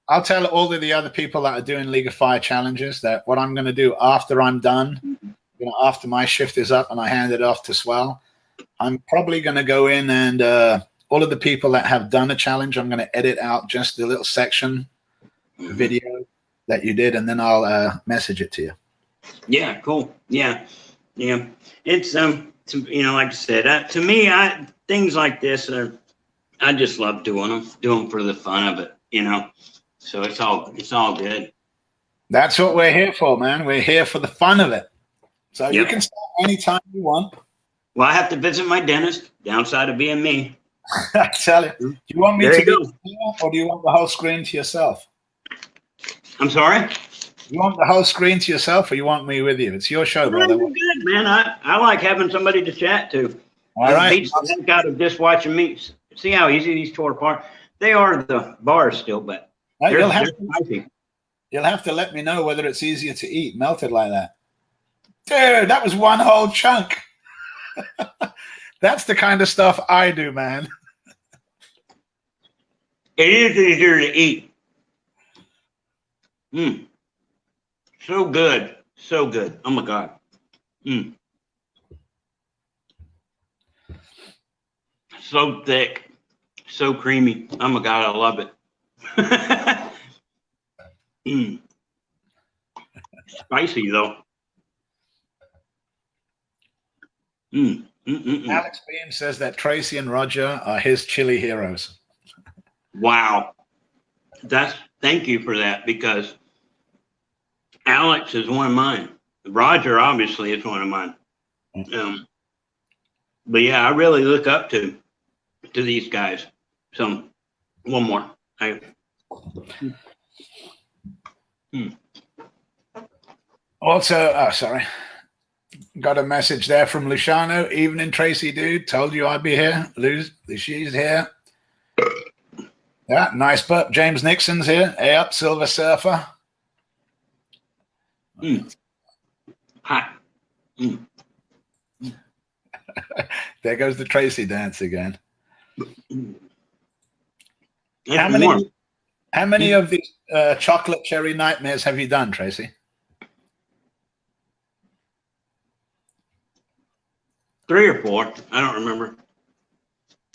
I'll tell all of the other people that are doing League of Fire challenges that what I'm going to do after I'm done, after my shift is up and I hand it off to Swell, I'm probably going to go in and all of the people that have done a challenge, I'm going to edit out just the little section video that you did, and then I'll message it to you. Yeah, cool. Yeah. It's like I said, to me, things like this I just love doing them for the fun of it, So it's all good. That's what we're here for, man. We're here for the fun of it. So you can start anytime you want. Well, I have to visit my dentist. Downside of being me. I tell you. Do you want me to do it, or do you want the whole screen to yourself? I'm sorry? You want the whole screen to yourself, or you want me with you? It's your show, brother. Good, man. I like having somebody to chat to. All right. Beats the heck out of just watching me. See how easy these tore apart? They are the bars still, but you'll have to let me know whether it's easier to eat melted like that. Dude, that was one whole chunk. That's the kind of stuff I do, man. It is easier to eat. So good. So good. Oh my God. So thick. So creamy. Oh my God, I love it. Spicy though. Alex Beam says that Tracy and Roger are his chili heroes. Wow. Thank you for that, because Alex is one of mine. Roger obviously is one of mine. But yeah, I really look up to these guys. So one more. Also, sorry. Got a message there from Luciano. Evening, Tracy, dude. Told you I'd be here. She's here. Yeah, nice burp. James Nixon's here. Hey up, Silver Surfer. Hi. There goes the Tracy dance again. Yeah, how many of these chocolate cherry nightmares have you done, Tracy? 3 or 4. I don't remember.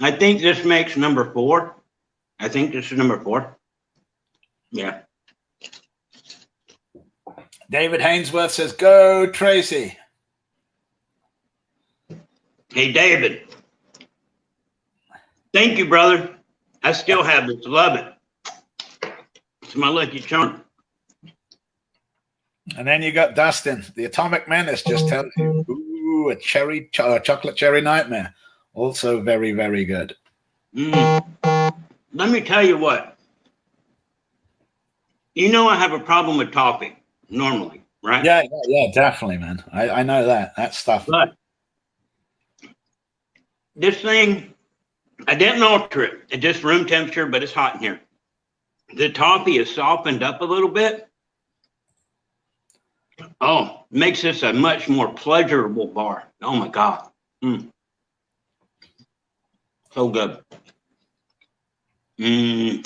I think this makes number 4. I think this is number 4. Yeah. David Hainsworth says, "Go Tracy." Hey, David. Thank you, brother. I still have this. Love it. It's my lucky charm. And then you got Dustin. The Atomic Menace just tells you, ooh, a chocolate cherry nightmare. Also very, very good. Let me tell you what. You know I have a problem with topping normally, right? Yeah, definitely, man. I know that stuff. But this thing, I didn't alter it. It's just room temperature, but it's hot in here. The toffee is softened up a little bit. Oh, makes this a much more pleasurable bar. Oh my God. So good. I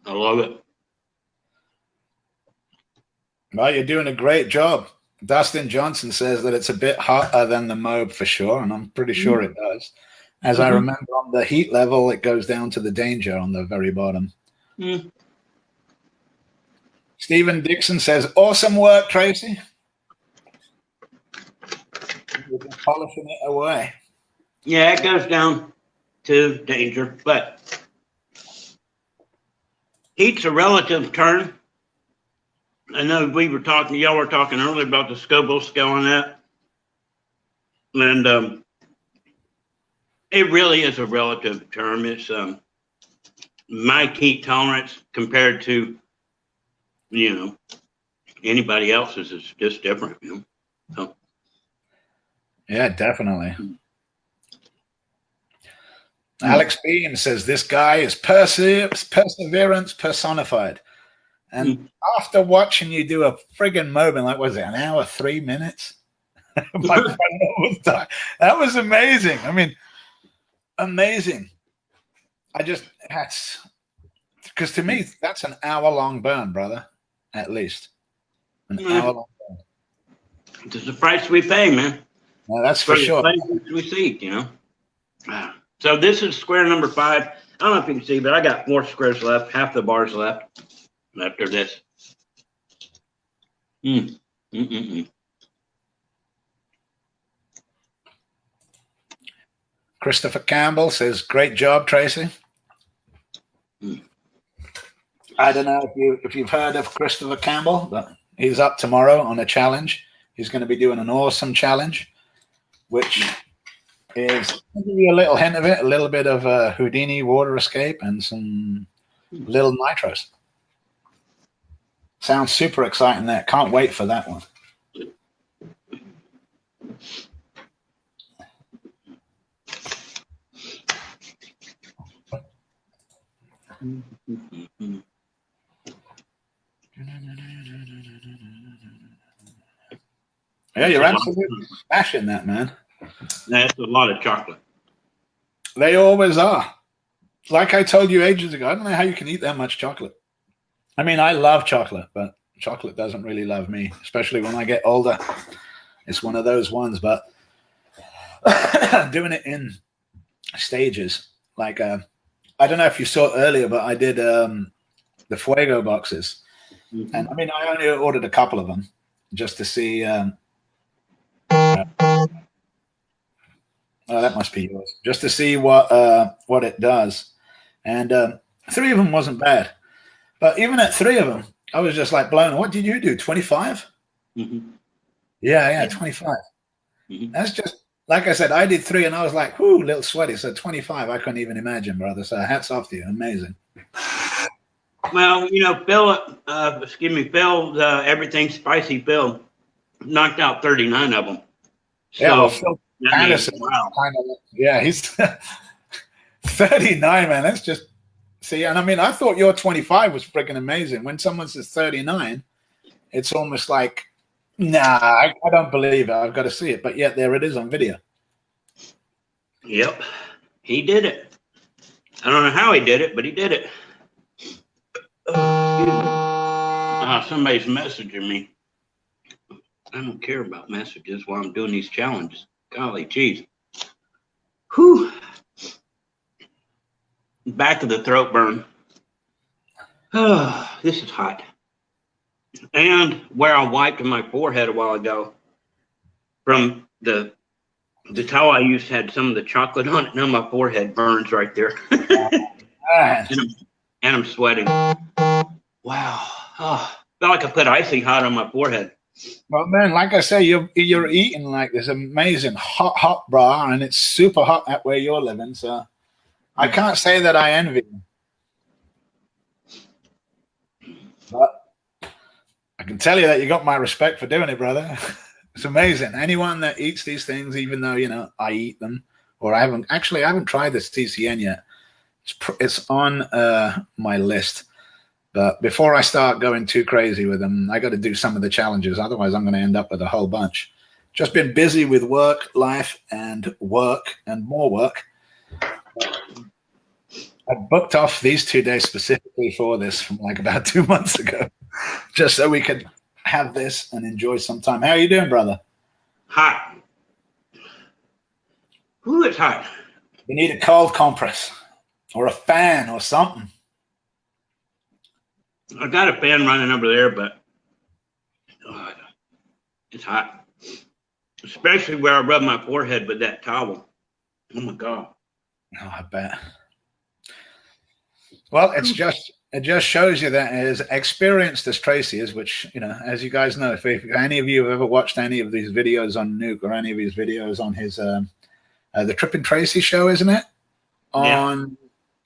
love it. Well, you're doing a great job. Dustin Johnson says that it's a bit hotter than the Mobe for sure, and I'm pretty sure it does. As I remember, on the heat level, it goes down to the danger on the very bottom. Stephen Dixon says, "Awesome work, Tracy." You're polishing it away. Yeah, it goes down to danger, but heat's a relative term. I know we were talking, y'all were talking earlier about the Scoville scale on that. And it really is a relative term. It's my heat tolerance compared to, you know, anybody else's is just different, you know. So. Yeah, definitely. Alex Beam says this guy is perseverance personified. And after watching you do a friggin' Mobe in, like, was it an hour, 3 minutes? My friend was dying. That was amazing. I mean, amazing. That's because to me, that's an hour-long burn, brother, at least. An hour-long burn. It's the price we pay, man. No, that's for sure. The price we seek, you know. So this is square number 5. I don't know if you can see, but I got 4 squares left, half the bars left after this. Christopher Campbell says, "Great job, Tracy." I don't know if you've heard of Christopher Campbell, but he's up tomorrow on a challenge. He's going to be doing an awesome challenge, which is, I'll give you a little hint of it, a little bit of a Houdini water escape and some little nitros. Sounds super exciting there. Can't wait for that one. Yeah, you're absolutely smashing that, man. That's a lot of chocolate. They always are. Like I told you ages ago, I don't know how you can eat that much chocolate. I mean, I love chocolate, but chocolate doesn't really love me, especially when I get older. It's one of those ones, but doing it in stages. Like, I don't know if you saw earlier, but I did the Fuego boxes. And I mean, I only ordered a couple of them just to see. Oh, that must be yours. Just to see what it does. And 3 of them wasn't bad. But even at 3 of them, I was just like blown. What did you do? 25? Yeah, 25. That's just, like I said, I did 3 and I was like, whoo, a little sweaty. So 25, I couldn't even imagine, brother. So hats off to you. Amazing. Well, you know, Phil, Everything Spicy Phil knocked out 39 of them. So, yeah, well, Phil Anderson, wow. Yeah, he's 39, man. That's just, see, and I mean, I thought your 25 was freaking amazing. When someone says 39, it's almost like, nah, I don't believe it. I've got to see it. But yet there it is on video. Yep, he did it. I don't know how he did it, but he did it. Somebody's messaging me. I don't care about messages while I'm doing these challenges. Golly geez. Whew. Back of the throat burn. Oh, this is hot. And where I wiped my forehead a while ago from the towel I used had some of the chocolate on it. Now my forehead burns right there. and I'm sweating. Wow. Oh, felt like I put icy hot on my forehead. Well, man, like I say, you're eating like this amazing hot bra, and it's super hot at where you're living. So I can't say that I envy you. But I can tell you that you got my respect for doing it, brother. It's amazing. Anyone that eats these things, even though, you know, I eat them, or I haven't tried this TCN yet. It's on my list. But before I start going too crazy with them, I got to do some of the challenges. Otherwise, I'm going to end up with a whole bunch. Just been busy with work, life, and more work. I booked off these 2 days specifically for this from like about 2 months ago, just so we could have this and enjoy some time. How are you doing, brother? Hot. Ooh, it's hot. You need a cold compress or a fan or something. I got a fan running over there, but it's hot. Especially where I rub my forehead with that towel. Oh my God. Oh, I bet. Well, it just shows you that as experienced as Tracy is, which, you know, as you guys know, if any of you have ever watched any of these videos on NEUK or any of his videos on his the Trippin' Tracy show, isn't it?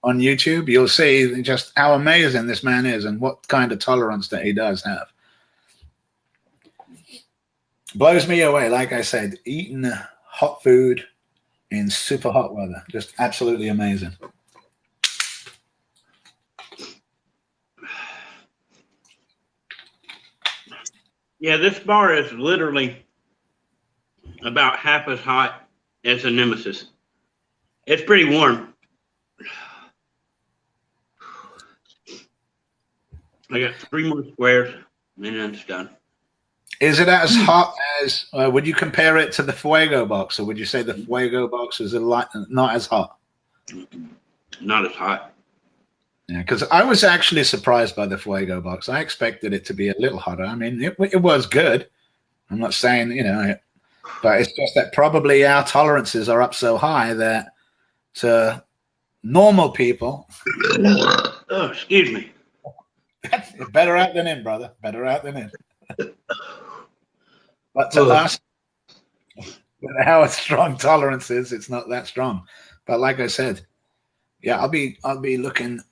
On YouTube, you'll see just how amazing this man is and what kind of tolerance that he does have. Blows me away. Like I said, eating hot food in super hot weather, just absolutely amazing. Yeah, this bar is literally about half as hot as a NEMESIS. It's pretty warm. I got 3 more squares, and then it's done. Is it as hot as, would you compare it to the Fuego box, or would you say the Fuego box is not as hot? Not as hot. Yeah, because I was actually surprised by the Fuego box. I expected it to be a little hotter. I mean, it was good. I'm not saying, you know, but it's just that probably our tolerances are up so high that to normal people. Oh, excuse me. Better out than in, brother. Better out than in. But to us, with our strong tolerance is, it's not that strong. But like I said, yeah, I'll be looking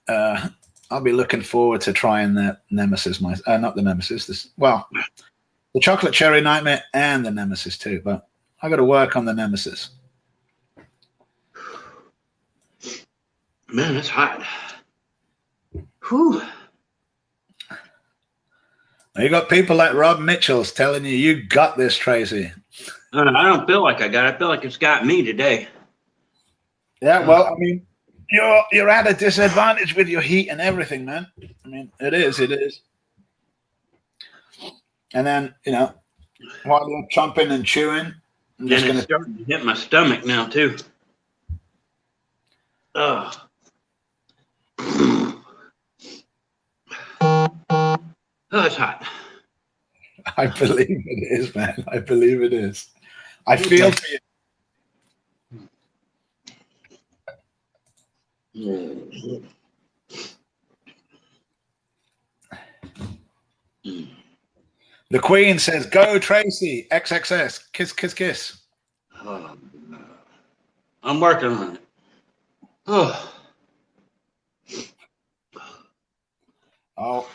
forward to trying that NEMESIS. Not the NEMESIS. The chocolate cherry nightmare and the NEMESIS too. But I got to work on the NEMESIS. Man, it's hot. Whew. You got people like Rob Mitchell's telling you got this, Tracy. I don't feel like I got it. I feel like it's got me today. Yeah, well, I mean, you're at a disadvantage with your heat and everything, man. I mean, it is. And then, you know, while you're chomping and chewing, I'm just it's starting to hit my stomach now too. Oh. Oh, it's hot. I believe it is, man. I believe it is. I feel for you. The Queen says, "Go, Tracy! XXS! Kiss, kiss, kiss." Oh, I'm working on it. Oh,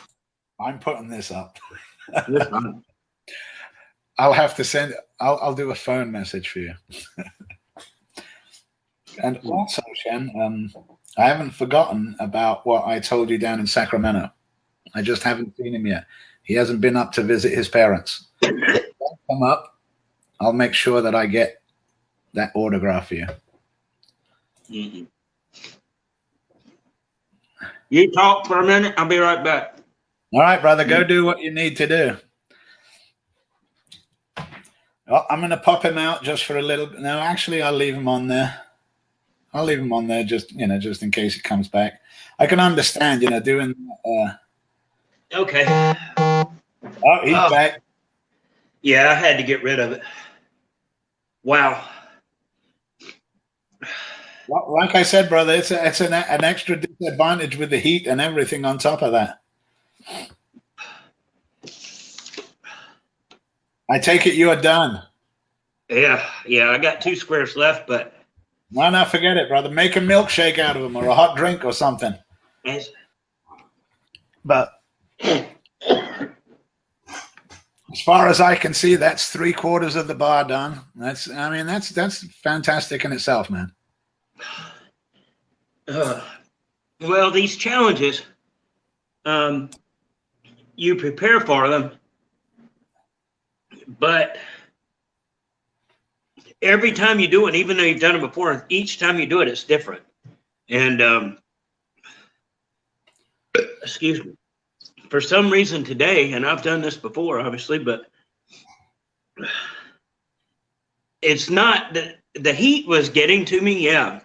I'm putting this up. I'll have to send. I'll do a phone message for you. And also, Shen, I haven't forgotten about what I told you down in Sacramento. I just haven't seen him yet. He hasn't been up to visit his parents. Come up. I'll make sure that I get that autograph for you. Mm-hmm. You talk for a minute. I'll be right back. All right, brother. Go do what you need to do. Well, I'm going to pop him out just for a little. No, actually, I'll leave him on there. I'll leave him on there just in case he comes back. I can understand, doing. Okay. Oh, he's back. Yeah, I had to get rid of it. Wow. Like I said, brother, it's an extra disadvantage with the heat and everything on top of that. I take it you are done. Yeah, I got 2 squares left, but no, forget it, brother. Make a milkshake out of them or a hot drink or something. Yes. But as far as I can see, that's 3/4 of the bar done. That's fantastic in itself, man. Well, these challenges, you prepare for them, but every time you do it, even though you've done it before, each time you do it, it's different. And excuse me, for some reason today, and I've done this before, obviously, but it's not that the heat was getting to me, yeah.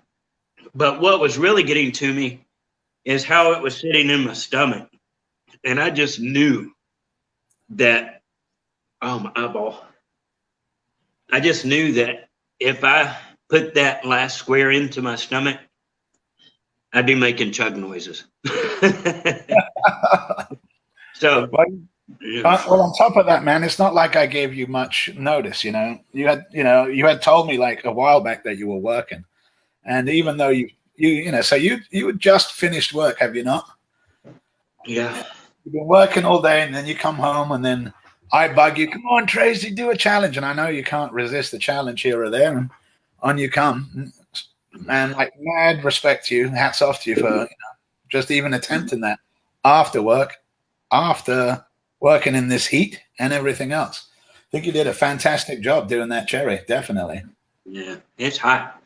But what was really getting to me is how it was sitting in my stomach. And I just knew that, oh, my eyeball. I just knew that if I put that last square into my stomach, I'd be making chug noises. So, well, on top of that, man, it's not like I gave you much notice. You had told me like a while back that you were working, and even though you had just finished work, have you not? Yeah. You've been working all day, and then you come home, and then I bug you. Come on, Tracy, do a challenge, and I know you can't resist the challenge here or there, and on you come. Man, like mad respect to you. Hats off to you for just even attempting that after work, after working in this heat and everything else. I think you did a fantastic job doing that cherry. Definitely. Yeah, it's hot.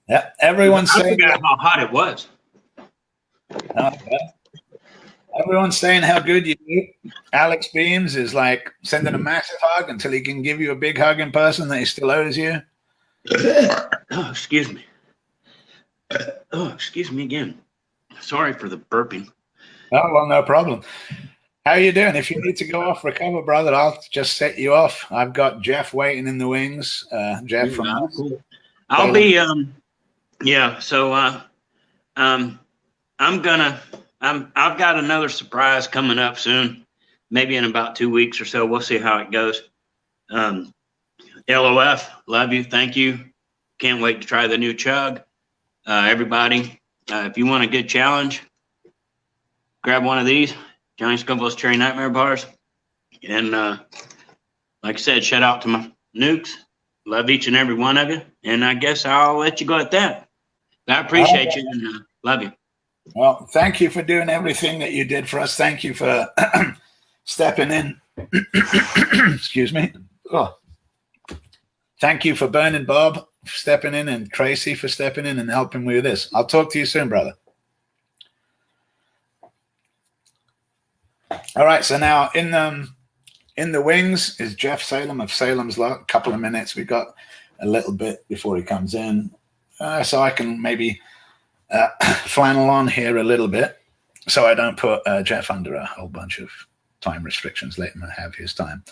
Yeah, everyone's I saying forgot how hot it was. Everyone's saying how good you do. Alex Beams is like sending a massive hug until he can give you a big hug in person that he still owes you. Oh, excuse me. Oh, excuse me again. Sorry for the burping. Oh, well, no problem. How you doing? If you need to go off, recover, brother, I'll just set you off. I've got Jeff waiting in the wings. Jeff from cool. I'll be yeah, so I've got another surprise coming up soon, maybe in about 2 weeks or so. We'll see how it goes. LOF, love you, thank you. Can't wait to try the new Chug. Everybody, if you want a good challenge, grab one of these Johnny Scoville's Cherry Nightmare bars. And like I said, shout out to my nukes. Love each and every one of you. And I guess I'll let you go at that. I appreciate you and love you. Well, thank you for doing everything that you did for us. Thank you for stepping in. Excuse me. Oh. Thank you for Burning Bob stepping in and Tracy for stepping in and helping me with this. I'll talk to you soon, brother. All right, so now in the wings is Jeff Salem of Salem's Lott. A couple of minutes. We got a little bit before he comes in, so I can maybe flannel on here a little bit, so I don't put Jeff under a whole bunch of time restrictions. Let him have his time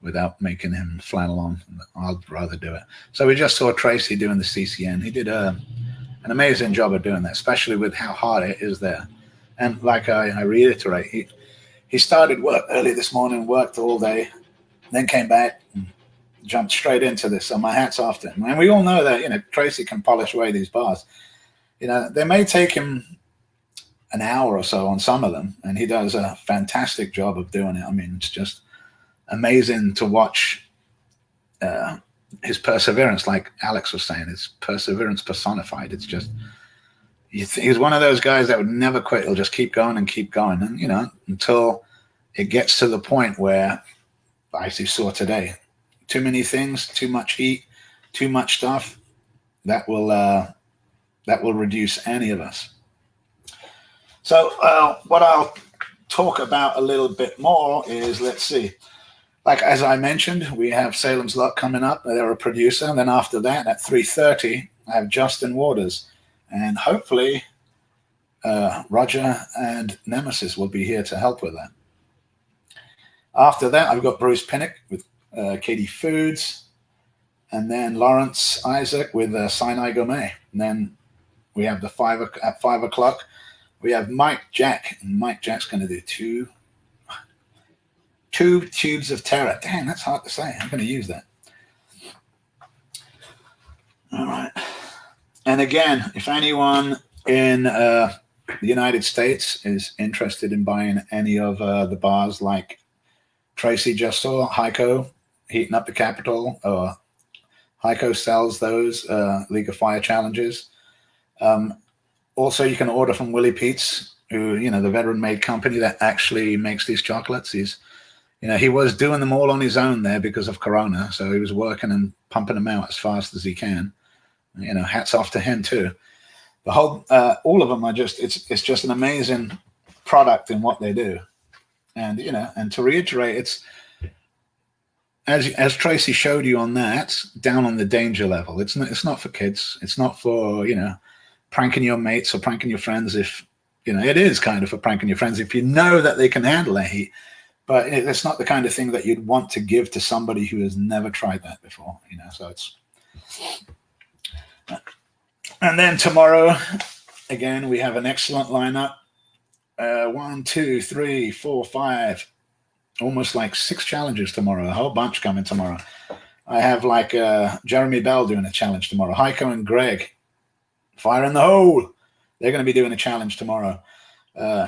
without making him flannel on. I'd rather do it. So we just saw Tracy doing the CCN. He did an amazing job of doing that, especially with how hard it is there. And like I reiterate, he started work early this morning, worked all day, then came back and jumped straight into this. So my hat's off to him. And we all know that, Tracy can polish away these bars. They may take him an hour or so on some of them, and he does a fantastic job of doing it. I mean, it's just amazing to watch his perseverance. Like Alex was saying, it's perseverance personified. It's just, he's one of those guys that would never quit. He'll just keep going and keep going. And, until it gets to the point where, as you saw today, too many things, too much heat, too much stuff, that will reduce any of us. So what I'll talk about a little bit more is, let's see. like as I mentioned, we have Salem's Lott coming up. They're a producer. And then after that, at 3:30, I have Justin Waters. And hopefully Roger and NEMESIS will be here to help with that. After that, I've got Bruce Pinnock with Katie Foods. And then Lawrence Isaac with Sinai Gourmet. And then we have at 5 o'clock, we have Mike Jack. And Mike Jack's going to do two tubes of terror. Damn, that's hard to say. I'm going to use that. All right. And again, if anyone in the United States is interested in buying any of the bars like Tracy just saw, Haico, Heating Up the Capital, or Haico sells those League of Fire challenges. Also, you can order from Willie Pete's, who, the veteran-made company that actually makes these chocolates. He was doing them all on his own there because of Corona, so he was working and pumping them out as fast as he can. Hats off to him too. The whole, all of them are it's just an amazing product in what they do. And, and to reiterate, it's, as Tracy showed you on that, down on the danger level. It's not for kids. It's not for, pranking your mates or pranking your friends. If, it is kind of for pranking your friends if you know that they can handle that heat. But it's not the kind of thing that you'd want to give to somebody who has never tried that before, so it's. And then tomorrow, again, we have an excellent lineup. 1, 2, 3, 4, 5, almost like 6 challenges tomorrow. A whole bunch coming tomorrow. I have like Jeremy Bell doing a challenge tomorrow. Haico and Greg, Fire in the Hole. They're going to be doing a challenge tomorrow.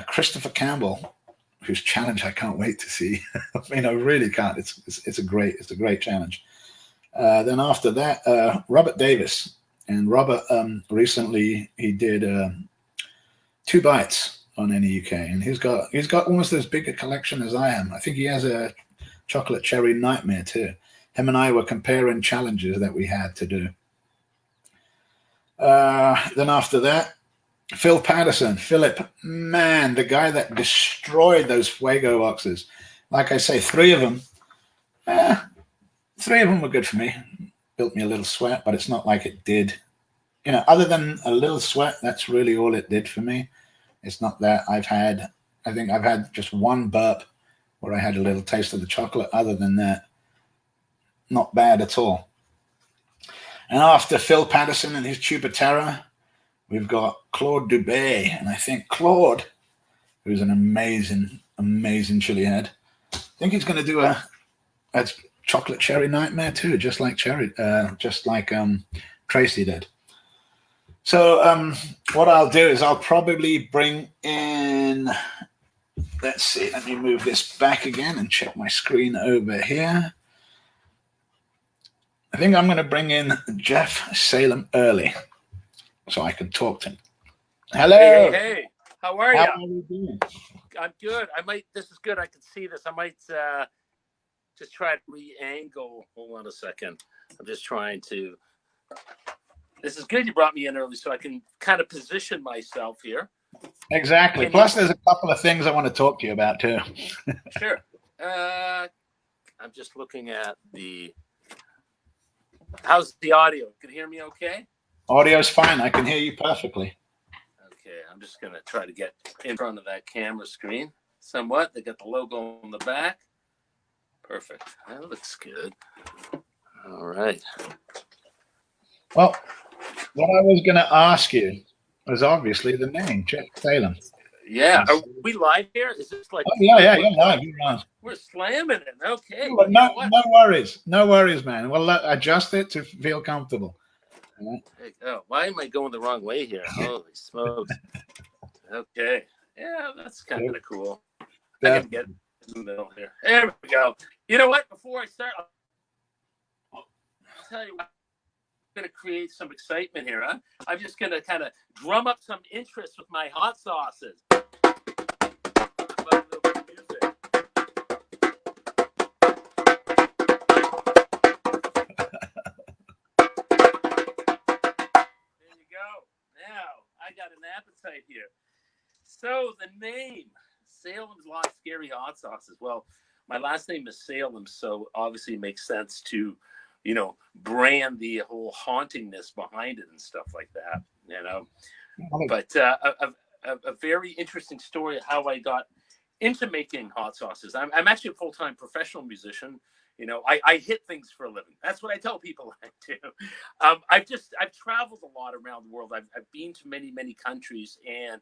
Christopher Campbell, whose challenge I can't wait to see. I really can't. It's a great challenge. Then after that, Robert Davis. And Robert recently he did 2 bites on NEUK, and he's got almost as big a collection as I am. I think he has a chocolate cherry nightmare too. Him and I were comparing challenges that we had to do. Then after that, Phil Patterson. Philip, man, the guy that destroyed those Fuego boxes. Like I say, 3 of them. 3 of them were good for me. Built me a little sweat, but it's not like it did. Other than a little sweat, that's really all it did for me. It's not that I think I've had just 1 burp where I had a little taste of the chocolate. Other than that, not bad at all. And after Phil Patterson and his Tube of Terror, we've got Claude Dubé. And I think Claude, who's an amazing chili head, I think he's going to do a chocolate cherry nightmare too, just like Tracy did. So what I'll do is I'll probably bring in, let's see, let me move this back again and check my screen over here. I think I'm going to bring in Jeff Salem early so I can talk to him. Hello. Hey, how are you? How are you doing? I'm good. This is good. I can see this. I might just try to re-angle. Hold on a second. I'm just trying to. This is good. You brought me in early so I can kind of position myself here. Exactly. Plus, there's a couple of things I want to talk to you about too. Sure. I'm just looking at the. How's the audio? Can you hear me okay? Audio's fine. I can hear you perfectly. Okay, I'm just going to try to get in front of that camera screen somewhat. They got the logo on the back. Perfect. That looks good. All right. Well, what I was going to ask you was obviously the name, Jeff Salem. Yeah. Are we live here? Is this like... Oh, yeah, you're live. You're live. We're slamming it. Okay. But no worries. No worries, man. We'll adjust it to feel comfortable. Hey, oh, why am I going the wrong way here? Holy smokes. Okay. Yeah, that's kind of cool. I can get in the middle here. There we go. You know what? Before I start, I'll tell you what. I'm going to create some excitement here, huh? I'm just going to kind of drum up some interest with my hot sauces. I got an appetite here. So the name, Salem's Lott Scary Hot Sauces. Well, my last name is Salem, so obviously it makes sense to, you know, brand the whole hauntingness behind it and stuff like that, you know. But a very interesting story of how I got into making hot sauces. I'm actually a full-time professional musician. You know, I hit things for a living. That's what I tell people I do. I've traveled a lot around the world. I've been to many countries, and,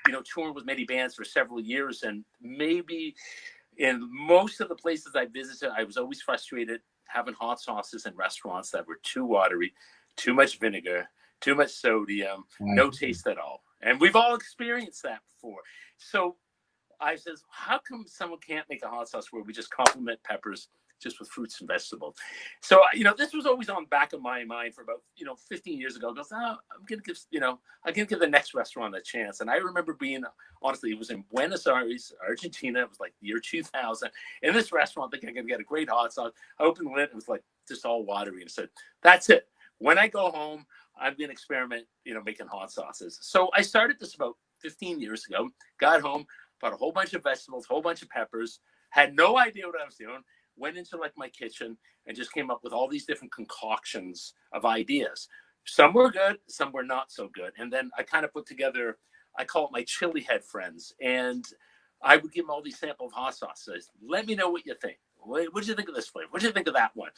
you know, touring with many bands for several years. And maybe in most of the places I visited, I was always frustrated having hot sauces in restaurants that were too watery, too much vinegar, too much sodium, no taste at all. And we've all experienced that before. So I says, how come someone can't make a hot sauce where we just complement peppers just with fruits and vegetables? So, you know, this was always on the back of my mind for about, you know, 15 years ago. I goes, I'm going to give the next restaurant a chance. And I remember being, honestly, it was in Buenos Aires, Argentina. It was like the year 2000. In this restaurant, thinking I can get a great hot sauce. I opened the lid. It was like just all watery. And I said, that's it. When I go home, I'm going to experiment, you know, making hot sauces. So I started this about 15 years ago, got home, bought a whole bunch of vegetables, whole bunch of peppers, had no idea what I was doing, went into like my kitchen and just came up with all these different concoctions of ideas. Some were good, some were not so good. And then I kind of put together, I call it my chili head friends. And I would give them all these sample of hot sauces. Let me know what you think. What did you think of this flavor? What did you think of that one?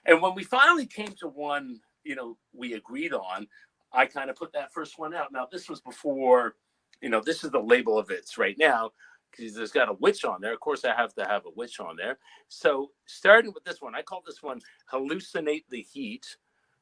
And when we finally came to one, you know, we agreed on, I kind of put that first one out. Now, this was before, you know, this is the label of it's right now, because there's got a witch on there. Of course, I have to have a witch on there. So starting with this one, I call this one Hallucinate the Heat.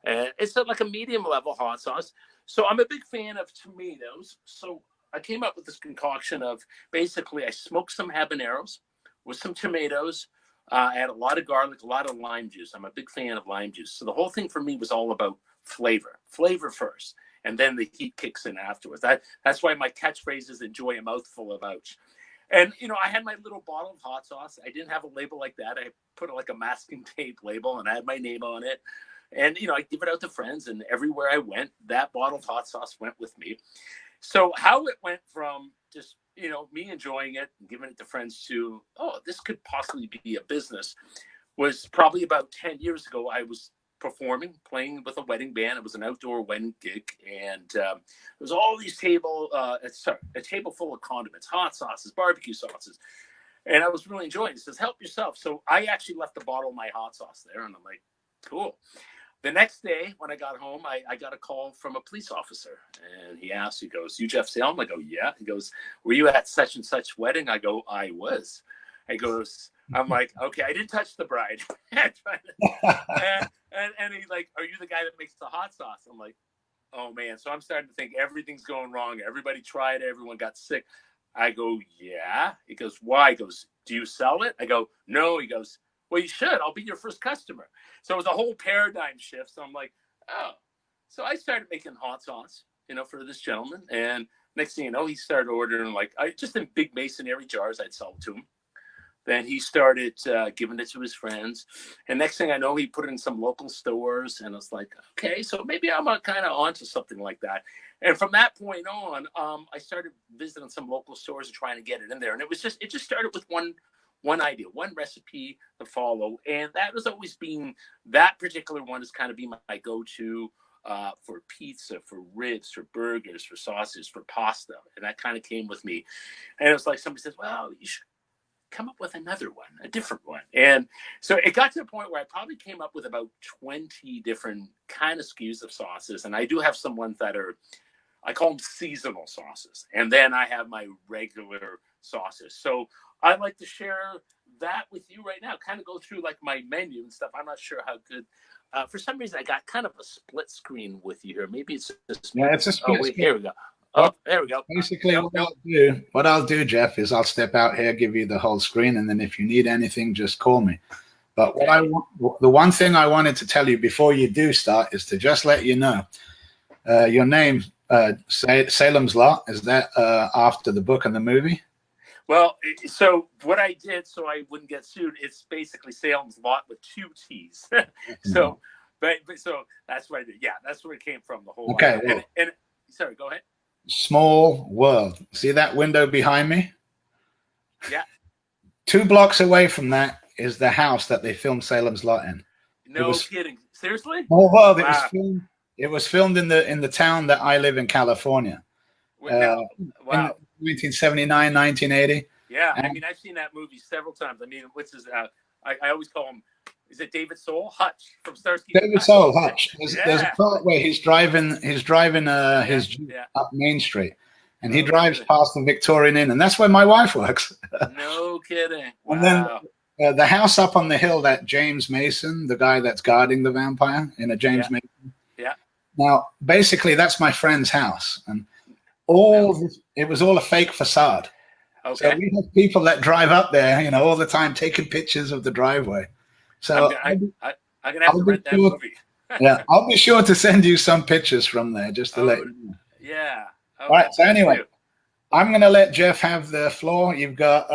And it's like a medium level hot sauce. So I'm a big fan of tomatoes. So I came up with this concoction of basically I smoked some habaneros with some tomatoes. I had a lot of garlic, a lot of lime juice. I'm a big fan of lime juice. So the whole thing for me was all about flavor first. And then the heat kicks in afterwards. That's why my catchphrase is enjoy a mouthful of ouch. And, you know, I had my little bottle of hot sauce. I didn't have a label like that. I put like a masking tape label and I had my name on it. And, you know, I give it out to friends, and everywhere I went, that bottle of hot sauce went with me. So how it went from just, you know, me enjoying it and giving it to friends to, oh, this could possibly be a business, was probably about 10 years ago. I was playing with a wedding band. It was an outdoor wedding gig, and there was all these a table full of condiments, hot sauces, barbecue sauces, and I was really enjoying it. It says, help yourself. So I actually left the bottle of my hot sauce there, and I'm like, cool. The next day when I got home, I got a call from a police officer, and he goes, you Jeff Salem? I go, yeah. He goes, were you at such and such wedding? I go, I was. He goes, I'm like, okay, I didn't touch the bride. and he's like, are you the guy that makes the hot sauce? I'm like, oh man. So I'm starting to think everything's going wrong. Everybody tried it. Everyone got sick. I go, yeah. He goes, why? He goes, do you sell it? I go, no. He goes, well, you should. I'll be your first customer. So it was a whole paradigm shift. So I'm like, oh. So I started making hot sauce, you know, for this gentleman. And next thing you know, he started ordering just in big masonry jars. I'd sell it to him. Then he started giving it to his friends. And next thing I know, he put it in some local stores. And I was like, okay, so maybe I'm kind of onto something like that. And from that point on, I started visiting some local stores and trying to get it in there. And it just started with one idea, one recipe to follow. And that has always been, that particular one has kind of been my go-to for pizza, for ribs, for burgers, for sauces, for pasta. And that kind of came with me. And it was like somebody says, well, you should come up with another one, a different one. And so it got to a point where I probably came up with about 20 different kind of SKUs of sauces. And I do have some ones that are, I call them seasonal sauces. And then I have my regular sauces. So I like to share that with you right now, kind of go through like my menu and stuff. I'm not sure how good. For some reason, I got kind of a split screen with you here. Maybe it's just, yeah, it's a split screen. Here we go. Oh, there we go. Basically, what I'll do, Jeff, is I'll step out here, give you the whole screen, and then if you need anything, just call me. But the one thing I wanted to tell you before you do start is to just let you know your name, Salem's Lott, is that after the book and the movie? Well, so what I did so I wouldn't get sued, it's basically Salem's Lott with 2 T's. So that's what I did. Yeah, that's where it came from. The whole. Okay. And sorry, go ahead. Small world. See that window behind me? Yeah. 2 blocks away from that is the house that they filmed Salem's Lot in. No kidding. Seriously? Oh, well, Wow. it was filmed in the town that I live in, California. Wow. In 1979, 1980. Yeah, I And mean, I've seen that movie several times. I mean, what's his? I always call him. Is it David Soul Hutch from Starsky? David Soul Hutch. There's a Yeah. part where he's driving his Jeep up Main Street, and he drives past the Victorian Inn, and that's where my wife works. No kidding. And Wow. then the house up on the hill, that James Mason, the guy that's guarding the vampire in a James Mason. Yeah. Now, basically, that's my friend's house, and it was all a fake facade. Okay. So we have people that drive up there, you know, all the time taking pictures of the driveway. So I'm gonna have to rent that movie. Yeah, I'll be sure to send you some pictures from there just to let you know. Yeah. All right. So anyway, I'm gonna let Jeff have the floor. You've got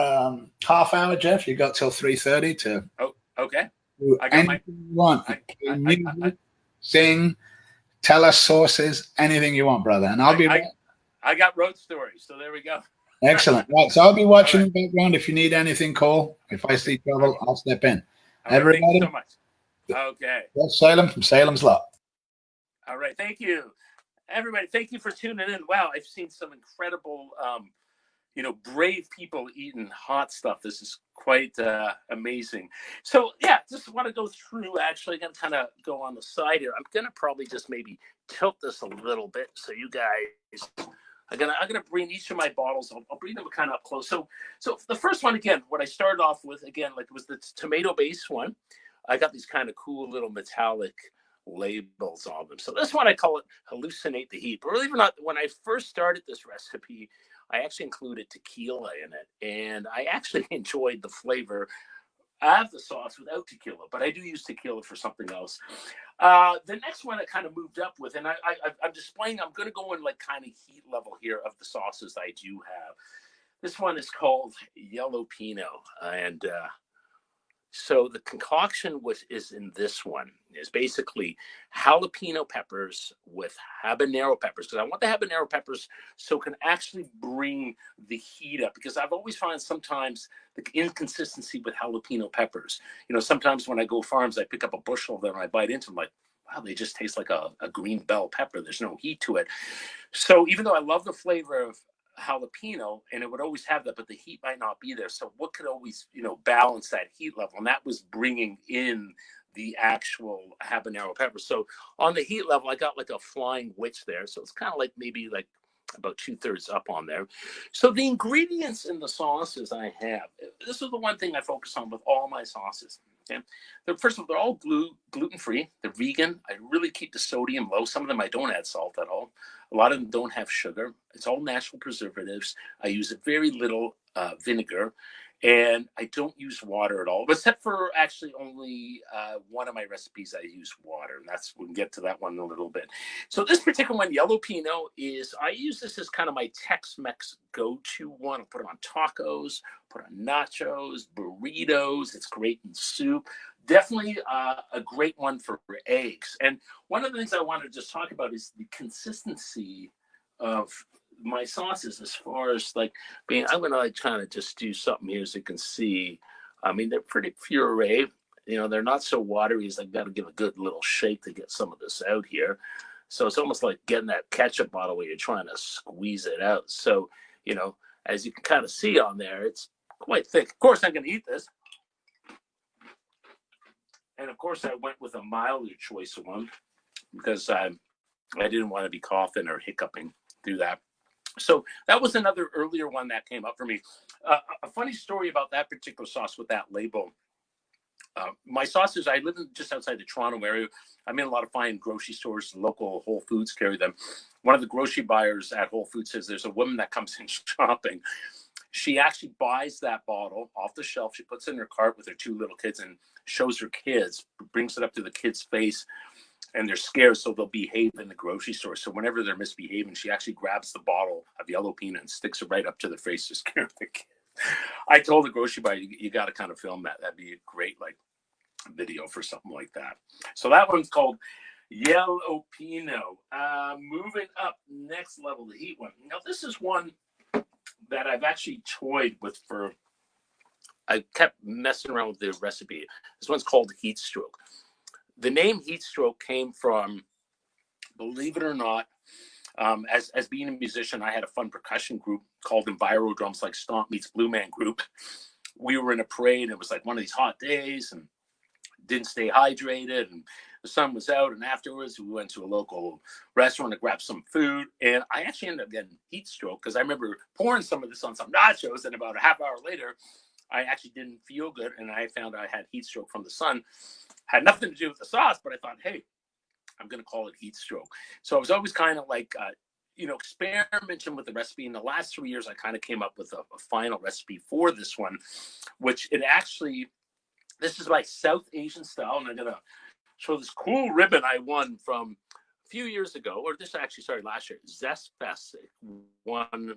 half hour, Jeff. You got till 3:30 to. Oh, okay. Do I got anything you want. Music, sing, tell us sources, anything you want, brother. And I'll be. I got road stories, so there we go. Excellent. Right. So I'll be watching in the background. If you need anything, call. If I see trouble, I'll step in. All right, Everybody. thank you so much. Okay. Jeff Salem from Salem's Lot. All right. Thank you, everybody. Thank you for tuning in. Wow, I've seen some incredible, brave people eating hot stuff. This is quite amazing. So yeah, just want to go through. Actually, I'm gonna kind of go on the side here. I'm gonna probably just maybe tilt this a little bit so you guys. I'm gonna bring each of my bottles. I'll bring them kind of up close. So the first one again, what I started off with again, like was the tomato-based one. I got these kind of cool little metallic labels on them. So this one I call it hallucinate the heat. But believe it or not, when I first started this recipe, I actually included tequila in it, and I actually enjoyed the flavor of the sauce without tequila, but I do use tequila for something else. The next one I kind of moved up with, and I'm displaying, I'm going to go in like kind of heat level here of the sauces I do have. This one is called Yellow Pinot, and so the concoction is in this one is basically jalapeno peppers with habanero peppers, because I want the habanero peppers so it can actually bring the heat up, because I've always found sometimes the inconsistency with jalapeno peppers. You know, sometimes when I go farms, I pick up a bushel of them and I bite into them like, wow, they just taste like a green bell pepper. There's no heat to it. So even though I love the flavor of jalapeno and it would always have that, but the heat might not be there. So what could always, balance that heat level? And that was bringing in the actual habanero pepper. So on the heat level, I got like a flying witch there. So it's kind of like maybe like about 2/3 up on there. So the ingredients in the sauces I have, this is the one thing I focus on with all my sauces. Okay, first of all, they're all gluten-free. They're vegan. I really keep the sodium low. Some of them I don't add salt at all. A lot of them don't have sugar. It's all natural preservatives. I use very little vinegar, and I don't use water at all, except for actually only one of my recipes I use water, and we'll get to that one in a little bit. So this particular one, Yellow Pinot, I use this as kind of my Tex-Mex go-to one. I'll put it on tacos, put it on nachos, burritos. It's great in soup. Definitely a great one for eggs. And one of the things I wanted to just talk about is the consistency of my sauces, as far as like being, I'm gonna like kind of just do something here so you can see. I mean, they're pretty puree. They're not so watery. I've got to give a good little shake to get some of this out here. So it's almost like getting that ketchup bottle where you're trying to squeeze it out. So, as you can kind of see on there, it's quite thick. Of course, I'm going to eat this. And of course, I went with a milder choice of one because I didn't want to be coughing or hiccuping through that. So that was another earlier one that came up for me. A funny story about that particular sauce with that label. My sauces, I live just outside the Toronto area. I'm in a lot of fine grocery stores. Local Whole Foods carry them. One of the grocery buyers at Whole Foods says there's a woman that comes in shopping. She actually buys that bottle off the shelf. She puts it in her cart with her 2 little kids and shows her kids, brings it up to the kid's face, and they're scared, so they'll behave in the grocery store. So whenever they're misbehaving, she actually grabs the bottle of Yellow Pinot and sticks it right up to the face to scare the kid. I told the grocery buyer, you got to kind of film that. That'd be a great video for something like that. So that one's called Yellow Pinot. Moving up next level, the heat one. Now this is one that I've actually toyed with for I kept messing around with the recipe. This one's called Heat Stroke. The name Heat Stroke came from, believe it or not, as being a musician, I had a fun percussion group called Enviro Drums, like Stomp meets Blue Man Group. We were in a parade. It was like one of these hot days and didn't stay hydrated. And the sun was out. And afterwards, we went to a local restaurant to grab some food. And I actually ended up getting heat stroke because I remember pouring some of this on some nachos. And about a half hour later, I actually didn't feel good. And I found I had heat stroke from the sun. Had nothing to do with the sauce, but I thought, hey, I'm going to call it heat stroke. So I was always kind of like, experimenting with the recipe. In the last 3 years, I kind of came up with a final recipe for this one, which this is my South Asian style. And I'm going to show this cool ribbon I won from a few years ago, or this actually started last year, Zest Fest. Won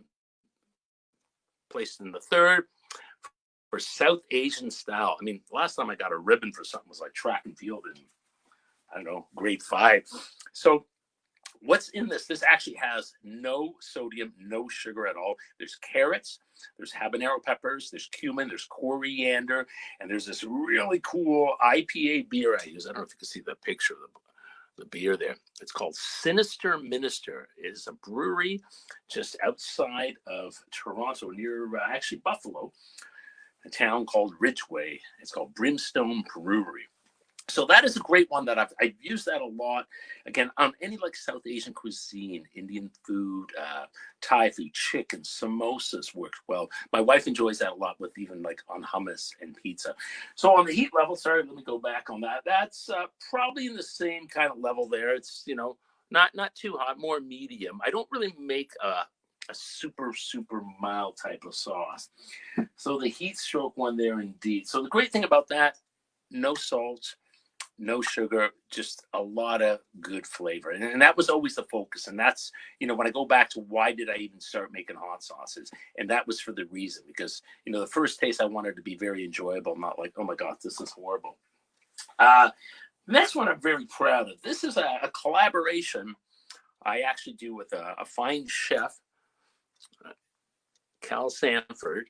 placed in the third for South Asian style. I mean, last time I got a ribbon for something was like track and field in, I don't know, grade 5. So what's in this? This actually has no sodium, no sugar at all. There's carrots, there's habanero peppers, there's cumin, there's coriander, and there's this really cool IPA beer I use. I don't know if you can see the picture of the beer there. It's called Sinister Minister. It is a brewery just outside of Toronto, near actually Buffalo, a town called Ridgeway. It's called Brimstone Brewery. So that is a great one that I've used that a lot. Again, on any like South Asian cuisine, Indian food, Thai food, chicken, samosas works well. My wife enjoys that a lot with even like on hummus and pizza. So on the heat level, sorry, let me go back on that. That's probably in the same kind of level there. It's, not too hot, more medium. I don't really make a super, super mild type of sauce. So the heat stroke one there indeed. So the great thing about that, no salt, no sugar, just a lot of good flavor. And that was always the focus. And that's, when I go back to why did I even start making hot sauces? And that was for the reason, because, the first taste I wanted to be very enjoyable, not like, oh my God, this is horrible. Next one I'm very proud of. This is a collaboration I actually do with a fine chef, Cal Sanford.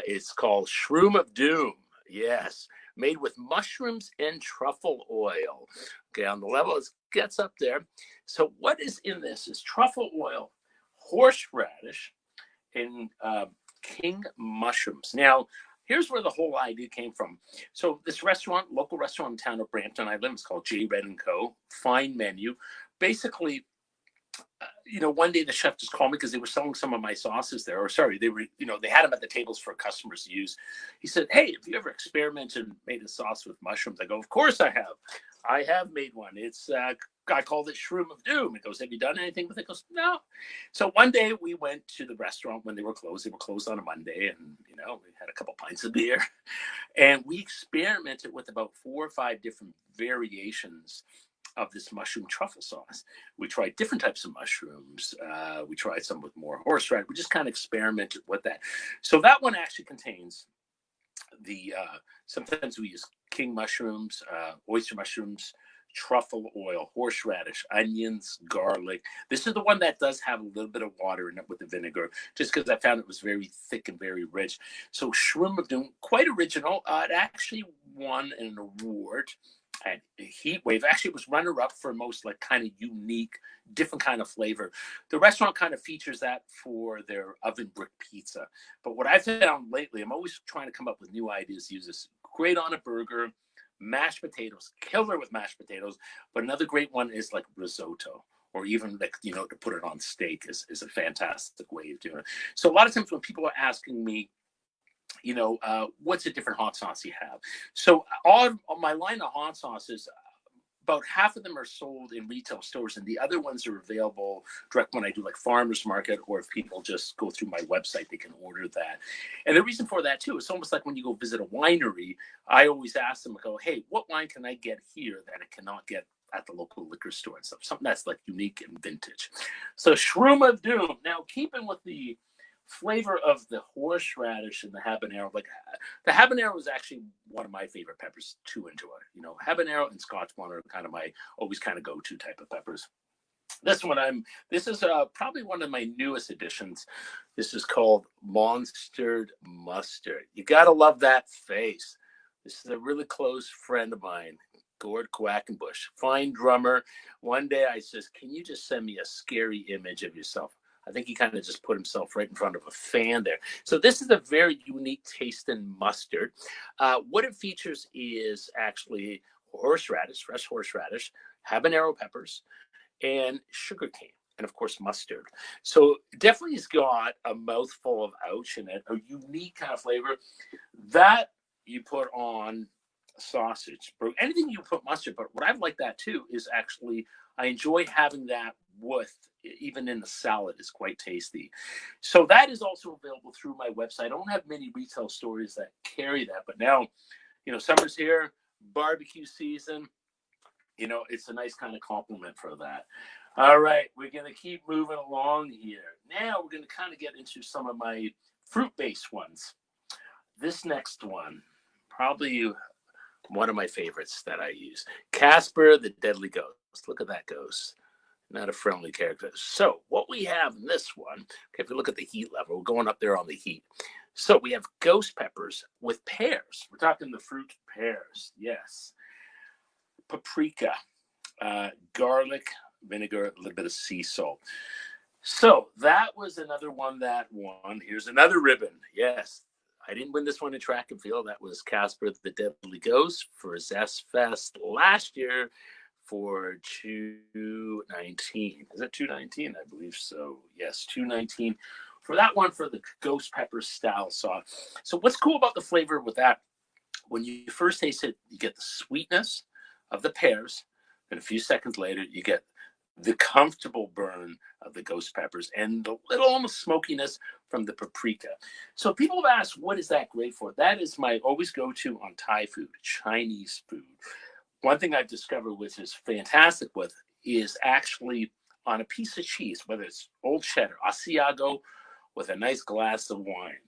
It's called Shroom of Doom. Yes. Made with mushrooms and truffle oil. Okay, on the level it gets up there. So what is in this is truffle oil, horseradish, and king mushrooms. Now, here's where the whole idea came from. So this restaurant, local restaurant in town of Brampton, I live, it's called J. Red & Co. Fine menu. Basically, one day the chef just called me because they were selling some of my sauces there, they were, they had them at the tables for customers to use. He said, hey, have you ever experimented and made a sauce with mushrooms? I go, of course I have. I have made one. It's, I called it Shroom of Doom. He goes, have you done anything with it? He goes, no. So one day we went to the restaurant when they were closed. They were closed on a Monday, and, we had a couple pints of beer. And we experimented with about 4 or 5 different variations of this mushroom truffle sauce. We tried different types of mushrooms. We tried some with more horseradish. We just kind of experimented with that. So that one actually contains the, sometimes we use king mushrooms, oyster mushrooms, truffle oil, horseradish, onions, garlic. This is the one that does have a little bit of water in it with the vinegar, just because I found it was very thick and very rich. So Shroom of Doom, quite original. It actually won an award at Heatwave. Actually, it was runner-up for most like kind of unique, different kind of flavor. The restaurant kind of features that for their oven brick pizza. But what I've found lately, I'm always trying to come up with new ideas to use this. Great on a burger, mashed potatoes, killer with mashed potatoes. But another great one is like risotto, or even like, to put it on steak is a fantastic way of doing it. So a lot of times when people are asking me, what's a different hot sauce you have? So all my line of hot sauces, about half of them are sold in retail stores, and the other ones are available direct when I do like farmers market, or if people just go through my website, they can order that. And the reason for that too, it's almost like when you go visit a winery, I always ask them, I go, hey, what wine can I get here that I cannot get at the local liquor store and stuff? Something that's like unique and vintage. So Shroom of Doom. Now, keeping with the flavor of the horseradish and the habanero, like the habanero is actually one of my favorite peppers to enjoy. Habanero and Scotch bonnet are kind of my always kind of go-to type of peppers. This is probably one of my newest additions. This is called Monstered Mustard. You got to love that face. This is a really close friend of mine, Gord Quackenbush, fine drummer. One day I says, can you just send me a scary image of yourself? I think he kind of just put himself right in front of a fan there. So this is a very unique tasting mustard. What it features is actually horseradish, fresh horseradish, habanero peppers, and sugar cane, and of course mustard. So definitely has got a mouthful of ouch in it, a unique kind of flavor that you put on sausage, anything you put mustard. But what I like that too is actually I enjoy having that with, even in the salad, is quite tasty. So that is also available through my website. I don't have many retail stores that carry that, but now, summer's here, barbecue season, it's a nice kind of compliment for that. All right, we're going to keep moving along here. Now we're going to kind of get into some of my fruit-based ones. This next one, probably one of my favorites that I use. Casper the Deadly Ghost. Look at that ghost. Not a friendly character. So what we have in this one, okay, if you look at the heat level, we're going up there on the heat. So we have ghost peppers with pears. We're talking the fruit pears. Yes. Paprika, garlic, vinegar, a little bit of sea salt. So that was another one that won. Here's another ribbon. Yes. I didn't win this one in track and field. That was Casper the Deadly Ghost for Zest Fest last year for 219. Is it 219? I believe so. Yes, 219 for that one, for the ghost pepper style sauce. So what's cool about the flavor with that, when you first taste it, you get the sweetness of the pears, and a few seconds later, you get the comfortable burn of the ghost peppers and the little almost smokiness from the paprika. So people have asked, what is that great for? That is my always go-to on Thai food, Chinese food. One thing I've discovered which is fantastic with is actually on a piece of cheese, whether it's old cheddar, Asiago, with a nice glass of wine.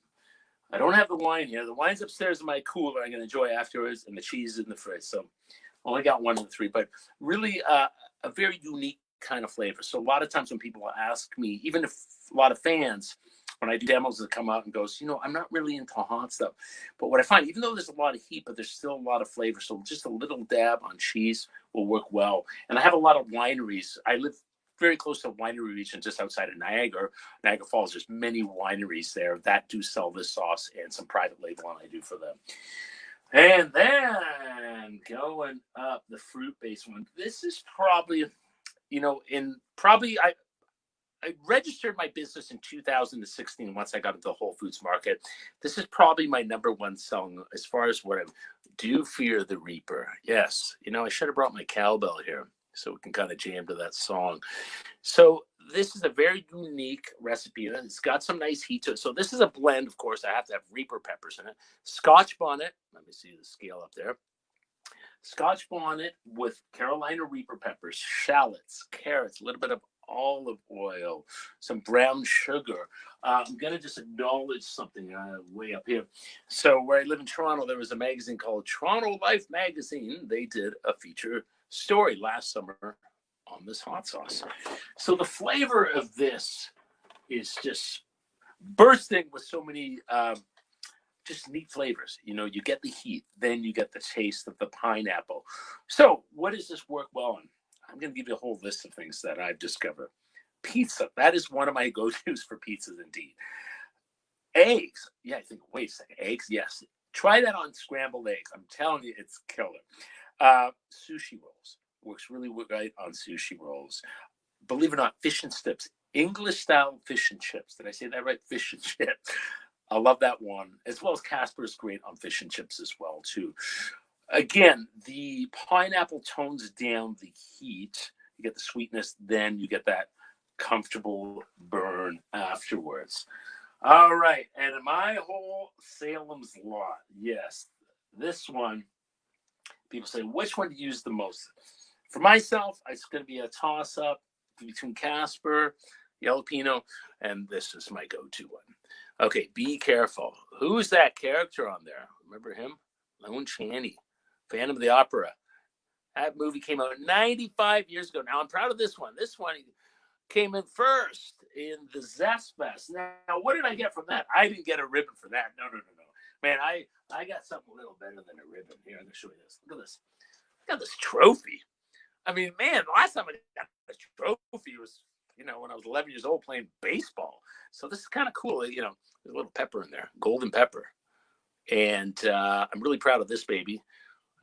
I don't have the wine here. The wine's upstairs in my cooler I'm going to enjoy afterwards, and the cheese is in the fridge. So only got one of the three, but really a very unique kind of flavor. So a lot of times when people ask me, even if a lot of fans, when I do demos, that come out and goes, I'm not really into hot stuff. But what I find, even though there's a lot of heat, but there's still a lot of flavor. So just a little dab on cheese will work well. And I have a lot of wineries. I live very close to a winery region just outside of Niagara Falls. There's many wineries there that do sell this sauce and some private labeling I do for them. And then going up the fruit-based one, this is probably, I registered my business in 2016 once I got into the Whole Foods market. This is probably my number one selling as far as what I do. Fear the Reaper. Yes. I should have brought my cowbell here so we can kind of jam to that song. So this is a very unique recipe. It's got some nice heat to it. So this is a blend, of course. I have to have Reaper peppers in it. Scotch bonnet. Let me see the scale up there. Scotch bonnet with Carolina Reaper peppers, shallots, carrots, a little bit of olive oil, some brown sugar. I'm going to just acknowledge something way up here. So where I live in Toronto, there was a magazine called Toronto Life Magazine. They did a feature story last summer on this hot sauce. So the flavor of this is just bursting with so many just neat flavors. You get the heat, then you get the taste of the pineapple. So what does this work well on? I'm going to give you a whole list of things that I've discovered. Pizza. That is one of my go-tos for pizzas indeed. Eggs. Yeah, I think, wait a second. Eggs, yes. Try that on scrambled eggs. I'm telling you, it's killer. Sushi rolls. Works really great on sushi rolls. Believe it or not, fish and chips. English-style fish and chips. Did I say that right? Fish and chips. I love that one. As well as Casper's great on fish and chips as well, too. Again, the pineapple tones down the heat. You get the sweetness, then you get that comfortable burn afterwards. All right, and my whole Salem's Lott. Yes, this one, people say, which one do you use the most? For myself, it's going to be a toss-up between Casper, Jalapeno, and this is my go-to one. Okay, be careful. Who's that character on there? Remember him? Lon Chaney. Phantom of the Opera. That movie came out 95 years ago. Now, I'm proud of this one. This one, came in first in the Zest Fest. Now, what did I get from that? I didn't get a ribbon for that. No. Man, I got something a little better than a ribbon. Here, I'm going to show you this. Look at this. I got this trophy. I mean, man, the last time I got a trophy was, when I was 11 years old playing baseball. So this is kind of cool. There's a little pepper in there, golden pepper. And I'm really proud of this baby.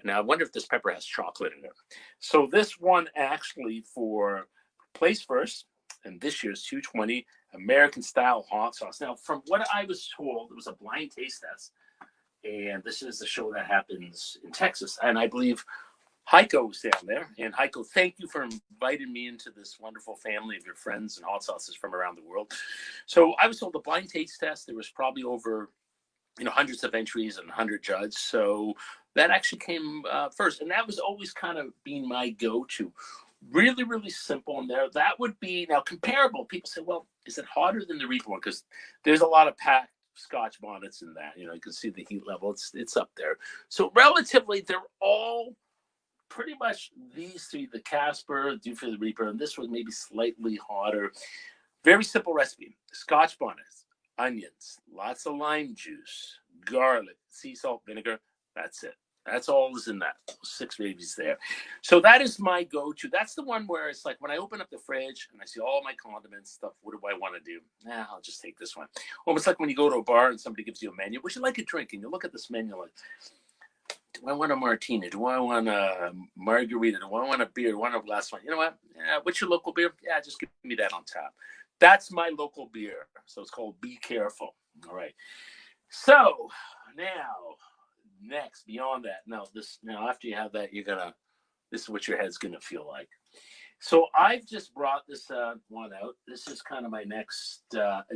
Now, I wonder if this pepper has chocolate in it. So this one actually for placed first, and this year's 220 American-style hot sauce. Now, from what I was told, it was a blind taste test. And this is the show that happens in Texas. And I believe Haico was down there. And Haico, thank you for inviting me into this wonderful family of your friends and hot sauces from around the world. So I was told the blind taste test, there was probably over, hundreds of entries and 100 judges. So that actually came first. And that was always kind of being my go-to. Really, really simple in there. That would be, now comparable. People say, well, is it hotter than the Reaper one? Because there's a lot of packed Scotch bonnets in that. You can see the heat level. It's up there. So relatively, they're all pretty much these three, the Casper, Dew for the Reaper, and this one maybe slightly hotter. Very simple recipe. Scotch bonnets, onions, lots of lime juice, garlic, sea salt, vinegar. That's it. That's all is in that. 6 babies there. So that is my go-to. That's the one where it's like when I open up the fridge and I see all my condiments stuff, what do I want to do? I'll just take this one. Almost like when you go to a bar and somebody gives you a menu. Would you like a drink? And you look at this menu like, do I want a martini? Do I want a margarita? Do I want a beer? Do I want a glass of wine? You know what? What's your local beer? Yeah, just give me that on tap. That's my local beer. So it's called Be Careful. All right. So now, next, beyond that, now after you have that, this is what your head's gonna feel like. So I've just brought this one out. This is kind of my next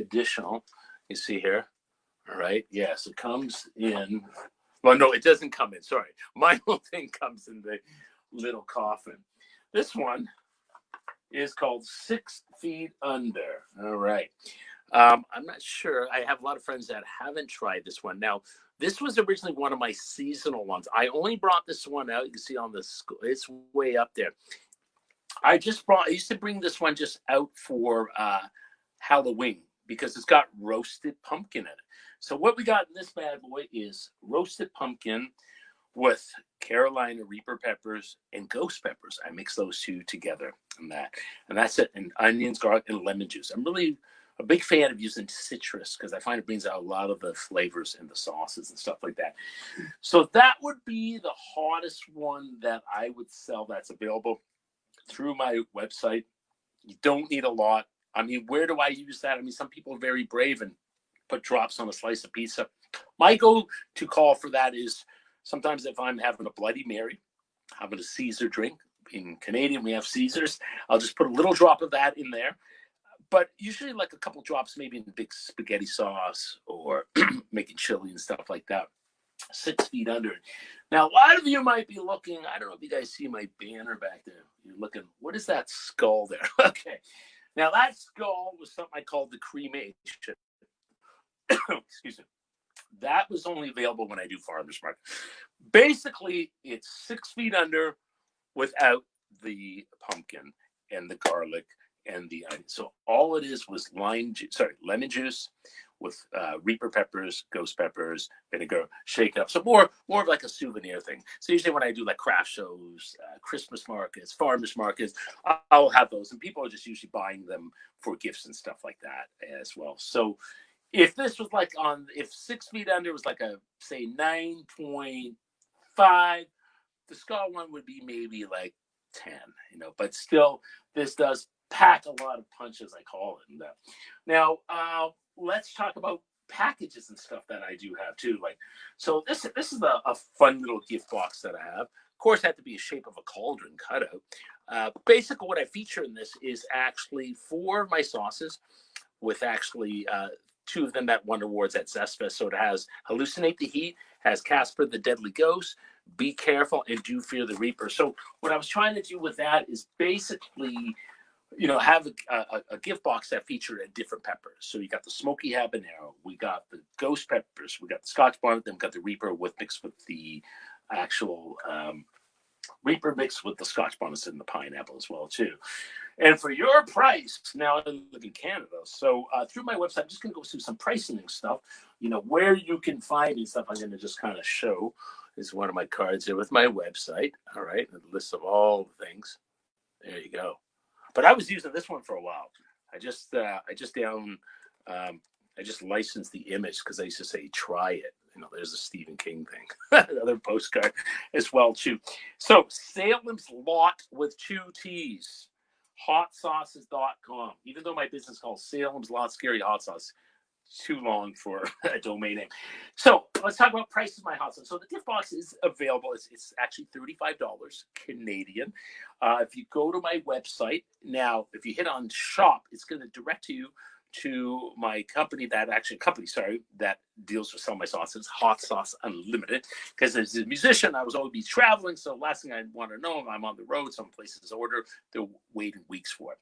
additional. You see here, all right? Yes, it comes in. Well, no, it doesn't come in. Sorry, my little thing comes in the little coffin. This one is called 6 Feet Under. All right. I'm not sure. I have a lot of friends that haven't tried this one. Now, this was originally one of my seasonal ones. I only brought this one out. You can see on this, it's way up there. I used to bring this one just out for Halloween because it's got roasted pumpkin in it. So what we got in this bad boy is roasted pumpkin with Carolina Reaper peppers and ghost peppers. I mix those two together and that's it. And onions, garlic, and lemon juice. I'm really a big fan of using citrus because I find it brings out a lot of the flavors in the sauces and stuff like that. So that would be the hottest one that I would sell that's available through my website. You don't need a lot. I mean, where do I use that? I mean, some people are very brave and put drops on a slice of pizza. My go-to call for that is sometimes if I'm having a Bloody Mary, having a Caesar drink. In Canadian, we have Caesars. I'll just put a little drop of that in there. But usually like a couple drops maybe in big spaghetti sauce or making chili and stuff like that. 6 feet under. Now, a lot of you might be looking, I don't know if you guys see my banner back there. You're looking, what is that skull there? Okay. Now, that skull was something I called the cremation. Excuse me. That was only available when I do farmers market. Basically, it's 6 feet under without the pumpkin and the garlic and the onion. So all it is was lemon juice with Reaper peppers, ghost peppers, vinegar, shake it up. So more of like a souvenir thing. So usually when I do like craft shows, Christmas markets, farmers markets, I'll have those. And people are just usually buying them for gifts and stuff like that as well. So if this was like if 6 feet under was like a, say 9.5, the skull one would be maybe like 10, but still this does pack a lot of punch, as I call it. Now, let's talk about packages and stuff that I do have too. So this is a fun little gift box that I have. Of course, it had to be a shape of a cauldron cutout. Basically, what I feature in this is actually 4 of my sauces with actually 2 of them that won awards at Zestfest. So it has Hallucinate the Heat, has Casper the Deadly Ghost, Be Careful, and Do Fear the Reaper. So what I was trying to do with that is basically have a gift box that featured a different peppers. So you got the smoky habanero, we got the ghost peppers, we got the Scotch bonnet, then we got the Reaper mixed with the actual Reaper mixed with the Scotch bonnets and the pineapple as well too. And for your price, now I live in Canada, so through my website, I'm just going to go through some pricing and stuff, where you can find me stuff. I'm going to just kind of show. This is one of my cards here with my website. All right, a list of all the things. There you go. But I was using this one for a while. I just licensed the image because I used to say, try it. There's a Stephen King thing. Another postcard as well, too. So Salem's Lott with 2 T's. HotSauces.com. Even though my business is called Salem's Lott Scary Hot Sauce, too long for a domain name. So let's talk about prices of my hot sauce. So the gift box is available. It's actually $35 Canadian. If you go to my website now, if you hit on shop, it's going to direct you to my company that deals with selling my sauces, Hot Sauce Unlimited. Because as a musician, I was always be traveling. So last thing I want to know, I'm on the road, some places order, they're waiting weeks for it.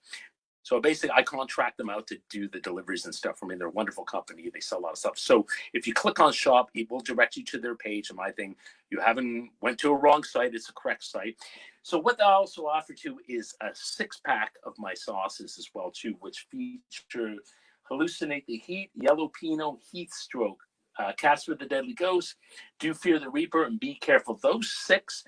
So basically, I contract them out to do the deliveries and stuff for me. They're a wonderful company. They sell a lot of stuff. So if you click on shop, it will direct you to their page. And my thing, you haven't went to a wrong site. It's a correct site. So what I also offer to is a 6-pack of my sauces as well, too, which feature Hallucinate the Heat, Yellow Pinot, Heat Stroke, Casper the Deadly Ghost, Do Fear the Reaper, and Be Careful. Those 6,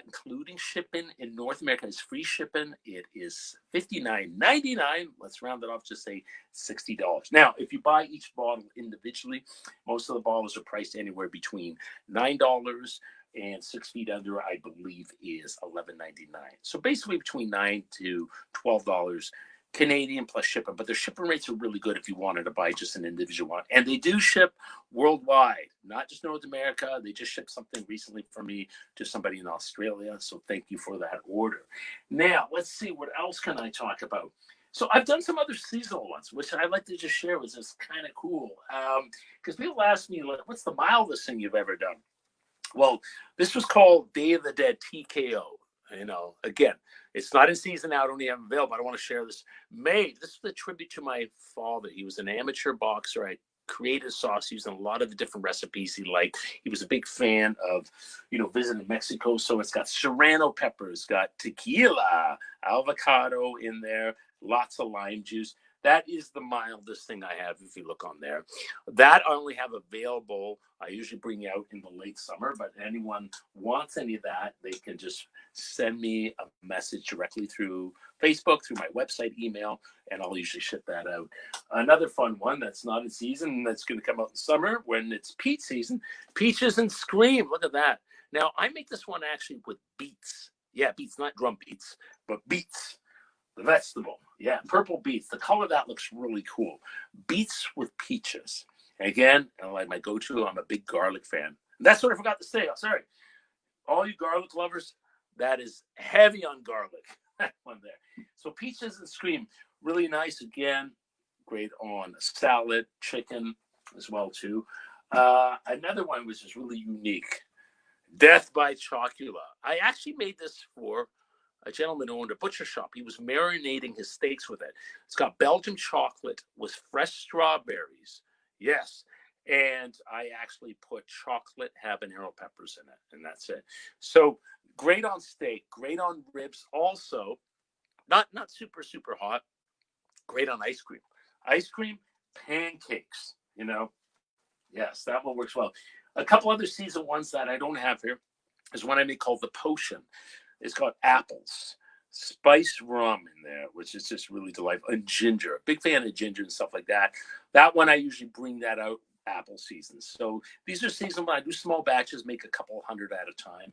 including shipping in North America, is free shipping. It is $59.99. Let's round it off, just say $60. Now, if you buy each bottle individually, most of the bottles are priced anywhere between $9 and 6 feet under, I believe, is $11.99. So basically between $9 to $12 Canadian plus shipping, but their shipping rates are really good if you wanted to buy just an individual one. And they do ship worldwide, not just North America. They just shipped something recently for me to somebody in Australia. So thank you for that order. Now, let's see, what else can I talk about? So I've done some other seasonal ones, which I'd like to just share with us. Kind of cool. Because people ask me, like, what's the mildest thing you've ever done? Well, this was called Day of the Dead TKO. Again, it's not in season now. I don't even have it available. I don't want to share this. This is a tribute to my father. He was an amateur boxer. I created a sauce using a lot of the different recipes he liked. He was a big fan of, visiting Mexico. So it's got serrano peppers, got tequila, avocado in there, lots of lime juice. That is the mildest thing I have if you look on there. That I only have available. I usually bring out in the late summer, but anyone wants any of that, they can just send me a message directly through Facebook, through my website, email, and I'll usually ship that out. Another fun one that's not in season, that's going to come out in summer when it's peach season, Peaches and Scream. Look at that. Now, I make this one actually with beets. Yeah, beets, not drum beats, but beets. The vegetable, yeah, purple beets. The color of that looks really cool. Beets with peaches. And again, like my go-to, I'm a big garlic fan. And that's what I forgot to say. Oh, sorry. All you garlic lovers, that is heavy on garlic. That one there. So Peaches and Scream, really nice. Again, great on salad, chicken as well, too. Another one which is really unique, Death by Chocula. I actually made this for a gentleman who owned a butcher shop. He was marinating his steaks with it. It's got Belgian chocolate with fresh strawberries. Yes. And I actually put chocolate habanero peppers in it, and that's it. So great on steak, great on ribs. Also, not super, super hot. Great on ice cream. Ice cream, pancakes, Yes, that one works well. A couple other season ones that I don't have here is one I make called the Potion. It's got apples, spiced rum in there, which is just really delightful, and ginger. Big fan of ginger and stuff like that. That one I usually bring that out apple seasons. So these are seasonal. I do small batches, make a couple hundred at a time.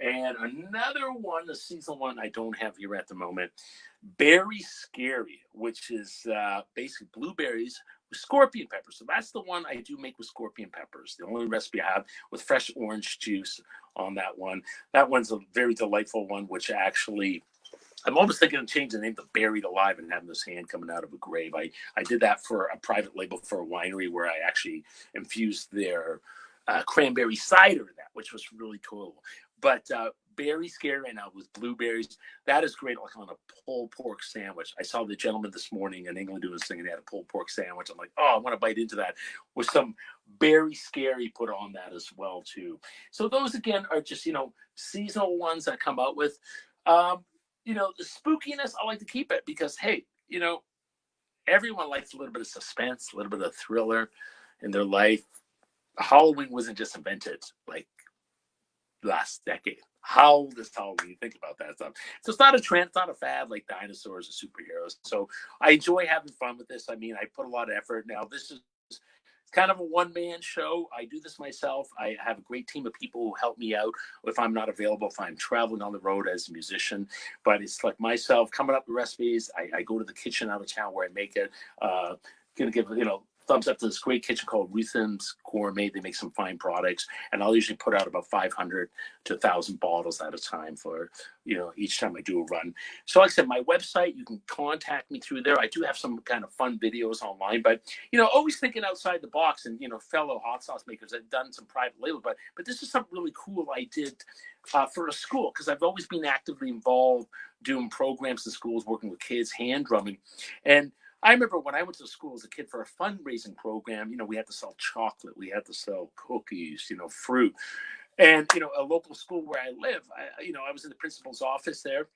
And another one, the season one I don't have here at the moment, Berry Scary, which is basically blueberries with scorpion peppers. So that's the one I do make with scorpion peppers. The only recipe I have with fresh orange juice on that one. That one's a very delightful one, which actually, I'm almost thinking of changing the name to Buried Alive and having this hand coming out of a grave. I did that for a private label for a winery where I actually infused their cranberry cider in that, which was really cool. But Berry Scary right now with blueberries, that is great, like on a pulled pork sandwich. I saw the gentleman this morning in England doing this thing, and they had a pulled pork sandwich. I'm like, oh, I want to bite into that with some Berry Scary put on that as well too. So those again are just seasonal ones that come out with. the spookiness, I like to keep it because, hey, everyone likes a little bit of suspense, a little bit of thriller in their life. Halloween wasn't just invented like last decade. How old is Halloween? Think about that stuff. So it's not a trend, it's not a fad like dinosaurs or superheroes. So I enjoy having fun with this. I mean, I put a lot of effort. Now, this is kind of a one-man show. I do this myself. I have a great team of people who help me out if I'm not available, if I'm traveling on the road as a musician. But it's like myself coming up with recipes. I go to the kitchen out of town where I make it. Gonna give thumbs up to this great kitchen called Sinai Gourmet. They make some fine products, and I'll usually put out about 500 to 1,000 bottles at a time for each time I do a run. So like I said, my website, you can contact me through there. I do have some kind of fun videos online, but always thinking outside the box. And fellow hot sauce makers, I've done some private label, but this is something really cool I did for a school, because I've always been actively involved doing programs in schools, working with kids, hand drumming. And I remember when I went to school as a kid for a fundraising program, we had to sell chocolate, we had to sell cookies, fruit. And, a local school where I live, I was in the principal's office there,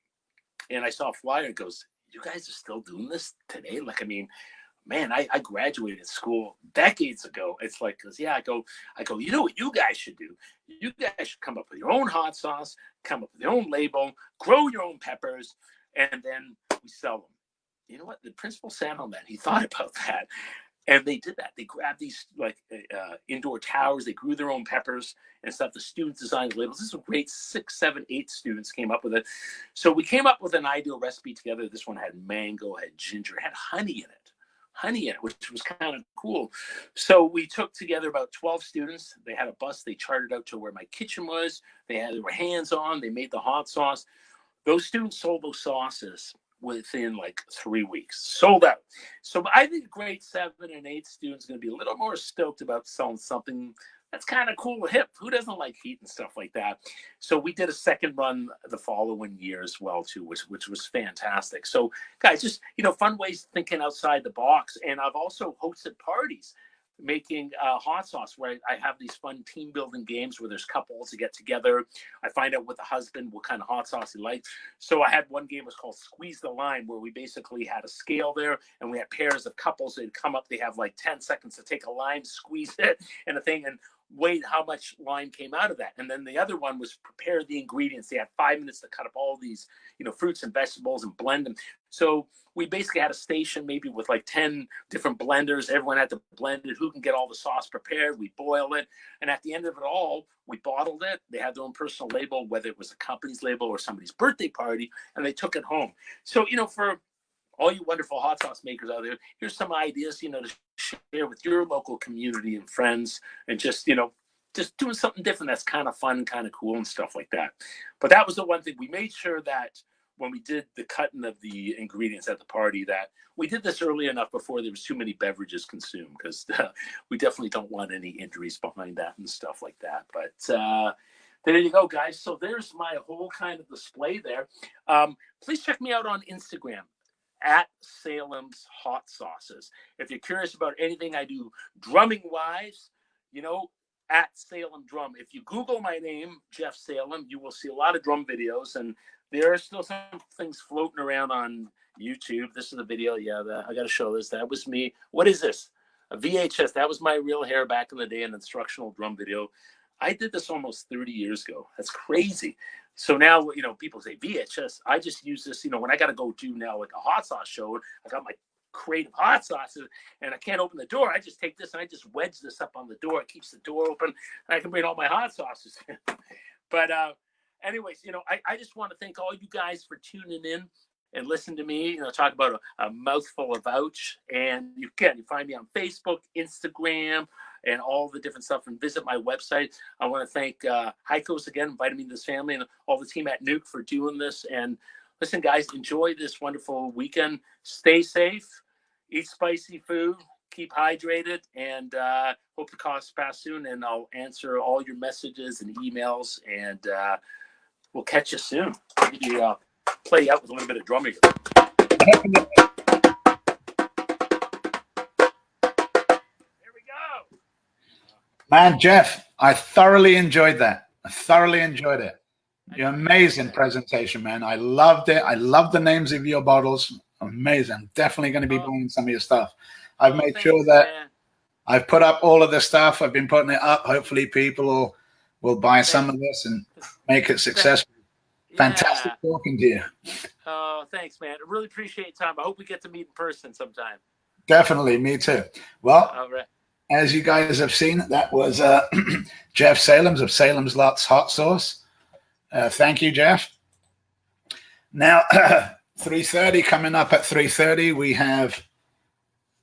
and I saw a flyer. It goes, you guys are still doing this today? Like, I mean, man, I graduated school decades ago. It's like, I go, you know what you guys should do? You guys should come up with your own hot sauce, come up with your own label, grow your own peppers, and then we sell them. You know what? The principal sat on that. He thought about that. And they did that. They grabbed these indoor towers. They grew their own peppers and stuff. The students designed labels. This was great. 6, 7, 8 students came up with it. So we came up with an ideal recipe together. This one had mango, had ginger, had honey in it, which was kind of cool. So we took together about 12 students. They had a bus. They chartered out to where my kitchen was. They were hands-on. They made the hot sauce. Those students sold those sauces within like 3 weeks, sold out. So I think grade 7 and 8 students are going to be a little more stoked about selling something that's kind of cool and hip. Who doesn't like heat and stuff like that? So we did a second run the following year as well too, which was fantastic. So guys, just fun ways thinking outside the box. And I've also hosted parties making hot sauce, where I have these fun team building games where there's couples that get together. I find out with the husband what kind of hot sauce he likes. So I had one game was called Squeeze the Lime, where we basically had a scale there, and we had pairs of couples that come up. They have like 10 seconds to take a lime, squeeze it, and a thing, and weigh how much lime came out of that. And then the other one was prepare the ingredients. They had 5 minutes to cut up all these, fruits and vegetables and blend them. So we basically had a station maybe with like 10 different blenders. Everyone had to blend it. Who can get all the sauce prepared? We boil it. And at the end of it all, we bottled it. They had their own personal label, whether it was a company's label or somebody's birthday party, and they took it home. So, for all you wonderful hot sauce makers out there, here's some ideas, to share with your local community and friends, and just doing something different that's kind of fun, kind of cool and stuff like that. But that was the one thing. We made sure that when we did the cutting of the ingredients at the party, that we did this early enough before there was too many beverages consumed, because we definitely don't want any injuries behind that and stuff like that. But there you go, guys. So there's my whole kind of display there. Please check me out on Instagram at Salem's Hot Sauces. If you're curious about anything I do drumming wise, at Salem Drum. If you Google my name, Jeff Salem, you will see a lot of drum videos, and there are still some things floating around on YouTube. This is a video. Yeah, I got to show this. That was me. What is this? A VHS. That was my real hair back in the day, an instructional drum video. I did this almost 30 years ago. That's crazy. So now, people say VHS. I just use this, when I got to go do now like a hot sauce show. I got my creative hot sauces and I can't open the door. I just take this and I just wedge this up on the door. It keeps the door open and I can bring all my hot sauces in. But anyways, I just want to thank all you guys for tuning in and listen to me, talk about a mouthful of ouch. And you find me on Facebook, Instagram, and all the different stuff, and visit my website. I want to thank Haico's again, inviting me to this family, and all the team at NEUK for doing this. And listen, guys, enjoy this wonderful weekend. Stay safe, eat spicy food, keep hydrated, and hope the costs pass soon. And I'll answer all your messages and emails, and we'll catch you soon. Maybe play out with a little bit of drumming. Man, Jeff, I thoroughly enjoyed that. I thoroughly enjoyed it. Your amazing presentation, man. I loved it. I love the names of your bottles. Amazing. I'm definitely going to be buying some of your stuff. I've made sure that I've put up all of the stuff. I've been putting it up. Hopefully people will buy some of this and make it successful. Fantastic talking to you. Oh, thanks, man. I really appreciate your time. I hope we get to meet in person sometime. Definitely. Me too. Well, All right. as you guys have seen, that was Jeff Salem's of Salem's Lott's Hot Sauce. Thank you, Jeff. Now, 3:30 coming up at 3:30, we have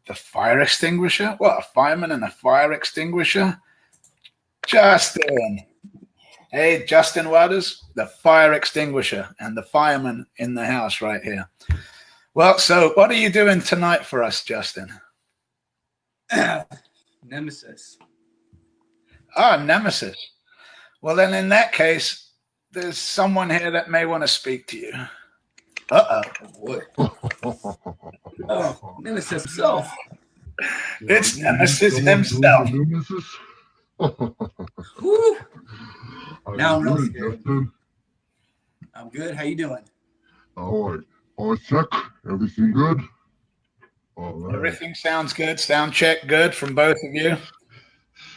the fire extinguisher. What, a fireman and a fire extinguisher? Justin. Hey, Justin Waters, the fire extinguisher and the fireman in the house right here. Well, so what are you doing tonight for us, Justin? Nemesis. Ah, Nemesis. Well, then in that case, there's someone here that may want to speak to you. Oh, Nemesis himself. It's Nemesis himself. Whew. Now I'm really scared. I'm good. How you doing? All right. All check. Everything good? All right. Everything sounds good. Sound check good from both of you.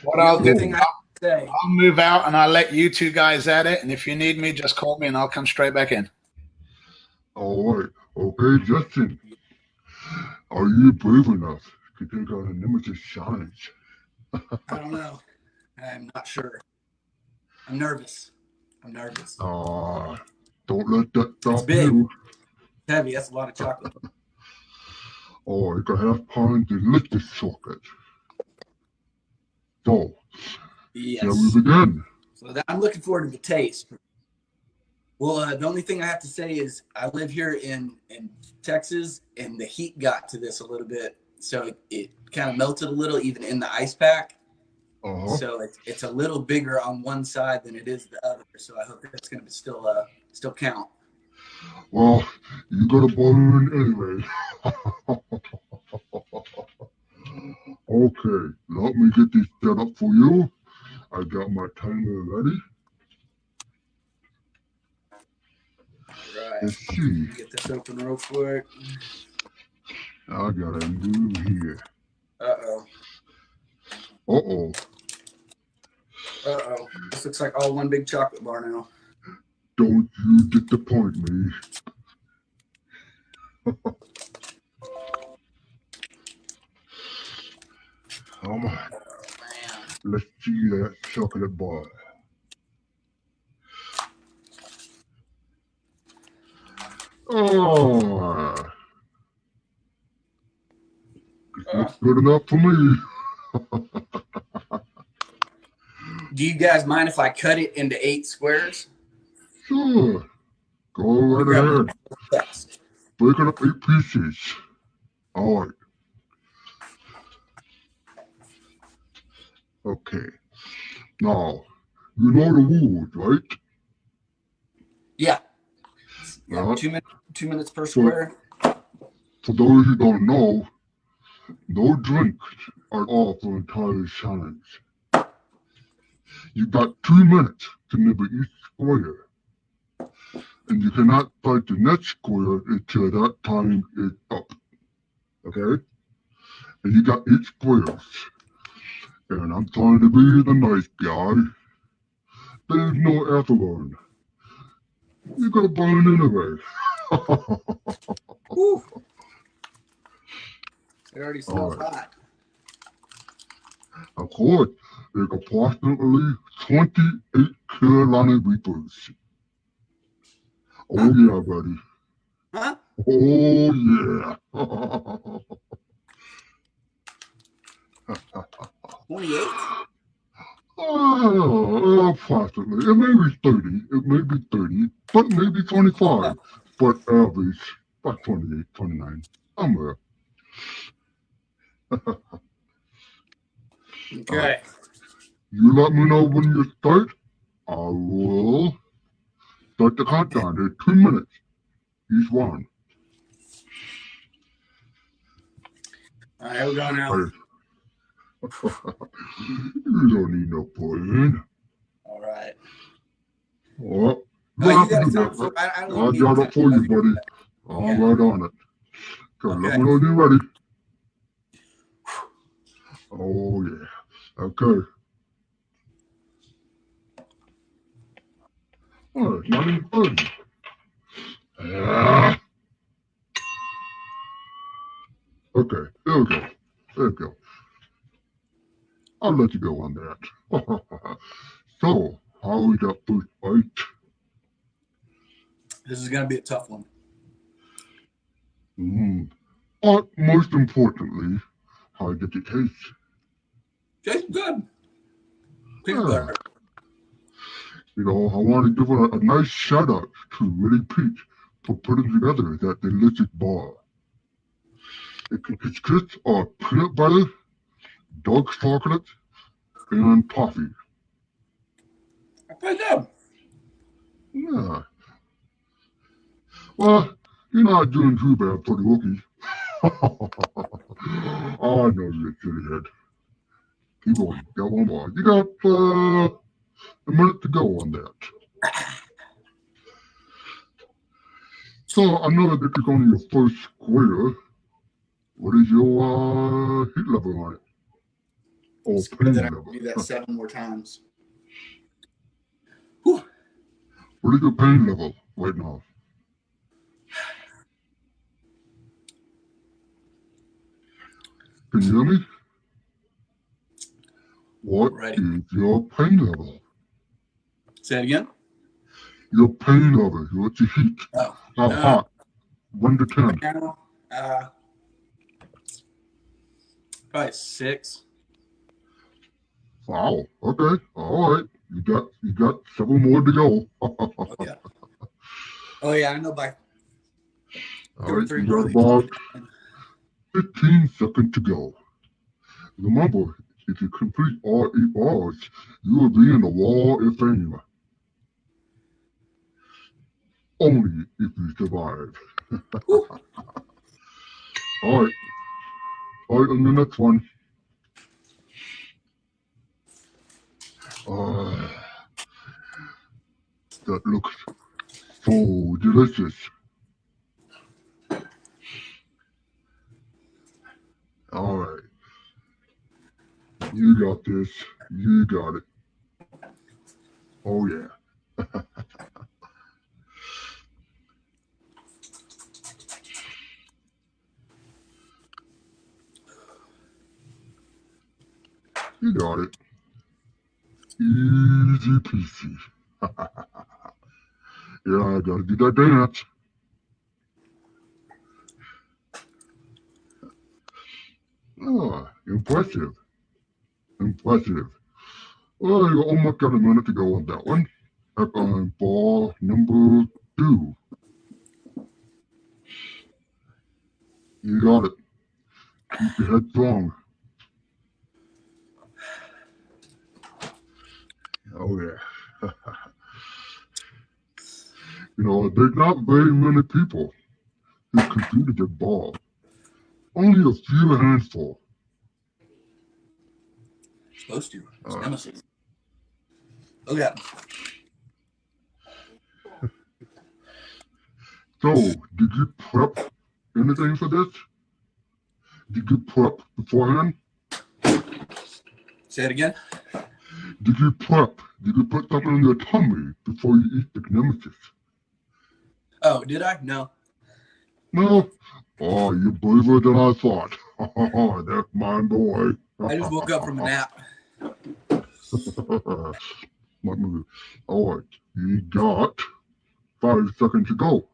What I'll do, I'll move out and I'll let you two guys at it. And if you need me, just call me and I'll come straight back in. All right. Okay, Justin. Are you brave enough to take on a Nemesis challenge? I don't know. I'm not sure. I'm nervous. Don't let that It's stop big. you. It's heavy. That's a lot of chocolate. Oh, you can have time to lick this chocolate. So, Yes. shall we begin? So I'm looking forward to the taste. Well, the only thing I have to say is I live here in Texas, and the heat got to this a little bit, so it kind of melted a little, even in the ice pack. So it's a little bigger on one side than it is the other. So I hope that's going to still count. Well, you got a bottle in anyway. Okay, let me get this set up for you. I got my timer ready. Right. Let's see. Get this open real quick. I got a move here. Uh-oh. Uh-oh. Uh-oh. This looks like all one big chocolate bar now. Don't you disappoint me. Come on. Let's see that chocolate bar. Oh, it's not good enough for me. Do you guys mind if I cut it into 8 squares? Sure. Go right ahead. Break it up 8 pieces. All right. Okay. Now, you know the rules, right? Yeah. Yeah. 2 minutes per square. For those who don't know, no drinks at all for the entire challenge. You got 2 minutes to nibble each square. And you cannot fight the next square until that time is up. Okay? And you got 8 squares. And I'm trying to be the nice guy. There's no afterburn. You're gonna burn anyway. Whew. It already smells All right. hot. Of course, there's approximately 28 Carolina Reapers. Oh yeah, buddy. Huh? Oh yeah. 28? Approximately. It may be 30. It may be 30, but maybe 25. But average, about 28, 29. Somewhere. Okay. You let me know when you start. I will start the countdown. There's 2 minutes each one. All right, here we go now. You don't need no poison. All right. Oh, don't you have to gotta do tell that. me. I don't I even need got to it for you, buddy. I'm right on it. Okay, let me know when you're ready. Oh, yeah. Okay. Oh, it's not even good. Ah. Okay, there we go. There we go. I'll let you go on that. So, how we got first bite? This is gonna be a tough one. But most importantly, how did it taste? Tastes good. Peanut Yeah. butter. You know, I want to give a nice shout out to Willie Pete for putting together that delicious bar. It consists of peanut butter, dark chocolate, and toffee. Pretty good. Yeah. Well, you're not doing too bad for the rookie. Oh, I know you silly head. Keep going. Got one more. You got a minute to go on that. So I know that this is only your first square. What is your heat level on it? Or pain Then I level? can do that 7 more times. What is your pain level right now? Can you hear me? What is your pain level? Say it again. Your pain level. What's your heat? Oh. How hot? 1 to 10. Right now, probably 6. Wow. Okay. All right. You got several more to go. Oh yeah. Oh yeah. I know by. All right. You got about 15 seconds to go. Remember, if you complete all 8 bars, you will be in the Wall of Fame. Only if you survive. All right. All right, on the next one. That looks so delicious. All right. You got this. You got it. Oh, yeah. You got it. Easy peasy. Yeah, I gotta do that dance. Oh, impressive. Impressive. Well, you almost got a minute to go on that one. Back on ball number 2. You got it. Keep your head strong. Oh, yeah. You know, there's not very many people who competed at ball. Only a few handful. Supposed to. It's NEMESIS. Oh yeah. So, did you prep anything for this? Did you prep beforehand? Say it again. Did you prep? Did you put something in your tummy before you eat the NEMESIS? Oh, did I? No. No? Oh, you're braver than I thought. Oh, that's my boy. I just woke up from a nap. My move. All right, you got 5 seconds to go.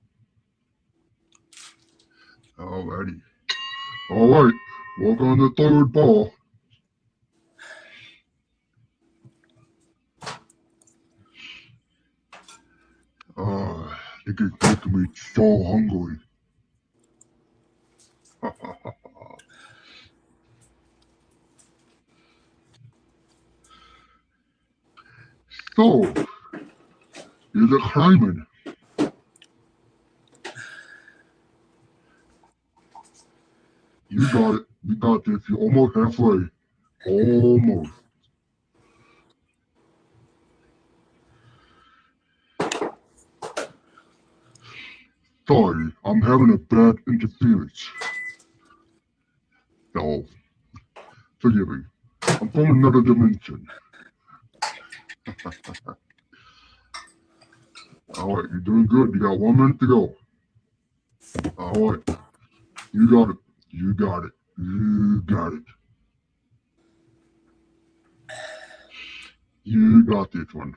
Alrighty. All right, work on the 3rd ball. It is making me so hungry. So, is it climbing? You got it. You got this. You're almost halfway. Almost. Sorry, I'm having a bad interference. No, forgive me. I'm from another dimension. All right, you're doing good. You got 1 minute to go. All right, you got it. You got it. You got it. You got this one.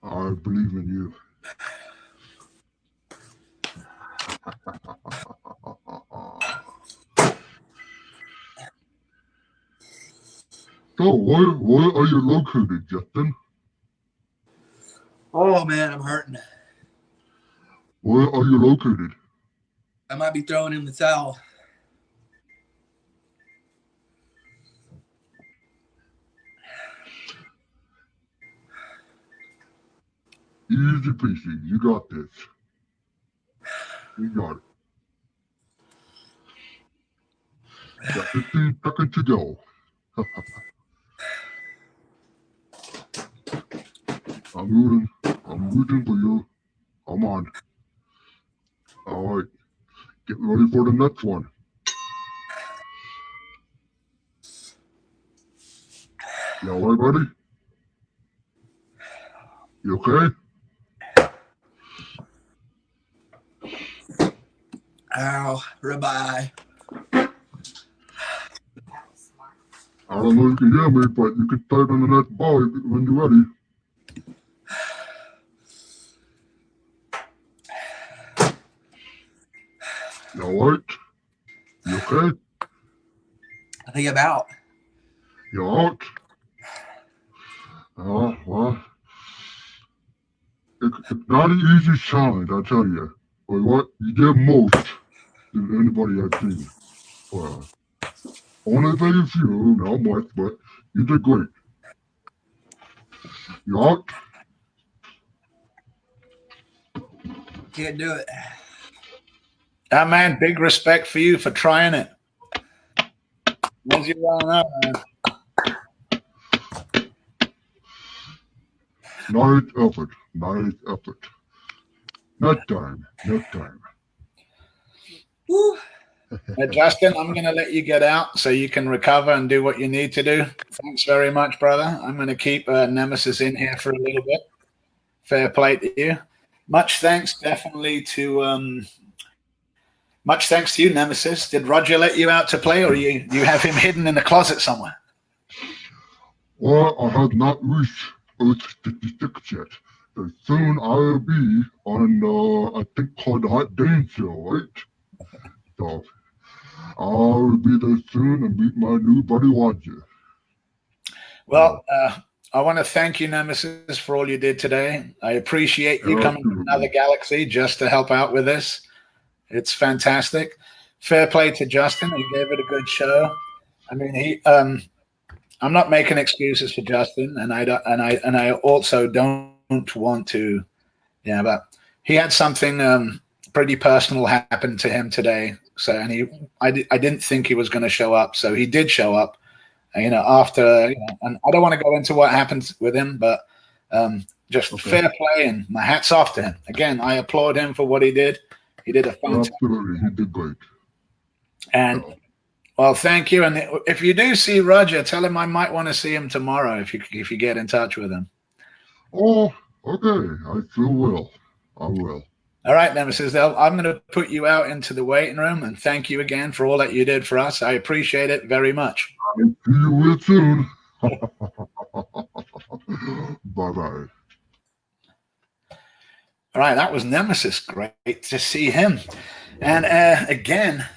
I believe in you. So, where are you located, Justin? Oh man, I'm hurting. Where are you located? I might be throwing in the towel. Easy peasy. You got this. You got it. Got 15 seconds to go. I'm rooting for you. Come on. All right. Get ready for the next one. You all right, buddy? You okay? Ow, ribeye. I don't know if you can hear me, but you can type on the next ball when you're ready. You all right? You okay? I think I'm out. You out? Well, it's not an easy challenge, I tell you. But what you did most than anybody I've seen. Well, only very few, not much, but you did great. You out? Can't do it. Man, big respect for you for trying it. As you well know, man. Nice effort. Nice effort. Next time. Next time. Woo. Justin, I'm going to let you get out so you can recover and do what you need to do. Thanks very much, brother. I'm going to keep Nemesis in here for a little bit. Fair play to you. Much thanks, definitely, to much thanks to you, Nemesis. Did Roger let you out to play, or you have him hidden in the closet somewhere? Well, I have not reached Earth 66 yet. But soon I'll be on, I think, called the Hot Dane Show, right? So I'll be there soon and meet my new buddy Roger. Well, I want to thank you, Nemesis, for all you did today. I appreciate you coming from another galaxy just to help out with this. It's fantastic. Fair play to Justin. He gave it a good show. I mean, I'm not making excuses for Justin, and I also don't want to. Yeah, but he had something pretty personal happen to him today. So, and I didn't think he was going to show up, so he did show up. After, and I don't want to go into what happened with him, but just fair play, and my hat's off to him. Again, I applaud him for what he did. He did a fantastic. Absolutely, he did great. And well, thank you. And if you do see Roger, tell him I might want to see him tomorrow if you get in touch with him. Oh, okay. I sure will. I will. All right, Nemesis. I'm going to put you out into the waiting room, and thank you again for all that you did for us. I appreciate it very much. I'll see you real soon. Bye-bye. All right, that was Nemesis. Great to see him. And again,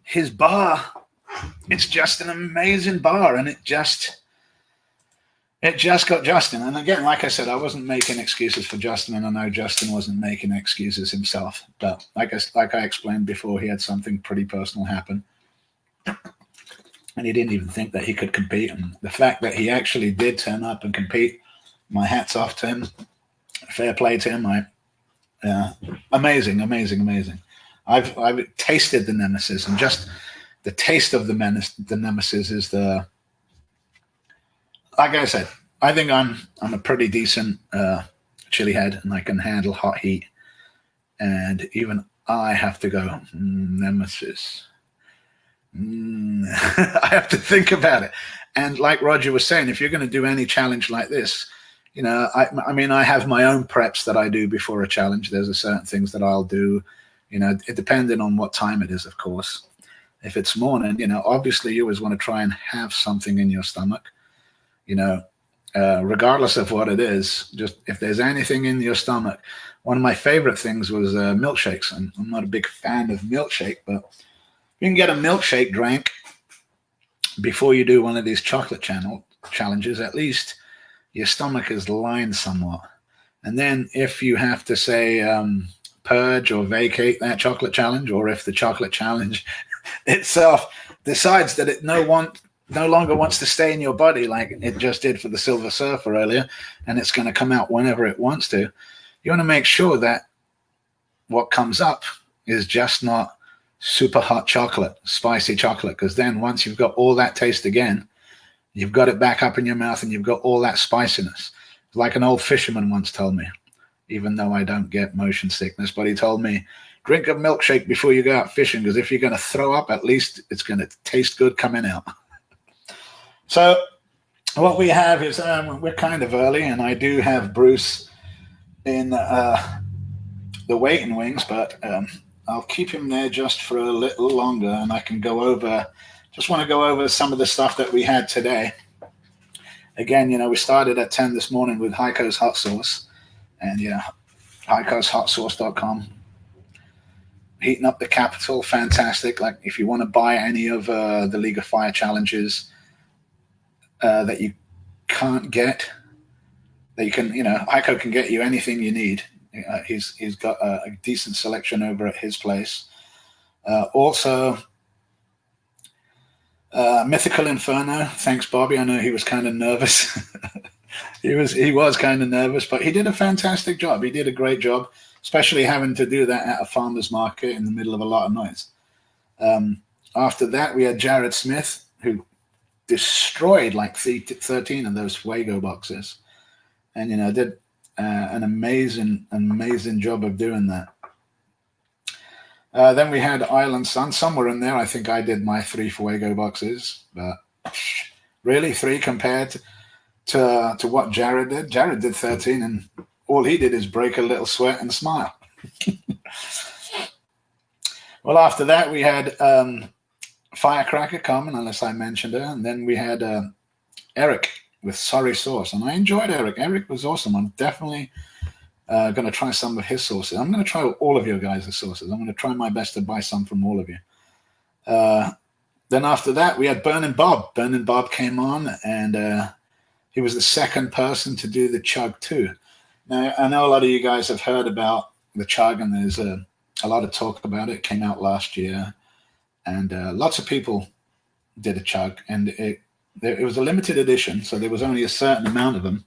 his bar, it's just an amazing bar, and it just got Justin. And again, like I said, I wasn't making excuses for Justin, and I know Justin wasn't making excuses himself. But like I explained before, he had something pretty personal happen, and he didn't even think that he could compete. And the fact that he actually did turn up and compete, my hat's off to him. Fair play to him. Amazing. I've tasted the Nemesis, and just the taste of the Nemesis is the. Like I said, I think I'm a pretty decent chili head, and I can handle hot heat. And even I have to go, Nemesis. I have to think about it. And like Roger was saying, if you're going to do any challenge like this, you know, I mean, I have my own preps that I do before a challenge. There's a certain things that I'll do, you know, it depending on what time it is, of course. If it's morning, you know, obviously you always want to try and have something in your stomach, you know, regardless of what it is. Just if there's anything in your stomach. One of my favorite things was milkshakes. And I'm not a big fan of milkshake, but you can get a milkshake drink before you do one of these chocolate challenges. At least your stomach is lined somewhat. And then if you have to say purge or vacate that chocolate challenge, or if the chocolate challenge itself decides that it no longer wants to stay in your body like it just did for the Silver Surfer earlier, and it's going to come out whenever it wants to, you want to make sure that what comes up is just not super hot chocolate, spicy chocolate, because then once you've got all that taste again, you've got it back up in your mouth and you've got all that spiciness. Like an old fisherman once told me, even though I don't get motion sickness, but he told me, drink a milkshake before you go out fishing, because if you're going to throw up, at least it's going to taste good coming out. So what we have is we're kind of early, and I do have Bruce in the waiting wings, but I'll keep him there just for a little longer, and I can go over, just want to go over some of the stuff that we had today. Again, you know, we started at 10 this morning with Haico's Hot Sauce, and yeah, HaicosHotSauce.com. Heating up the capital, fantastic. Like if you want to buy any of the League of Fire challenges that you can't get, that you can, you know, Haico can get you anything you need. He's got a decent selection over at his place. Also, Mythical Inferno. Thanks, Bobby. I know he was kind of nervous. he was kind of nervous, but he did a fantastic job. He did a great job, especially having to do that at a farmer's market in the middle of a lot of noise. After that, we had Jared Smith, who destroyed like 13 of those Fuego boxes, and you know did an amazing job of doing that. Then we had Island Sun somewhere in there. I think I did my 3 Fuego boxes, but really 3 compared to what Jared did. Jared did 13, and all he did is break a little sweat and smile. Well, after that we had Firecracker come, unless I mentioned her, and then we had Eric with Sorry Sauce, and I enjoyed Eric. Eric was awesome. I'm definitely going to try some of his sauces. I'm going to try all of your guys' sauces. I'm going to try my best to buy some from all of you. Then after that, we had Burning Bob. Burning Bob came on, and he was the second person to do the Chug too. Now, I know a lot of you guys have heard about the Chug, and there's a lot of talk about it. It came out last year, and lots of people did a Chug, and it was a limited edition, so there was only a certain amount of them.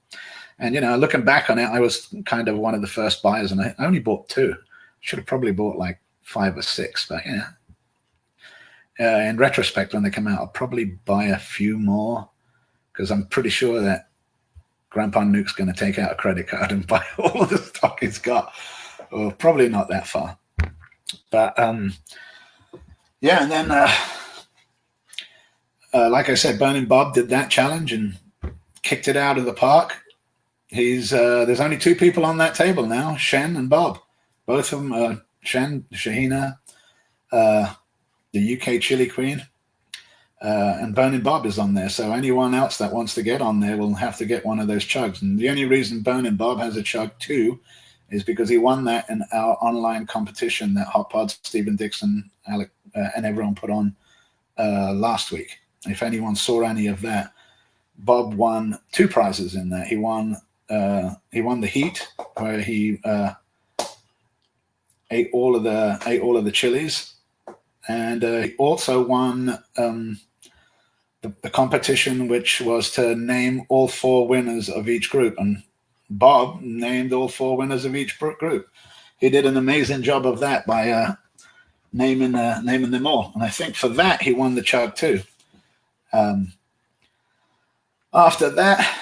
And, you know, looking back on it, I was kind of one of the first buyers, and I only bought 2. Should have probably bought like 5 or 6, but yeah. In retrospect, when they come out, I'll probably buy a few more, because I'm pretty sure that Grandpa NEUK's going to take out a credit card and buy all of the stock he's got. Or probably not that far. But, yeah, and then, like I said, Burning Bob did that challenge and kicked it out of the park. There's only 2 people on that table now, Shen and Bob. Both of them are Shen, Shahina, the UK Chili Queen, and Burning Bob is on there. So anyone else that wants to get on there will have to get one of those Chugs. And the only reason Burning Bob has a Chug too is because he won that in our online competition that Hot Pod, Stephen Dixon, Alec, and everyone put on last week. If anyone saw any of that, Bob won 2 prizes in that. He won the heat, where he ate all of the chilies, and he also won the competition, which was to name all 4 winners of each group. And Bob named all 4 winners of each group. He did an amazing job of that by naming them all. And I think for that he won the Chug too. After that,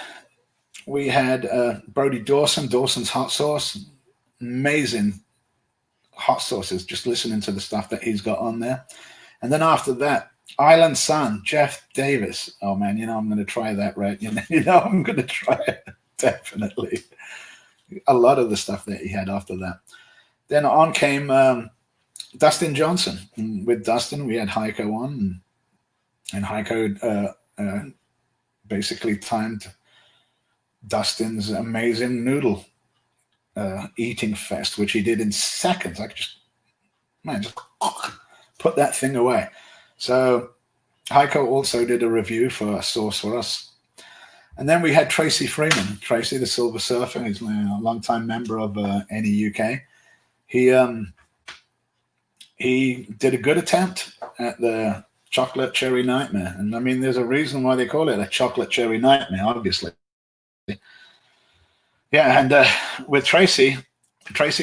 we had Brody Dawson's Hot Sauce. Amazing hot sauces, just listening to the stuff that he's got on there. And then after that, Island Sun, Jeff Davis. Oh man, you know I'm going to try that, right? You know I'm going to try it, definitely. A lot of the stuff that he had after that. Then on came Dustin Johnson. And with Dustin, we had Haico on, and Haico basically timed Dustin's amazing noodle eating fest, which he did in seconds. I could just put that thing away. So Haico also did a review for a sauce for us. And then we had Tracy Freeman. Tracy, the Silver Surfer, he's a longtime member of NEUK. He did a good attempt at the chocolate cherry nightmare. And I mean, there's a reason why they call it a chocolate cherry nightmare, obviously. Yeah, and with Tracy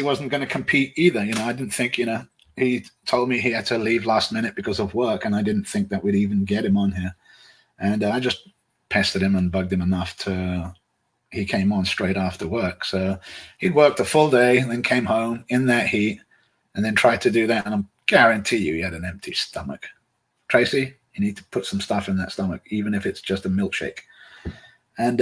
wasn't going to compete either. You know, I didn't think, you know, he told me he had to leave last minute because of work, and I didn't think that we'd even get him on here. And I just pestered him and bugged him enough to, he came on straight after work. So he'd worked a full day, then came home in that heat, and then tried to do that. And I guarantee you he had an empty stomach. Tracy, you need to put some stuff in that stomach, even if it's just a milkshake. And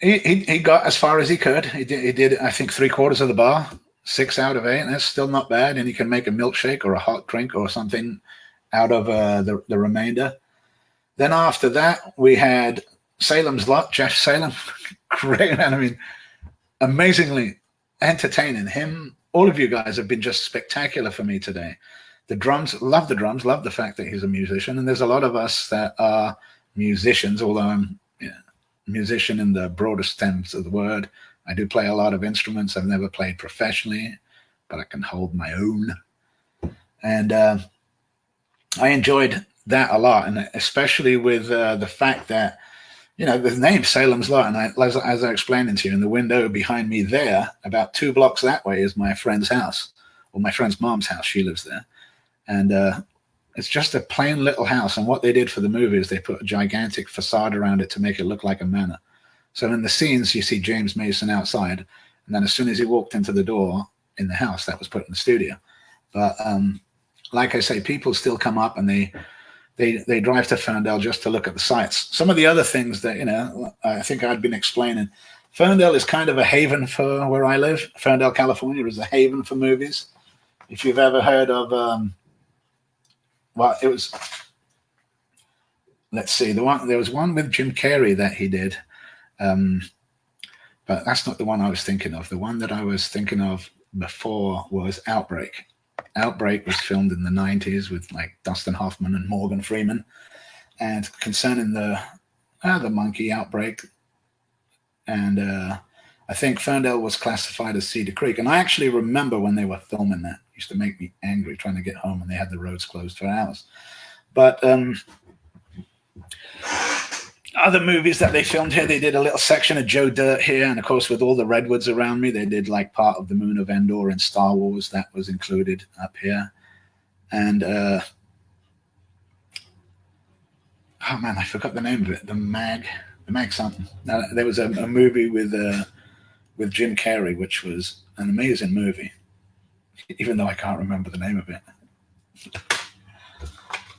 he got as far as he could. He did I think 3/4 of the bar, 6 out of 8, and that's still not bad. And he can make a milkshake or a hot drink or something out of the remainder. Then after that, we had Salem's Lott, Jeff Salem. Great, man. I mean, amazingly entertaining. Him, all of you guys have been just spectacular for me today. The drums, love the fact that he's a musician. And there's a lot of us that are musicians, although I'm musician in the broadest sense of the word. I do play a lot of instruments. I've never played professionally, but I can hold my own. And I enjoyed that a lot, and especially with the fact that, you know, the name Salem's Lott, and as I explained to you, in the window behind me there, about 2 blocks that way, is my friend's house, or my friend's mom's house. She lives there. And it's just a plain little house. And what they did for the movie is they put a gigantic facade around it to make it look like a manor. So in the scenes, you see James Mason outside. And then as soon as he walked into the door in the house, that was put in the studio. But like I say, people still come up and they drive to Ferndale just to look at the sights. Some of the other things that, you know, I think I'd been explaining, Ferndale is kind of a haven for where I live. Ferndale, California is a haven for movies. If you've ever heard of, well, it was, let's see, there was one with Jim Carrey that he did, but that's not the one I was thinking of. The one that I was thinking of before was Outbreak. Outbreak was filmed in the 90s with like Dustin Hoffman and Morgan Freeman, and concerning the monkey outbreak. And I think Ferndale was classified as Cedar Creek. And I actually remember when they were filming that. It used to make me angry trying to get home and they had the roads closed for hours. But other movies that they filmed here, they did a little section of Joe Dirt here. And of course, with all the redwoods around me, they did like part of the Moon of Endor in Star Wars that was included up here. And oh man, I forgot the name of it. The Mag something. There was a movie with Jim Carrey, which was an amazing movie, even though I can't remember the name of it.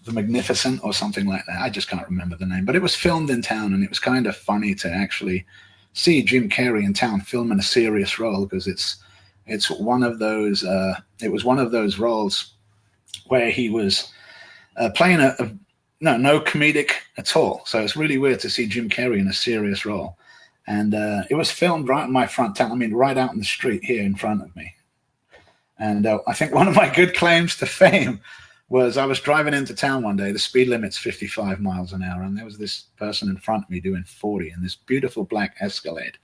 The Magnificent or something like that. I just can't remember the name, but it was filmed in town, and it was kind of funny to actually see Jim Carrey in town filming a serious role, because it's one of those. It was one of those roles where he was playing no comedic at all. So it's really weird to see Jim Carrey in a serious role, and it was filmed right in my front town. I mean, right out in the street here in front of me. And I think one of my good claims to fame was I was driving into town one day. The speed limit's 55 miles an hour, and there was this person in front of me doing 40 in this beautiful black Escalade.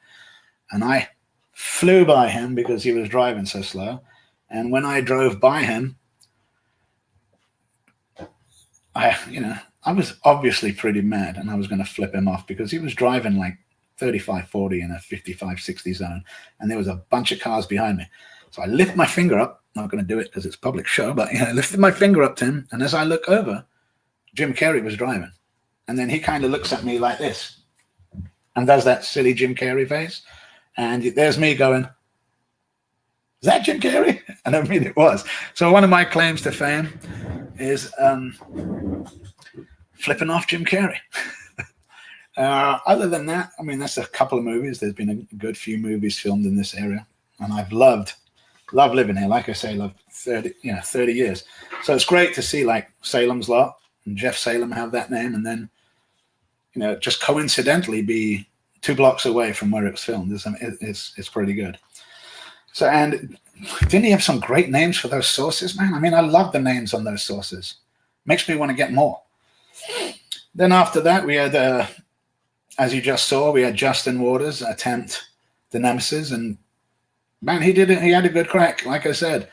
And I flew by him because he was driving so slow. And when I drove by him, I was obviously pretty mad, and I was going to flip him off because he was driving like 35, 40 in a 55, 60 zone, and there was a bunch of cars behind me. So I lift my finger up. Not going to do it because it's a public show, but I lifted my finger up to him, and as I look over, Jim Carrey was driving. And then he kind of looks at me like this and does that silly Jim Carrey face. And there's me going, is that Jim Carrey? And I mean, it was. So one of my claims to fame is flipping off Jim Carrey. Other than that, I mean, that's a couple of movies. There's been a good few movies filmed in this area, and I've loved living here. Like I say, 30 years. So it's great to see like Salem's Lott and Jeff Salem have that name, and then just coincidentally be 2 blocks away from where it was filmed. It's pretty good. So, and didn't he have some great names for those sauces, man? I mean, I love the names on those sauces. Makes me want to get more. Then after that, we had, as you just saw, we had Justin Waters attempt the NEMESIS, and man, he did it. He had a good crack. Like I said,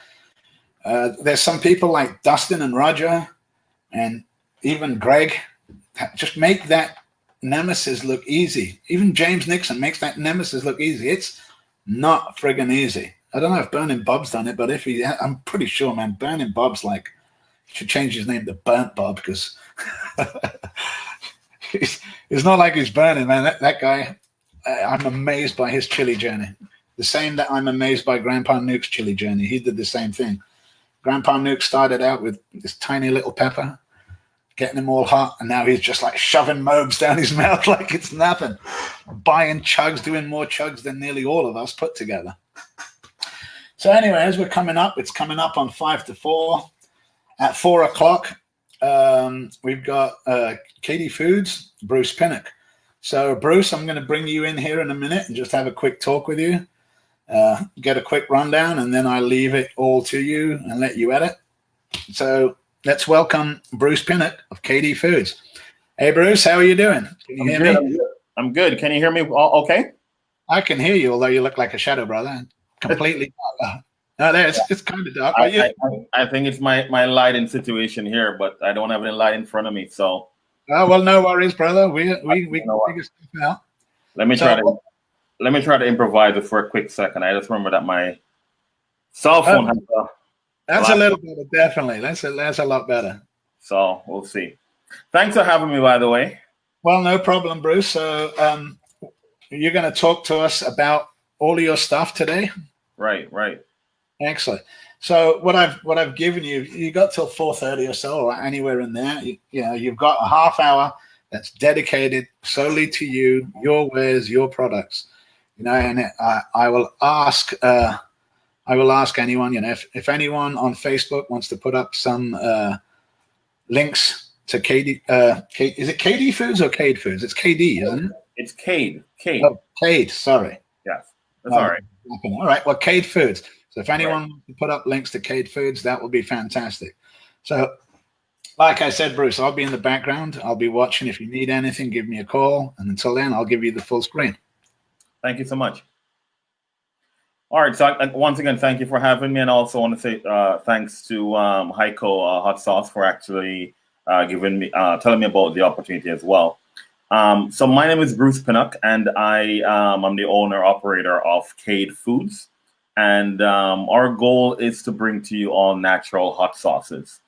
there's some people like Dustin and Roger, and even Greg, that just make that NEMESIS look easy. Even James Nixon makes that NEMESIS look easy. It's not friggin' easy. I don't know if Burning Bob's done it, but if he, I'm pretty sure, man, Burning Bob's like, should change his name to Burnt Bob, because it's not like he's burning, man. That guy, I'm amazed by his chili journey. The same that I'm amazed by Grandpa NEUK's chili journey. He did the same thing. Grandpa NEUK started out with this tiny little pepper, getting him all hot, and now he's just like shoving mobs down his mouth like it's nothing. Buying chugs, doing more chugs than nearly all of us put together. So anyway, as we're coming up, it's coming up on 5 to 4. At 4 o'clock, we've got KD Foods, Bruce Pinnock. So Bruce, I'm going to bring you in here in a minute and just have a quick talk with you, get a quick rundown, and then I leave it all to you and let you edit. So let's welcome Bruce Pinnock of KD Foods. Hey, Bruce, how are you doing? Can you hear me? I'm good. Can you hear me all okay? I can hear you, although you look like a shadow, brother. Completely dark. No, it's kind of dark. I think it's my lighting situation here, but I don't have any light in front of me, so. Oh, well, no worries, brother. We can figure stuff out. Let me try to improvise it for a quick second. I just remember that my cell phone has a. That's a little better, definitely. That's a lot better. So we'll see. Thanks for having me, by the way. Well, no problem, Bruce. So you're going to talk to us about all of your stuff today? Right. Excellent. So what I've given you, you got till 4:30 or so, or anywhere in there. You've got a half hour that's dedicated solely to you, your wares, your products. And I will ask anyone. If anyone on Facebook wants to put up some links to KD. Is it KD Foods or Cade Foods? It's KD, isn't it? It's Cade. Oh, Cade. Sorry. Yes, that's all right. All right. Well, Cade Foods. So if anyone wants to put up links to Cade Foods, that would be fantastic. So, like I said, Bruce, I'll be in the background. I'll be watching. If you need anything, give me a call. And until then, I'll give you the full screen. Thank you so much. All right. So once again, thank you for having me. And also want to say thanks to Haico Hot Sauce for actually telling me about the opportunity as well. So my name is Bruce Pinnock, and I'm the owner operator of Cade Foods. And our goal is to bring to you all natural hot sauces.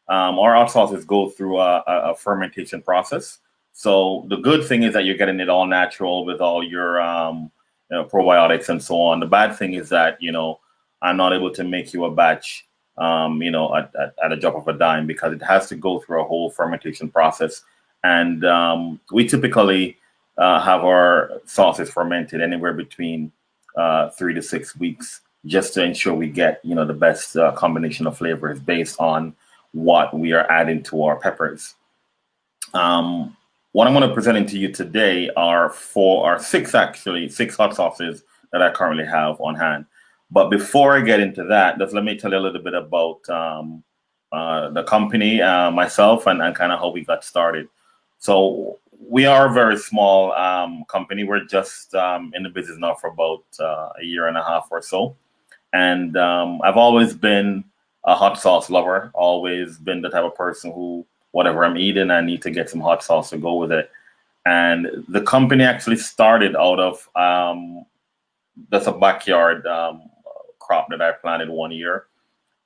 Our hot sauces go through a fermentation process. So the good thing is that you're getting it all natural with all your probiotics and so on. The bad thing is that, I'm not able to make you a batch, at a drop of a dime, because it has to go through a whole fermentation process. And we typically have our sauces fermented anywhere between 3 to 6 weeks, just to ensure we get the best combination of flavors based on what we are adding to our peppers. What I'm going to present to you today are six hot sauces that I currently have on hand. But before I get into that, just let me tell you a little bit about the company, myself, and kind of how we got started. So we are a very small company. We're just in the business now for about a year and a half or so. And I've always been a hot sauce lover, always been the type of person who, whatever I'm eating, I need to get some hot sauce to go with it. And the company actually started out of just a backyard crop that I planted one year,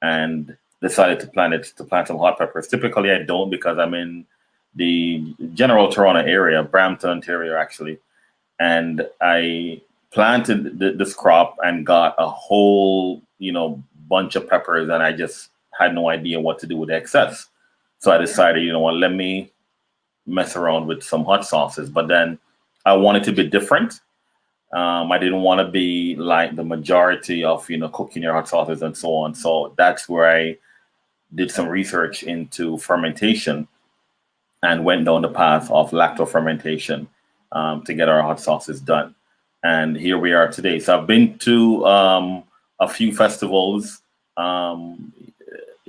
and decided to plant some hot peppers. Typically, I don't, because I'm in the general Toronto area, Brampton, Ontario, actually. And I planted this crop and got a whole bunch of peppers, and I just had no idea what to do with the excess. So I decided, you know what, let me mess around with some hot sauces. But then I wanted to be different. I didn't want to be like the majority of, cooking your hot sauces and so on. So that's where I did some research into fermentation and went down the path of lacto fermentation to get our hot sauces done. And here we are today. So I've been to a few festivals.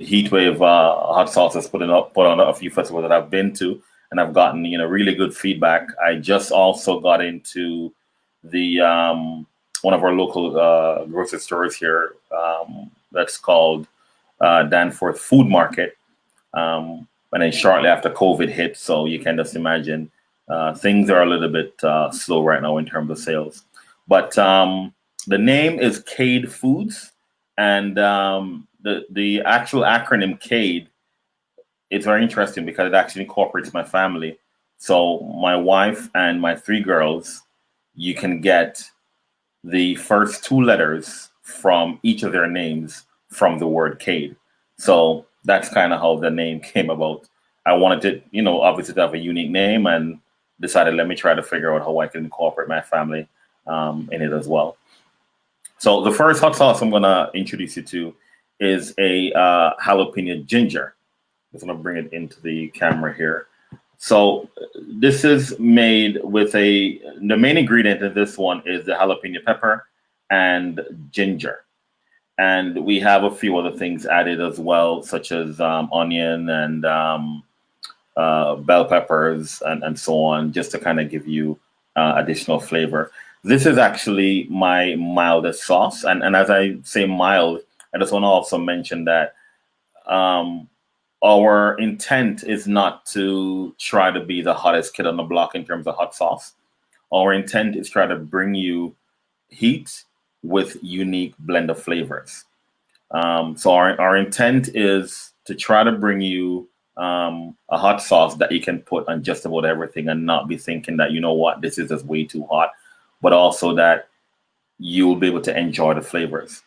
Heatwave Hot Sauce has put on a few festivals that I've been to, and I've gotten really good feedback. I just also got into the one of our local grocery stores here that's called Danforth Food Market, and then shortly after COVID hit, so you can just imagine things are a little bit slow right now in terms of sales. But the name is Cade Foods, and the actual acronym Cade, it's very interesting because it actually incorporates my family. So my wife and my 3 girls, you can get the first 2 letters from each of their names from the word Cade. So that's kind of how the name came about. I wanted to, obviously to have a unique name, and decided, let me try to figure out how I can incorporate my family in it as well. So the first hot sauce I'm going to introduce you to is a jalapeno ginger. I'm just going to bring it into the camera here. So this is made with the main ingredient in this one is the jalapeno pepper and ginger. And we have a few other things added as well, such as onion and bell peppers and so on, just to kind of give you additional flavor. This is actually my mildest sauce. And as I say mild, I just want to also mention that our intent is not to try to be the hottest kid on the block in terms of hot sauce. Our intent is try to bring you heat with unique blend of flavors. So our intent is to try to bring you a hot sauce that you can put on just about everything and not be thinking that, this is just way too hot, but also that you'll be able to enjoy the flavors.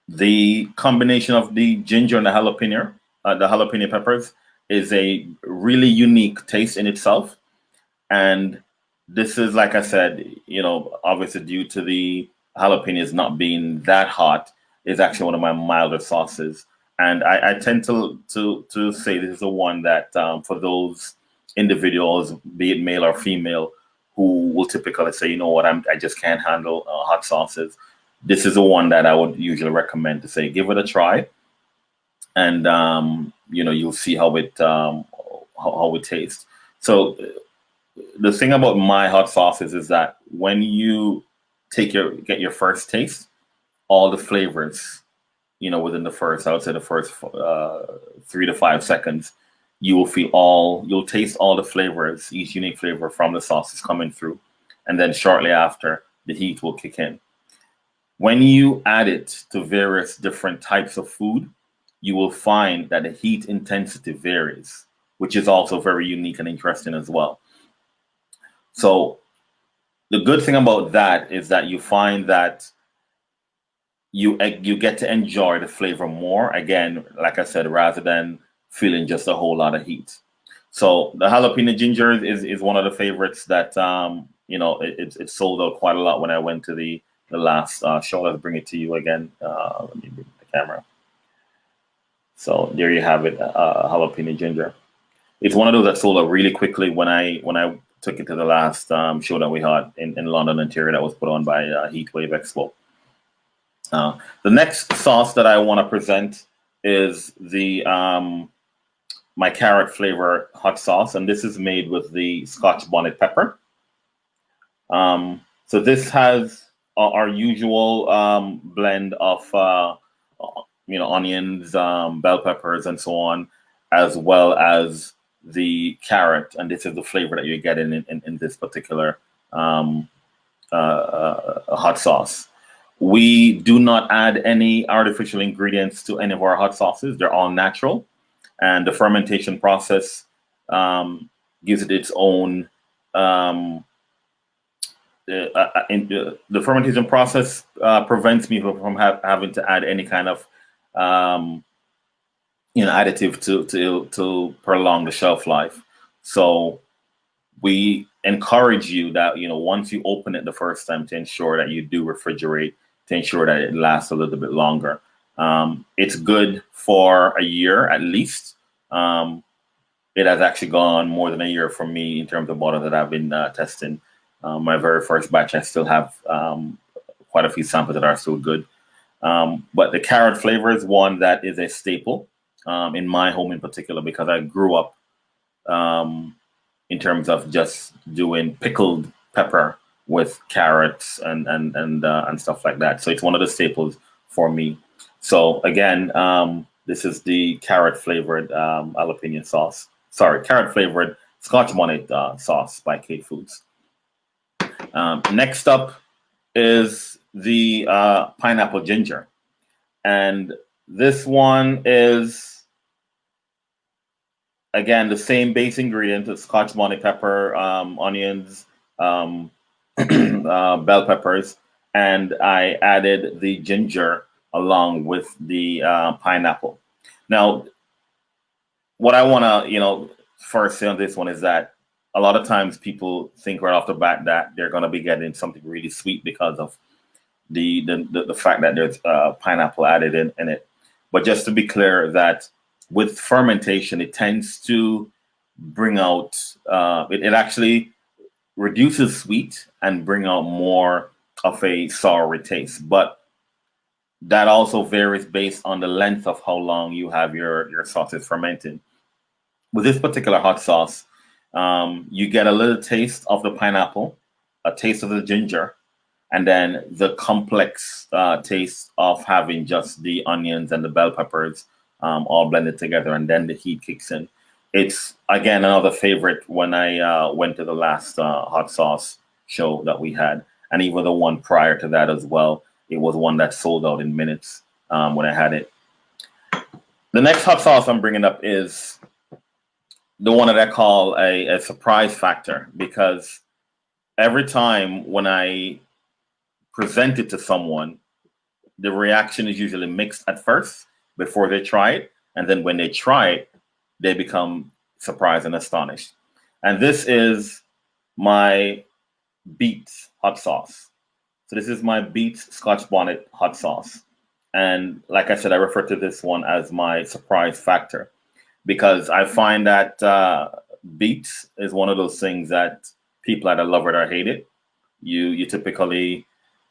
The combination of the ginger and the jalapeno peppers is a really unique taste in itself. And this is, like I said, obviously due to the jalapenos not being that hot, is actually one of my milder sauces. And I tend to say this is the one that for those individuals, be it male or female, who will typically say, I just can't handle hot sauces. This is the one that I would usually recommend to say, give it a try. And, you'll see how it tastes. So the thing about my hot sauces is that when you get your first taste, all the flavors, within the first, I would say the first 3 to 5 seconds, you'll taste all the flavors, each unique flavor from the sauces coming through. And then shortly after, the heat will kick in. When you add it to various different types of food, you will find that the heat intensity varies, which is also very unique and interesting as well. So the good thing about that is that you find that you get to enjoy the flavor more, again, like I said, rather than feeling just a whole lot of heat. So the jalapeno ginger is one of the favorites that, it sold out quite a lot when I went to the last show. Let's bring it to you again. Let me bring the camera. So there you have it, jalapeno ginger. It's one of those that sold out really quickly when I took it to the last show that we had in London, Ontario, that was put on by Heatwave Expo. The next sauce that I want to present is the my carrot flavor hot sauce, and this is made with the Scotch bonnet pepper. So this has our usual blend of onions, bell peppers, and so on, as well as the carrot, and this is the flavor that you're getting in this particular hot sauce. We do not add any artificial ingredients to any of our hot sauces. They're all natural, and the fermentation process gives it its own the fermentation process prevents me from having to add any kind of additive to prolong the shelf life. So we encourage you that once you open it the first time, to ensure that you do refrigerate, to ensure that it lasts a little bit longer. It's good for a year at least. It has actually gone more than a year for me in terms of bottles that I've been testing. My very first batch, I still have quite a few samples that are still good. But the carrot flavor is one that is a staple in my home in particular, because I grew up in terms of just doing pickled pepper with carrots and stuff like that. So it's one of the staples for me. So again, this is the carrot flavored jalapeno sauce. Sorry, carrot flavored Scotch bonnet sauce by Kate Foods. Next up is the pineapple ginger. And this one is, again, the same base ingredient of Scotch bonnet pepper, onions, bell peppers, and I added the ginger along with the pineapple. Now, what I want to, first say on this one is that a lot of times people think right off the bat that they're going to be getting something really sweet because of the fact that there's pineapple added in it. But just to be clear, that with fermentation, it tends to bring out, it actually reduces sweet and bring out more of a sour taste. But that also varies based on the length of how long you have your sauces fermenting. With this particular hot sauce, you get a little taste of the pineapple, a taste of the ginger, and then the complex taste of having just the onions and the bell peppers all blended together, and then the heat kicks in. It's, again, another favorite when I went to the last hot sauce show that we had, and even the one prior to that as well. It was one that sold out in minutes when I had it. The next hot sauce I'm bringing up is the one that I call a surprise factor, because every time when I present it to someone, the reaction is usually mixed at first before they try it. And then when they try it, they become surprised and astonished. And this is my beets hot sauce. So this is my beets Scotch bonnet hot sauce. And like I said, I refer to this one as my surprise factor, because I find that beets is one of those things that people either love it or hate it. You typically,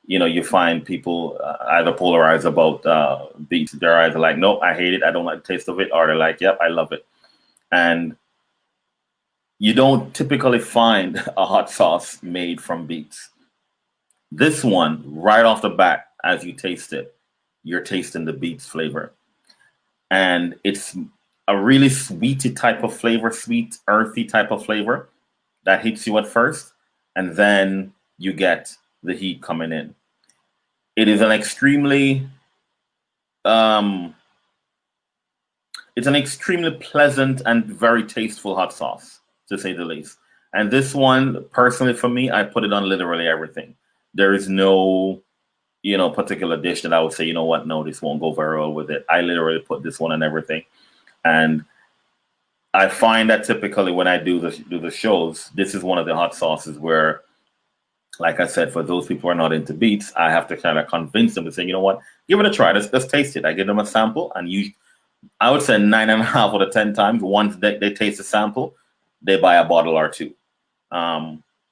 you find people either polarized about beets. They're either like, no, I hate it, I don't like the taste of it, or they're like, yep, I love it. And you don't typically find a hot sauce made from beets. This one, right off the bat, as you taste it, you're tasting the beets flavor. And it's a really sweety type of flavor, sweet, earthy type of flavor that hits you at first, and then you get the heat coming in. It is an extremely, it's an extremely pleasant and very tasteful hot sauce, to say the least. And this one, personally for me, I put it on literally everything. There is no, particular dish that I would say, what, no, this won't go very well with it. I literally put this one on everything. And I find that typically when I do the shows, this is one of the hot sauces where, like I said, for those people who are not into beets, I have to kind of convince them to say, you know what, give it a try. Let's taste it. I give them a sample, and I would say 9.5 out of 10 times, once they taste the sample, they buy a bottle or two.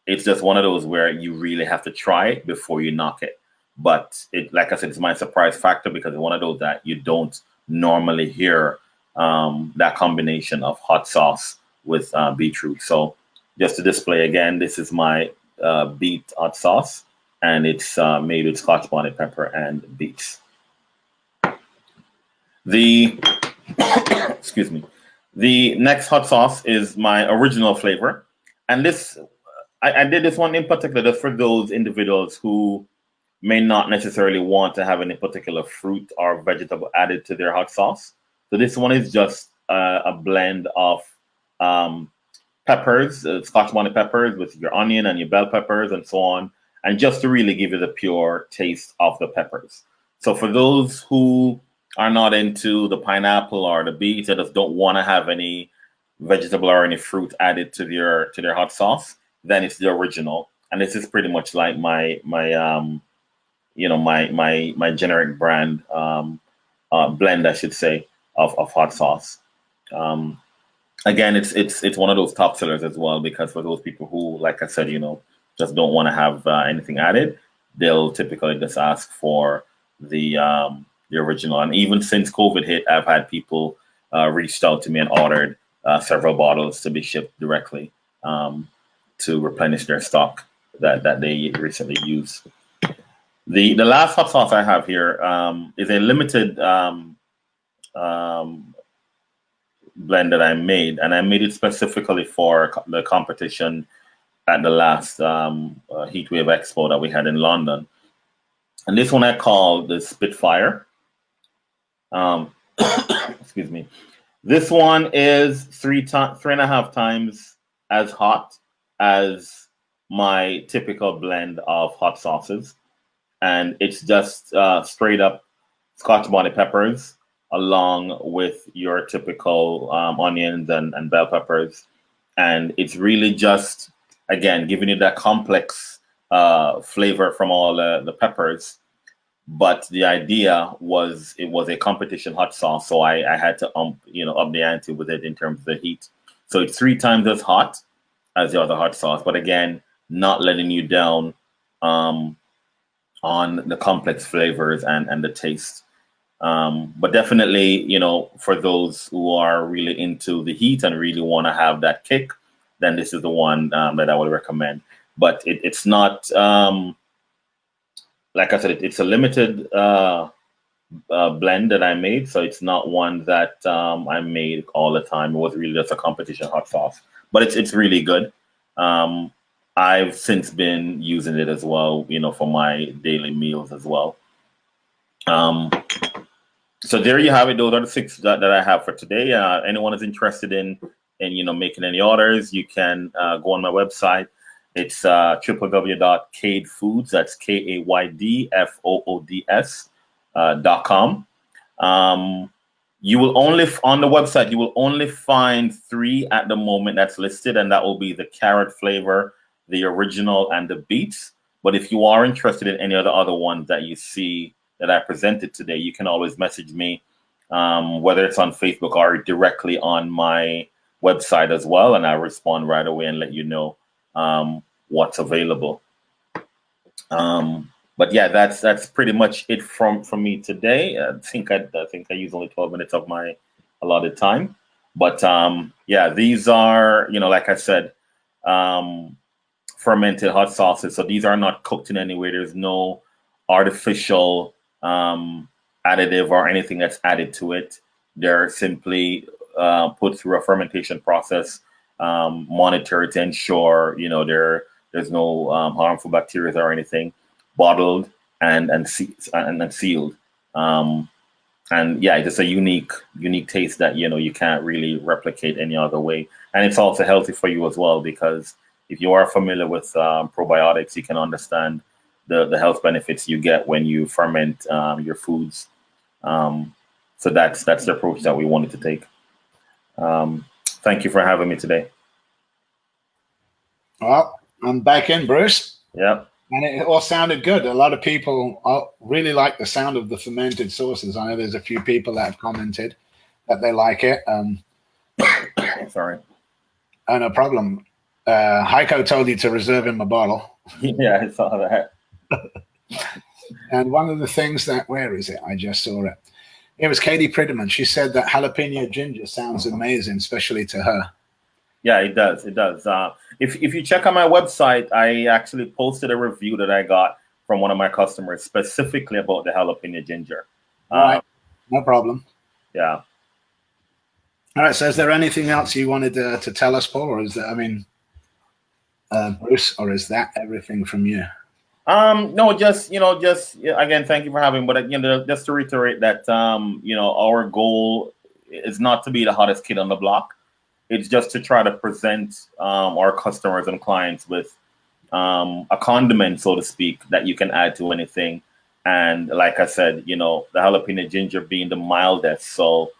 It's just one of those where you really have to try it before you knock it. But like I said, it's my surprise factor, because it's one of those that you don't normally hear that combination of hot sauce with beetroot. So just to display again, this is my beet hot sauce, and it's made with Scotch bonnet pepper and beets. Excuse me. The next hot sauce is my original flavor, and this I did this one in particular just for those individuals who may not necessarily want to have any particular fruit or vegetable added to their hot sauce. So this one is just a blend of peppers, Scotch bonnet peppers with your onion and your bell peppers and so on, and just to really give you the pure taste of the peppers. So for those who are not into the pineapple or the beets, that just don't want to have any vegetable or any fruit added to their hot sauce, then it's the original. And this is pretty much like my generic brand blend, I should say, of hot sauce. Again, it's one of those top sellers as well, because for those people who, like I said, just don't want to have anything added, they'll typically just ask for the original. And even since COVID hit, I've had people reached out to me and ordered several bottles to be shipped directly to replenish their stock that they recently used. The last hot sauce I have here is a limited blend that I made, and I made it specifically for the competition at the last Heatwave Expo that we had in London. And this one I call the Spitfire. Excuse me. This one is 3.5 times as hot as my typical blend of hot sauces. And it's just straight up Scotch bonnet peppers along with your typical onions and bell peppers. And it's really just, again, giving you that complex flavor from all the peppers. But the idea was it was a competition hot sauce, so I had to up the ante with it in terms of the heat. So it's 3 times as hot as the other hot sauce, but again, not letting you down on the complex flavors and the taste. But definitely, for those who are really into the heat and really want to have that kick, then this is the one that I would recommend. But it's not, like I said, it's a limited blend that I made. So it's not one that I made all the time. It was really just a competition hot sauce. But it's really good. I've since been using it as well, for my daily meals as well. So there you have it. Those are the 6 that I have for today. Anyone is interested in making any orders, you can go on my website. It's www.kaydfoods. That's KAYDFOODS.com. You will only on the website you will only find 3 at the moment that's listed, and that will be the carrot flavor, the original, and the beets. But if you are interested in any of the other ones that you see that I presented today, you can always message me, whether it's on Facebook or directly on my website as well, and I'll respond right away and let you know what's available. But yeah, that's pretty much it from me today. I think I used only 12 minutes of my allotted time. But yeah, these are, like I said, fermented hot sauces. So these are not cooked in any way. There's no artificial additive or anything that's added to it. They're simply put through a fermentation process, monitored to ensure there's no harmful bacteria or anything, bottled and sealed. And yeah, it's a unique taste that you can't really replicate any other way. And it's also healthy for you as well, because if you are familiar with probiotics, you can understand the health benefits you get when you ferment your foods. So that's the approach that we wanted to take. Thank you for having me today. Well, I'm back in, Bruce. Yep. And it all sounded good. A lot of people really like the sound of the fermented sauces. I know there's a few people that have commented that they like it. Sorry. Oh, no problem. Haico told you to reserve him a bottle. Yeah, I saw that. And one of the things where is it? I just saw it. It was Katie Pridman. She said that jalapeno ginger sounds amazing, especially to her. Yeah, it does. It does. If you check on my website, I actually posted a review that I got from one of my customers specifically about the jalapeno ginger. All right. No problem. Yeah. All right. So is there anything else you wanted to tell us, Paul? Or is that, Bruce, or is that everything from you? No, just again, thank you for having me. But just to reiterate that our goal is not to be the hottest kid on the block. It's just to try to present our customers and clients with a condiment, so to speak, that you can add to anything. And like I said, you know, the jalapeno ginger being the mildest, so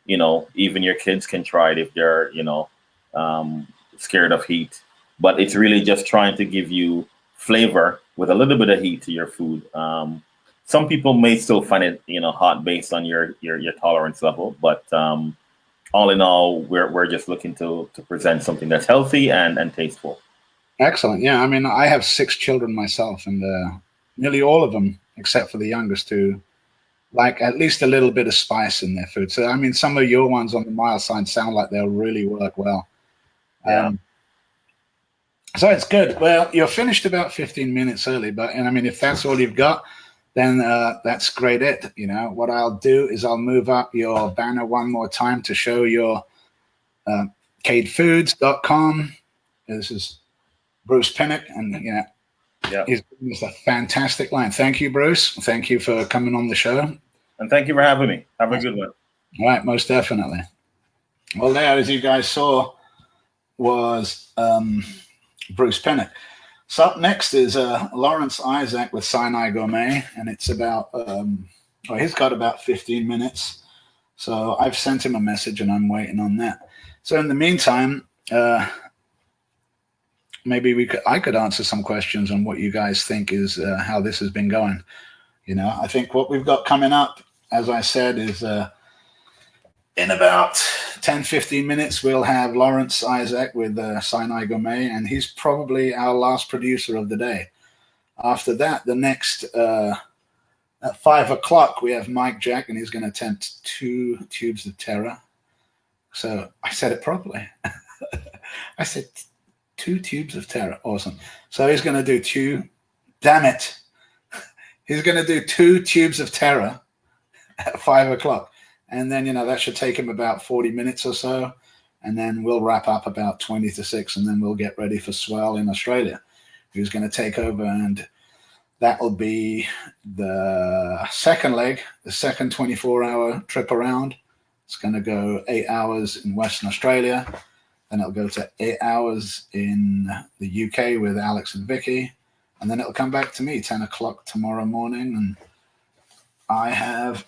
you know, even your kids can try it if they're, you know, scared of heat. But it's really just trying to give you flavor with a little bit of heat to your food. Some people may still find it, you know, hot based on your tolerance level, but all in all, we're just looking to present something that's healthy and tasteful. Excellent. Yeah, I mean, I have 6 children myself, and nearly all of them, except for the youngest, who like at least a little bit of spice in their food. So, I mean, some of your ones on the mild side sound like they'll really work well. Yeah. So it's good. Well, you're finished about 15 minutes early, but and I mean, if that's all you've got, then that's great. You know, what I'll do is I'll move up your banner one more time to show your cadefoods.com. This is Bruce Pinnock, and you know, he's giving us a fantastic line. Thank you, Bruce. Thank you for coming on the show. And thank you for having me. Have a good one. All right, most definitely. Well, there, as you guys saw, was Bruce Pinnock. So up next is Lawrence Isaac with Sinai Gourmet, and it's about, well, he's got about 15 minutes. So I've sent him a message, and I'm waiting on that. So in the meantime, maybe I could answer some questions on what you guys think is how this has been going. You know, I think what we've got coming up, as I said, is in about 10-15 minutes, we'll have Lawrence Isaac with Sinai Gourmet, and he's probably our last producer of the day. After that, the next at 5 o'clock, we have Mike Jack, and he's going to attempt 2 tubes of terror. So I said it properly. I said 2 tubes of terror. Awesome. So he's going to do 2. Damn it. He's going to do 2 tubes of terror at 5 o'clock. And then, you know, that should take him about 40 minutes or so. And then we'll wrap up about 20 to 6. And then we'll get ready for Swell in Australia, who's going to take over. And that will be the second leg, the second 24-hour trip around. It's going to go 8 hours in Western Australia. Then it'll go to 8 hours in the UK with Alex and Vicky. And then it'll come back to me 10 o'clock tomorrow morning. And I have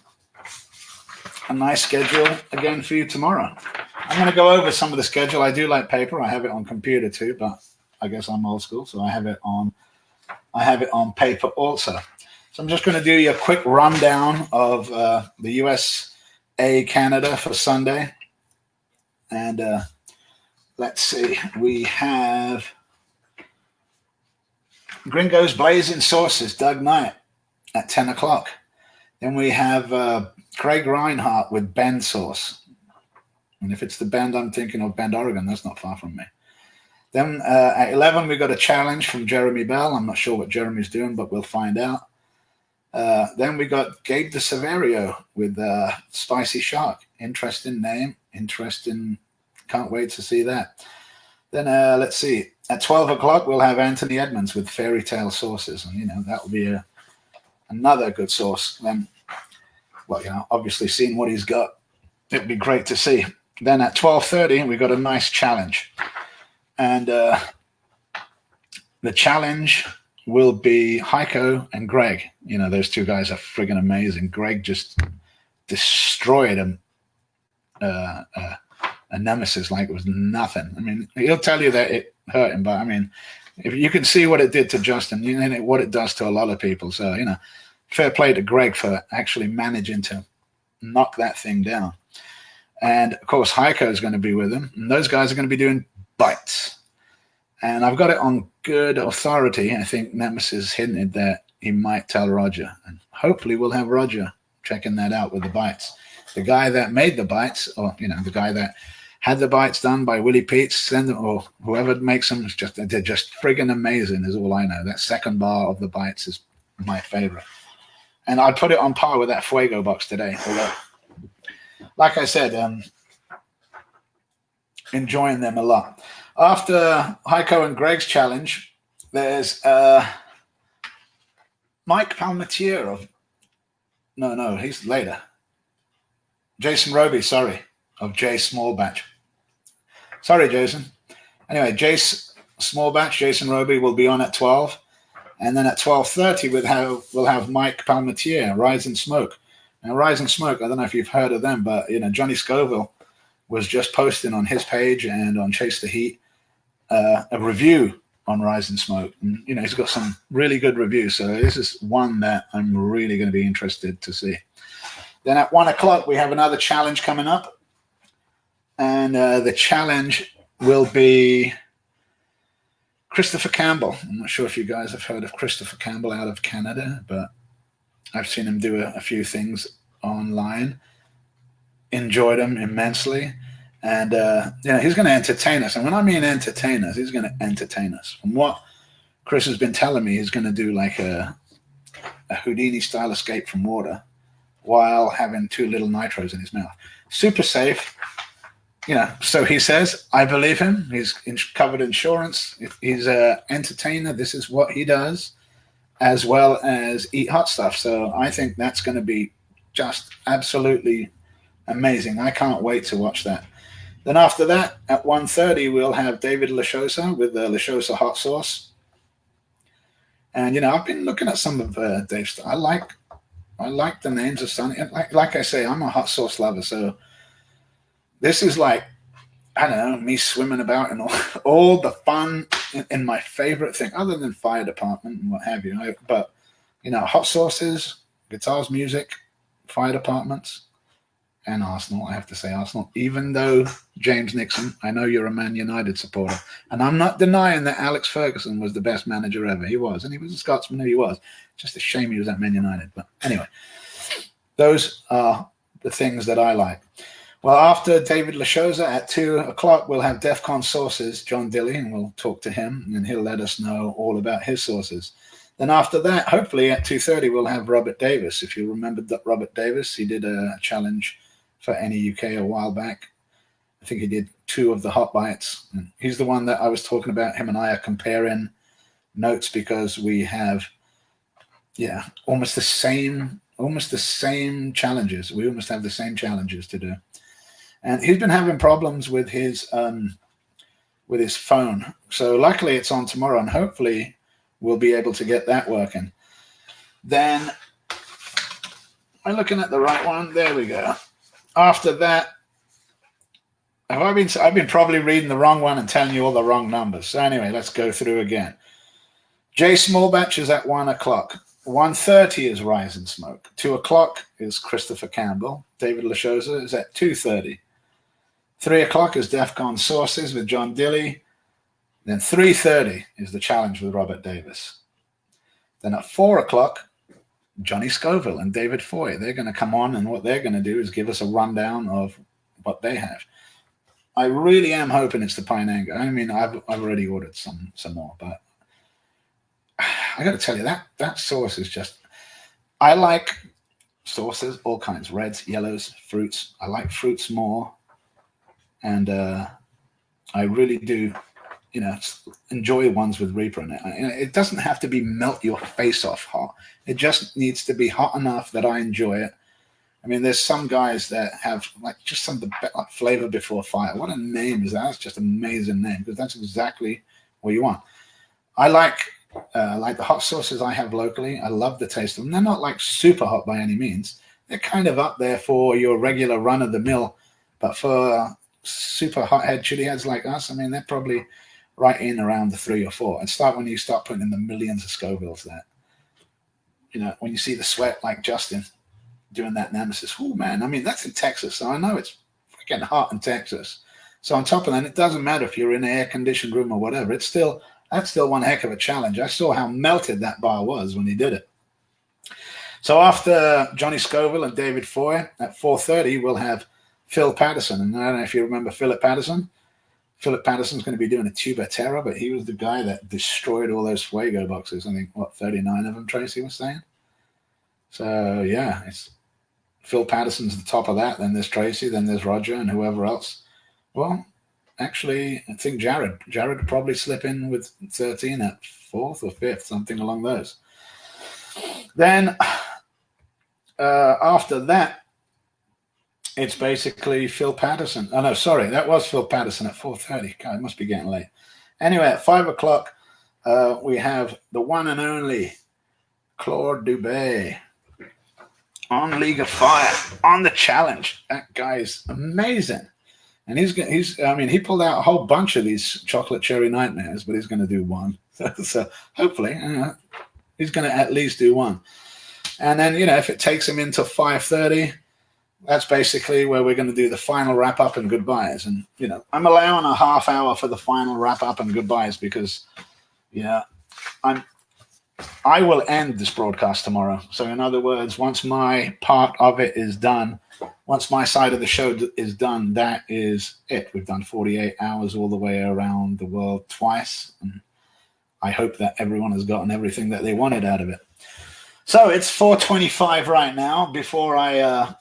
a nice schedule again for you tomorrow. I'm going to go over some of the schedule. I do like paper. I have it on computer too, but I guess I'm old school, so I have it on paper also. So I'm just going to do you a quick rundown of the USA, Canada for Sunday. And let's see. We have Gringo's Blazing Sauces, Doug Knight at 10 o'clock. Then we have Craig Reinhardt with Bend Sauce. And if it's the Bend I'm thinking of, Bend, Oregon, that's not far from me. Then at 11, we got a challenge from Jeremy Bell. I'm not sure what Jeremy's doing, but we'll find out. Then we got Gabe de Severio with Spicy Shark. Interesting name. Interesting. Can't wait to see that. Then let's see. At 12 o'clock, we'll have Anthony Edmonds with Fairy Tale Sauces. And, you know, that will be another good sauce. Then, well, you know, obviously seeing what he's got, it'd be great to see. Then at 12:30, we got a nice challenge. And the challenge will be Haico and Greg. You know, those 2 guys are friggin' amazing. Greg just destroyed a NEMESIS like it was nothing. I mean, he'll tell you that it hurt him, but I mean, if you can see what it did to Justin, you know what it does to a lot of people. So, you know, fair play to Greg for actually managing to knock that thing down. And of course, Haico is going to be with him, and those guys are going to be doing bites. And I've got it on good authority. I think NEMESIS hinted that he might tell Roger, and hopefully we'll have Roger checking that out with the bites. The guy that made the bites, or you know, the guy that had the bites done by Willie Peets, send them, or whoever makes them, they're just friggin' amazing, is all I know. That second bar of the bites is my favorite. And I'd put it on par with that Fuego box today. Although, like I said, enjoying them a lot. After Haico and Greg's challenge, there's Mike Palmetier of, no, he's later. Jason Roby, sorry, of J Small Batch. Sorry, Jason. Anyway, Jace small batch. Jason Roby will be on at 12. And then at 12:30, we'll have Mike Palmetier, Rise and Smoke. Now, Rise and Smoke, I don't know if you've heard of them, but, Johnny Scoville was just posting on his page and on Chase the Heat a review on Rise and Smoke. And, he's got some really good reviews. So this is one that I'm really going to be interested to see. Then at 1 o'clock, we have another challenge coming up. And the challenge will be Christopher Campbell. I'm not sure if you guys have heard of Christopher Campbell out of Canada, but I've seen him do a few things online. Enjoyed him immensely. And, he's going to entertain us. And when I mean entertain us, he's going to entertain us. From what Chris has been telling me, he's going to do like a Houdini-style escape from water while having 2 little nitros in his mouth. Super safe. So he says, I believe him. He's covered insurance. He's an entertainer. This is what he does, as well as eat hot stuff. So I think that's going to be just absolutely amazing. I can't wait to watch that. Then after that, at 1:30, we'll have David Lashosa with the Lashosa Hot Sauce. And, I've been looking at some of Dave's stuff. I like the names of some. Like I say, I'm a hot sauce lover, so this is like, I don't know, me swimming about and all the fun in my favorite thing, other than fire department and what have you. But, hot sauces, guitars, music, fire departments, and Arsenal. I have to say Arsenal, even though James Nixon, I know you're a Man United supporter, and I'm not denying that Alex Ferguson was the best manager ever. He was, and he was a Scotsman. He was. Just a shame he was at Man United. But anyway, those are the things that I like. Well, after David Lashosa at 2 o'clock, we'll have DEFCON Sauces, John Dilly, and we'll talk to him, and he'll let us know all about his sauces. Then after that, hopefully at 2:30, we'll have Robert Davis. If you remember that Robert Davis, he did a challenge for NEUK a while back. I think he did 2 of the hot bites. And he's the one that I was talking about. Him and I are comparing notes because we have, almost the same challenges. We almost have the same challenges to do. And he's been having problems with his phone. So luckily it's on tomorrow, and hopefully we'll be able to get that working. Then, am I looking at the right one? There we go. After that, I've been probably reading the wrong one and telling you all the wrong numbers. So anyway, let's go through again. J Smallbatch is at 1 o'clock. 1:30 is Rise and Smoke. 2 o'clock is Christopher Campbell. David Lashosa is at 2:30. 3 o'clock is DEFCON Sauces with John Dilly. Then 3:30 is the challenge with Robert Davis. Then at 4 o'clock, Johnny Scoville and David Foy. They're going to come on, and what they're going to do is give us a rundown of what they have. I really am hoping it's the Pine Angle. I mean, I've already ordered some more, but I got to tell you, that sauce is just, I like sauces, all kinds, reds, yellows, fruits. I like fruits more. And I really do, enjoy ones with Reaper in it. It doesn't have to be melt your face off hot. It just needs to be hot enough that I enjoy it. I mean, there's some guys that have just some like flavor before fire. What a name is that? That's just an amazing name, because that's exactly what you want. I like the hot sauces I have locally. I love the taste of them. They're not like super hot by any means. They're kind of up there for your regular run of the mill, but for super hothead chili heads like us, I mean, they're probably right in around the 3 or 4. And start when you start putting in the millions of Scovilles there. When you see the sweat like Justin doing that NEMESIS, oh man, I mean, that's in Texas, so I know it's freaking hot in Texas. So on top of that, it doesn't matter if you're in an air-conditioned room or whatever. That's still one heck of a challenge. I saw how melted that bar was when he did it. So after Johnny Scoville and David Foy, at 4:30, we'll have Phil Patterson. And I don't know if you remember Philip Patterson. Philip Patterson's going to be doing a Tuba Terra, but he was the guy that destroyed all those Fuego boxes. I think, 39 of them, Tracy was saying? So, yeah, it's Phil Patterson's the top of that. Then there's Tracy, then there's Roger, and whoever else. Well, actually, I think Jared would probably slip in with 13 at 4th or 5th, something along those. Then, after that, it's basically Phil Patterson. Oh, no, sorry. That was Phil Patterson at 4:30. God, it must be getting late. Anyway, at 5 o'clock, we have the one and only Claude Dubé on League of Fire, on the challenge. That guy's amazing. And he pulled out a whole bunch of these chocolate cherry nightmares, but he's going to do one. So hopefully he's going to at least do one. And then, if it takes him into 5:30, that's basically where we're going to do the final wrap up and goodbyes. And, I'm allowing a half hour for the final wrap up and goodbyes because, I will end this broadcast tomorrow. So in other words, once my part of it is done, once my side of the show is done, that is it. We've done 48 hours all the way around the world twice. And I hope that everyone has gotten everything that they wanted out of it. So it's 4:25 right now. Before I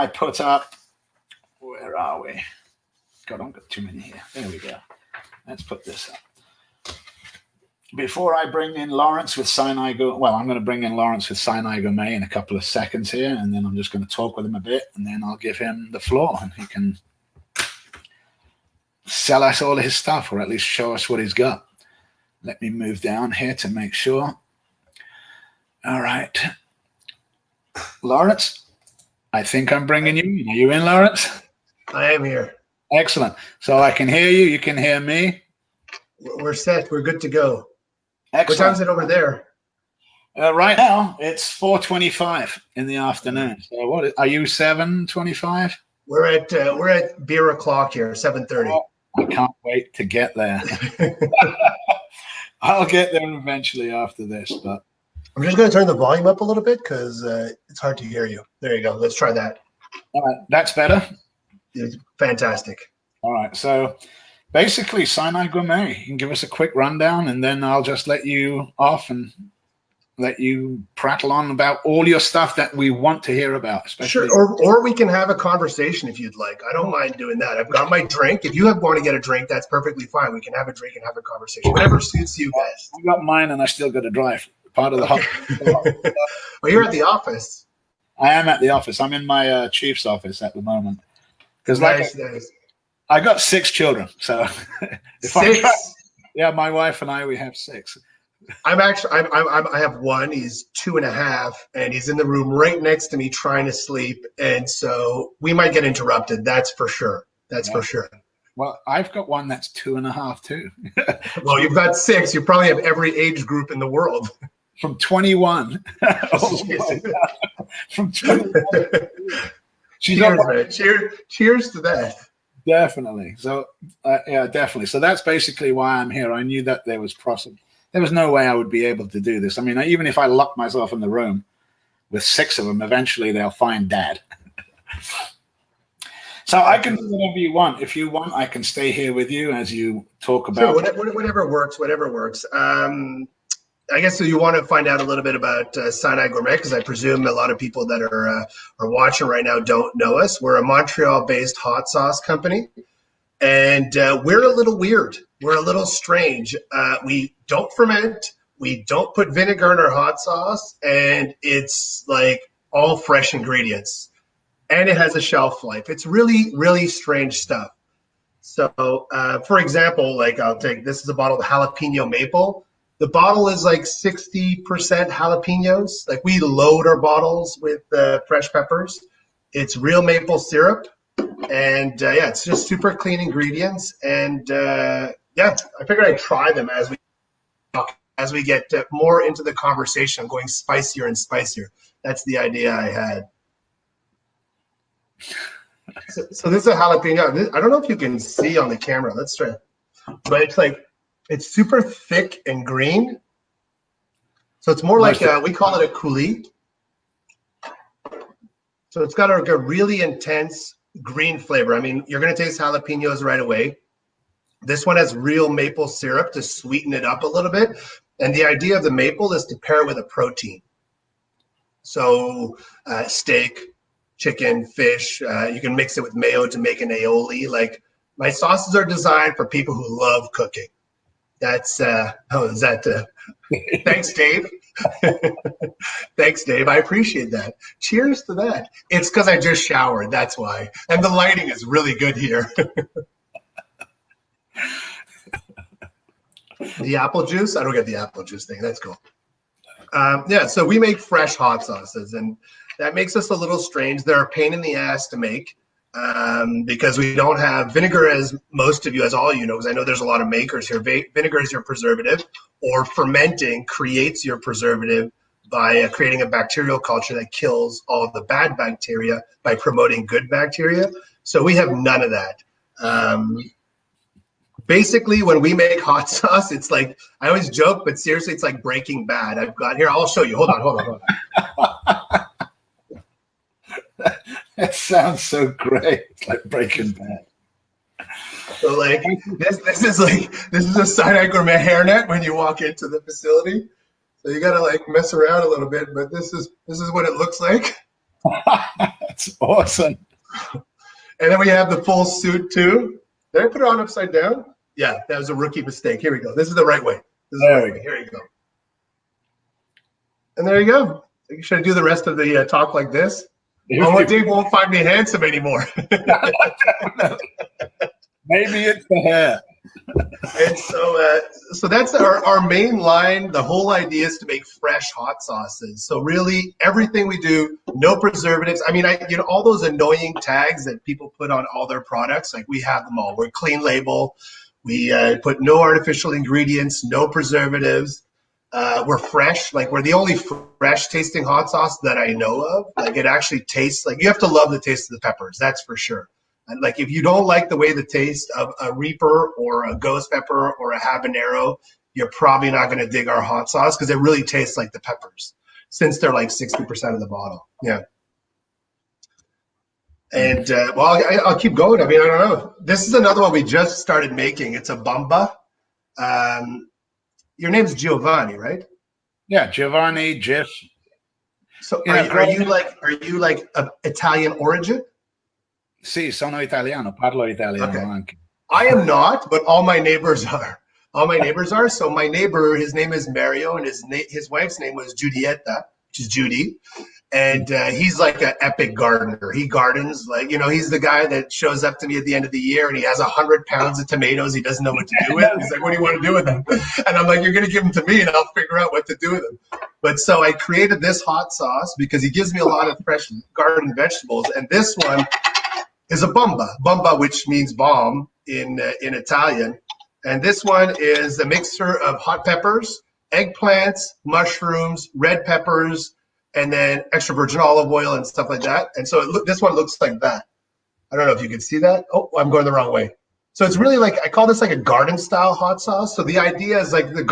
put up, where are we? God, I've got too many here. There we go. Let's put this up. Before I bring in Lawrence with Sinai Gourmet, well, I'm going to bring in Lawrence with Sinai Gourmet in a couple of seconds here, and then I'm just going to talk with him a bit, and then I'll give him the floor, and he can sell us all of his stuff, or at least show us what he's got. Let me move down here to make sure. All right. Lawrence, I think I'm bringing you in. Are you in, Lawrence? I am here. Excellent. So I can hear you. You can hear me. We're set. We're good to go. Excellent. What time is it over there? Right now, it's 4:25 in the afternoon. So what are you, 7:25? We're at beer o'clock here, 7:30. Oh, I can't wait to get there. I'll get there eventually after this, but I'm just going to turn the volume up a little bit because it's hard to hear you. There you go. Let's try that. All right, that's better. It's fantastic. All right, so basically, Sinai Gourmet, you can give us a quick rundown, and then I'll just let you off and let you prattle on about all your stuff that we want to hear about. Especially Sure, or we can have a conversation if you'd like. I don't mind doing that. I've got my drink. If you want to get a drink, that's perfectly fine. We can have a drink and have a conversation. Whatever suits you best. I got mine, and I still got to drive. Part of the Well, you're at the office. I am at the office. I'm in my chief's office at the moment. Because Nice. I got 6 children, so my wife and I, we have 6. I have one. He's 2.5, and he's in the room right next to me trying to sleep, and so we might get interrupted. That's for sure. For sure. Well, I've got one that's 2.5 too. Well, you've got 6. You probably have every age group in the world. From 21. From 21. Cheers, man. Cheers to that. Definitely. So, yeah, definitely. So that's basically why I'm here. I knew that there was no way I would be able to do this. I mean, even if I lock myself in the room with 6 of them, eventually they'll find Dad. So I can do whatever you want. If you want, I can stay here with you as you talk about. Sure, whatever works. I guess so. You want to find out a little bit about Sinai Gourmet, because I presume a lot of people that are watching right now don't know us. We're a Montreal-based hot sauce company, and we're a little weird. We're a little strange. We don't ferment. We don't put vinegar in our hot sauce, and it's like all fresh ingredients, and it has a shelf life. It's really, really strange stuff. So, for example, this is a bottle of jalapeno maple. The bottle is like 60% jalapenos. Like, we load our bottles with fresh peppers. It's real maple syrup. And it's just super clean ingredients. And I figured I'd try them as we get more into the conversation, going spicier and spicier. That's the idea I had. So this is a jalapeno. I don't know if you can see on the camera. Let's try. But it's super thick and green. So it's more like we call it a coulis. So it's got a really intense green flavor. I mean, you're going to taste jalapenos right away. This one has real maple syrup to sweeten it up a little bit. And the idea of the maple is to pair it with a protein. So steak, chicken, fish, you can mix it with mayo to make an aioli. Like, my sauces are designed for people who love cooking. That's thanks, Dave. Thanks, Dave. I appreciate that. Cheers to that. It's because I just showered. That's why. And the lighting is really good here. The apple juice? I don't get the apple juice thing. That's cool. Yeah, so we make fresh hot sauces, and that makes us a little strange. They're a pain in the ass to make because we don't have vinegar, as most of you, as all you know, because I know there's a lot of makers here. Vinegar is your preservative, or fermenting creates your preservative by creating a bacterial culture that kills all the bad bacteria by promoting good bacteria. So we have none of that. Basically, when we make hot sauce, it's like, I always joke, but seriously, it's like Breaking Bad. I've got here, I'll show you. Hold on. That sounds so great. It's like Breaking Bad. So like this is a Sinai Gourmet hairnet when you walk into the facility. So you gotta like mess around a little bit, but this is what it looks like. That's awesome. And then we have the full suit too. Did I put it on upside down? Yeah, that was a rookie mistake. Here we go. This is the right way. Here you go. And there you go. Should I do the rest of the talk like this? Oh, Dave won't find me handsome anymore. Maybe it's the hair. And so that's our main line. The whole idea is to make fresh hot sauces. So really everything we do, no preservatives. I mean, all those annoying tags that people put on all their products, like we have them all. We're clean label. We put no artificial ingredients, no preservatives. We're fresh. Like we're the only fresh tasting hot sauce that I know of. Like it actually tastes like, you have to love the taste of the peppers. That's for sure. And like if you don't like the way the taste of a Reaper or a ghost pepper or a habanero, you're probably not going to dig our hot sauce because it really tastes like the peppers, since they're like 60% of the bottle. Yeah. And well, I'll keep going. I mean, I don't know. This is another one we just started making. It's a bomba. Your name's Giovanni, right? Yeah, Giovanni, Jif. So are you like of Italian origin? Sì, sono italiano, parlo italiano anche. I am not, but all my neighbors are. So my neighbor, his name is Mario, and his wife's name was Giudietta, which is Judy. And he's like an epic gardener. He gardens like, he's the guy that shows up to me at the end of the year and he has 100 pounds of tomatoes he doesn't know what to do with. He's like, what do you want to do with them? And I'm like, you're going to give them to me and I'll figure out what to do with them. But so I created this hot sauce because he gives me a lot of fresh garden vegetables. And this one is a bomba, which means bomb in Italian. And this one is a mixture of hot peppers, eggplants, mushrooms, red peppers, and then extra virgin olive oil and stuff like that. And so this one looks like that. I don't know if you can see that. Oh, I'm going the wrong way. So it's really like, I call this like a garden style hot sauce. So the idea is like the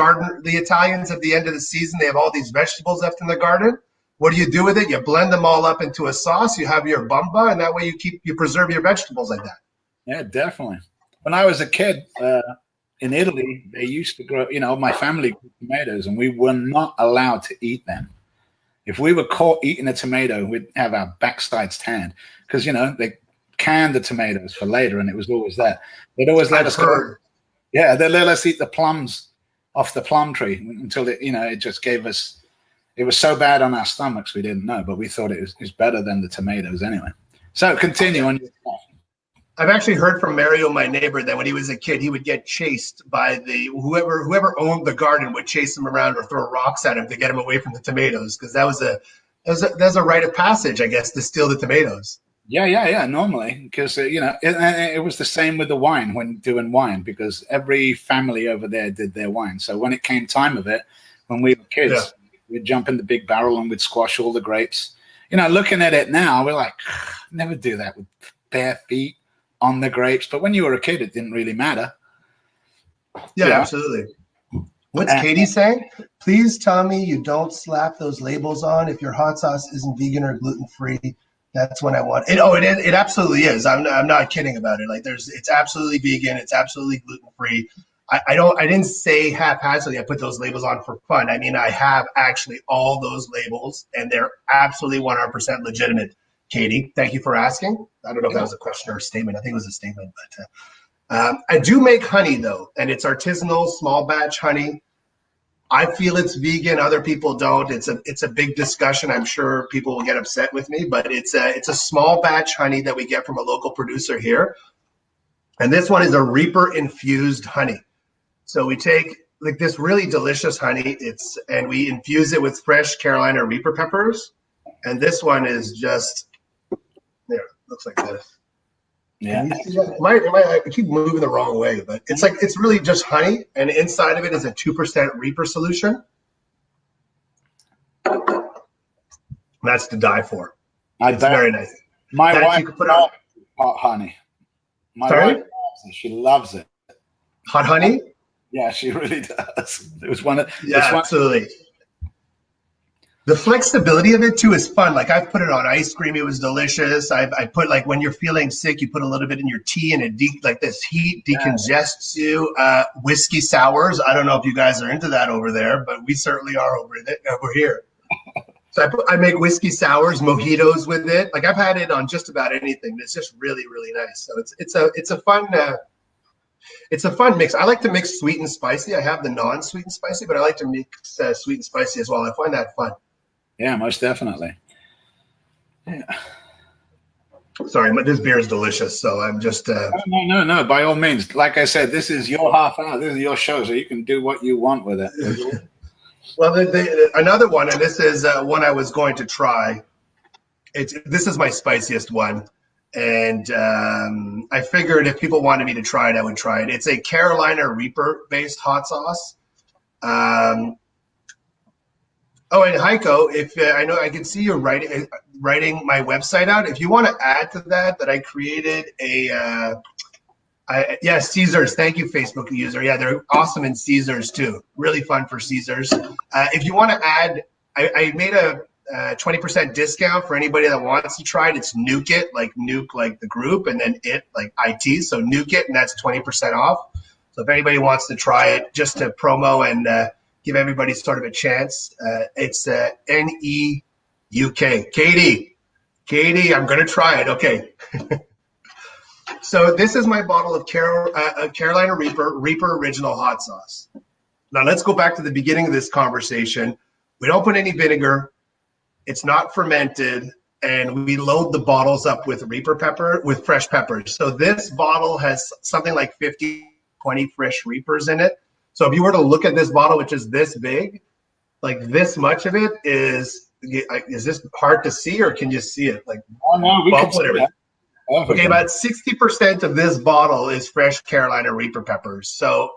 Italians at the end of the season, they have all these vegetables left in the garden. What do you do with it? You blend them all up into a sauce. You have your bomba, and that way you preserve your vegetables like that. Yeah, definitely. When I was a kid in Italy, they used to grow, my family grew tomatoes, and we were not allowed to eat them. If we were caught eating a tomato, we'd have our backsides tanned because, they canned the tomatoes for later, and it was always there. They'd always let us go. Yeah, they'd let us eat the plums off the plum tree until it just gave us. It was so bad on our stomachs we didn't know, but we thought it was better than the tomatoes anyway. So continue on your stuff. I've actually heard from Mario, my neighbor, that when he was a kid, he would get chased by whoever owned the garden would chase him around or throw rocks at him to get him away from the tomatoes because that's a rite of passage, I guess, to steal the tomatoes. Yeah. Normally, because it was the same with the wine when doing wine because every family over there did their wine. So when it came time of it, when we were kids, we'd jump in the big barrel and we'd squash all the grapes. Looking at it now, we're like, never do that with bare feet on the grapes. But when you were a kid, it didn't really matter. Yeah, absolutely. What's Katie saying? Please tell me you don't slap those labels on if your hot sauce isn't vegan or gluten-free. That's when I want it. Oh, it absolutely is. I'm not kidding about it. Like it's absolutely vegan. It's absolutely gluten-free. I didn't say haphazardly I put those labels on for fun. I mean, I have actually all those labels and they're absolutely 100% legitimate. Katie, thank you for asking. I don't know if that was a question or a statement. I think it was a statement, but I do make honey though, and it's artisanal, small batch honey. I feel it's vegan. Other people don't. It's a big discussion. I'm sure people will get upset with me, but it's a small batch honey that we get from a local producer here. And this one is a Reaper infused honey. So we take like this really delicious honey. And we infuse it with fresh Carolina Reaper peppers. And this one is just, there, looks like this. Yeah. Can you see that? I keep moving the wrong way, but it's really just honey, and inside of it is a 2% Reaper solution. That's to die for. It's very nice. My That wife you could put on hot honey. My Sorry? wife loves it. She loves it. hot honey. Yeah, she really does. It was one of Absolutely. The flexibility of it too is fun. Like I've put it on ice cream. It was delicious. I put like when you're feeling sick, you put a little bit in your tea and like this heat decongests you. Whiskey sours. I don't know if you guys are into that over there, but we certainly are over here. So I make whiskey sours, mojitos with it. Like I've had it on just about anything. It's just really, really nice. So it's a fun mix. I like to mix sweet and spicy. I have the non-sweet and spicy, but I like to mix sweet and spicy as well. I find that fun. Yeah, most definitely. Yeah. Sorry, but this beer is delicious, so I'm just. No. By all means, like I said, this is your half hour. This is your show, so you can do what you want with it. Well, another one, and this is one I was going to try. This is my spiciest one, and I figured if people wanted me to try it, I would try it. It's a Carolina Reaper-based hot sauce. Oh, and Haico, if I know I can see you're writing my website out. If you want to add to that I created yeah, Caesars. Thank you, Facebook user. Yeah, they're awesome in Caesars too. Really fun for Caesars. If you want to add, I made a 20% discount for anybody that wants to try it. It's NEUK it, like NEUK, like the group, and then it, like IT. So NEUK it, and that's 20% off. So if anybody wants to try it, just to promo and give everybody sort of a chance, it's NEUK. Katie, I'm going to try it. Okay. So this is my bottle of Carolina Reaper Original Hot Sauce. Now let's go back to the beginning of this conversation. We don't put any vinegar. It's not fermented. And we load the bottles up with with fresh peppers. So this bottle has something like 20 fresh Reapers in it. So if you were to look at this bottle, which is this big, like this much of it is this hard to see, or can you see it? Like, oh no, we can see it. Okay, about 60% of this bottle is fresh Carolina Reaper peppers. So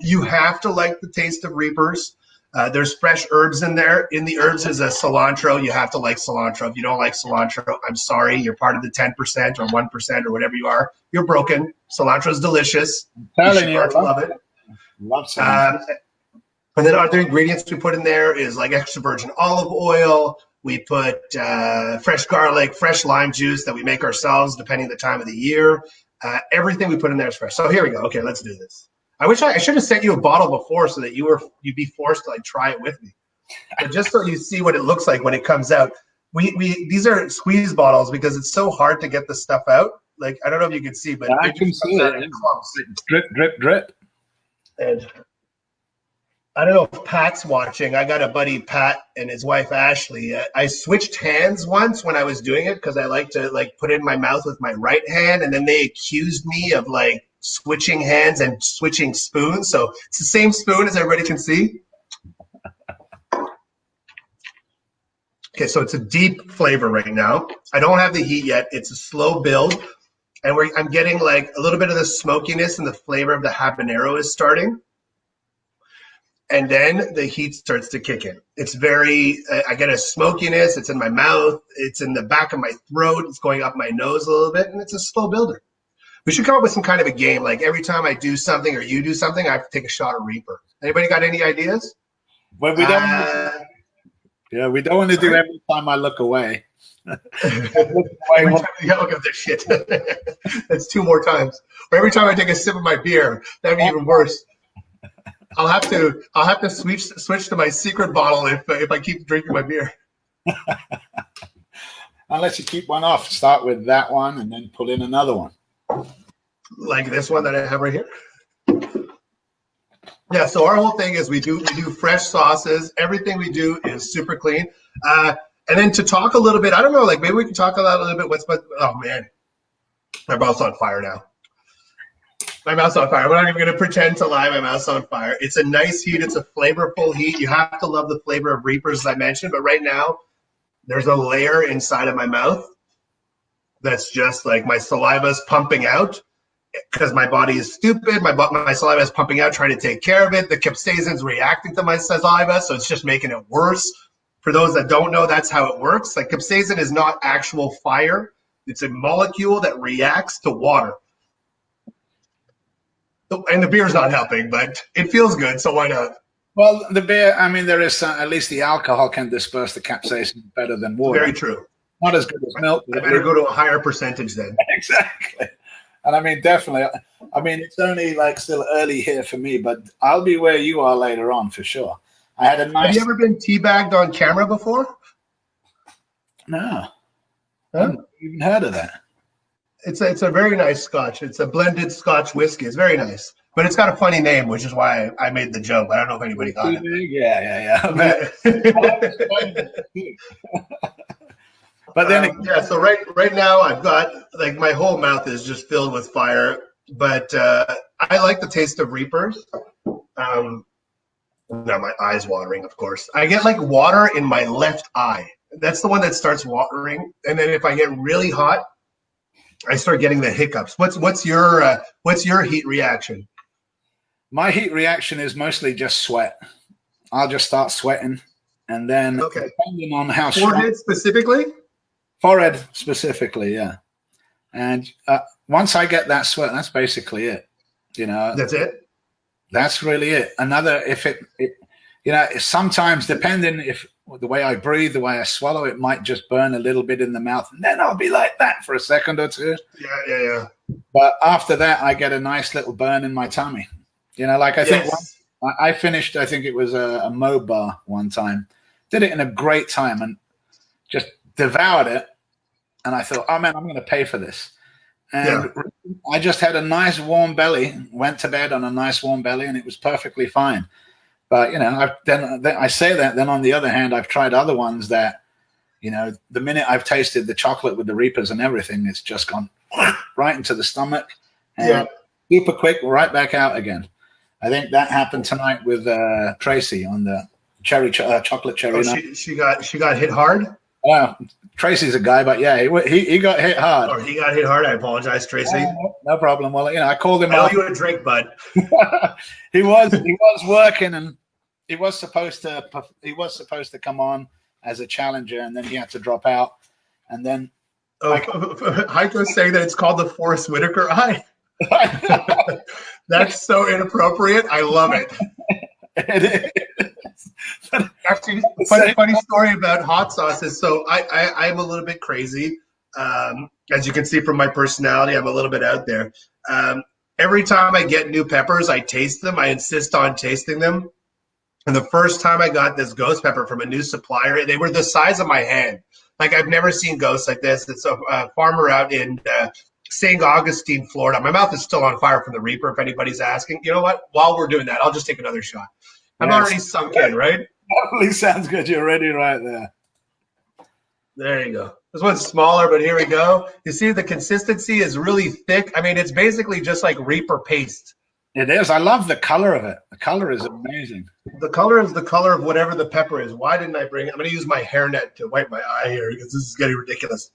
you have to like the taste of Reapers. There's fresh herbs in there. In the herbs is a cilantro. You have to like cilantro. If you don't like cilantro, I'm sorry. You're part of the 10% or 1% or whatever you are. You're broken. Cilantro is delicious. I'm telling you, I love it. Love cilantro. And then other ingredients we put in there is like extra virgin olive oil. We put fresh garlic, fresh lime juice that we make ourselves depending on the time of the year. Everything we put in there is fresh. So here we go. Okay, let's do this. I wish I should have sent you a bottle before so that you'd be forced to like try it with me. But just so you see what it looks like when it comes out. These are squeeze bottles because it's so hard to get the stuff out. Like I don't know if you can see, but I can see it. Drip, drip, drip. And I don't know if Pat's watching. I got a buddy, Pat, and his wife, Ashley. I switched hands once when I was doing it because I like to like put it in my mouth with my right hand, and then they accused me of like switching hands and switching spoons. So it's the same spoon as everybody can see. Okay, so it's a deep flavor right now. I don't have the heat yet. It's a slow build, and I'm getting like a little bit of the smokiness and the flavor of the habanero is starting. And then the heat starts to kick in. It's I get a smokiness. It's in my mouth. It's in the back of my throat. It's going up my nose a little bit, and it's a slow builder. We should come up with some kind of a game. Like every time I do something or you do something, I have to take a shot of Reaper. Anybody got any ideas? Well, we don't. Yeah, we don't want to do every time I look away. Every time you look at this shit. That's 2 more times. Or every time I take a sip of my beer, that'd be even worse. I'll have to switch to my secret bottle if I keep drinking my beer. Unless you keep one off, start with that one and then pull in another one. Like this one that I have right here. Yeah, so our whole thing is we do fresh sauces. Everything we do is super clean. And then to talk a little bit, I don't know, like maybe we can talk a little bit oh man, my mouth's on fire now. My mouth's on fire. We're not even going to pretend to lie. My mouth's on fire. It's a nice heat. It's a flavorful heat. You have to love the flavor of Reapers, as I mentioned. But right now, there's a layer inside of my mouth that's just like my saliva's pumping out because my body is stupid. My saliva is pumping out, trying to take care of it. The capsaicin's reacting to my saliva, so it's just making it worse. For those that don't know, that's how it works. Like capsaicin is not actual fire. It's a molecule that reacts to water. And the beer's not helping, but it feels good, so why not? Well, the beer, I mean, there is at least the alcohol can disperse the capsaicin better than water. Very true. Not as good as milk. I better go to a higher percentage then. Exactly. And I mean, definitely. I mean, it's only like still early here for me, but I'll be where you are later on for sure. I had a nice. Have you ever been teabagged on camera before? No. Huh? I haven't even heard of that. It's a very nice scotch. It's a blended Scotch whiskey. It's very nice, but it's got a funny name, which is why I made the joke. I don't know if anybody got it. Yeah. But then, yeah. So right now, I've got like my whole mouth is just filled with fire. But I like the taste of Reapers. Now my eye's watering, of course. I get like water in my left eye. That's the one that starts watering, and then if I get really hot, I start getting the hiccups. What's your heat reaction? My heat reaction is mostly just sweat. I'll just start sweating, and then depending on how forehead specifically. Forehead specifically, yeah. And once I get that sweat, that's basically it. You know, that's it. That's really it. Another, if it you know, sometimes depending if the way I breathe, the way I swallow, it might just burn a little bit in the mouth, and then I'll be like that for a second or two. Yeah. But after that, I get a nice little burn in my tummy. You know, like I think I finished, I think it was a Mo bar one time. Did it in a great time and just devoured it. And I thought, oh man, I'm going to pay for this. And I just had a nice warm belly, went to bed on a nice warm belly, and it was perfectly fine. But, you know, then I say that. Then on the other hand, I've tried other ones that, you know, the minute I've tasted the chocolate with the Reapers and everything, it's just gone right into the stomach and super quick, right back out again. I think that happened tonight with Tracy on the chocolate cherry. She got hit hard. Wow, Tracy's a guy, but yeah, he got hit hard. Or he got hit hard. I apologize, Tracy. No problem. Well, you know, I called him. I owe you a drink, bud. he was working, and he was supposed to come on as a challenger, and then he had to drop out, and then. Haico's saying that it's called the Forrest Whitaker eye. That's so inappropriate. I love it. It is. Actually, funny story about hot sauces. So I'm a little bit crazy. As you can see from my personality, I'm a little bit out there. Every time I get new peppers, I taste them. I insist on tasting them. And the first time I got this ghost pepper from a new supplier, they were the size of my hand. Like, I've never seen ghosts like this. It's a farmer out in St. Augustine, Florida. My mouth is still on fire from the Reaper, if anybody's asking. You know what? While we're doing that, I'll just take another shot. I'm already sunk in, right? Definitely sounds good. You're ready right there. There you go. This one's smaller, but here we go. You see the consistency is really thick. I mean, it's basically just like Reaper paste. It is. I love the color of it. The color is amazing. The color is the color of whatever the pepper is. Why didn't I bring it? I'm going to use my hairnet to wipe my eye here because this is getting ridiculous.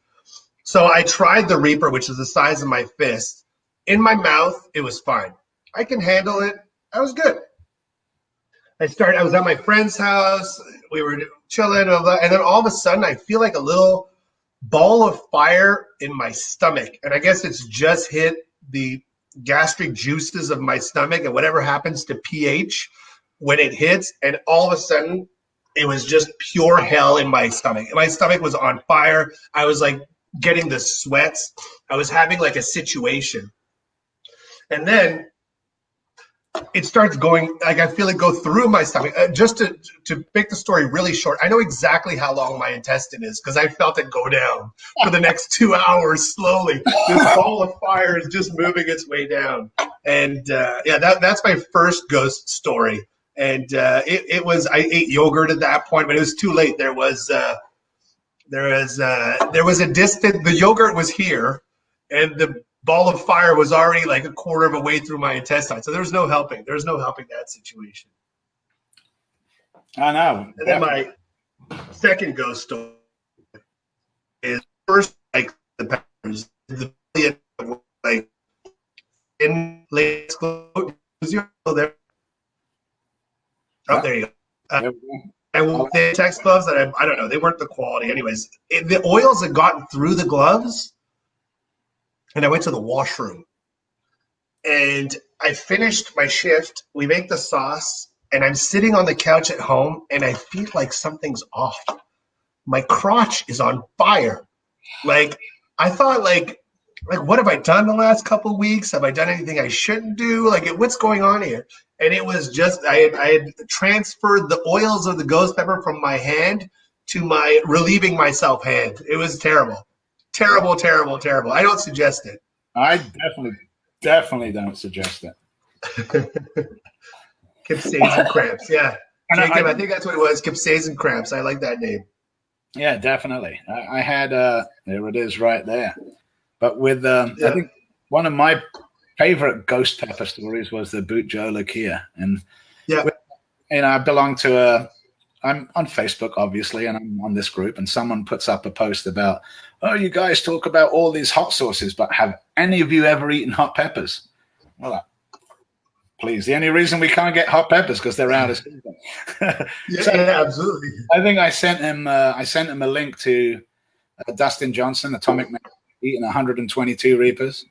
So I tried the Reaper, which is the size of my fist. In my mouth, it was fine. I can handle it. I was good. I was at my friend's house. We were chilling, and then all of a sudden, I feel like a little ball of fire in my stomach. And I guess it's just hit the gastric juices of my stomach and whatever happens to pH when it hits. And all of a sudden, it was just pure hell in my stomach. My stomach was on fire. I was like getting the sweats. I was having like a situation. And then it starts going, like I feel it go through my stomach. Just to make the story really short, I know exactly how long my intestine is because I felt it go down for the next 2 hours slowly. This ball of fire is just moving its way down. And that's my first ghost story. And it was, I ate yogurt at that point, but it was too late. There was a distant, the yogurt was here and the ball of fire was already like a quarter of a way through my intestine. So there was no helping. There was no helping that situation. I know. And then my second ghost story is first like the peppers, the like in late school. There. Oh, there you go. And the text gloves that I don't know, they weren't the quality. Anyways, the oils had gotten through the gloves, and I went to the washroom. And I finished my shift. We make the sauce, and I'm sitting on the couch at home, and I feel like something's off. My crotch is on fire. Like, I thought, like what have I done the last couple of weeks? Have I done anything I shouldn't do? Like, what's going on here? And it was just, I had transferred the oils of the ghost pepper from my hand to my relieving myself hand. It was terrible. Terrible, terrible, terrible. I don't suggest it. I definitely don't suggest it. Capsaicin cramps, yeah. Jacob, I think that's what it was, capsaicin cramps. I like that name. Yeah, definitely. I had, there it is right there. But with, I think one of my favorite ghost pepper stories was the Boot Joe Lakia. And, I belong to I'm on Facebook, obviously, and I'm on this group, and someone puts up a post about, oh, you guys talk about all these hot sauces, but have any of you ever eaten hot peppers? Well, please. The only reason we can't get hot peppers because they're out of season. Yeah, absolutely. I think I sent him a link to Dustin Johnson, Atomic Man, eating 122 Reapers.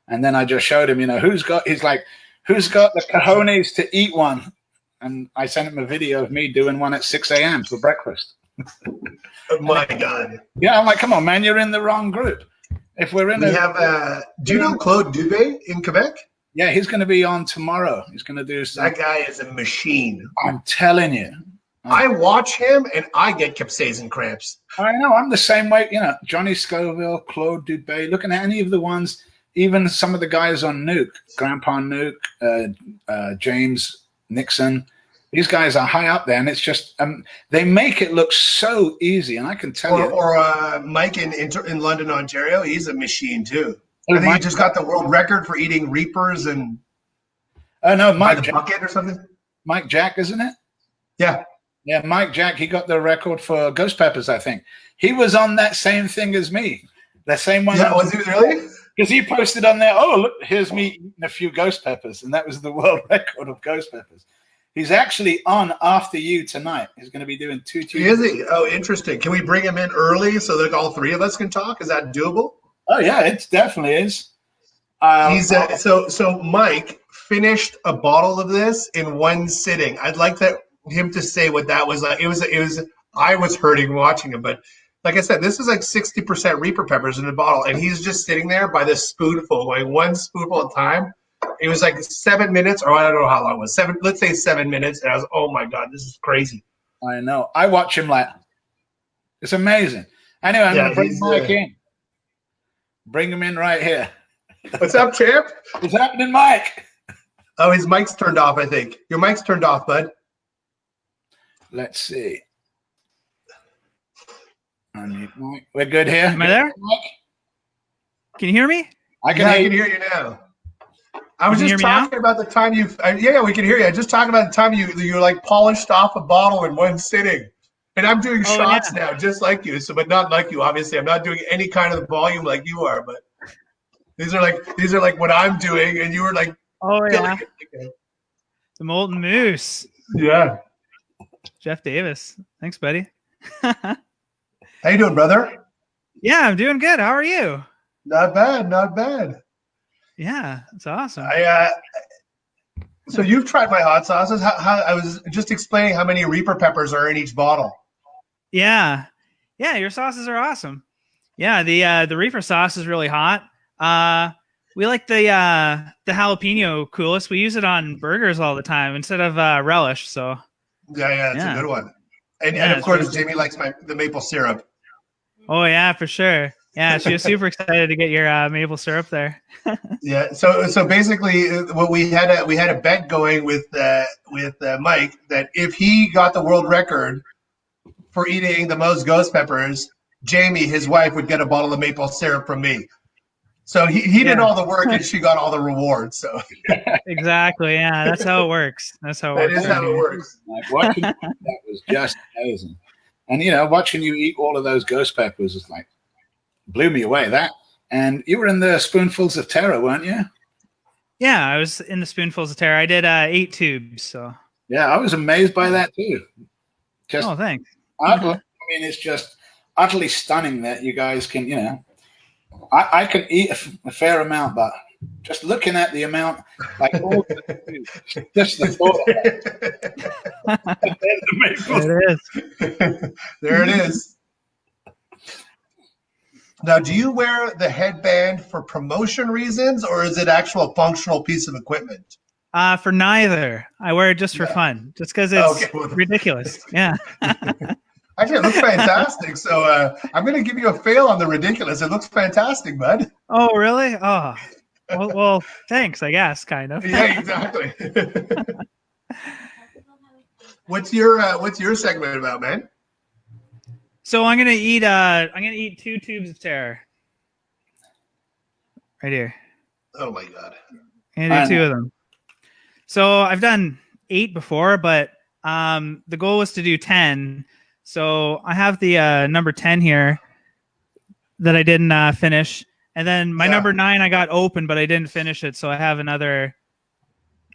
And then I just showed him, who's got the cojones to eat one? And I sent him a video of me doing one at 6 a.m. for breakfast. Oh my God. Yeah, I'm like, come on, man, you're in the wrong group. If we're in we have, do you know Claude Dubé in Quebec? Yeah, he's going to be on tomorrow. He's going to do some. That guy is a machine. I'm telling you. I watch him and I get capsaicin cramps. I know. I'm the same way. Johnny Scoville, Claude Dubé, looking at any of the ones, even some of the guys on NEUK, Grandpa NEUK, James Nixon. These guys are high up there, and it's just they make it look so easy. And I can tell you. Or Mike in London, Ontario, he's a machine too. I think he just got the world record for eating Reapers and Mike the bucket or something. Mike Jack, isn't it? Yeah. Yeah, Mike Jack, he got the record for ghost peppers, I think. He was on that same thing as me. The same one. Yeah, was he really? Because he posted on there, oh, look, here's me eating a few ghost peppers. And that was the world record of ghost peppers. He's actually on after you tonight. He's going to be doing two. Is he? Oh, interesting. Can we bring him in early so that all three of us can talk? Is that doable? Oh, yeah, it definitely is. He's so Mike finished a bottle of this in one sitting. I'd like him to say what that was like. It was I was hurting watching him, but like I said, this is like 60% Reaper peppers in the bottle, and he's just sitting there by the spoonful, going one spoonful at a time. It was like 7 minutes, or I don't know how long it was. Let's say 7 minutes, and I was, oh my God, this is crazy. I know. I watch him like, it's amazing. Anyway, I'm going to bring Mike in. Bring him in right here. What's up, champ? What's happening, Mike? Oh, his mic's turned off, I think. Your mic's turned off, bud. Let's see. Unmute Mike. We're good here. Am I there? Mike? Can you hear me? I can hear you now. I was just talking about the time we can hear you. I was just talking about the time you like polished off a bottle in one sitting. And I'm doing shots now, just like you. So, but not like you, obviously. I'm not doing any kind of volume like you are. But these are like what I'm doing, and you were like, oh yeah, the Molten Moose. Yeah, Jeff Davis. Thanks, buddy. How you doing, brother? Yeah, I'm doing good. How are you? Not bad, not bad. Yeah, it's awesome. So you've tried my hot sauces. How I was just explaining how many Reaper peppers are in each bottle. Yeah, your sauces are awesome. Yeah, the Reaper sauce is really hot. We like the jalapeno coolest. We use it on burgers all the time instead of relish. So yeah, it's a good one. And of course, really Jamie likes the maple syrup. Oh yeah, for sure. Yeah, she was super excited to get your maple syrup there. Yeah. So basically, what we had a bet going with Mike that if he got the world record for eating the most ghost peppers, Jamie, his wife, would get a bottle of maple syrup from me. So he did Yeah. all the work and she got all the rewards. So Exactly. Yeah, that's how it works. That's how it that works. is how around it here. works. Like watching you, that was just amazing. And watching you eat all of those ghost peppers is like blew me away. That, and you were in the Spoonfuls of Terror, weren't you? Yeah, I was in the Spoonfuls of Terror. I did 8 tubes. So Yeah, I was amazed by that too. Just, oh, thanks. I mean, it's just utterly stunning that you guys can, I could eat a fair amount, but just looking at the amount, like all just the thought of it. There it is. Now, do you wear the headband for promotion reasons, or is it actual functional piece of equipment? For neither. I wear it just for fun, just because it's ridiculous. Yeah. Actually, it looks fantastic. So I'm going to give you a fail on the ridiculous. It looks fantastic, bud. Oh, really? Oh, well, thanks, I guess, kind of. Yeah, exactly. What's your segment about, man? So I'm gonna eat 2 tubes of terror. Right here. Oh my god. I'm gonna do 2 of them. So I've done 8 before, but the goal was to do 10. So I have the number 10 here that I didn't finish, and then my number 9 I got open, but I didn't finish it. So I have another.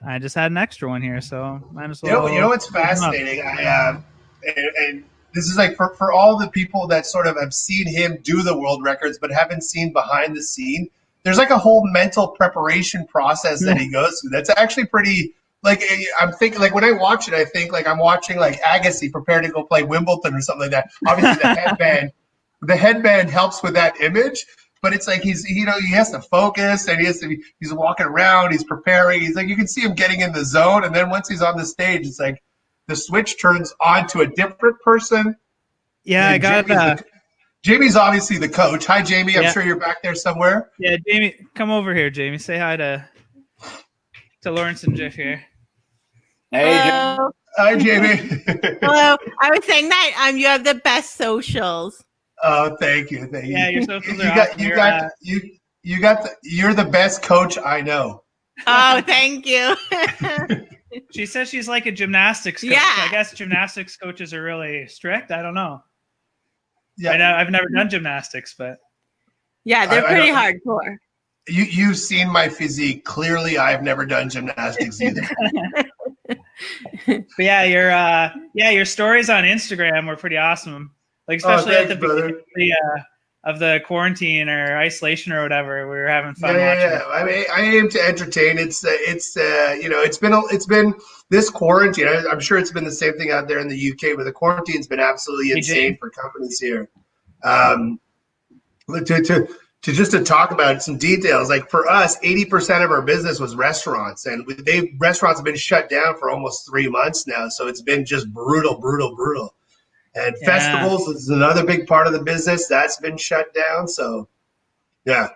I just had an extra one here, so might as well. You know what's fascinating? And this is like for all the people that sort of have seen him do the world records, but haven't seen behind the scene. There's like a whole mental preparation process that he goes through. That's actually pretty. Like I'm thinking, like when I watch it, I think like I'm watching like Agassi prepare to go play Wimbledon or something like that. Obviously, the headband helps with that image, but it's like he has to focus and he's walking around, he's preparing. He's like you can see him getting in the zone, and then once he's on the stage, it's like the switch turns on to a different person. Yeah, I got Jamie's obviously the coach. Hi, Jamie. I'm sure you're back there somewhere. Yeah, Jamie, come over here, Jamie. Say hi to Lawrence and Jif here. Hey, Hello. Hi, Jamie. Hello. I was saying that you have the best socials. Oh, thank you. Yeah, your socials are awesome. You're the best coach I know. Oh, thank you. She says she's like a gymnastics coach. Yeah. I guess gymnastics coaches are really strict. I don't know. Yeah, I know I've never done gymnastics, but yeah, they're pretty hardcore. You've seen my physique. Clearly, I've never done gymnastics either. But yeah, your stories on Instagram were pretty awesome. Like especially at the beginning of the quarantine or isolation or whatever, we were having fun watching. Yeah. I mean, I aim to entertain. It's been this quarantine. I'm sure it's been the same thing out there in the UK, but the quarantine's been absolutely insane for companies here. To talk about some details, like for us, 80% of our business was restaurants, and restaurants have been shut down for almost 3 months now. So it's been just brutal. And festivals is another big part of the business that's been shut down. So, yeah,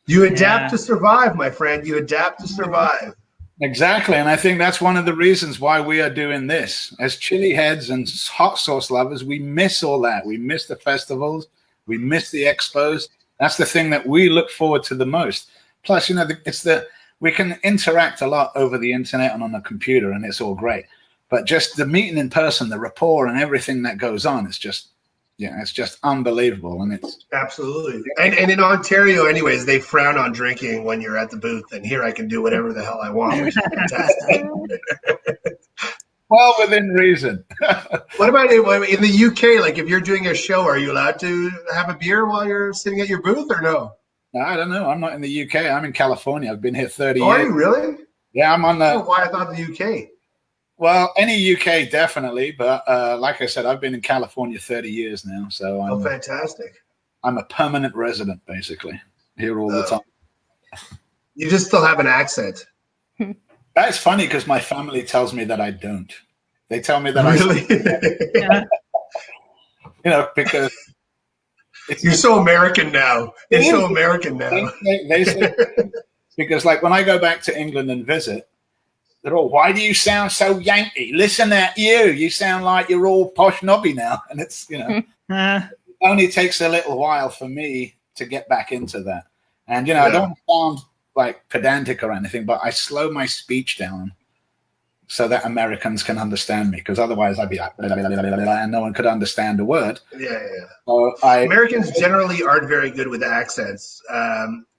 you adapt to survive, my friend. You adapt to survive. Exactly, and I think that's one of the reasons why we are doing this. As chili heads and hot sauce lovers, we miss all that. We miss the festivals. We miss the expos. That's the thing that we look forward to the most. Plus, we can interact a lot over the internet and on the computer, and it's all great. But just the meeting in person, the rapport, and everything that goes on, it's just unbelievable. And it's absolutely. And in Ontario, anyways, they frown on drinking when you're at the booth, and here I can do whatever the hell I want, which is fantastic. Well, within reason. What about in the UK? Like, if you're doing a show, are you allowed to have a beer while you're sitting at your booth, or no? I don't know. I'm not in the UK. I'm in California. I've been here 30 years. Are you really? Yeah, I'm on the. Why I thought the UK? Well, any UK definitely, but like I said, I've been in California 30 years now, so I'm fantastic. I'm a permanent resident, basically, here all the time. You just still have an accent. That's funny because my family tells me that I don't. They tell me that because you're so American now. You're so American now. They say, because like when I go back to England and visit, they're all, why do you sound so Yankee? Listen at you. You sound like you're all posh nobby now. And it's, it only takes a little while for me to get back into that. And, I don't sound like pedantic or anything, but I slow my speech down so that Americans can understand me, because otherwise I'd be like, blah, blah, blah, blah, blah, and no one could understand a word. Yeah. So Americans generally aren't very good with accents,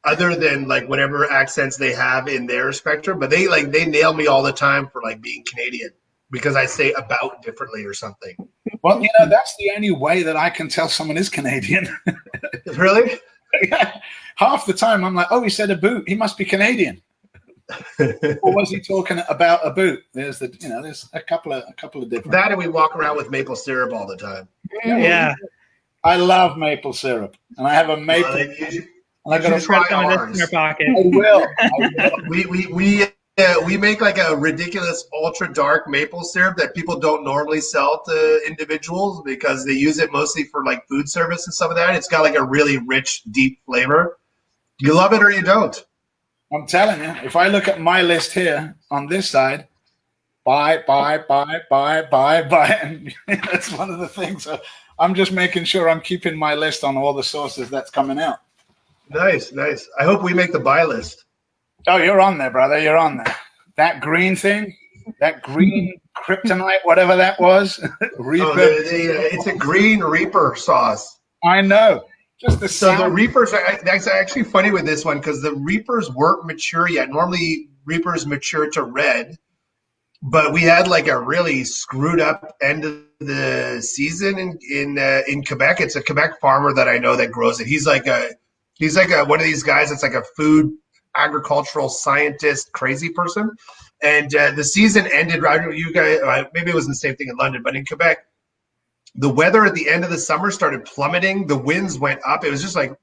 other than like whatever accents they have in their spectrum. But they nail me all the time for like being Canadian because I say about differently or something. Well, that's the only way that I can tell someone is Canadian. Really? Yeah. Half the time I'm like, oh, he said a boot. He must be Canadian. Or was he talking about a boot? There's there's a couple of different. That, and we walk around with maple syrup all the time. Yeah. I love maple syrup, and I have a maple. And I got try some of this in our pocket. I will. We make like a ridiculous ultra dark maple syrup that people don't normally sell to individuals because they use it mostly for like food service and some of that. It's got like a really rich, deep flavor. You love it or you don't. I'm telling you, if I look at my list here on this side, buy, and that's one of the things. So I'm just making sure I'm keeping my list on all the sauces that's coming out. Nice. I hope we make the buy list. Oh, you're on there, brother. You're on there. That green thing, that green kryptonite, whatever that was. Reaper. It's a green Reaper sauce. I know. So the Reapers, that's actually funny with this one because the Reapers weren't mature yet. Normally Reapers mature to red, but we had like a really screwed up end of the season in Quebec. It's a Quebec farmer that I know that grows it. He's like one of these guys that's like a food agricultural scientist crazy person. And the season ended. You guys, maybe it was the same thing in London, but in Quebec, the weather at the end of the summer started plummeting. The winds went up. It was just like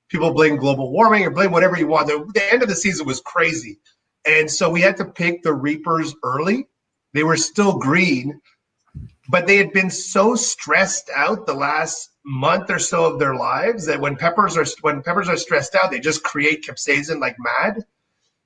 people blame global warming or blame whatever you want. The end of the season was crazy. And so we had to pick the Reapers early. They were still green, but they had been so stressed out the last month or so of their lives that when peppers are stressed out, they just create capsaicin like mad.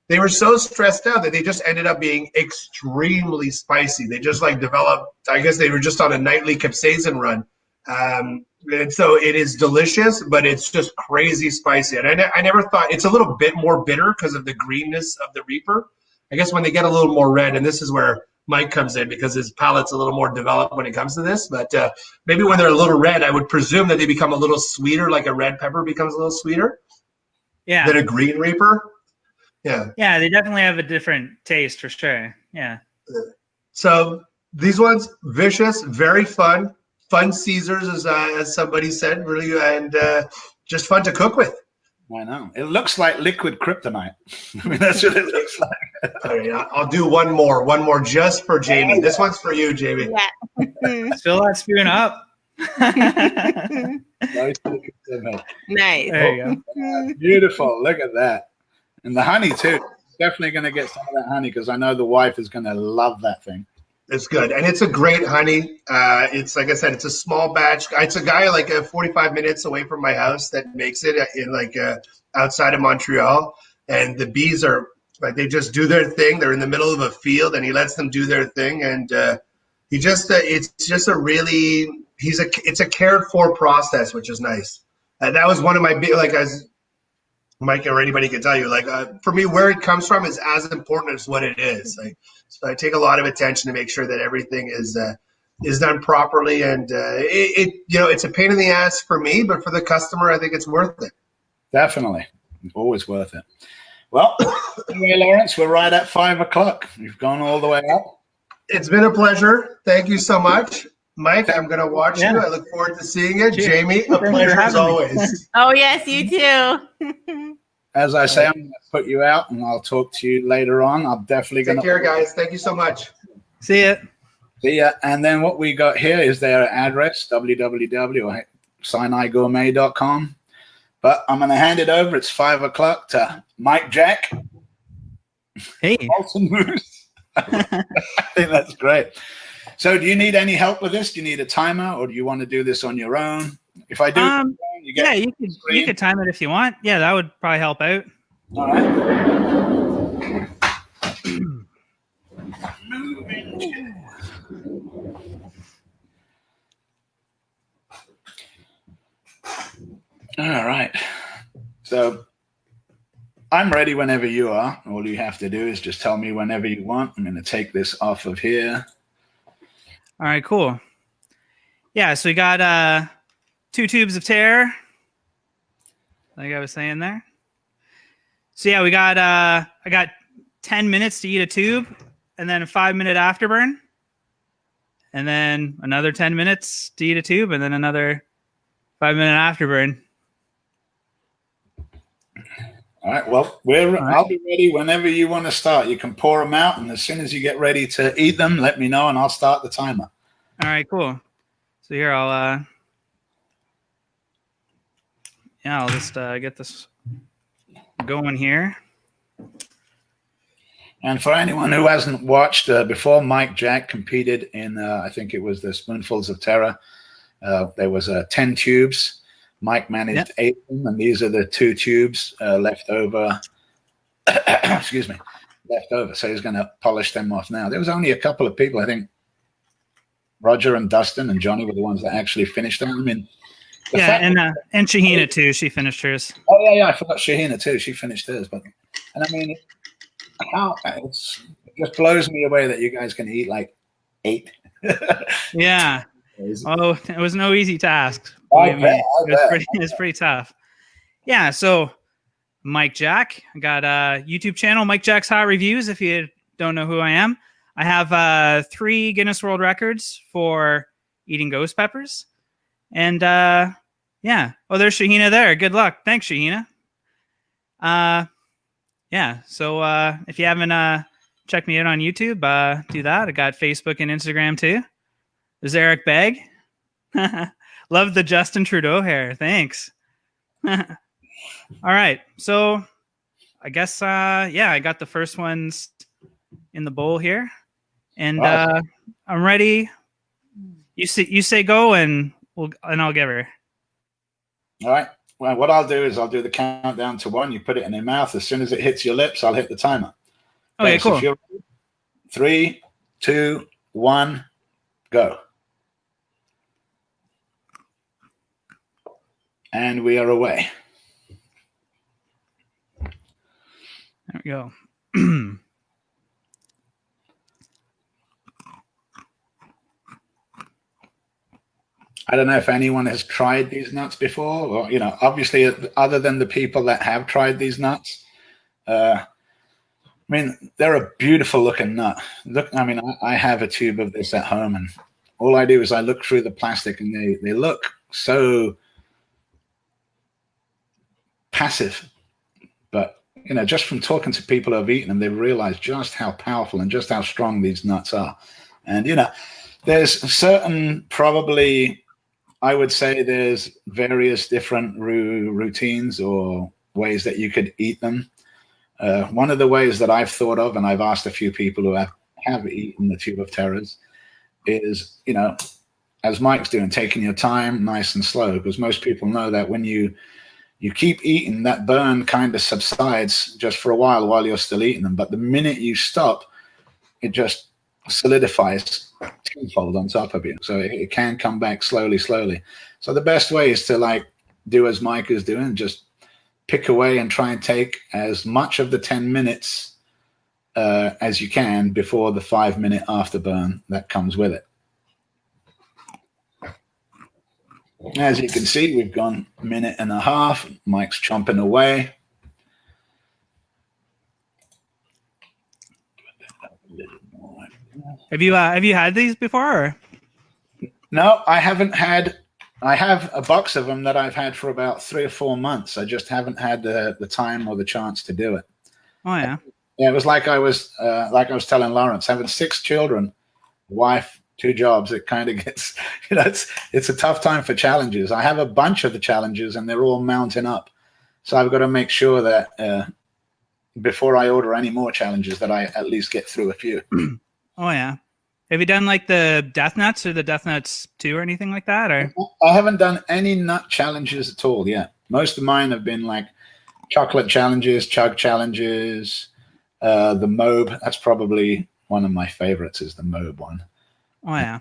They were so stressed out that they just ended up being extremely spicy. They just like developed, I guess they were just on a nightly capsaicin run. And so it is delicious, but it's just crazy spicy. And I never thought, it's a little bit more bitter because of the greenness of the Reaper. I guess when they get a little more red, and this is where Mike comes in because his palate's a little more developed when it comes to this. But maybe when they're a little red, I would presume that they become a little sweeter, like a red pepper becomes a little sweeter than a green Reaper. Yeah. Yeah, they definitely have a different taste for sure. Yeah. So these ones, vicious, very fun Caesars, as somebody said, really, and just fun to cook with. I know. It looks like liquid kryptonite. I mean, that's what it looks like. All right, I'll do one more just for Jamie. This one's for you, Jamie. Yeah. Fill that spoon up. Nice. There you go. Beautiful. Look at that. And the honey, too. Definitely going to get some of that honey because I know the wife is going to love that thing. It's good. And it's a great honey. It's like I said, it's a small batch. It's a guy like 45 minutes away from my house that makes it in outside of Montreal. And the bees are like, they just do their thing. They're in the middle of a field and he lets them do their thing. And it's a cared for process, which is nice. And that was one of my big, as Mike or anybody can tell you, for me, where it comes from is as important as what it is. So I take a lot of attention to make sure that everything is done properly, and it's a pain in the ass for me, but for the customer, I think it's worth it. Definitely, always worth it. Well, anyway, Lawrence, we're right at 5 o'clock. You've gone all the way up. It's been a pleasure. Thank you so much. Mike, I'm going to watch you. I look forward to seeing it. Cheers. Jamie, a pleasure as always. Oh, yes, you too. As I say, I'm going to put you out, and I'll talk to you later on. I'm definitely going to... Take care, guys. Thank you so much. See ya. See ya. And then what we got here is their address, www.sinaigourmet.com. But I'm going to hand it over. It's 5 o'clock to Mike Jack. Hey. Molson Moose. I think that's great. So do you need any help with this? Do you need a timer, or do you want to do this on your own? If I do, you could time it if you want. Yeah, that would probably help out. All right. All right. So I'm ready whenever you are. All you have to do is just tell me whenever you want. I'm going to take this off of here. All right, cool. Yeah, so we got 2 tubes of terror, like I was saying there. So yeah, we got I got 10 minutes to eat a tube, and then a 5-minute afterburn, and then another 10 minutes to eat a tube, and then another 5-minute afterburn. All right. Well, I'll be ready whenever you want to start. You can pour them out, and as soon as you get ready to eat them, let me know, and I'll start the timer. All right, cool. So here I'll just get this going here. And for anyone who hasn't watched, before Mike Jack competed in, I think it was the Spoonfuls of Terror, there was 10 tubes. Mike managed 8 of them, and these are the 2 tubes left over. Excuse me, left over. So he's going to polish them off now. There was only a couple of people, I think. Roger and Dustin and Johnny were the ones that actually finished them. I mean, and Shahina too. She finished hers. Oh yeah, I forgot Shahina too. She finished hers, and I mean, it just blows me away that you guys can eat like 8. Yeah. Oh, it was no easy task. It's pretty tough. Yeah. So, Mike Jack, I got a YouTube channel, Mike Jack's Hot Reviews. If you don't know who I am, I have 3 Guinness World Records for eating ghost peppers, and yeah. Oh, there's Shahina there. Good luck. Thanks, Shahina. Yeah. So if you haven't checked me out on YouTube, do that. I got Facebook and Instagram too. There's Eric Begg. Love the Justin Trudeau hair. Thanks. All right. So I guess, yeah, I got the first ones in the bowl here, and I'm ready. You say go, and I'll give her. All right. Well, what I'll do is I'll do the countdown to 1. You put it in your mouth. As soon as it hits your lips, I'll hit the timer. Okay, cool. So if you're ready, 3, 2, 1, go. And we are away. There we go. I don't know if anyone has tried these nuts before, or, you know, obviously other than the people that have tried these nuts. I mean, they're a beautiful looking nut. Look, I mean, I have a tube of this at home, and all I do is I look through the plastic, and they look so passive. But, you know, just from talking to people who have eaten them, they've realized just how powerful and just how strong these nuts are. And, you know, there's certain, probably, I would say there's various different routines or ways that you could eat them. One of the ways that I've thought of, and I've asked a few people who have eaten the tube of terrors, is, you know, as Mike's doing, taking your time, nice and slow, because most people know that when you keep eating, that burn kind of subsides just for a while you're still eating them. But the minute you stop, it just solidifies tenfold on top of you. So it can come back slowly. So the best way is to, like, do as Mike is doing, just pick away and try and take as much of the 10 minutes as you can before the 5-minute afterburn that comes with it. As you can see, we've gone 1.5 minutes. Mike's chomping away. Have you had these before? Or? No, I haven't had. I have a box of them that I've had for about 3 or 4 months. I just haven't had the time or the chance to do it. Oh yeah. Yeah, it was like I was telling Lawrence, having 6 children, wife, 2 jobs. It kind of gets, you know, it's a tough time for challenges. I have a bunch of the challenges, and they're all mounting up. So I've got to make sure that before I order any more challenges, that I at least get through a few. Oh yeah. Have you done like the Death Nuts or the Death Nuts 2 or anything like that? Or I haven't done any nut challenges at all yet. Most of mine have been like chocolate challenges, chug challenges, the Mobe. That's probably one of my favorites, is the Mobe one. Oh yeah.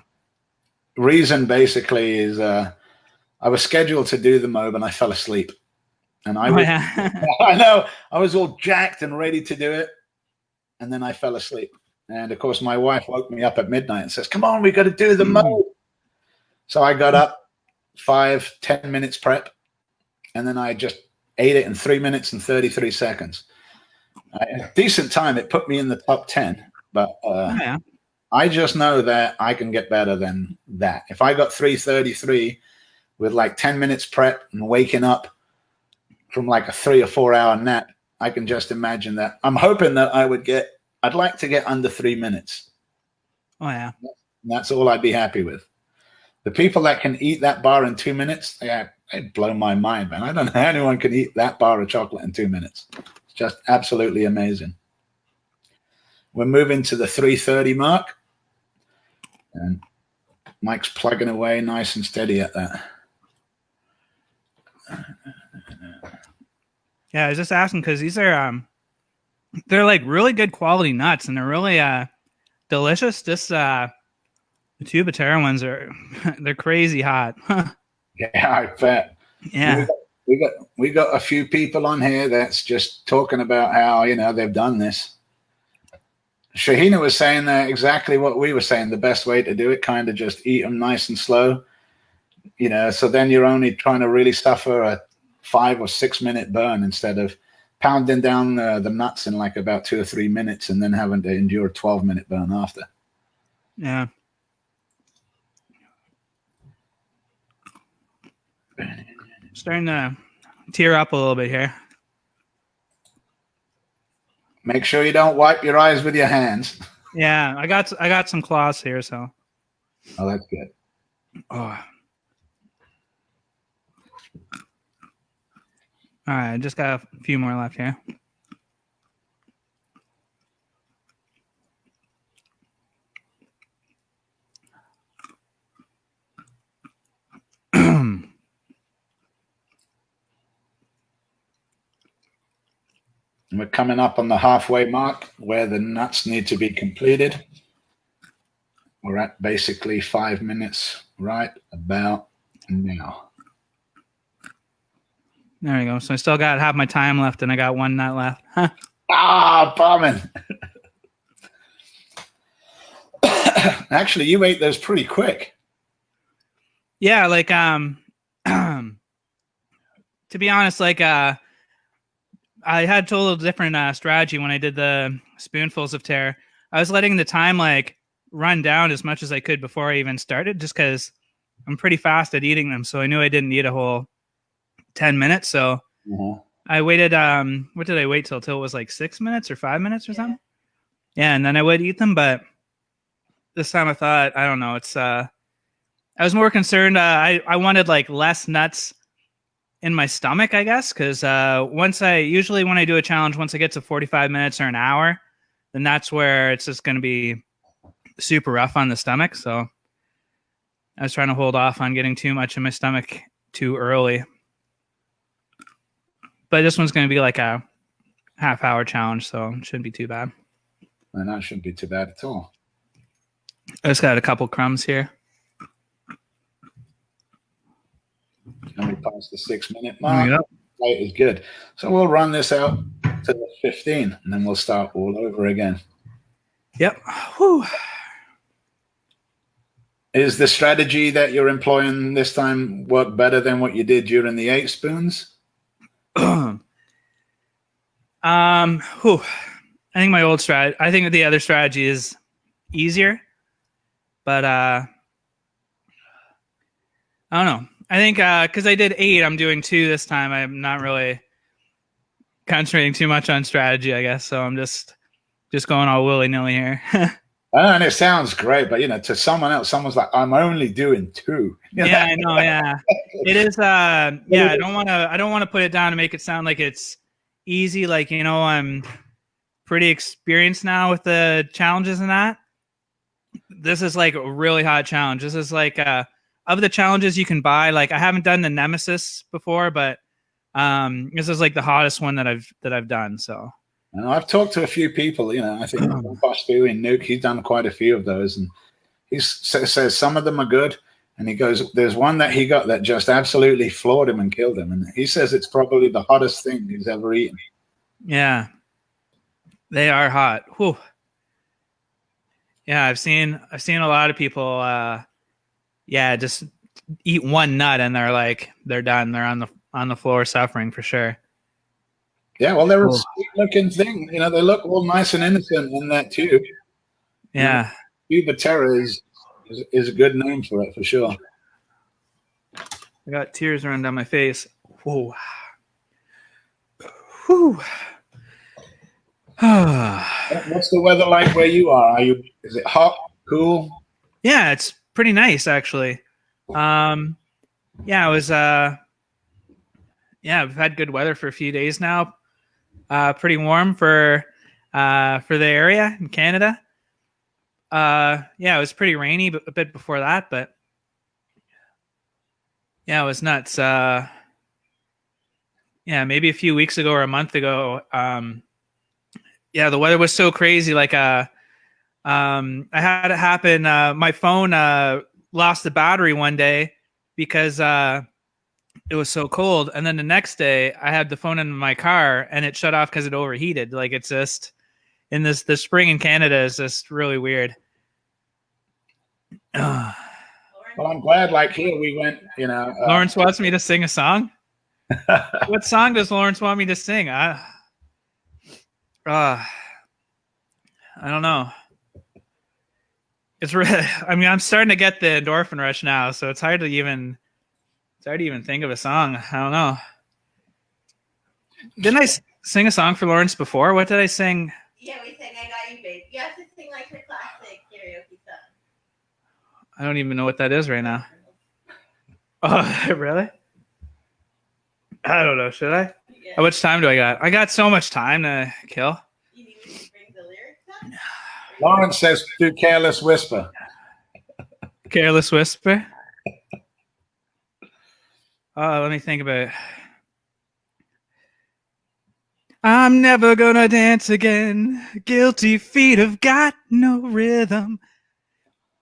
Reason basically is I was scheduled to do the Mobe and I fell asleep. And I I know I was all jacked and ready to do it, and then I fell asleep. And of course, my wife woke me up at midnight and says, "Come on, we got to do the mold." So I got up, 5-10 minutes prep, and then I just ate it in 3 minutes and 33 seconds. A decent time. It put me in the top 10, but I just know that I can get better than that. If I got 3:33 with like 10 minutes prep and waking up from like a 3 or 4 hour nap, I can just imagine that. I'm hoping that I'd like to get under 3 minutes. Oh yeah. And that's all I'd be happy with. The people that can eat that bar in 2 minutes, they blow my mind, man. I don't know how anyone can eat that bar of chocolate in 2 minutes. It's just absolutely amazing. We're moving to the 3:30 mark, and Mike's plugging away nice and steady at that. Yeah, I was just asking because these are they're like really good quality nuts, and they're really delicious. This the Tubatera ones they're crazy hot. Yeah, I bet. Yeah. We got a few people on here that's just talking about how, they've done this. Shahina was saying that exactly what we were saying. The best way to do it, kind of just eat them nice and slow, so then you're only trying to really suffer a 5 or 6 minute burn instead of pounding down the nuts in like about 2 or 3 minutes and then having to endure a 12-minute burn after. Yeah. Starting to tear up a little bit here. Make sure you don't wipe your eyes with your hands. Yeah, I got some cloths here, so. Oh, that's good. Oh. All right, I just got a few more left here. We're coming up on the halfway mark where the nuts need to be completed. We're at basically 5 minutes right about now. There we go. So I still got half my time left, and I got one nut left. Huh. Bombing. Actually, you ate those pretty quick. Yeah, like to be honest, like I had a total different strategy when I did the spoonfuls of tear. I was letting the time like run down as much as I could before I even started, just because I'm pretty fast at eating them. So I knew I didn't need a whole 10 minutes. So I waited. What did I wait till? Till it was like 6 minutes or 5 minutes or something. Yeah, and then I would eat them. But this time I thought, I don't know. It's I was more concerned. I wanted like less nuts in my stomach, I guess, because usually when I do a challenge, once I get to 45 minutes or an hour, then that's where it's just going to be super rough on the stomach. So I was trying to hold off on getting too much in my stomach too early. But this one's going to be like a half-hour challenge, so it shouldn't be too bad. And that shouldn't be too bad at all. I just got a couple crumbs here. And we passed the 6 minute mark. Yep. That is good. So we'll run this out to the 15, and then we'll start all over again. Yep. Whew. Is the strategy that you're employing this time work better than what you did during the 8 spoons? Whew. I think my old strategy. I think the other strategy is easier, but I don't know. I think because I did 8, I'm doing 2 this time. I'm not really concentrating too much on strategy, I guess. So I'm just going all willy-nilly here. And it sounds great, but to someone else, someone's like, "I'm only doing 2." Yeah, I know. Yeah, it is. Yeah, I don't want to put it down to make it sound like it's easy. Like I'm pretty experienced now with the challenges and that. This is like a really hot challenge. This is like of the challenges you can buy. Like I haven't done the NEMESIS before, but this is like the hottest one that I've done. So. And I've talked to a few people, I think Boss in NEUK, he's done quite a few of those, and he says some of them are good And he goes, there's one that he got that just absolutely floored him and killed him. And he says it's probably the hottest thing he's ever eaten. Yeah. They are hot. Whew. Yeah, I've seen a lot of people just eat one nut and they're done. They're on the floor suffering for sure. Yeah, well, they're a sweet looking thing. You know, they look all nice and innocent in that tube. Yeah. Cuba Terra is a good name for it, for sure. I got tears running down my face. Whoa. Whew. What's the weather like where you are? Is it hot, cool? Yeah, it's pretty nice actually. It was we've had good weather for a few days now. Pretty warm for the area in Canada. It was pretty rainy a bit before that, but yeah, it was nuts. Maybe a few weeks ago or a month ago, the weather was so crazy. Like, I had it happen. My phone lost the battery one day because it was so cold, and then the next day I had the phone in my car and it shut off because it overheated. Like, it's just in the spring in Canada is just really weird. Well, I'm glad. Like here, we went. Lawrence wants me to sing a song. What song does Lawrence want me to sing? I don't know. It's really. I mean, I'm starting to get the endorphin rush now, so it's hard to even think of a song. I don't know. Didn't I sing a song for Lawrence before? What did I sing? Yeah, we sang "I Got You, Babe." You have to sing like her classic karaoke song. I don't even know what that is right now. Oh, really? I don't know. Should I? Yeah. How much time do I got? I got so much time to kill. You need me to bring the lyrics up? Lawrence says, do Careless Whisper. Careless Whisper? Let me think about it. I'm never gonna dance again. Guilty feet have got no rhythm.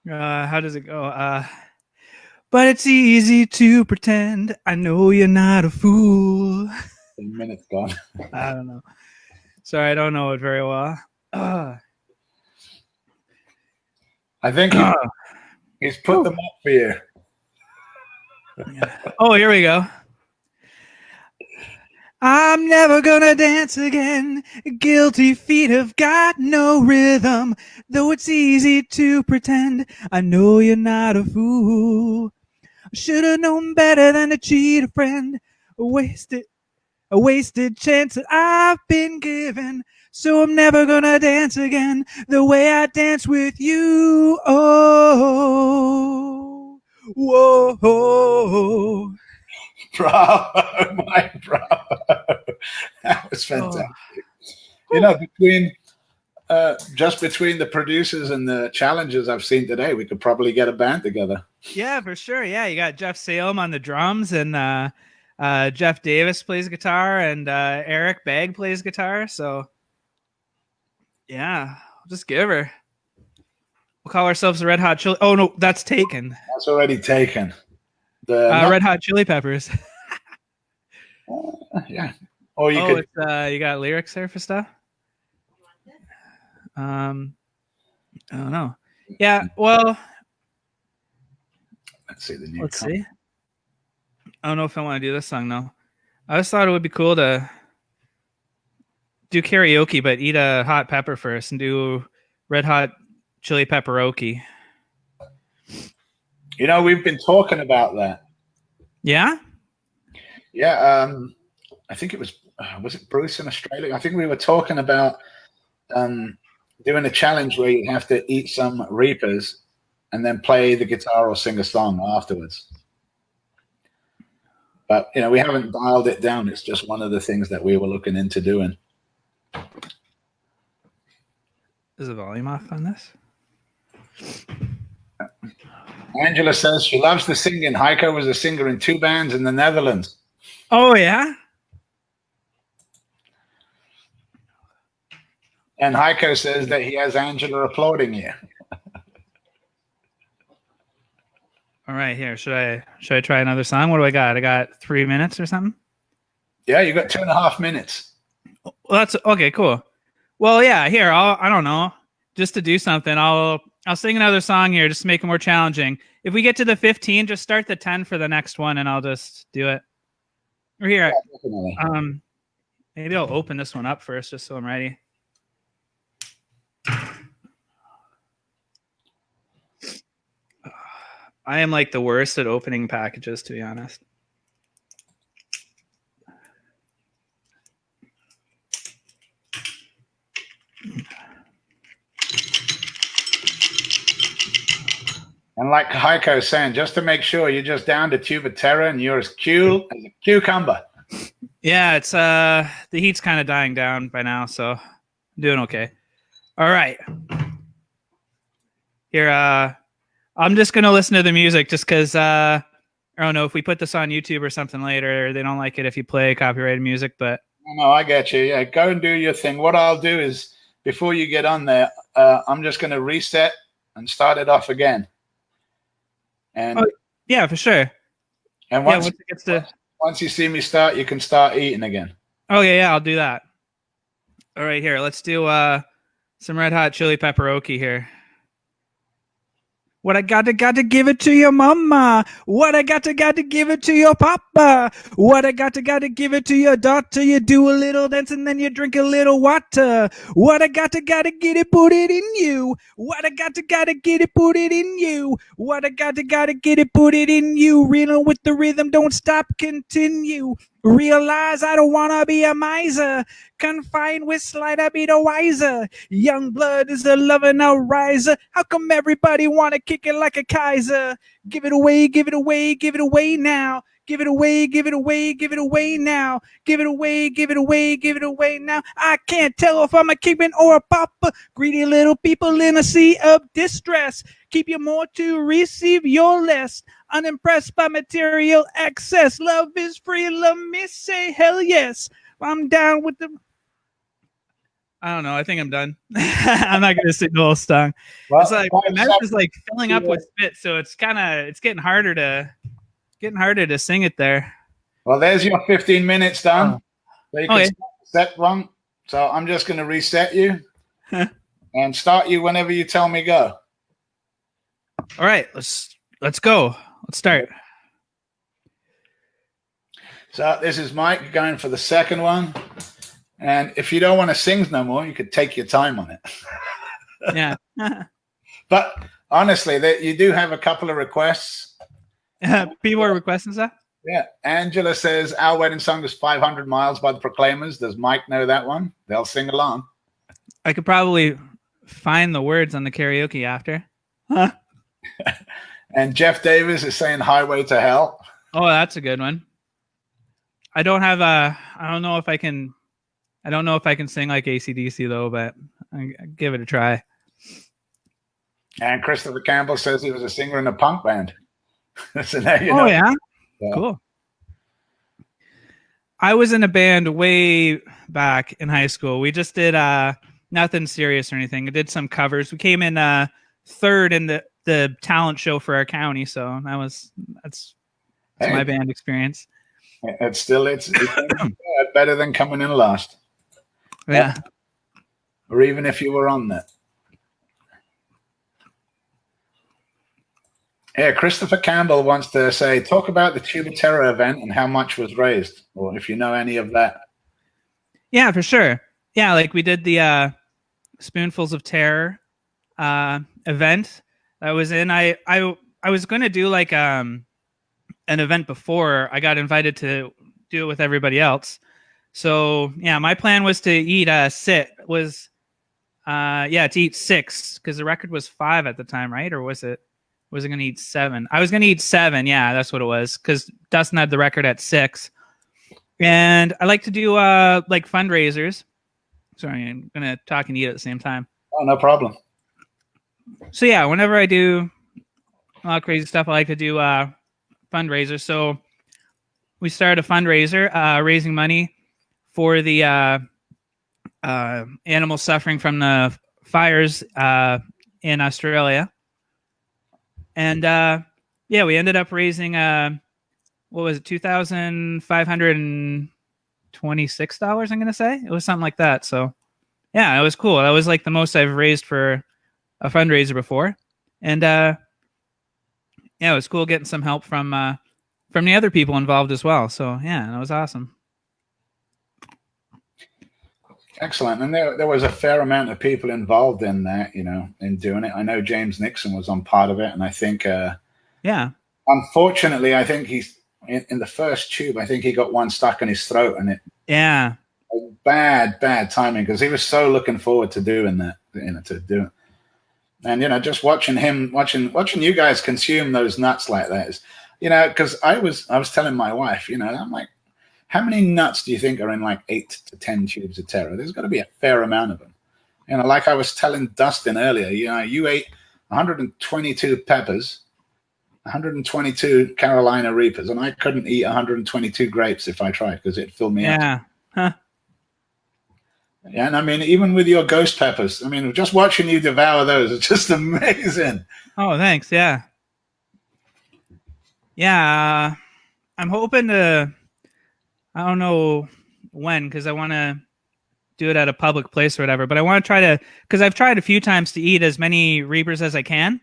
How does it go? But it's easy to pretend. I know you're not a fool. A minute's gone. I don't know. Sorry, I don't know it very well. I think he's put them up for you. Oh, here we go. I'm never gonna dance again. Guilty feet have got no rhythm. Though it's easy to pretend. I know you're not a fool. I should have known better than to cheat a friend. A wasted chance that I've been given. So I'm never gonna dance again the way I dance with you. Oh, whoa. Bravo, Mike, bravo. That was fantastic. You know, between the producers and the challengers I've seen today, we could probably get a band together. Yeah, for sure. Yeah, you got Jeff Salem on the drums, and Jeff Davis plays guitar, and Eric Bagg plays guitar. So, yeah, we'll just give her. We'll call ourselves the Red Hot Chili. Oh no, that's taken. That's already taken. Red Hot Chili Peppers. Yeah. Or you could. You got lyrics there for stuff. I don't know. Yeah. Well. Let's see the new. Let's see. I don't know if I want to do this song though. I just thought it would be cool to do karaoke, but eat a hot pepper first and do Red Hot Chili Pepperoki. You know, we've been talking about that. Yeah? Yeah. I think it was it Bruce in Australia? I think we were talking about doing a challenge where you have to eat some Reapers and then play the guitar or sing a song afterwards. But, you know, we haven't dialed it down. It's just one of the things that we were looking into doing. Is the volume off on this? Angela says she loves the singing. Haico was a singer in 2 bands in the Netherlands. Oh, yeah? And Haico says that he has Angela applauding you. All right, here. Should I try another song? What do I got? I got 3 minutes or something. Yeah, you got 2.5 minutes. Well, that's okay. Cool. Well, yeah. Here, I don't know. Just to do something, I'll sing another song here, just to make it more challenging. If we get to the 15, just start the 10 for the next one, and I'll just do it. Or here, maybe I'll open this one up first, just so I'm ready. I am like the worst at opening packages, to be honest. And like Haico's saying, just to make sure, you're just down to tube of terror and you're as cool as a cucumber. Yeah, it's the heat's kind of dying down by now, so I'm doing okay. All right. Here, I'm just gonna listen to the music just because I don't know if we put this on YouTube or something later, they don't like it if you play copyrighted music, but No, I get you. Yeah, go and do your thing. What I'll do is, before you get on there, I'm just going to reset and start it off again. And yeah, for sure. And once it gets to once you see me start, you can start eating again. Oh yeah, I'll do that. All right, here, let's do some red hot chili pepperoki here. What I got to give it to your mama. What I got to give it to your papa. What I got to give it to your daughter. You do a little dance and then you drink a little water. What I got to get it, put it in you. What I got to get it, put it in you. What I got to get it, put it in you. Reeling with the rhythm, don't stop, continue. Realize I don't want to be a miser. Confined with slight, I be the wiser. Young blood is the loving riser. How come everybody want to kick it like a Kaiser? Give it away, give it away, give it away now. Give it away, give it away, give it away now. Give it away, give it away, give it away now. I can't tell if I'm a kingpin or a papa. Greedy little people in a sea of distress. Keep you more to receive your less. Unimpressed by material excess. Love is free, let me say hell yes. I'm down with the... I don't know. I think I'm done. I'm not going to sing the whole song. Well, it's like my mouth is like filling up with spit, so it's getting harder to sing it there. Well, there's your 15 minutes done. So you can Okay. set one. So I'm just going to reset you and start you whenever you tell me go. All right, let's go. Let's start. So this is Mike going for the second one. And if you don't want to sing no more, you could take your time on it. Yeah. But honestly, you do have a couple of requests. People are requesting stuff? Yeah. Angela says, our wedding song is 500 Miles by the Proclaimers. Does Mike know that one? They'll sing along. I could probably find the words on the karaoke after. Huh? And Jeff Davis is saying Highway to Hell. Oh, that's a good one. I don't know if I can sing like AC/DC though, but I give it a try. And Christopher Campbell says he was a singer in a punk band. So now you know. Oh yeah? Cool. I was in a band way back in high school. We just did nothing serious or anything. I did some covers. We came in third in the talent show for our county, so that's my band experience. It's better than coming in last. Yeah. Or even if you were on that. Yeah, Christopher Campbell wants to say, talk about the Tube of Terror event and how much was raised, or if you know any of that. Yeah, for sure. Yeah, like we did the Spoonfuls of Terror event I was in. I was going to do like an event before. I got invited to do it with everybody else. So yeah, my plan was to eat to eat 6 because the record was 5 at the time, right? Or was it going to eat 7? I was going to eat 7. Yeah, that's what it was because Dustin had the record at 6. And I like to do like fundraisers. Sorry, I'm going to talk and eat at the same time. Oh, no problem. So yeah, whenever I do a lot of crazy stuff, I like to do fundraisers. So we started a fundraiser raising money for the animals suffering from the fires in Australia. And Yeah, we ended up raising what was it, $2,526, I'm gonna say. It was something like that. So yeah, it was cool. That was like the most I've raised for a fundraiser before. And yeah, it was cool getting some help from the other people involved as well. So yeah, that was awesome. Excellent. And there was a fair amount of people involved in that, in doing it. I know James Nixon was on part of it. And I think, yeah, unfortunately, I think he's in the first tube, I think he got one stuck in his throat, and it, yeah, bad timing, because he was so looking forward to doing that, to do it. And, just watching you guys consume those nuts like that is, because I was telling my wife, I'm like, how many nuts do you think are in like 8 to 10 tubes of Terra? There's got to be a fair amount of them. Like I was telling Dustin earlier, you ate 122 peppers, 122 Carolina Reapers, and I couldn't eat 122 grapes if I tried, because it filled me up. Yeah. Huh. Yeah, and I mean, even with your ghost peppers, I mean, just watching you devour those, it's just amazing. Oh, thanks. Yeah. Yeah. I'm hoping to, I don't know when, because I want to do it at a public place or whatever, but I want to try to, because I've tried a few times to eat as many Reapers as I can.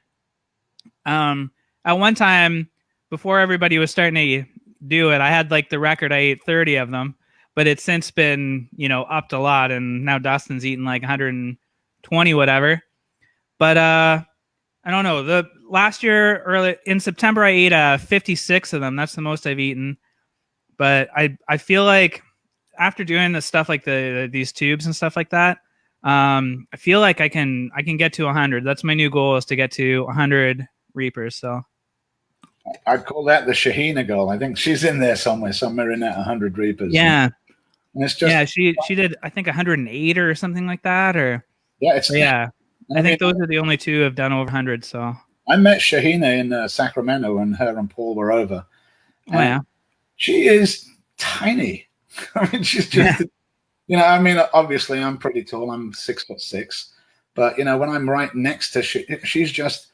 At one time, before everybody was starting to do it, I had like the record. I ate 30 of them, but it's since been, upped a lot, and now Dustin's eating like 120 whatever. But I don't know. The last year, early in September, I ate 56 of them. That's the most I've eaten. But I feel like after doing the stuff like these tubes and stuff like that, I feel like I can get to 100. That's my new goal, is to get to 100 Reapers. So I'd call that the Shahina goal. I think she's in there somewhere in that 100 Reapers. Yeah. And it's just, yeah, she did, I think 108 or something like that. Or yeah, it's yeah. I think those are the only two have done over 100. So I met Shahina in Sacramento when her and Paul were over. Oh yeah. She is tiny. I mean, she's just, I mean, obviously I'm pretty tall. I'm 6'6", but when I'm right next to she's just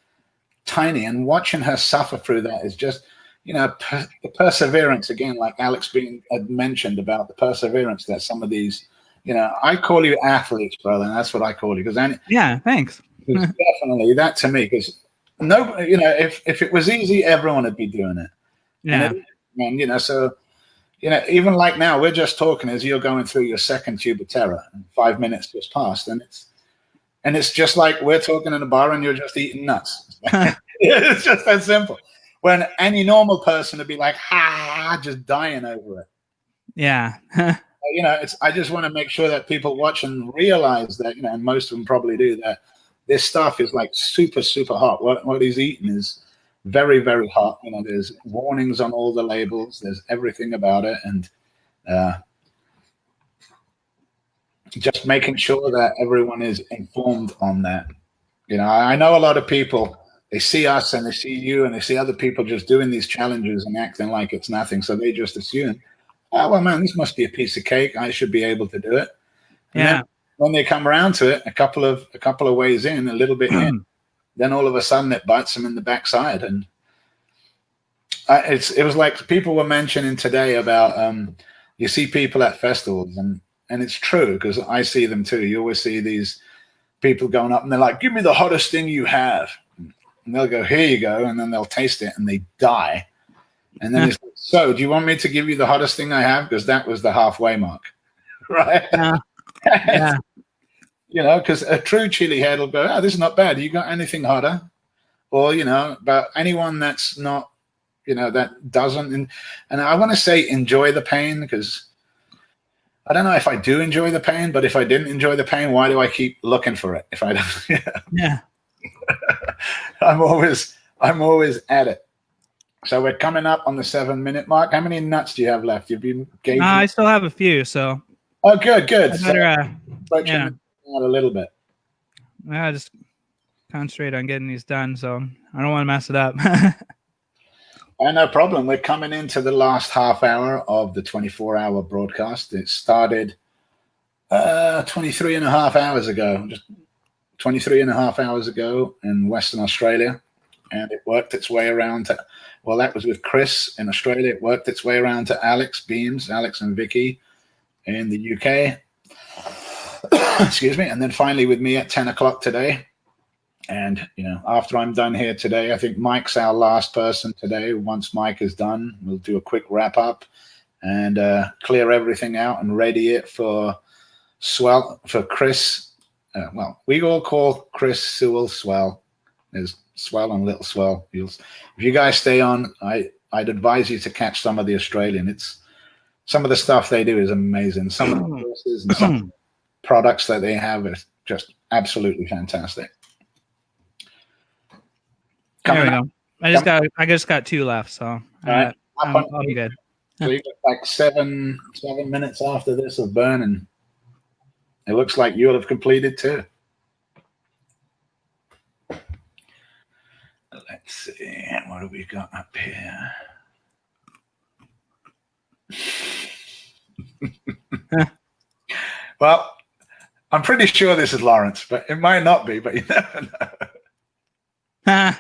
tiny, and watching her suffer through that is just, the perseverance again, like Alex had mentioned about the perseverance that some of these, I call you athletes, brother, and that's what I call you, because yeah, thanks. Definitely that to me, because no, if it was easy, everyone would be doing it. Yeah. And so, even like now, we're just talking as you're going through your second tube of Terra, and 5 minutes just passed, and it's just like we're talking in a bar and you're just eating nuts. It's just that simple. When any normal person would be like, just dying over it. Yeah. I just want to make sure that people watch and realize that, and most of them probably do, that this stuff is like super, super hot. What he's eating is very, very hot. There's warnings on all the labels. There's everything about it. And just making sure that everyone is informed on that. I know a lot of people, they see us and they see you and they see other people just doing these challenges and acting like it's nothing. So they just assume, oh, well, man, this must be a piece of cake. I should be able to do it. And then when they come around to it, a couple of ways in, a little bit in, then all of a sudden it bites them in the backside. And it was like people were mentioning today about you see people at festivals, and it's true, because I see them too. You always see these people going up and they're like, give me the hottest thing you have. And they'll go, here you go. And then they'll taste it and they die. And then it's like, so do you want me to give you the hottest thing I have? Because that was the halfway mark. Right? Yeah. Because a true chili head will go, oh, this is not bad. You got anything hotter? Or, but anyone that's not, that doesn't. And I want to say enjoy the pain, because I don't know if I do enjoy the pain, but if I didn't enjoy the pain, why do I keep looking for it? If I don't, yeah. I'm always at it. So we're coming up on the 7-minute mark. How many nuts do you have left? You've been gauging? I still have a few. So. Oh, good. I better, yeah. Out a little bit. I just concentrate on getting these done, so I don't want to mess it up. No problem. We're coming into the last half hour of the 24-hour broadcast. It started 23 and a half hours ago, just 23 and a half hours ago in Western Australia. and it worked its way around to, well, that was with Chris in Australia. It worked its way around to Alex and Vicky in the UK. Excuse me. And then finally with me at 10 o'clock today. And, you know, after I'm done here today, I think Mike's our last person today. Once Mike is done, we'll do a quick wrap up and clear everything out and ready it for Chris. Well, we all call Chris Swell Sewell. There's Swell and Little Swell. If you guys stay on, I'd advise you to catch some of the Australian. Some of the stuff they do is amazing. Some of the courses and some of the products that they have are just absolutely fantastic. There we go. I just got 2 left, so all right. I'll be good. So you got like 7 minutes after this of burning. It looks like you'll have completed too. Let's see, what have we got up here? Well, I'm pretty sure this is Lawrence, but it might not be, but you never know.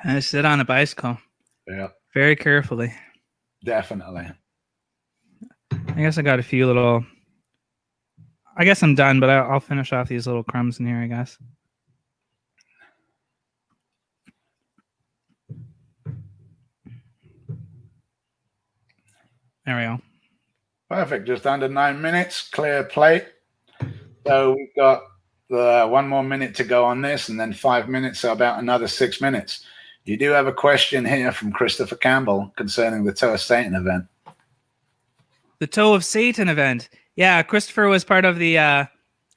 I sit on a bicycle. Yeah. Very carefully. Definitely. I guess I got a few little. I guess I'm done, but I'll finish off these little crumbs in here, I guess. There we go. Perfect. Just under 9 minutes. Clear plate. So we've got 1 more minute to go on this, and then 5 minutes, so about another 6 minutes. You do have a question here from Christopher Campbell concerning the Toe of Satan event. The Toe of Satan event. Yeah, Christopher was part of the. I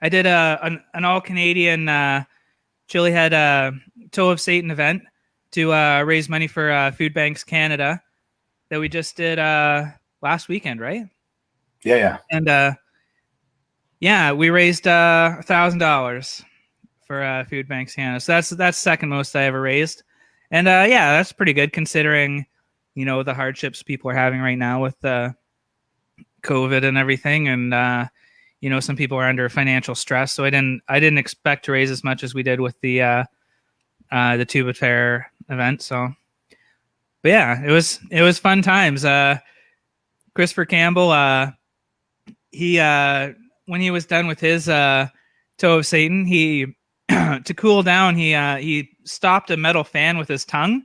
did an all Canadian Chilli Head Toe of Satan event to raise money for Food Banks Canada that we just did last weekend, right? Yeah. And yeah, we raised $1,000 for Food Banks Canada. So that's second most I ever raised. And yeah, that's pretty good considering, you know, the hardships people are having right now with COVID and everything. And you know, some people are under financial stress. So I didn't expect to raise as much as we did with the Tuba Fair event. So, but yeah, it was fun times. Christopher Campbell, he when he was done with his Toe of Satan, he to cool down, he stopped a metal fan with his tongue.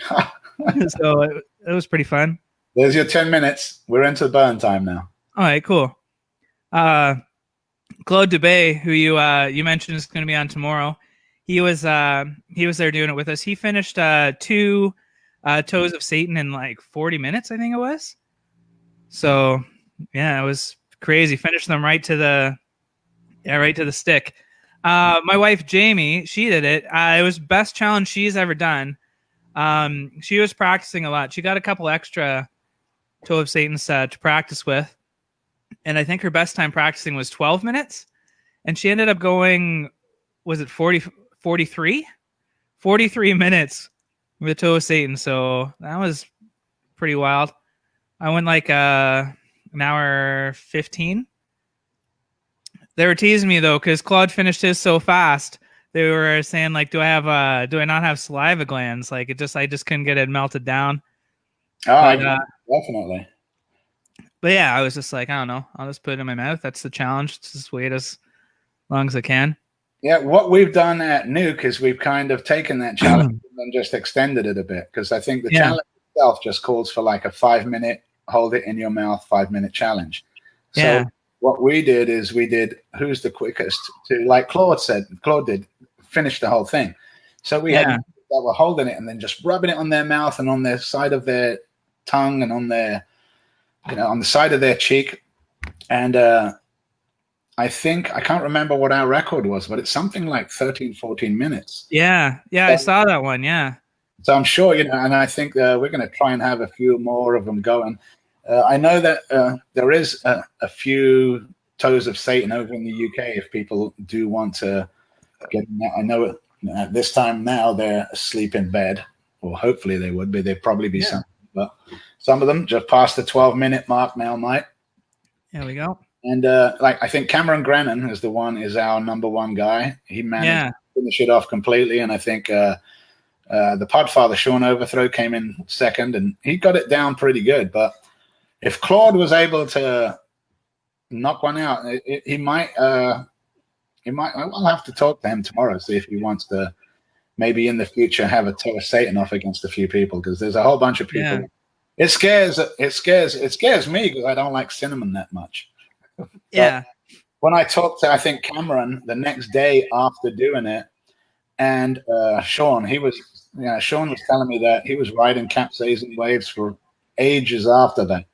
So it was pretty fun. There's your 10 minutes. We're into burn time now. All right, cool. Claude Dubé, who you mentioned is going to be on tomorrow, he was there doing it with us. He finished 2 Toes of Satan in like 40 minutes, I think it was. So yeah, it was crazy. Finished them right to the stick. My wife Jamie, she did it. It was the best challenge she's ever done. She was practicing a lot. She got a couple extra Toe of Satan's to practice with, and I think her best time practicing was 12 minutes, and she ended up going, was it 43 minutes with Toe of Satan. So that was pretty wild. I went like an hour 15. They were teasing me though, because Claude finished his so fast. They were saying like, do I not have saliva glands? Like I just couldn't get it melted down. Oh, definitely. But yeah, I was just like, I don't know. I'll just put it in my mouth. That's the challenge. Just wait as long as I can. Yeah, what we've done at NEUK is we've kind of taken that challenge and just extended it a bit, because I think the challenge itself just calls for like a 5-minute hold it in your mouth 5-minute challenge. So what we did is we did who's the quickest to, like Claude did, finish the whole thing. So we had that were holding it and then just rubbing it on their mouth and on their side of their tongue and on their, you know, on the side of their cheek. And I think, I can't remember what our record was, but it's something like 13, 14 minutes. Yeah, I saw that one, yeah. So I'm sure, you know, and I think we're going to try and have a few more of them going. I know that there is a few Toes of Satan over in the UK if people do want to get in that. I know at this time now they're asleep in bed, or hopefully they would be. There'd probably be some, but some of them just past the 12-minute mark now, Mike. There we go. And like I think Cameron Grennan is our number one guy. He managed finish it off completely. And I think the Podfather Sean Overthrow came in second, and he got it down pretty good. But if Claude was able to knock one out, he might. I'll have to talk to him tomorrow, see if he wants to maybe in the future have a tour Satan off against a few people, because there's a whole bunch of people. Yeah. It scares me because I don't like cinnamon that much. Yeah. When I talked to, I think, Cameron the next day after doing it, and Sean was telling me that he was riding capsaicin waves for ages after that.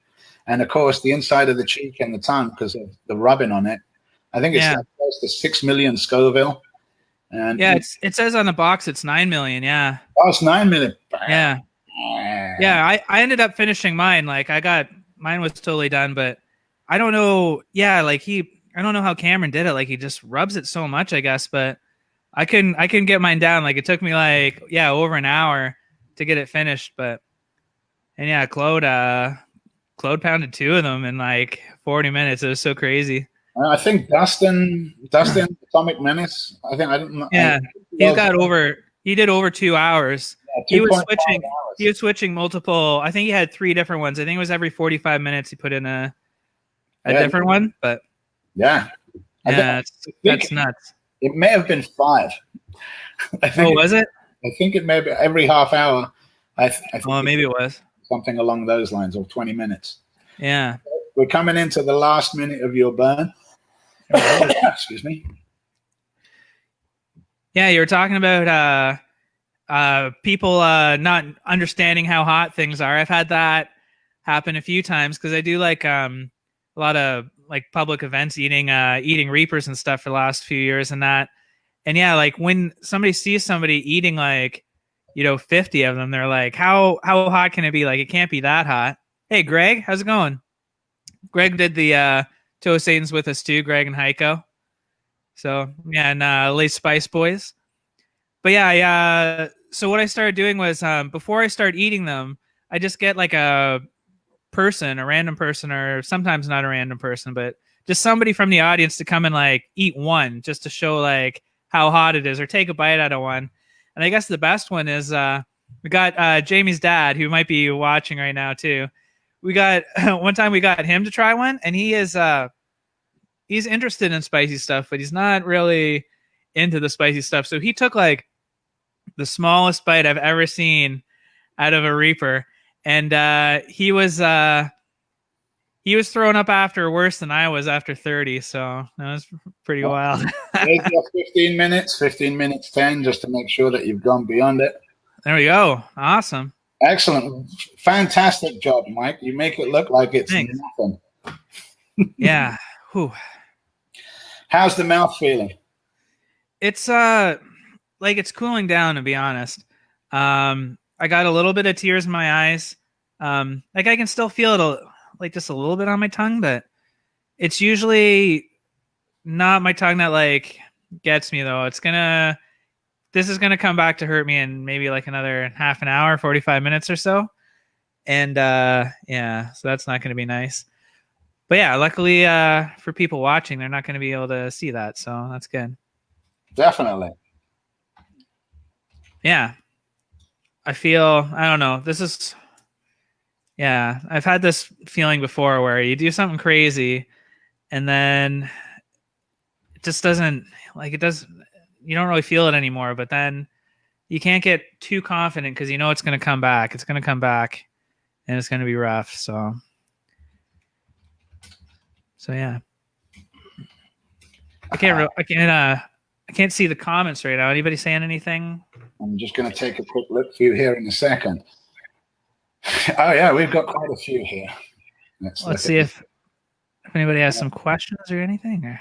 And of course, the inside of the cheek and the tongue, because of the rubbing on it, I think it's like close to 6 million Scoville. And yeah, it says on the box it's 9 million. Yeah. Oh, it's 9 million. Yeah. Yeah. I ended up finishing mine. Like mine was totally done, but I don't know. Yeah. Like I don't know how Cameron did it. Like he just rubs it so much, I guess, but I couldn't get mine down. Like it took me over an hour to get it finished, and yeah, Claude pounded 2 of them in like 40 minutes. It was so crazy. I think Dustin, Atomic Menace. I don't know. Yeah, he did over 2 hours. Yeah, he was switching multiple. I think he had 3 different ones. I think it was every 45 minutes he put in a different one. But yeah, that's nuts. It may have been 5. Was it? I think it may be every half hour. I think maybe it was something along those lines, or 20 minutes. Yeah. We're coming into the last minute of your burn. Excuse me. Yeah, you were talking about people not understanding how hot things are. I've had that happen a few times because I do like a lot of like public events, eating reapers and stuff for the last few years and that. And yeah, like when somebody sees somebody eating 50 of them, they're like, how hot can it be? Like it can't be that hot. Hey, Greg, how's it going? Greg did the Toe Satans with us too, Greg and Haico. So yeah, and Lay Spice Boys. But yeah, so what I started doing was before I start eating them, I just get like a random person, or sometimes not a random person, but just somebody from the audience to come and like eat one, just to show like how hot it is, or take a bite out of one. And I guess the best one is we got Jamie's dad, who might be watching right now too. We got one time we got him to try one, and he is he's interested in spicy stuff, but he's not really into the spicy stuff. So he took like the smallest bite I've ever seen out of a reaper, and he was throwing up after worse than I was after 30. So that was pretty wild. 15 minutes, 10, just to make sure that you've gone beyond it. There we go. Awesome. Excellent. Fantastic job, Mike. You make it look like it's nothing. Yeah. Whew. How's the mouth feeling? It's like it's cooling down, to be honest. I got a little bit of tears in my eyes. Like I can still feel it just a little bit on my tongue, but it's usually not my tongue that like gets me though. This is gonna come back to hurt me in maybe like another half an hour, 45 minutes or so. And yeah, so that's not gonna be nice. But yeah, luckily for people watching, they're not gonna be able to see that, so that's good. Definitely. Yeah. I don't know. Yeah, I've had this feeling before where you do something crazy and then it just doesn't you don't really feel it anymore, but then you can't get too confident because you know it's going to come back. It's going to come back and it's going to be rough. So yeah. I can't see the comments right now. Anybody saying anything? I'm just going to take a quick look through here in a second. Oh yeah, we've got quite a few here. Let's see if anybody has some questions or anything.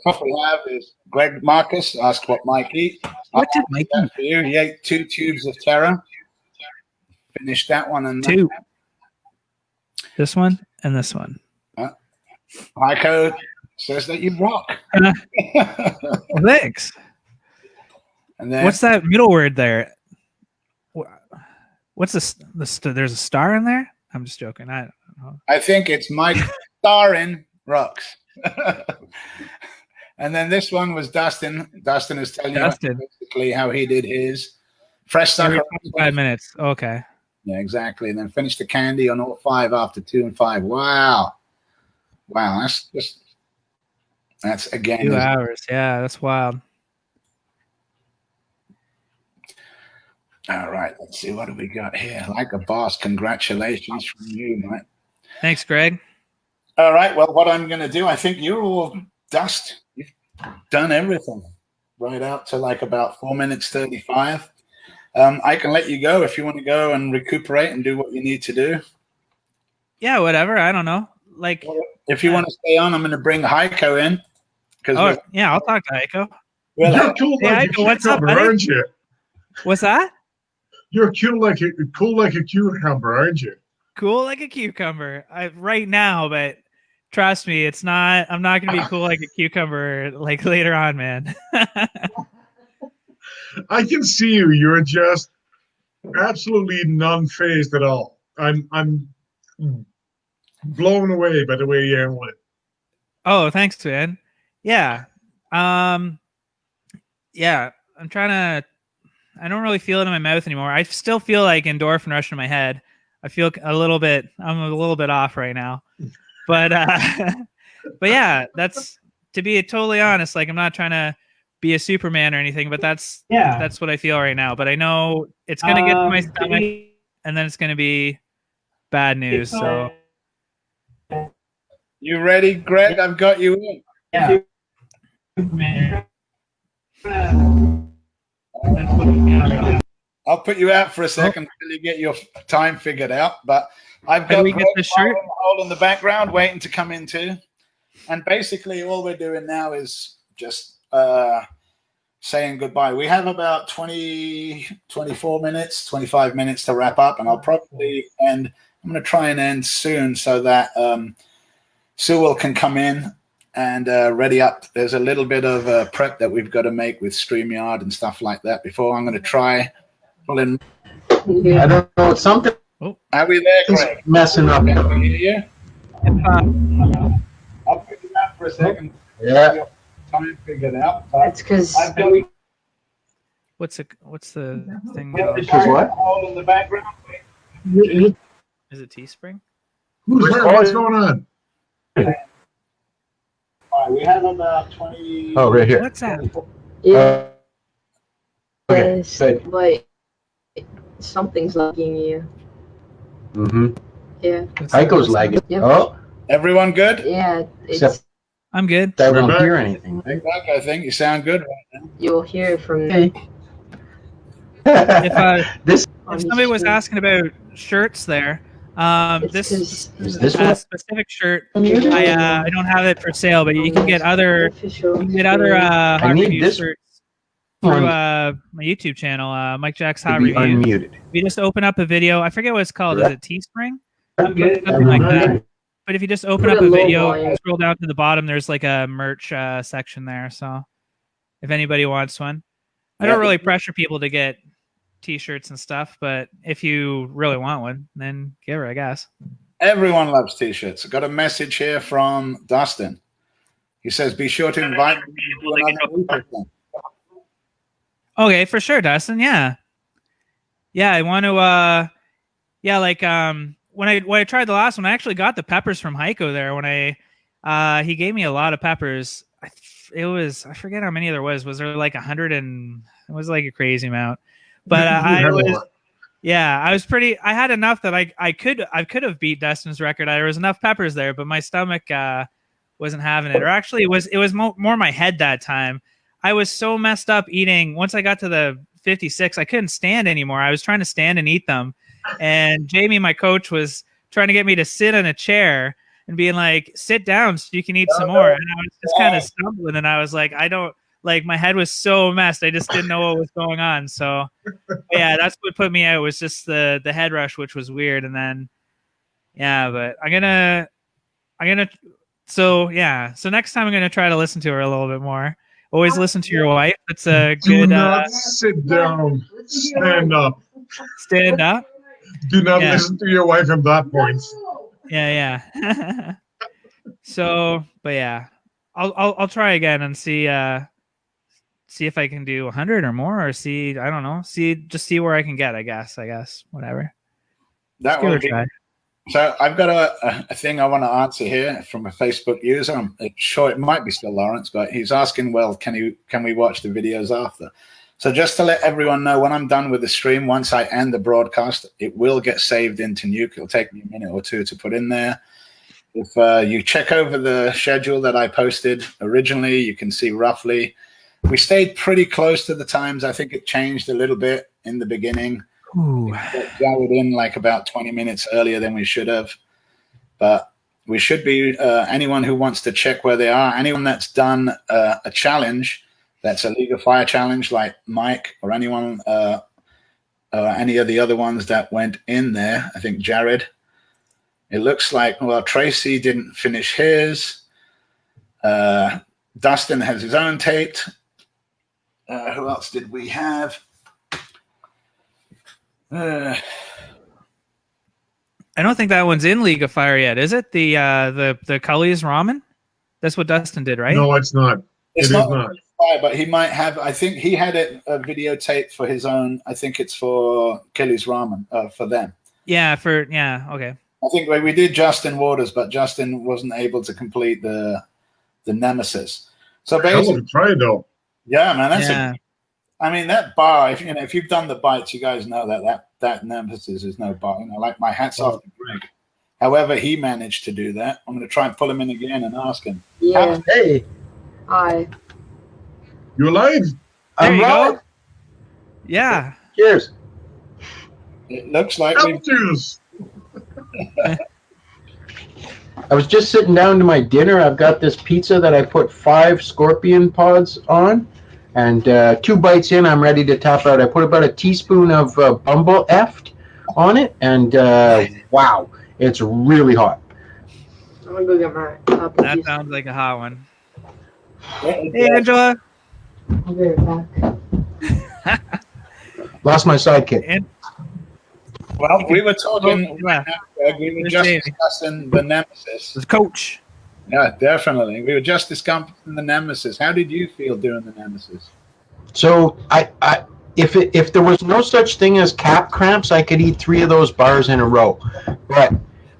What we have is Greg Marcus asked what Mike eat. What did Mike eat? For you? He ate 2 tubes of Terra. Finished that one and 2. This one and this one. Haico says that you rock. Thanks. And then, what's that middle word there? What's this? There's a star in there? I'm just joking. I don't know. I think it's Mike starring rocks. And then this one was Dustin. Dustin is telling Dustin. you basically how he did his fresh sucker. 5 minutes. Okay. Yeah, exactly. And then finished the candy on all 5 after 2 and 5. Wow. Wow. That's again 2 hours. Yeah, that's wild. All right. Let's see. What do we got here? Like a boss. Congratulations from you, mate. Thanks, Greg. All right. Well, what I'm going to do, I think you're all dust. You've done everything right out to like about 4 minutes 35. I can let you go if you want to go and recuperate and do what you need to do. Yeah, whatever. I don't know. Like, if you want to stay on, I'm going to bring Haico in. Oh, yeah, I'll talk to Haico. Well, You're cool Hey, like Haico, a what's up, cucumber, buddy? aren't you? What's that? You're cool like a cucumber, aren't you? Cool like a cucumber. Right now, but trust me, it's not. I'm not going to be cool like a cucumber like later on, man. I can see you. You're just absolutely non-phased at all. I'm blown away by the way you handle it. Oh, thanks, man. Yeah. Yeah. I'm trying to. I don't really feel it in my mouth anymore. I still feel like endorphin rush in my head. I feel I'm a little bit off right now, but yeah, that's, to be totally honest. Like, I'm not trying to be a Superman or anything, but that's what I feel right now. But I know it's gonna get to my stomach, and then it's gonna be bad news. So, you ready, Greg? I've got you in. Yeah. I'll put you out for a second until you get your time figured out. But I've How do got we get the shirt? all in the background waiting to come in too. And basically all we're doing now is just saying goodbye. We have about 24 minutes, 25 minutes to wrap up, and I'll probably end. I'm going to try and end soon so that Sewell can come in and ready up. There's a little bit of prep that we've got to make with StreamYard and stuff like that before I'm going to try. I don't know, something. Are we there, Greg? Messing up. Can we hear you? I'll put you out for a second. Yeah. Time figured out. It's because what's the thing? What? All in the background. Is it Teespring? Who's there? What's going on? All right, we have about 20. Oh, right here. What's that? Yeah. Okay. Yes, Good. but something's lagging you. Mm-hmm. Yeah. Haico's lagging. Yep. Oh, everyone good? Yeah, except I'm good. I don't hear anything. I think you sound good right now. You'll hear it from Okay. If somebody was asking about shirts there, this specific shirt, I don't have it for sale, but you can get other hot review shirts through my YouTube channel, Mike Jack's Hot Reviews. Unmuted. If you just open up a video, I forget what it's called. Yeah. Is it Teespring? Something like that. But if you just open up a video, scroll down to the bottom, there's like a merch section there. So if anybody wants one, I don't really pressure people to get T-shirts and stuff, but if you really want one, then give her, I guess. Everyone loves T-shirts. I got a message here from Dustin. He says, "Be sure to invite me to another week or something." Okay, for sure, Dustin. Yeah, I want to. When I tried the last one, I actually got the peppers from Haico there. When he gave me a lot of peppers. I forget how many there was. Was there like 100 and it was like a crazy amount. But I had enough that I could have beat Dustin's record. There was enough peppers there, but my stomach wasn't having it. Or actually, it was more my head that time. I was so messed up eating. Once I got to the 56, I couldn't stand anymore. I was trying to stand and eat them, and Jamie, my coach, was trying to get me to sit in a chair and being like, "Sit down so you can eat some more." And I was just kind of stumbling, and I was like, my head was so messed. I just didn't know what was going on. So yeah, that's what put me out, was just the head rush, which was weird. And then, yeah, but so next time I'm going to try to listen to her a little bit more. Always listen to your wife. It's a good. Do not sit down. Stand up. Stand up. Do not listen to your wife at that point. Yeah. So, but yeah, I'll try again and see if I can do 100 or more, or see, I don't know, see where I can get. I guess whatever. That will be. So I've got a thing I want to answer here from a Facebook user. I'm sure it might be still Lawrence, but he's asking, well, can we watch the videos after? So just to let everyone know, when I'm done with the stream, once I end the broadcast, it will get saved into NEUK. It'll take me a minute or two to put in there. If you check over the schedule that I posted originally, you can see roughly. We stayed pretty close to the times. I think it changed a little bit in the beginning. Ooh. Gathered in like about 20 minutes earlier than we should have. But we should be, anyone who wants to check where they are, anyone that's done a challenge, that's a League of Fire challenge like Mike or anyone, any of the other ones that went in there, I think Jared. It looks like, well, Tracy didn't finish his. Dustin has his own taped. Who else did we have? I don't think that one's in League of Fire yet, is it? The Cully's ramen? That's what Dustin did, right? No, it's not. It's not. But he might have. I think he had it videotaped for his own. I think it's for Kelly's Ramen for them. Yeah, okay. I think we did Justin Waters, but Justin wasn't able to complete the NEMESIS. So basically, try it though. Yeah, man, I mean that bar. If you've done the bites, you guys know that NEMESIS is no bar. Like my hats off to Greg. However, he managed to do that. I'm going to try and pull him in again and ask him. Yeah. Hey. Hi. You alive? There you alive. go. Yeah. Cheers. It looks like we've juice. I was just sitting down to my dinner. I've got this pizza that I put 5 scorpion pods on, and 2 bites in, I'm ready to tap out. I put about a teaspoon of Bumble Eft on it, and wow, it's really hot. I'm gonna go get my That sounds like a hot one. Hey, Angela. I'll be right back. Lost my sidekick. Well, we were talking. We were just discussing the NEMESIS. The coach. Yeah, definitely. We were just discussing the NEMESIS. How did you feel doing the NEMESIS? So if there was no such thing as cap cramps, I could eat 3 of those bars in a row. But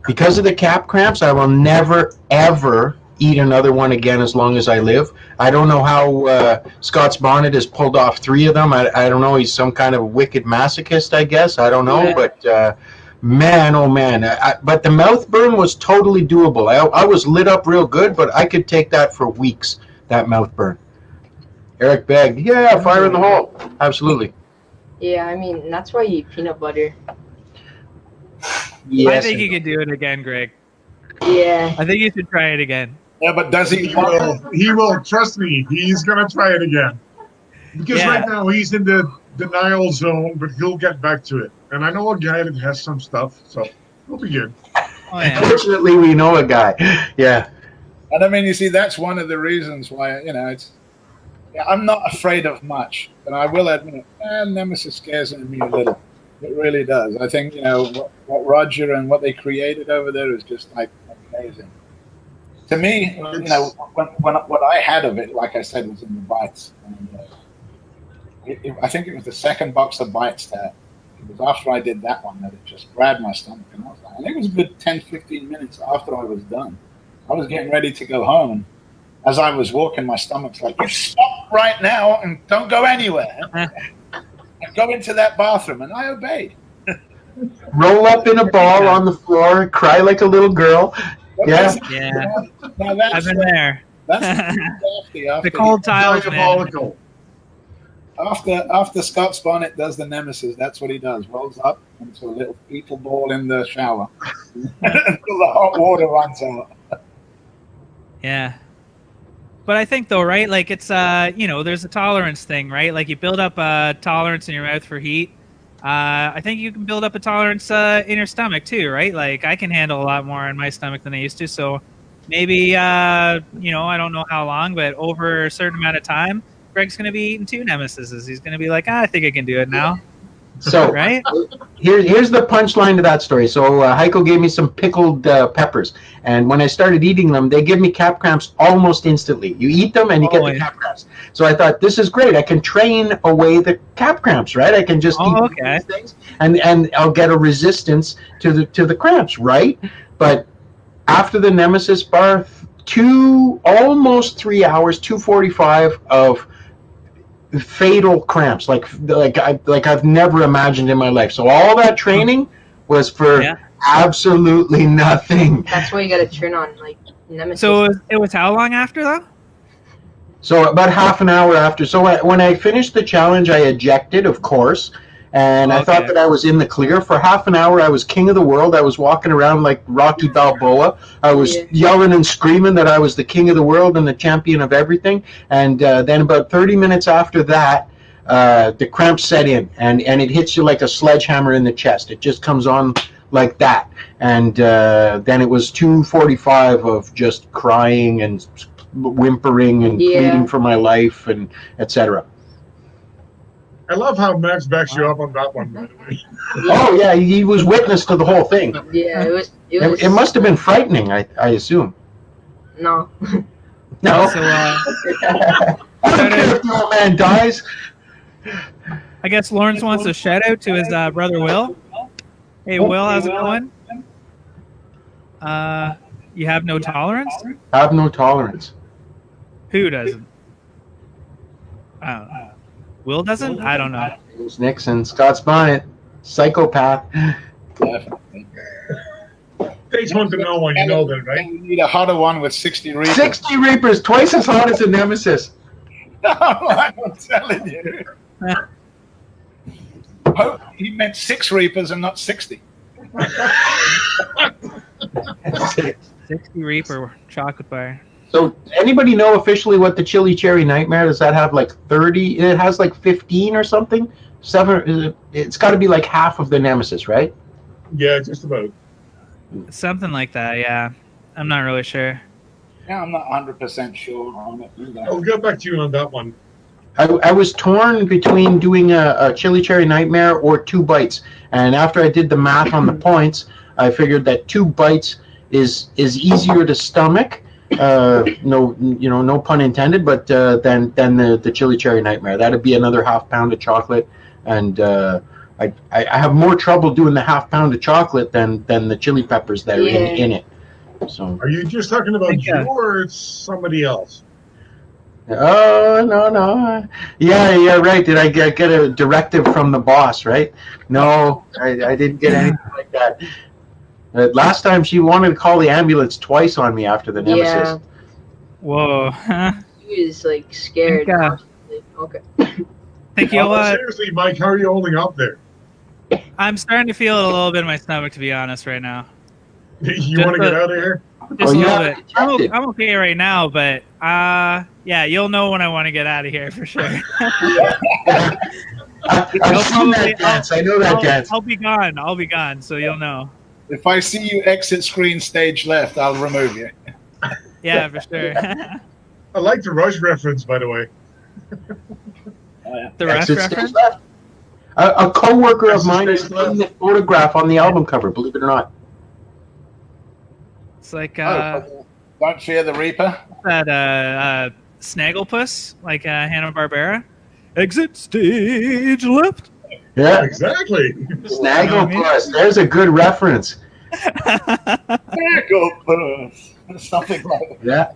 because of the cap cramps, I will never ever eat another one again as long as I live. I don't know how Scott's Bonnet has pulled off 3 of them. I don't know. He's some kind of wicked masochist, I guess. I don't know. Yeah. But man, oh man. But the mouth burn was totally doable. I was lit up real good, but I could take that for weeks, that mouth burn. Eric Begg. Yeah, fire in the hole. Absolutely. Yeah, I mean, that's why you eat peanut butter. Yes, I think you could do it again, Greg. Yeah. I think you should try it again. Yeah, but does he? He will. Trust me. He's gonna try it again. Because right now he's in the denial zone, but he'll get back to it. And I know a guy that has some stuff, so he'll be good. Oh, yeah. Fortunately, we know a guy. Yeah. And I mean, you see, that's one of the reasons why it's. Yeah, I'm not afraid of much, but I will admit, NEMESIS scares me a little. It really does. I think what Roger and what they created over there is just like amazing. To me, what I had of it, like I said, was in the bites. And, I think it was the second box of bites that it was after I did that one that it just grabbed my stomach. And I was like, and it was a good 10, 15 minutes after I was done. I was getting ready to go home. And as I was walking, my stomach's like, you stop right now and don't go anywhere. And go into that bathroom. And I obeyed. Roll up in a ball on the floor, cry like a little girl. Yeah. Now I've been there. That's after the cold tiles, diabolical. After Scott's Bonnet does the NEMESIS, that's what he does. Rolls up into a little fetal ball in the shower until the hot water runs out. Yeah. But I think though, right? Like it's there's a tolerance thing, right? Like you build up a tolerance in your mouth for heat. I think you can build up a tolerance in your stomach too, right? Like I can handle a lot more in my stomach than I used to. So maybe I don't know how long, but over a certain amount of time, Greg's gonna be eating 2 NEMESIS. He's gonna be like, I think I can do it now. So right? Here's the punchline to that story. So Haico gave me some pickled peppers, and when I started eating them, they give me cap cramps almost instantly. You eat them and you get the cap cramps. So I thought, this is great. I can train away the cap cramps, right? I can just eat these things, and I'll get a resistance to the cramps, right? But after the Nemesis bar, almost 3 hours, 2:45 of fatal cramps, like I've never imagined in my life. So all that training was for absolutely nothing. That's why you got to turn on like Nemesis. So it was how long after though? So about half an hour after. So when I finished the challenge, I ejected, of course, and I thought that I was in the clear. For half an hour, I was king of the world. I was walking around like Rocky Balboa. I was yelling and screaming that I was the king of the world and the champion of everything. And then about 30 minutes after that, the cramps set in, and it hits you like a sledgehammer in the chest. It just comes on like that. And then it was 2:45 of just crying and whimpering and pleading for my life and etc. I love how Max backs you up on that one, by the way. Oh yeah, he was witness to the whole thing. Yeah, it was. It must have been frightening, I assume. No. No. So, I don't care if the old man dies. I guess Lawrence wants a shout out to his brother Will. Hey Will, how's it going? You have no tolerance? Have no tolerance. Who doesn't? I don't know. Will doesn't? I don't know. Here's Nixon, Scott's Bonnet, psychopath. Takes one to know one, you know that, right? You need a hotter one with 60 Reapers. 60 Reapers, twice as hot as a Nemesis. No, I'm telling you. Oh, he meant 6 Reapers and not 60. 60 Reaper chocolate bar. So, anybody know officially what the Chili Cherry Nightmare, does that have like 30? It has like 15 or something? 7? It's got to be like half of the Nemesis, right? Yeah, just about. Something like that, yeah. I'm not really sure. Yeah, I'm not 100% sure on it either. I'll get back to you on that one. I was torn between doing a Chili Cherry Nightmare or 2 bites. And after I did the math on the points, I figured that 2 bites is easier to stomach. No pun intended, but than the Chili Cherry Nightmare. That'd be another half pound of chocolate, and I have more trouble doing the half pound of chocolate than the chili peppers that are in it. So are you just talking about you or somebody else? Oh no. Yeah, right. Did I get a directive from the boss, right? No, I didn't get anything like that. Last time she wanted to call the ambulance twice on me after the Nemesis. Yeah. Whoa. He was like scared. Okay. Think you'll, seriously, Mike, how are you holding up there? I'm starting to feel it a little bit in my stomach, to be honest, right now. You want to get out of here? Just a little bit. I'm okay right now, but yeah, you'll know when I want to get out of here for sure. I've seen that dance. I know that dance. I'll be gone, so you'll know. If I see you exit screen stage left, I'll remove you. Yeah, for sure. I like the Rush reference, by the way. The Rush reference? A co-worker of mine is putting the photograph on the album cover, believe it or not. It's like Don't Fear the Reaper. That Snagglepuss, like Hanna-Barbera. Exit stage left. Yeah, exactly. Snagglepuss. There's a good reference. Snagglepuss. Something like that.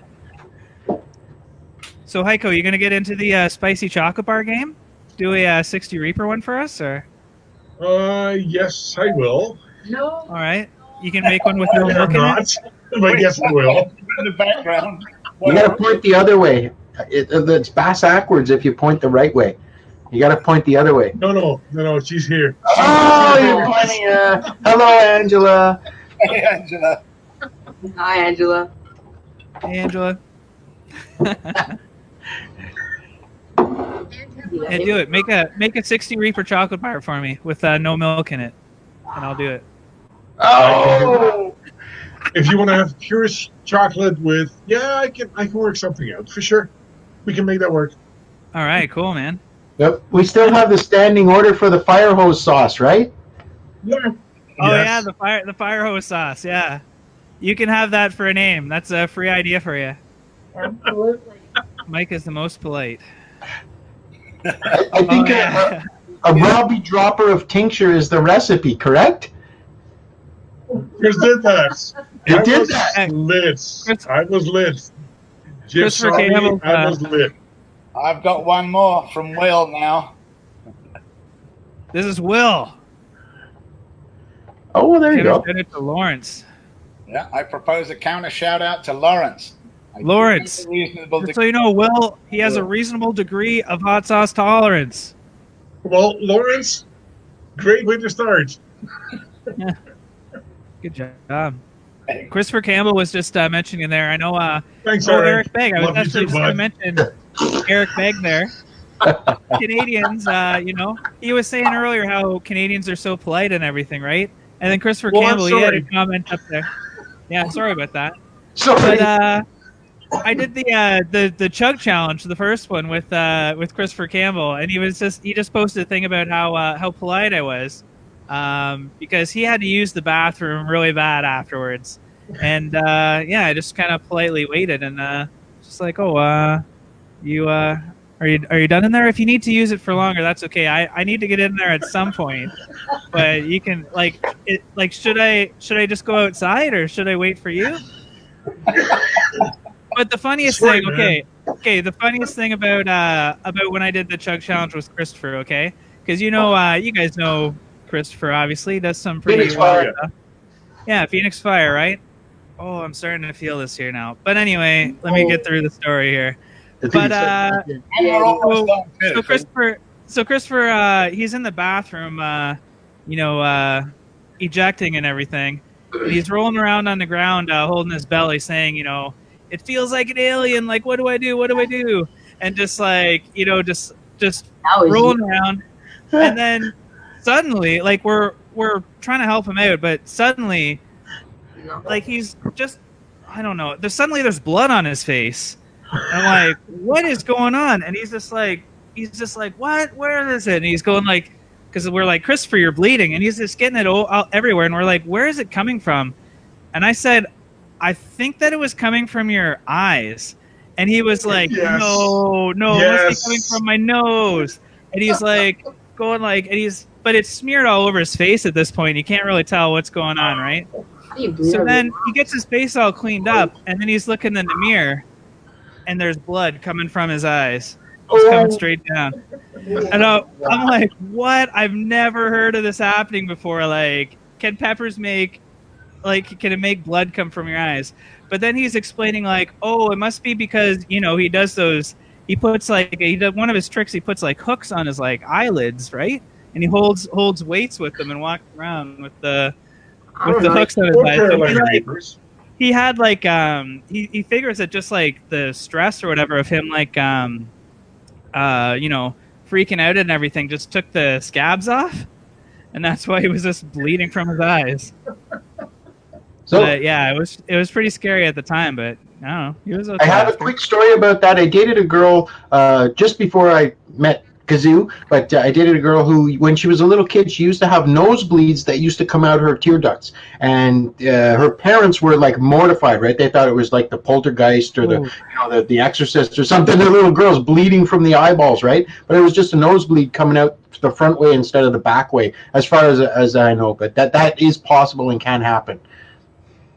So, Haico, you gonna get into the spicy chocolate bar game? Do a 60 Reaper one for us, or? Yes, I will. No. All right. You can make one with no milk in it. But yes, I will. In the background. You gotta point the other way. It's backwards if you point the right way. You gotta point the other way. No, she's here. Oh, you're pointing. Hello, Angela. Hey, Angela. Hi, Angela. Hey, Angela. Yeah, do it. Make a 60 Reaper chocolate bar for me with no milk in it, and I'll do it. Oh. If you want to have pure chocolate with, I can work something out for sure. We can make that work. All right, cool, man. Yep. We still have the standing order for the fire hose sauce, right? Yeah. Oh yeah, the fire hose sauce. Yeah, you can have that for a name. That's a free idea for you. Absolutely. Mike is the most polite. I think a Robbie dropper of tincture is the recipe, correct? Chris did that. It did that. Lit. I was lit. Just Christopher sorry, Campbell, I was lit. I've got one more from Will now. This is Will. Oh, well, there you go. Send it to Lawrence. Yeah, I propose a counter shout out to Lawrence. Lawrence, just so you know, Will, he has a reasonable degree of hot sauce tolerance. Well, Lawrence, great way to start. Yeah. Good job. Christopher Campbell was just mentioning there. I know. Thanks, Eric Begg. I was Love you actually too, just going to bud. mention Eric Begg there. Canadians, you know, he was saying earlier how Canadians are so polite and everything, right? And then Christopher Well, I'm Campbell, he had a sorry. comment up there. Yeah, sorry about that. Sorry. But I did the Chug challenge, the first one with Christopher Campbell, and he just posted a thing about how polite I was, because he had to use the bathroom really bad afterwards, and yeah, I just kind of politely waited and just like, oh, you are you done in there? If you need to use it for longer, that's okay. I need to get in there at some point, but you can should I just go outside or should I wait for you? But the funniest thing, the funniest thing about when I did the Chug challenge was Christopher, okay? Because you guys know Christopher, obviously. He does some pretty Phoenix Fire. Yeah, Phoenix Fire, right? Oh, I'm starting to feel this here now. But anyway, let me get through the story here. But so Christopher, he's in the bathroom, ejecting and everything. And he's rolling around on the ground, holding his belly, saying, it feels like an alien. Like, what do I do? What do I do? And just like, just rolling around. And then suddenly, like, we're trying to help him out, but suddenly, like, he's just, I don't know. There's blood on his face. And I'm like, what is going on? And he's just like, what? Where is it? And he's going like, because we're like, Christopher, you're bleeding. And he's just getting it all everywhere. And we're like, where is it coming from? And I said, I think that it was coming from your eyes. And he was like, Yes. no, Yes. it must be coming from my nose. And he's like, going like, but it's smeared all over his face at this point. You can't really tell what's going on, right? So then he gets his face all cleaned up, and then he's looking in the mirror, and there's blood coming from his eyes. It's coming straight down. And I'm like, what? I've never heard of this happening before. Like, can peppers can it make blood come from your eyes? But then he's explaining like, oh, it must be because, he does those, he puts one of his tricks, he puts like hooks on his like eyelids, right? And he holds weights with them and walks around with the hooks on his eyes. So he had like, he figures that just like the stress or whatever of him like, freaking out and everything just took the scabs off, and that's why he was just bleeding from his eyes. But yeah, it was pretty scary at the time, but I don't know, he was okay. I have a quick story about that. I dated a girl just before I met Kazoo, but I dated a girl who, when she was a little kid, she used to have nosebleeds that used to come out her tear ducts, and her parents were like mortified, right? They thought it was like the poltergeist or the Exorcist or something. The little girl's bleeding from the eyeballs, right? But it was just a nosebleed coming out the front way instead of the back way, as far as I know. But that is possible and can happen.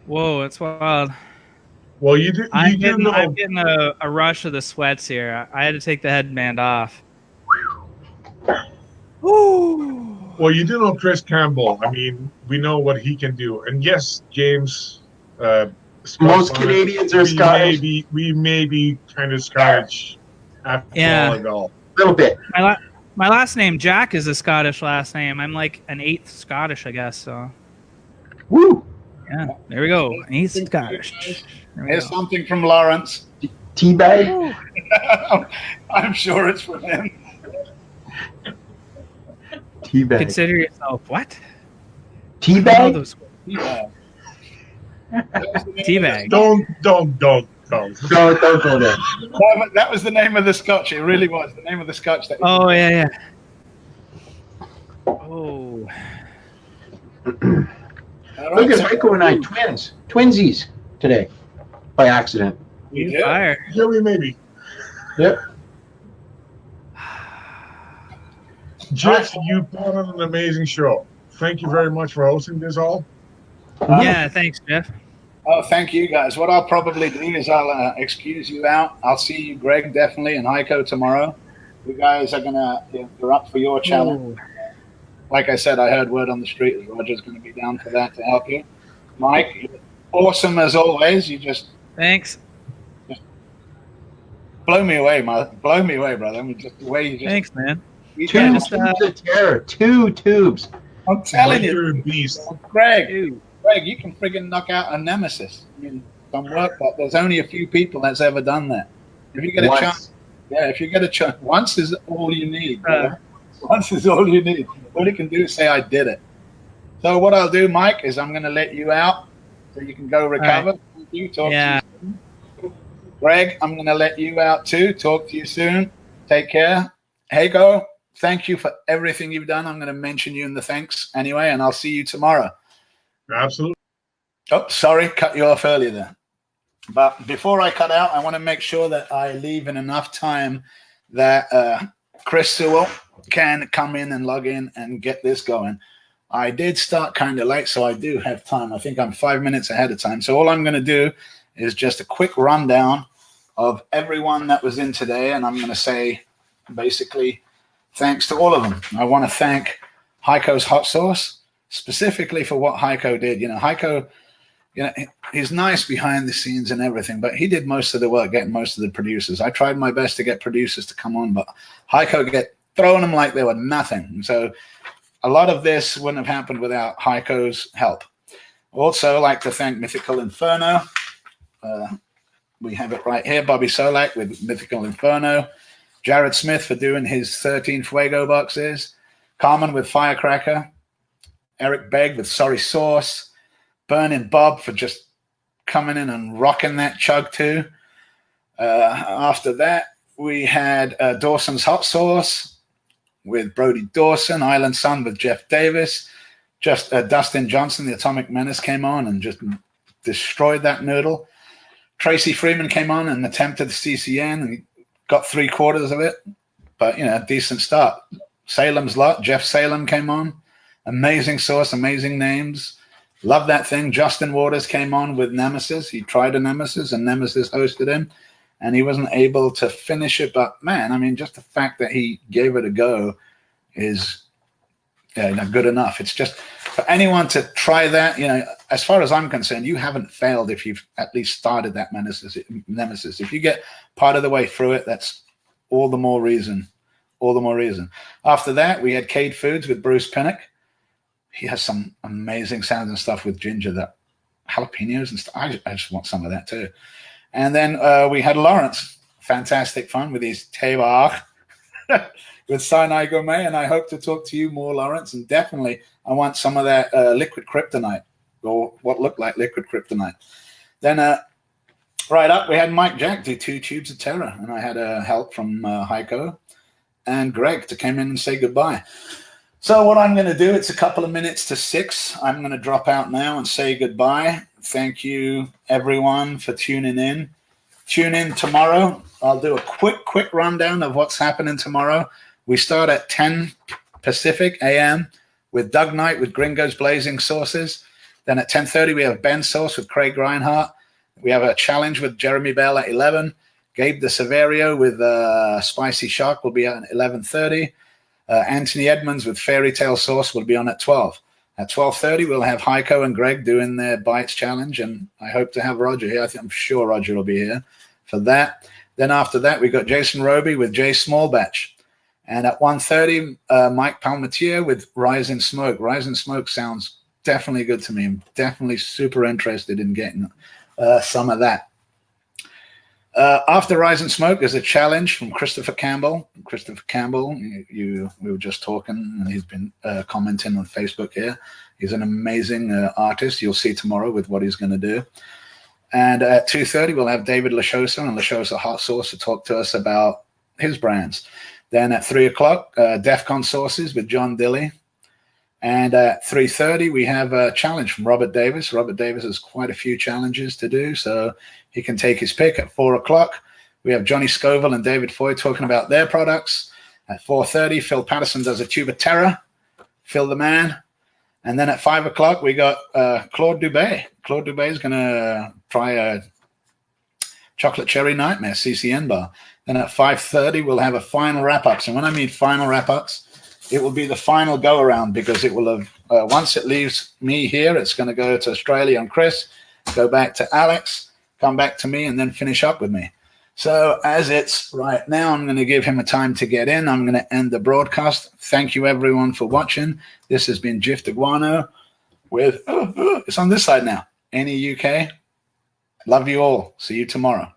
Whoa, that's wild. Well, I'm getting a rush of the sweats here. I had to take the headband off. Well, you do know Chris Campbell. I mean, we know what he can do. And yes, James. Most Canadians are Scottish. We may be kind of Scottish after all. A little bit. My last name, Jack, is a Scottish last name. I'm like an 8th Scottish, I guess. So. Woo! Yeah, there we go. 8th Scottish. Here's something from Lawrence. Teabag? I'm sure it's from him. Teabag. Consider yourself what? Teabag? Teabag. Don't. Don't go there. That was the name of the scotch. It really was the name of the scotch. That Oh yeah. Oh. Look at Haico and I, twinsies today, by accident. Fire. Yeah, maybe. Yep. Jeff, you put on an amazing show. Thank you very much for hosting this all. Yeah, thanks, Jeff. Oh, thank you guys. What I'll probably do is I'll excuse you out. I'll see you, Greg, definitely, and Haico tomorrow. You guys are you're up for your challenge. Like I said, I heard word on the street that Roger's going to be down for that to help you. Mike, you're awesome as always. You just thanks. Blow me away, brother. I mean, just the way you just. Thanks, man. Two tubes of terror. 2 tubes. I'm telling you, you're a beast. Greg, you can friggin' knock out a nemesis. I mean, some work, but there's only a few people that's ever done that. If you get a chance, if you get a chance, once is all you need. Once is all you need. All you can do is say, I did it. So what I'll do, Mike, is I'm going to let you out so you can go recover. Right. You talk to you soon. Greg, I'm going to let you out too. Talk to you soon. Take care. Haico, thank you for everything you've done. I'm going to mention you in the thanks anyway, and I'll see you tomorrow. Absolutely. Oh, sorry, cut you off earlier there. But before I cut out, I want to make sure that I leave in enough time that Chris Swell can come in and log in and get this going. I did start kind of late, so I do have time. I think I'm 5 minutes ahead of time. So all I'm going to do is just a quick rundown of everyone that was in today, and I'm going to say basically thanks to all of them. I want to thank Haico's Hot Sauce specifically for what Haico did. You know, Haico, he's nice behind the scenes and everything, but he did most of the work, getting most of the producers. I tried my best to get producers to come on, but Haico get throwing them like they were nothing. So a lot of this wouldn't have happened without Haico's help. Also, like to thank Mythical Inferno. We have it right here. Bobby Solak with Mythical Inferno. Jared Smith for doing his 13 Fuego boxes. Carmen with Firecracker. Eric Begg with Sorry Sauce. Burning Bob for just coming in and rocking that Chug too. After that, we had Dawson's Hot Sauce with Brody Dawson. Island Sun with Jeff Davis. Just Dustin Johnson, the Atomic Menace, came on and just destroyed that noodle. Tracy Freeman came on and attempted the CCN and he got 3/4 of it, but decent start. Salem's Lott, Jeff Salem came on. Amazing sauce, amazing names. Love that thing. Justin Waters came on with NEMESIS. He tried a NEMESIS and NEMESIS hosted him and he wasn't able to finish it. But man, I mean, just the fact that he gave it a go is good enough. It's just for anyone to try that, as far as I'm concerned, you haven't failed if you've at least started that nemesis. If you get part of the way through it, that's all the more reason. All the more reason. After that, we had Cade Foods with Bruce Pinnock. He has some amazing sounds and stuff with ginger, that jalapenos and stuff. I just want some of that too. And then we had Lawrence. Fantastic fun with his Tevar with Sinai Gourmet, and I hope to talk to you more, Lawrence. And definitely, I want some of that liquid kryptonite, or what looked like liquid kryptonite. Then right up, we had Mike Jack do 2 tubes of terror, and I had help from Haico and Greg to come in and say goodbye. So what I'm going to do, it's a couple of minutes to 6. I'm going to drop out now and say goodbye. Thank you, everyone, for tuning in. Tune in tomorrow. I'll do a quick rundown of what's happening tomorrow. We start at 10 Pacific a.m. with Doug Knight with Gringo's Blazing Sauces. Then at 10:30, we have Ben Sauce with Craig Reinhardt. We have a challenge with Jeremy Bell at 11. Gabe De Severio with Spicy Shark will be at 11:30. Anthony Edmonds with Fairy Tale Sauce will be on at 12. At 12:30, we'll have Haico and Greg doing their Bites Challenge, and I hope to have Roger here. I'm sure Roger will be here for that. Then after that, we got Jason Roby with Jay Smallbatch. And at 1:30, Mike Palmetier with Rising Smoke. Rising Smoke sounds definitely good to me. I'm definitely super interested in getting some of that. After Rising Smoke, there's a challenge from Christopher Campbell. Christopher Campbell, we were just talking, and he's been commenting on Facebook here. He's an amazing artist. You'll see tomorrow with what he's going to do. And at 2:30, we'll have David Lachosa and Lachosa Hot Sauce to talk to us about his brands. Then at 3 o'clock, Defcon Sauces with John Dilly. And at 3:30, we have a challenge from Robert Davis. Robert Davis has quite a few challenges to do, so he can take his pick. At 4 o'clock, we have Johnny Scoville and David Foy talking about their products. At 4:30, Phil Patterson does a Tube of Terror. Phil the man. And then at 5 o'clock, we got Claude Dubé. Claude Dubé is going to try a Chocolate Cherry Nightmare CCN bar. Then at 5:30, we'll have a final wrap-ups. And when I mean final wrap-ups, it will be the final go-around because it will have, once it leaves me here, it's going to go to Australia and Chris, go back to Alex, come back to me, and then finish up with me. So as it's right now, I'm going to give him a time to get in. I'm going to end the broadcast. Thank you, everyone, for watching. This has been Jif de Guano with, it's on this side now, NEUK. Love you all. See you tomorrow.